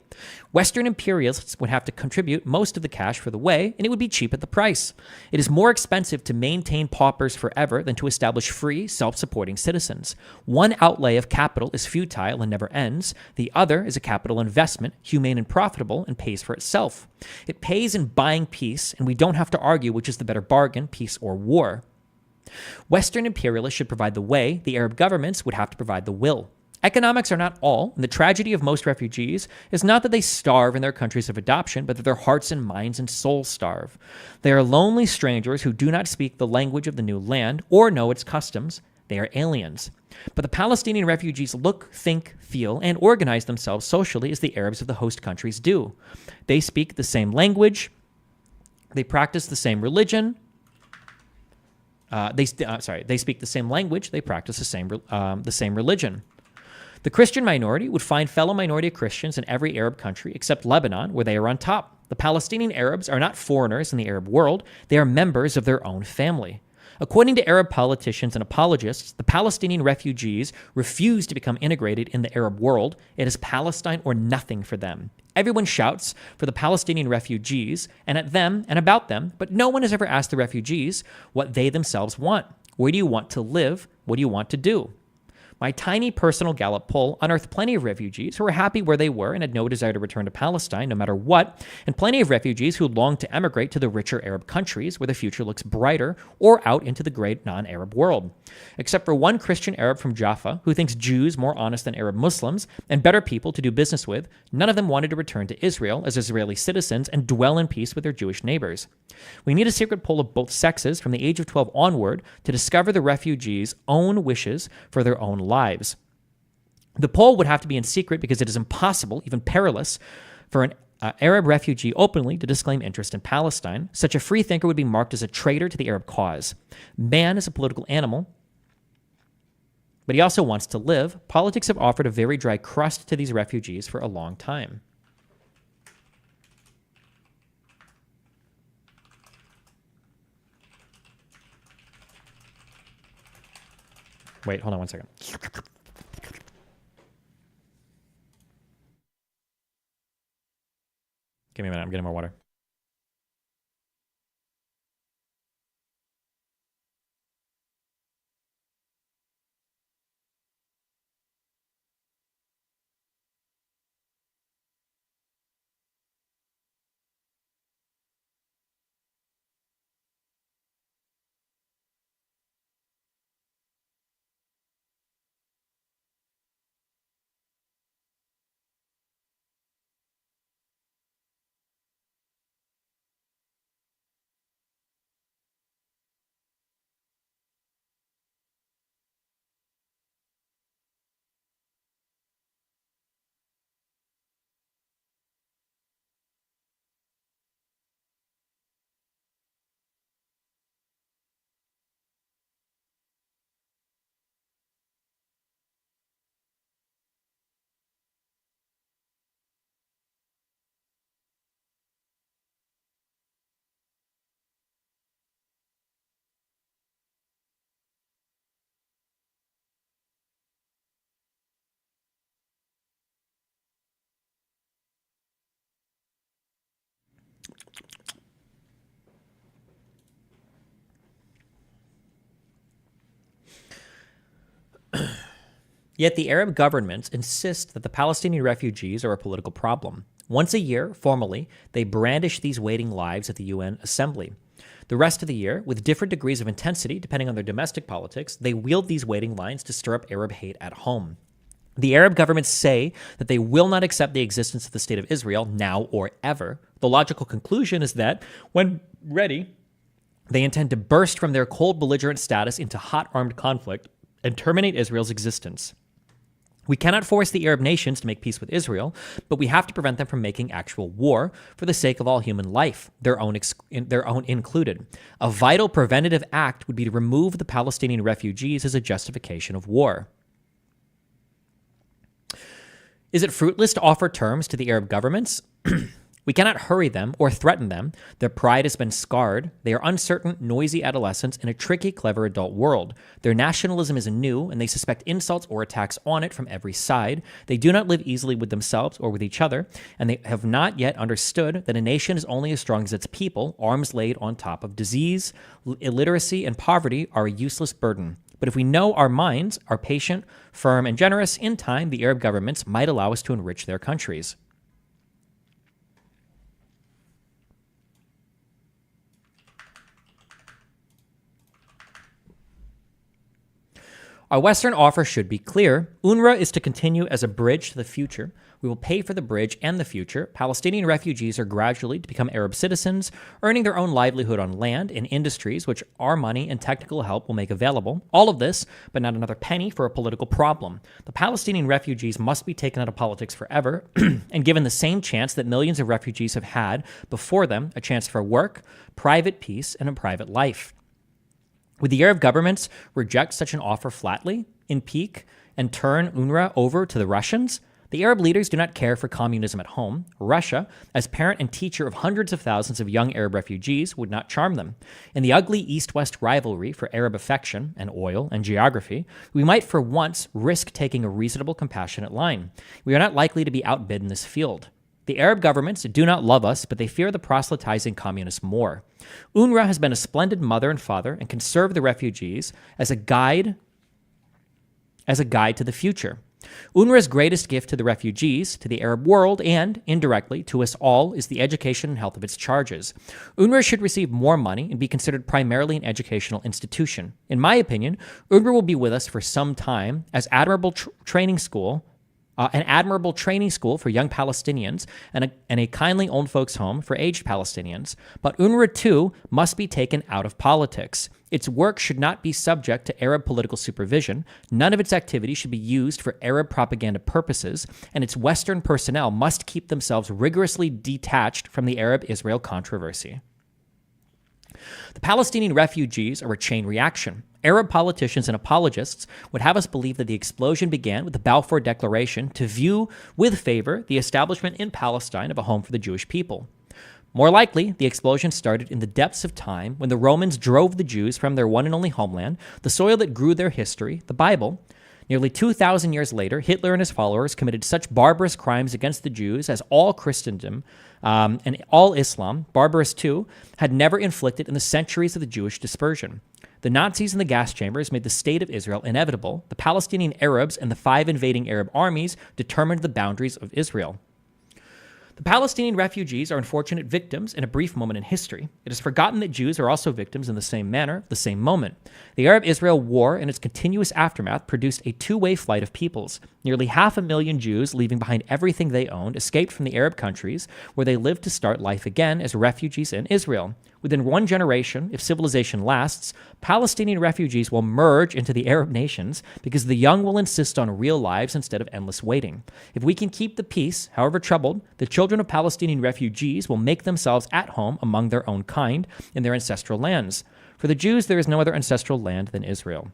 Western imperialists would have to contribute most of the cash for the way, and it would be cheap at the price. It is more expensive to maintain paupers forever than to establish free, self-supporting citizens. One outlay of capital is futile and never ends. The other is a capital investment, humane and profitable, and pays for itself. It pays in buying peace, and we don't have to argue which is the better bargain, peace or war. Western imperialists should provide the way. The Arab governments would have to provide the will. Economics are not all, and the tragedy of most refugees is not that they starve in their countries of adoption, but that their hearts and minds and souls starve. They are lonely strangers who do not speak the language of the new land or know its customs. They are aliens. But the Palestinian refugees look, think, feel, and organize themselves socially as the Arabs of the host countries do. They speak the same language. They practice the same religion. They speak the same language. They practice the same religion. The Christian minority would find fellow minority Christians in every Arab country except Lebanon, where they are on top. The Palestinian Arabs are not foreigners in the Arab world. They are members of their own family. According to Arab politicians and apologists, the Palestinian refugees refuse to become integrated in the Arab world. It is Palestine or nothing for them. Everyone shouts for the Palestinian refugees and at them and about them, but no one has ever asked the refugees what they themselves want. Where do you want to live? What do you want to do? My tiny personal Gallup poll unearthed plenty of refugees who were happy where they were and had no desire to return to Palestine no matter what, and plenty of refugees who longed to emigrate to the richer Arab countries where the future looks brighter or out into the great non-Arab world. Except for one Christian Arab from Jaffa who thinks Jews more honest than Arab Muslims and better people to do business with, none of them wanted to return to Israel as Israeli citizens and dwell in peace with their Jewish neighbors. We need a secret poll of both sexes from the age of 12 onward to discover the refugees' own wishes for their own lives. The poll would have to be in secret because it is impossible, even perilous, for an Arab refugee openly to disclaim interest in Palestine. Such a freethinker would be marked as a traitor to the Arab cause. Man is a political animal, but he also wants to live. Politics have offered a very dry crust to these refugees for a long time. Wait, hold on one second. Give me a minute. I'm getting more water. Yet the Arab governments insist that the Palestinian refugees are a political problem. Once a year, formally, they brandish these waiting lives at the UN Assembly. The rest of the year, with different degrees of intensity depending on their domestic politics, they wield these waiting lines to stir up Arab hate at home. The Arab governments say that they will not accept the existence of the State of Israel now or ever. The logical conclusion is that, when ready, they intend to burst from their cold belligerent status into hot armed conflict and terminate Israel's existence. We cannot force the Arab nations to make peace with Israel, but we have to prevent them from making actual war for the sake of all human life, their own included. A vital preventative act would be to remove the Palestinian refugees as a justification of war. Is it fruitless to offer terms to the Arab governments? We cannot hurry them or threaten them. Their pride has been scarred. They are uncertain, noisy adolescents in a tricky, clever adult world. Their nationalism is new, and they suspect insults or attacks on it from every side. They do not live easily with themselves or with each other, and they have not yet understood that a nation is only as strong as its people. Arms laid on top of disease, illiteracy, and poverty are a useless burden. But if we know our minds are patient, firm, and generous, in time, the Arab governments might allow us to enrich their countries. Our Western offer should be clear. UNRWA is to continue as a bridge to the future. We will pay for the bridge and the future. Palestinian refugees are gradually to become Arab citizens, earning their own livelihood on land in industries which our money and technical help will make available. All of this, but not another penny for a political problem. The Palestinian refugees must be taken out of politics forever and given the same chance that millions of refugees have had before them, a chance for work, private peace, and a private life. Would the Arab governments reject such an offer flatly, in pique, and turn UNRWA over to the Russians? The Arab leaders do not care for communism at home. Russia, as parent and teacher of hundreds of thousands of young Arab refugees, would not charm them. In the ugly East-West rivalry for Arab affection and oil and geography, we might for once risk taking a reasonable, compassionate line. We are not likely to be outbid in this field. The Arab governments do not love us, but they fear the proselytizing communists more. UNRWA has been a splendid mother and father and can serve the refugees as a guide to the future. UNRWA's greatest gift to the refugees, to the Arab world, and, indirectly, to us all, is the education and health of its charges. UNRWA should receive more money and be considered primarily an educational institution. In my opinion, UNRWA will be with us for some time as an admirable training school for young Palestinians and a kindly old folks home for aged Palestinians. But UNRWA, too, must be taken out of politics. Its work should not be subject to Arab political supervision. None of its activities should be used for Arab propaganda purposes, and its Western personnel must keep themselves rigorously detached from the Arab-Israel controversy. The Palestinian refugees are a chain reaction. Arab politicians and apologists would have us believe that the explosion began with the Balfour Declaration to view with favor the establishment in Palestine of a home for the Jewish people. More likely, the explosion started in the depths of time when the Romans drove the Jews from their one and only homeland, the soil that grew their history, the Bible. Nearly 2,000 years later, Hitler and his followers committed such barbarous crimes against the Jews as all Christendom and all Islam, barbarous too, had never inflicted in the centuries of the Jewish dispersion. The Nazis in the gas chambers made the state of Israel inevitable. The Palestinian Arabs and the 5 invading Arab armies determined the boundaries of Israel. The Palestinian refugees are unfortunate victims in a brief moment in history. It is forgotten that Jews are also victims in the same manner, the same moment. The Arab-Israel War and its continuous aftermath produced a two-way flight of peoples. Nearly 500,000 Jews, leaving behind everything they owned, escaped from the Arab countries, where they lived to start life again as refugees in Israel. Within one generation, if civilization lasts, Palestinian refugees will merge into the Arab nations because the young will insist on real lives instead of endless waiting. If we can keep the peace, however troubled, the children of Palestinian refugees will make themselves at home among their own kind in their ancestral lands. For the Jews, there is no other ancestral land than Israel.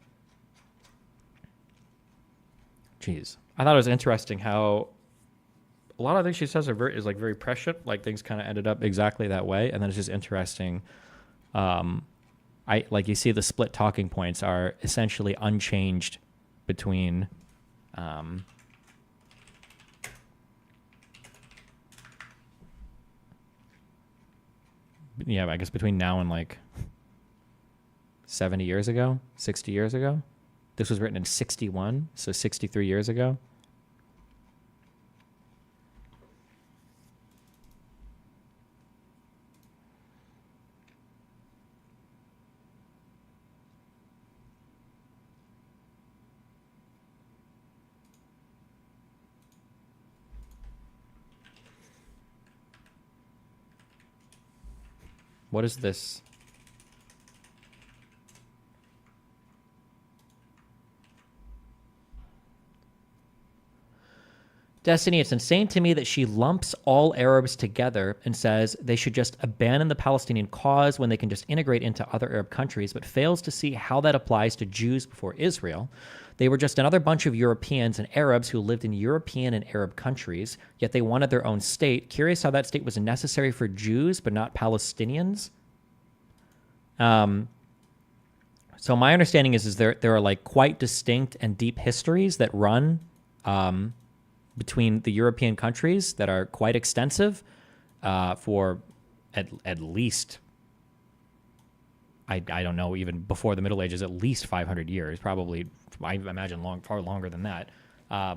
Jeez. I thought it was interesting how a lot of things she says are very prescient. Like things kind of ended up exactly that way, and then it's just interesting. You see the split talking points are essentially unchanged between. Yeah, I guess between now and like 70 years ago, 60 years ago. This was written in 61, so 63 years ago. What is this? Destiny, it's insane to me that she lumps all Arabs together and says they should just abandon the Palestinian cause when they can just integrate into other Arab countries, but fails to see how that applies to Jews before Israel. They were just another bunch of Europeans and Arabs who lived in European and Arab countries, yet they wanted their own state. Curious how that state was necessary for Jews, but not Palestinians. So my understanding is there are like quite distinct and deep histories that run between the European countries that are quite extensive for at least, I don't know, even before the Middle Ages, at least 500 years, probably, I imagine far longer than that. I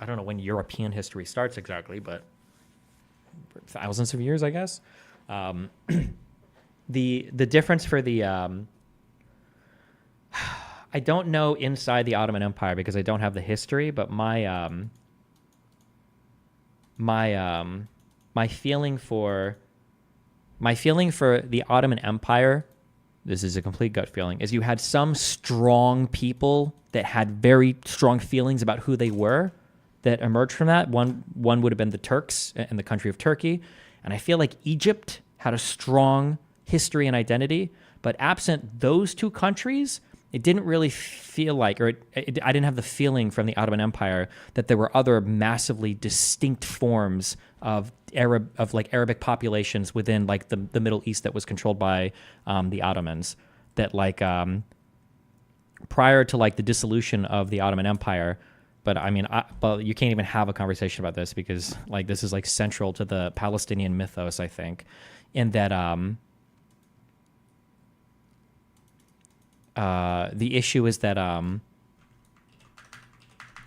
don't know when European history starts exactly, but thousands of years, I guess. The difference for the I don't know inside the Ottoman Empire because I don't have the history, but my feeling for the Ottoman Empire, this is a complete gut feeling, is you had some strong people that had very strong feelings about who they were that emerged from that. One would have been the Turks in the country of Turkey, and I feel like Egypt had a strong history and identity, but absent those two countries, it didn't really feel like, I didn't have the feeling from the Ottoman Empire that there were other massively distinct forms of Arabic populations within like the Middle East that was controlled by the Ottomans. That like prior to like the dissolution of the Ottoman Empire, but I mean, but you can't even have a conversation about this because like this is like central to the Palestinian mythos, I think, in that the issue is that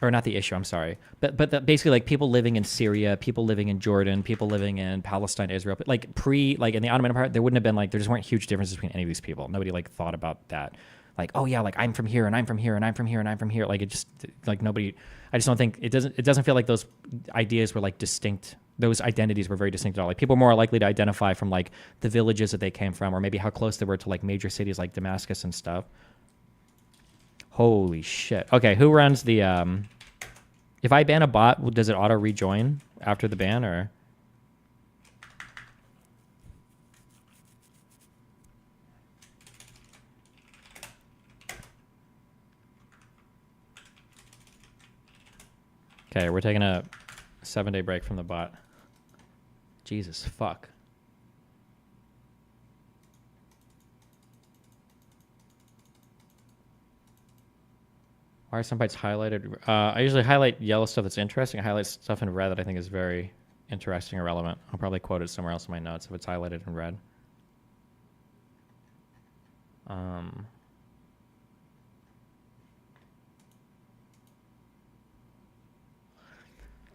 or not the issue, I'm sorry, but basically like people living in Syria, people living in Jordan, people living in Palestine, Israel, but like in the Ottoman Empire, there wouldn't have been like, there just weren't huge differences between any of these people. Nobody like thought about that. Like, oh yeah, like I'm from here and I'm from here and I'm from here and I'm from here. Like it just like nobody, I just don't think it doesn't feel like those ideas were like distinct those identities were very distinct at all. Like people were more likely to identify from like the villages that they came from, or maybe how close they were to like major cities like Damascus and stuff. Holy shit. Okay, who runs the if I ban a bot, does it auto rejoin after the ban, or? Okay, we're taking a 7-day break from the bot. Jesus fuck. Why are some bytes highlighted? I usually highlight yellow stuff that's interesting. I highlight stuff in red that I think is very interesting or relevant. I'll probably quote it somewhere else in my notes if it's highlighted in red.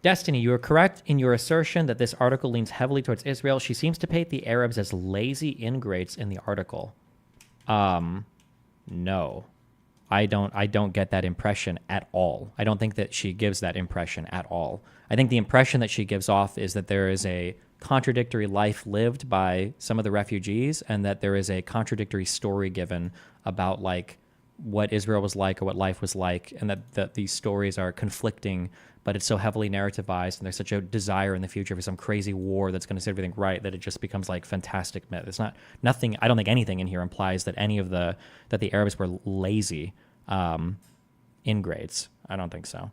Destiny, you are correct in your assertion that this article leans heavily towards Israel. She seems to paint the Arabs as lazy ingrates in the article. No. I don't get that impression at all. I don't think that she gives that impression at all. I think the impression that she gives off is that there is a contradictory life lived by some of the refugees, and that there is a contradictory story given about like what Israel was like or what life was like, and that these stories are conflicting, but it's so heavily narrativized, and there's such a desire in the future for some crazy war that's going to set everything right that it just becomes like fantastic myth. It's not nothing. I don't think anything in here implies that that the Arabs were lazy ingrates. I don't think so.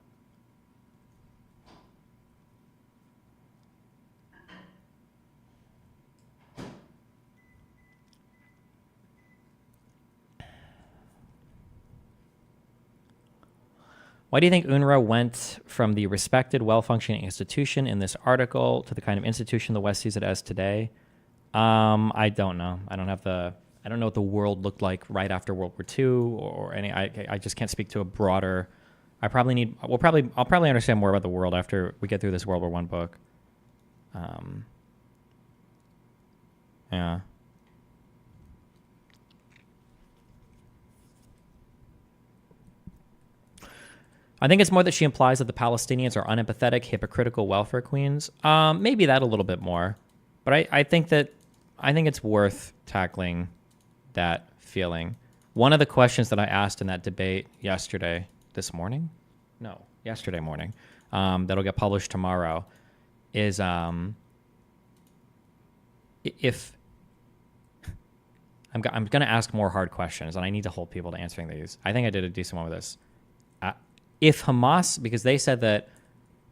Why do you think UNRWA went from the respected, well-functioning institution in this article to the kind of institution the West sees it as today? I don't know. I don't know what the world looked like right after World War II or any. I just can't speak to a broader. I'll probably understand more about the world after we get through this World War I book. Yeah. I think it's more that she implies that the Palestinians are unempathetic, hypocritical welfare queens. Maybe that a little bit more, but I think it's worth tackling that feeling. One of the questions that I asked in that debate yesterday morning, that'll get published tomorrow, is if I'm going to ask more hard questions, and I need to hold people to answering these. I think I did a decent one with this. If Hamas, because they said that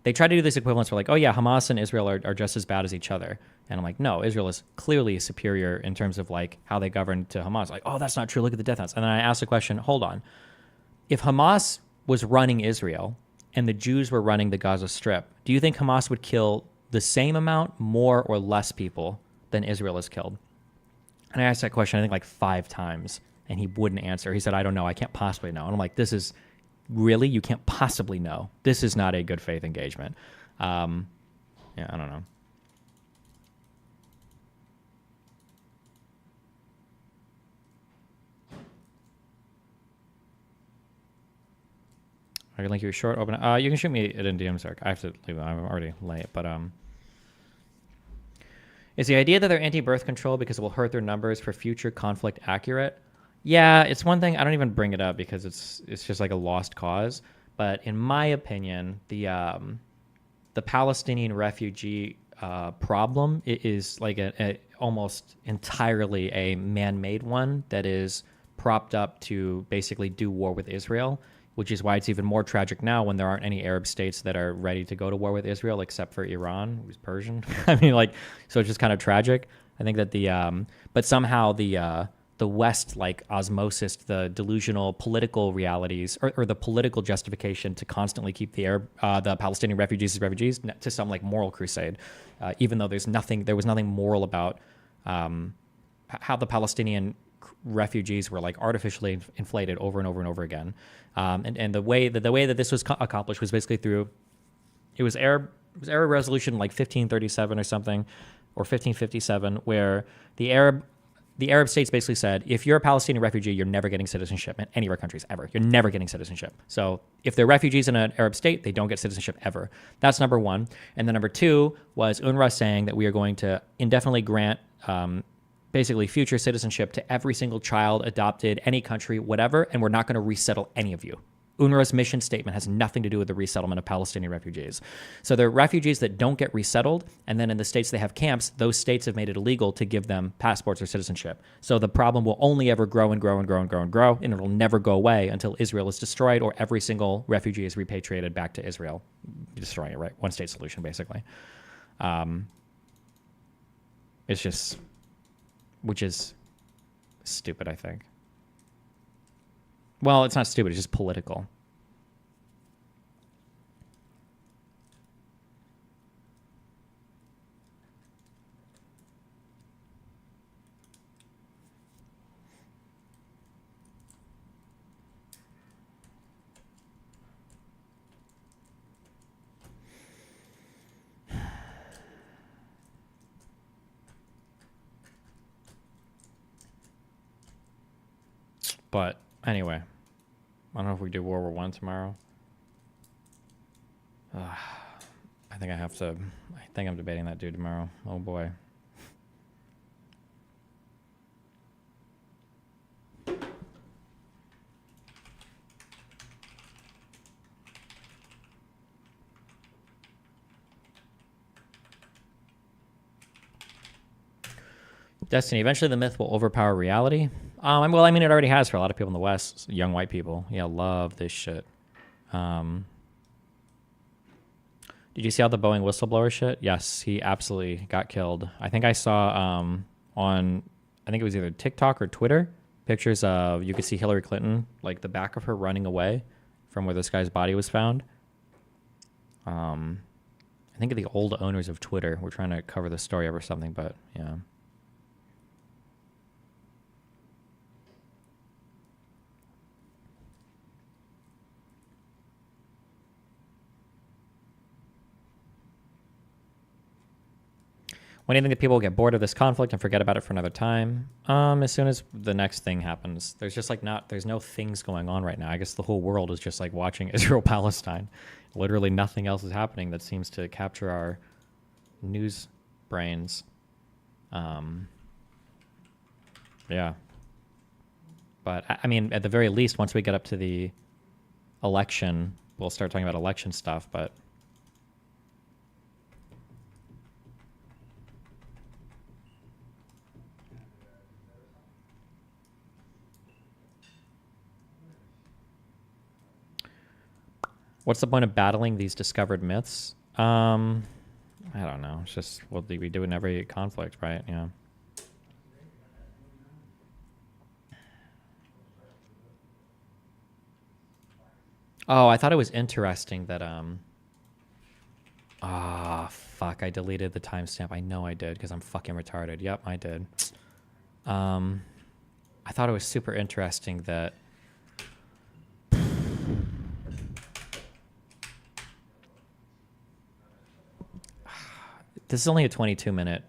they tried to do this equivalence for like, oh yeah, Hamas and Israel are just as bad as each other. And I'm like, no, Israel is clearly superior in terms of like how they govern to Hamas. Like, oh, that's not true. Look at the death counts. And then I asked the question, hold on. If Hamas was running Israel and the Jews were running the Gaza Strip, do you think Hamas would kill the same amount, more or less people than Israel has killed? And I asked that question, I think like 5 times, and he wouldn't answer. He said, I don't know. I can't possibly know. And I'm like, really? You can't possibly know. This is not a good faith engagement. Yeah, I don't know. I can link you a short open. You can shoot me at in DMs, Zark. I have to leave. I'm already late, but is the idea that they're anti-birth control because it will hurt their numbers for future conflict accurate? Yeah, it's one thing. I don't even bring it up because it's just like a lost cause. But in my opinion, the Palestinian refugee problem is like a almost entirely a man-made one that is propped up to basically do war with Israel, which is why it's even more tragic now when there aren't any Arab states that are ready to go to war with Israel except for Iran, who's Persian. I mean, like, so it's just kind of tragic. I think that but somehow the West, like osmosis, the delusional political realities or the political justification to constantly keep the Palestinian refugees as refugees to some like moral crusade, even though there was nothing moral about how the Palestinian refugees were like artificially inflated over and over and over again. And the way that this was accomplished was basically through, it was Arab resolution like 1537 or something, or 1557, where the Arab the Arab states basically said, if you're a Palestinian refugee, you're never getting citizenship in any of our countries ever. You're never getting citizenship. So if they're refugees in an Arab state, they don't get citizenship ever. That's number one. And then number two was UNRWA saying that we are going to indefinitely grant basically future citizenship to every single child adopted, any country, whatever, and we're not going to resettle any of you. UNRWA's mission statement has nothing to do with the resettlement of Palestinian refugees. So they're refugees that don't get resettled, and then in the states they have camps, those states have made it illegal to give them passports or citizenship. So the problem will only ever grow and grow and grow and grow and grow, and it'll never go away until Israel is destroyed or every single refugee is repatriated back to Israel. Destroying it, right? One state solution, basically. It's just, which is stupid, I think. Well, it's not stupid, it's just political. But anyway, I don't know if we do World War I tomorrow. I think I have to. I think I'm debating that dude tomorrow. Oh boy. Destiny. Eventually, the myth will overpower reality. Well, I mean, it already has for a lot of people in the West. Young white people, yeah, love this shit. Did you see all the Boeing whistleblower shit? Yes, he absolutely got killed. I think I saw on, I think it was either TikTok or Twitter, pictures of, you could see Hillary Clinton, like the back of her running away from where this guy's body was found. I think the old owners of Twitter were trying to cover the story up or something, but yeah. When do you think that people will get bored of this conflict and forget about it for another time? As soon as the next thing happens. There's just like there's no things going on right now. I guess the whole world is just like watching Israel-Palestine. Literally nothing else is happening that seems to capture our news brains. Yeah. But I mean, at the very least, once we get up to the election, we'll start talking about election stuff, but what's the point of battling these discovered myths? I don't know. It's just what we do in every conflict, right? Yeah. Oh, I thought it was interesting that fuck, I deleted the timestamp. I know I did because I'm fucking retarded. Yep, I did. I thought it was super interesting that this is only a 22-minute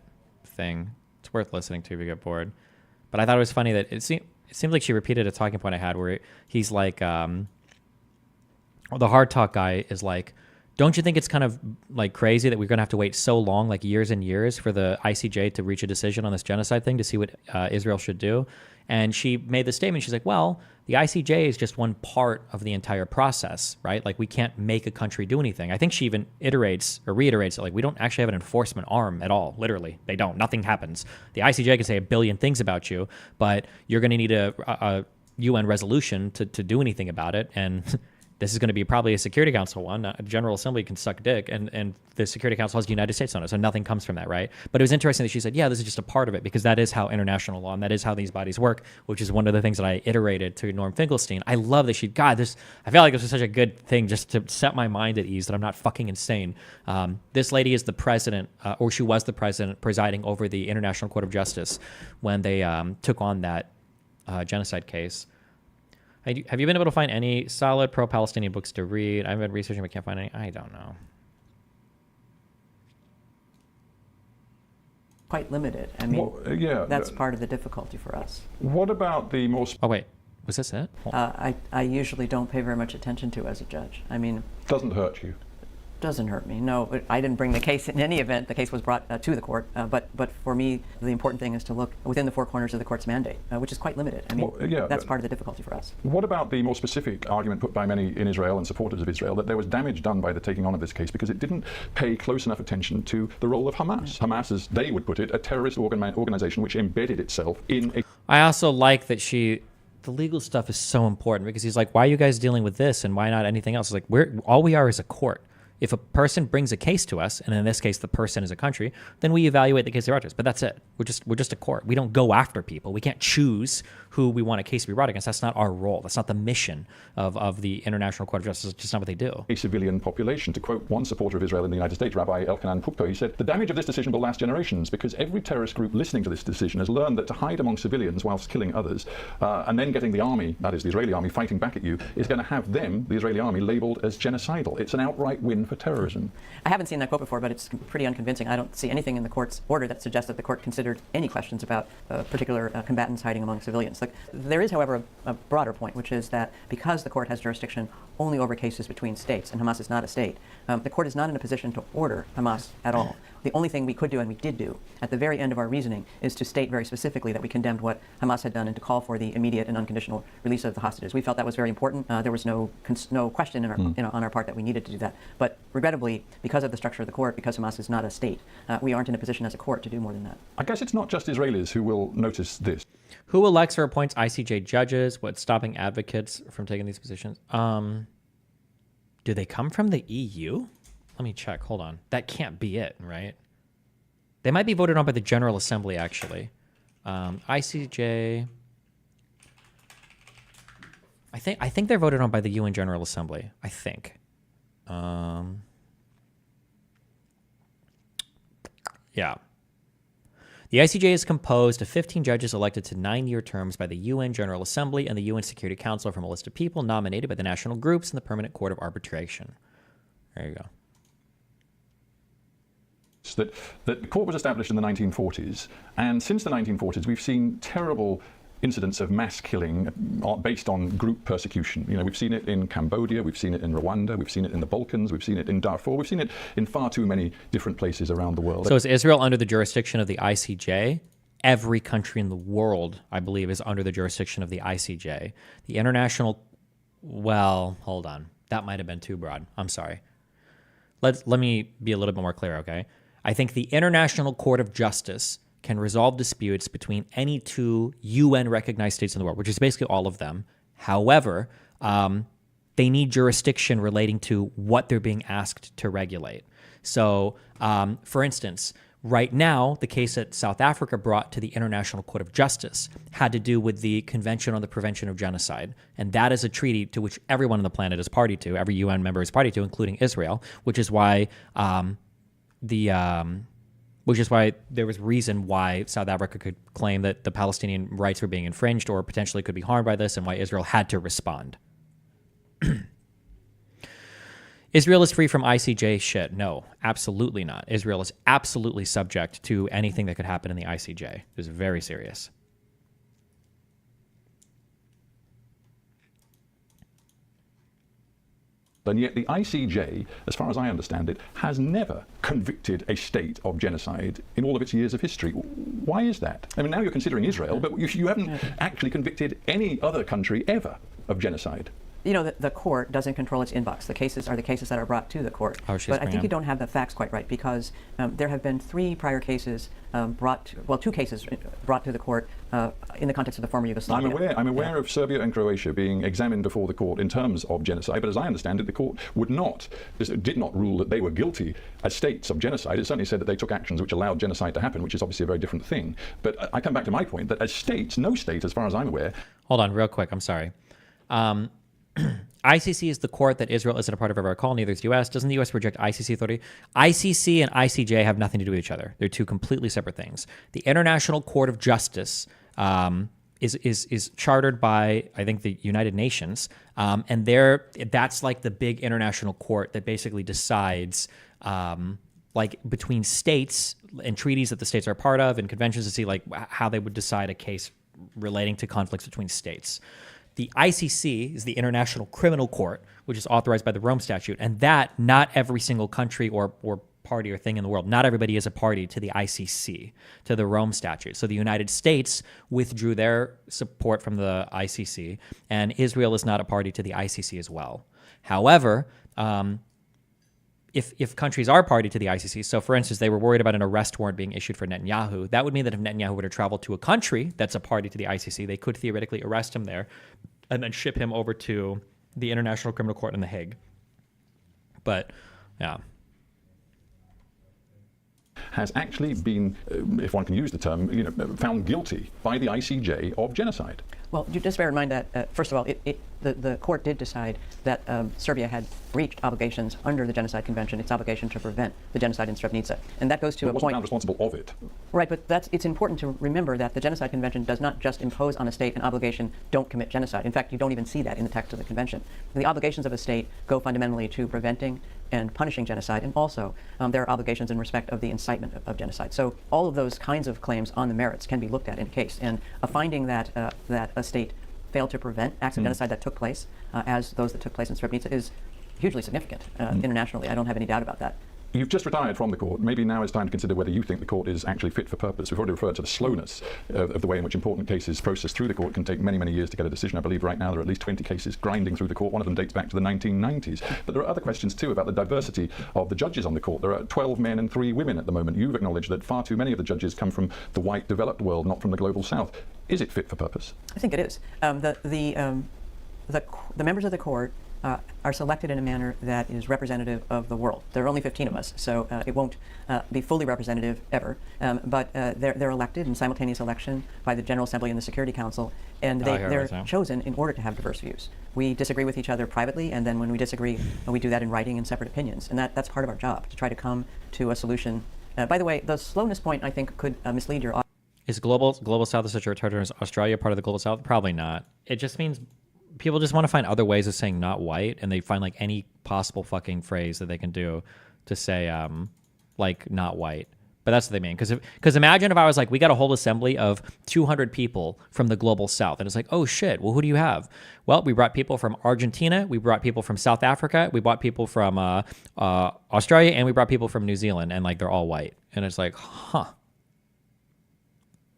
thing. It's worth listening to if you get bored. But I thought it was funny that it seemed like she repeated a talking point I had where he's like, the hard talk guy is like, don't you think it's kind of like crazy that we're going to have to wait so long, like years and years, for the ICJ to reach a decision on this genocide thing to see what Israel should do? And she made the statement, she's like, well, the ICJ is just one part of the entire process, right? Like, we can't make a country do anything. I think she even reiterates that, like, we don't actually have an enforcement arm at all. Literally, they don't. Nothing happens. The ICJ can say a billion things about you, but you're going to need a UN resolution to do anything about it. And this is going to be probably a Security Council one. A General Assembly can suck dick, and the Security Council has the United States on it, so nothing comes from that, right? But it was interesting that she said, yeah, this is just a part of it, because that is how international law and that is how these bodies work, which is one of the things that I iterated to Norm Finkelstein. I love that I feel like this was such a good thing just to set my mind at ease that I'm not fucking insane. This lady is the president, or she was the president, presiding over the International Court of Justice when they took on that genocide case. Have you been able to find any solid pro-Palestinian books to read? I've been researching but can't find any. I don't know. quite limited. I mean, yeah, that's part of the difficulty for us. What about the more... Oh, wait. Was this it? I usually don't pay very much attention to as a judge. I mean... Doesn't hurt you? Doesn't hurt me. No, I didn't bring the case in any event. The case was brought to the court. But for me, the important thing is to look within the four corners of the court's mandate, which is quite limited. I mean, that's part of the difficulty for us. What about the more specific argument put by many in Israel and supporters of Israel that there was damage done by the taking on of this case because it didn't pay close enough attention to the role of Hamas? Hamas, as they would put it, a terrorist organization which embedded itself in a... I also like that the legal stuff is so important because he's like, why are you guys dealing with this and why not anything else? It's like, all we are is a court. If a person brings a case to us, and in this case the person is a country, then we evaluate the case they brought to us. But that's it. We're just a court. We don't go after people. We can't choose who we want a case to be brought against. That's not our role. That's not the mission of the International Court of Justice. It's just not what they do. A civilian population. To quote one supporter of Israel in the United States, Rabbi Elkanan Pukto, he said, the damage of this decision will last generations because every terrorist group listening to this decision has learned that to hide among civilians whilst killing others and then getting the army, that is the Israeli army, fighting back at you, is going to have them, the Israeli army, labeled as genocidal. It's an outright win for terrorism. I haven't seen that quote before, but it's pretty unconvincing. I don't see anything in the court's order that suggests that the court considered any questions about particular combatants hiding among civilians. There is, however, a broader point, which is that because the court has jurisdiction only over cases between states, and Hamas is not a state, the court is not in a position to order Hamas at all. The only thing we could do, and we did do, at the very end of our reasoning, is to state very specifically that we condemned what Hamas had done and to call for the immediate and unconditional release of the hostages. We felt that was very important. There was no question on our part that we needed to do that. But regrettably, because of the structure of the court, because Hamas is not a state, we aren't in a position as a court to do more than that. I guess it's not just Israelis who will notice this. Who elects or appoints ICJ judges? What's stopping advocates from taking these positions? Do they come from the EU? Let me check. Hold on. That can't be it, right? They might be voted on by the General Assembly, actually. ICJ. I think they're voted on by the UN General Assembly. I think. Yeah. The ICJ is composed of 15 judges elected to 9-year terms by the UN General Assembly and the UN Security Council from a list of people nominated by the national groups and the Permanent Court of Arbitration. There you go. That the court was established in the 1940s, and since the 1940s we've seen terrible incidents of mass killing based on group persecution. You know, we've seen it in Cambodia, we've seen it in Rwanda, we've seen it in the Balkans, we've seen it in Darfur, we've seen it in far too many different places around the world. So is Israel under the jurisdiction of the ICJ? Every country in the world, I believe, is under the jurisdiction of the ICJ. The international, well, hold on. That might have been too broad. I'm sorry. Let me be a little bit more clear, okay? I think the International Court of Justice can resolve disputes between any two UN-recognized states in the world, which is basically all of them. However, they need jurisdiction relating to what they're being asked to regulate. So, for instance, right now, the case that South Africa brought to the International Court of Justice had to do with the Convention on the Prevention of Genocide. And that is a treaty to which everyone on the planet is party to, every UN member is party to, including Israel, which is why there was reason why South Africa could claim that the Palestinian rights were being infringed or potentially could be harmed by this, and why Israel had to respond. Israel is free from ICJ shit. No, absolutely not. Israel is absolutely subject to anything that could happen in the ICJ. It's very serious. And yet the ICJ, as far as I understand it, has never convicted a state of genocide in all of its years of history. Why is that? I mean, now you're considering Israel, but you haven't actually convicted any other country ever of genocide. You know, the court doesn't control its inbox. The cases are the cases that are brought to the court. But I think you don't have the facts quite right, because there have been 3 prior cases two cases brought to the court in the context of the former Yugoslavia. I'm aware of Serbia and Croatia being examined before the court in terms of genocide, but as I understand it, the court did not rule that they were guilty as states of genocide. It certainly said that they took actions which allowed genocide to happen, which is obviously a very different thing. But I come back to my point that as states, no state, as far as I'm aware... Hold on, real quick, I'm sorry. ICC is the court that Israel isn't a part of ever recall, neither is the U.S. Doesn't the U.S. reject ICC authority? ICC and ICJ have nothing to do with each other. They're two completely separate things. The International Court of Justice is chartered by, I think, the United Nations, and that's like the big international court that basically decides like between states and treaties that the states are part of and conventions to see like how they would decide a case relating to conflicts between states. The ICC is the International Criminal Court, which is authorized by the Rome Statute, and that not every single country or party or thing in the world, not everybody is a party to the ICC, to the Rome Statute. So the United States withdrew their support from the ICC, and Israel is not a party to the ICC as well. However, if countries are party to the ICC, so for instance, they were worried about an arrest warrant being issued for Netanyahu, that would mean that if Netanyahu were to travel to a country that's a party to the ICC, they could theoretically arrest him there and then ship him over to the International Criminal Court in The Hague. But, yeah. Has actually been, if one can use the term, found guilty by the ICJ of genocide. Well, you just bear in mind that, first of all, the court did decide that Serbia had breached obligations under the Genocide Convention, its obligation to prevent the genocide in Srebrenica. And that goes to a point... wasn't found responsible of it. Right, but it's important to remember that the Genocide Convention does not just impose on a state an obligation, don't commit genocide. In fact, you don't even see that in the text of the convention. The obligations of a state go fundamentally to preventing and punishing genocide, and also there are obligations in respect of the incitement of genocide. So all of those kinds of claims on the merits can be looked at in a case. And a finding that that a state failed to prevent acts of genocide that took place, as those that took place in Srebrenica, is hugely significant internationally. I don't have any doubt about that. You've just retired from the court. Maybe now is time to consider whether you think the court is actually fit for purpose. We've already referred to the slowness of the way in which important cases processed through the court can take many, many years to get a decision. I believe right now there are at least 20 cases grinding through the court. One of them dates back to the 1990s. But there are other questions too about the diversity of the judges on the court. There are 12 men and 3 women at the moment. You've acknowledged that far too many of the judges come from the white developed world, not from the global south. Is it fit for purpose? I think it is. The members of the court are selected in a manner that is representative of the world. There are only 15 of us, so it won't be fully representative ever. But they're elected in simultaneous election by the General Assembly and the Security Council, and they're chosen in order to have diverse views. We disagree with each other privately, and then when we disagree, we do that in writing in separate opinions. And that's part of our job, to try to come to a solution. By the way, the slowness point, I think, could mislead your audience. Is global south of such a retarded as Australia part of the global south? Probably not. It just means people just want to find other ways of saying not white, and they find like any possible fucking phrase that they can do to say like not white. But that's what they mean. Because imagine if I was like, we got a whole assembly of 200 people from the global south, and it's like, oh shit, well, who do you have? Well, we brought people from Argentina, we brought people from South Africa, we brought people from Australia, and we brought people from New Zealand, and like they're all white. And it's like, huh.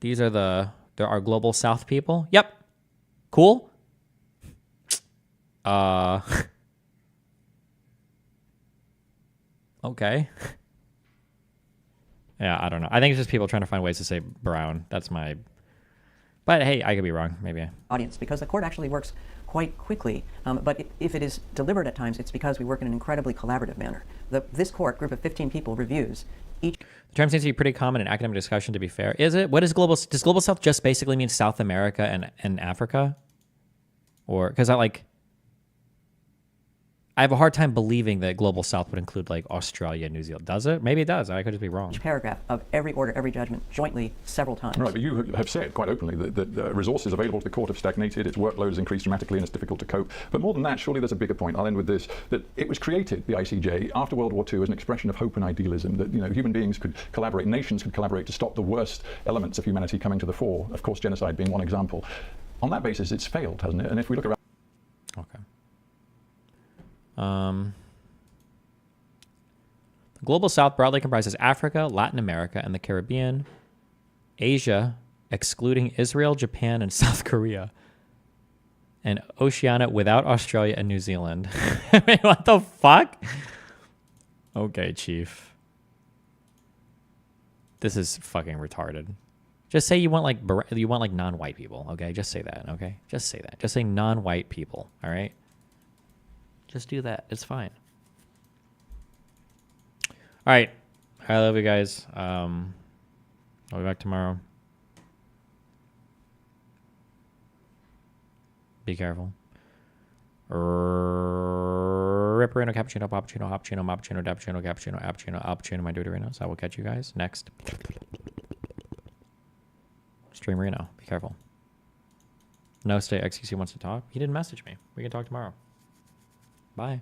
These are there are global south people? Yep. Cool. Okay. Yeah, I don't know. I think it's just people trying to find ways to say brown. That's my... But hey, I could be wrong. Maybe. Audience, because the court actually works quite quickly. But if it is deliberate at times, it's because we work in an incredibly collaborative manner. This court, group of 15 people, reviews each... The term seems to be pretty common in academic discussion, to be fair. Is it? What is global... Does global south just basically mean South America and Africa? Or... Because I have a hard time believing that global south would include like Australia and New Zealand. Does it? Maybe it does. I could just be wrong. Each paragraph of every order, every judgment, jointly, several times. Right, but you have said quite openly that the resources available to the court have stagnated, its workload has increased dramatically, and it's difficult to cope. But more than that, surely there's a bigger point. I'll end with this, that it was created, the ICJ, after World War II as an expression of hope and idealism, that human beings could collaborate, nations could collaborate to stop the worst elements of humanity coming to the fore, of course genocide being one example. On that basis, it's failed, hasn't it? And if we look around... Okay. The global south broadly comprises Africa, Latin America, and the Caribbean, Asia, excluding Israel, Japan, and South Korea, and Oceania without Australia and New Zealand. Wait, what the fuck? Okay, Chief. This is fucking retarded. Just say you want like non-white people, okay? Just say that, okay? Just say that. Just say non-white people, all right? Just do that. It's fine. All right. I love you guys. I'll be back tomorrow. Be careful. Ripperino, cappuccino, poppuccino, hoppuccino, moppuccino, dappuccino, cappuccino, appuccino, alpuccino, my dude Reno. So I will catch you guys next stream Reno. Be careful. No, stay. XQC wants to talk. He didn't message me. We can talk tomorrow. Bye.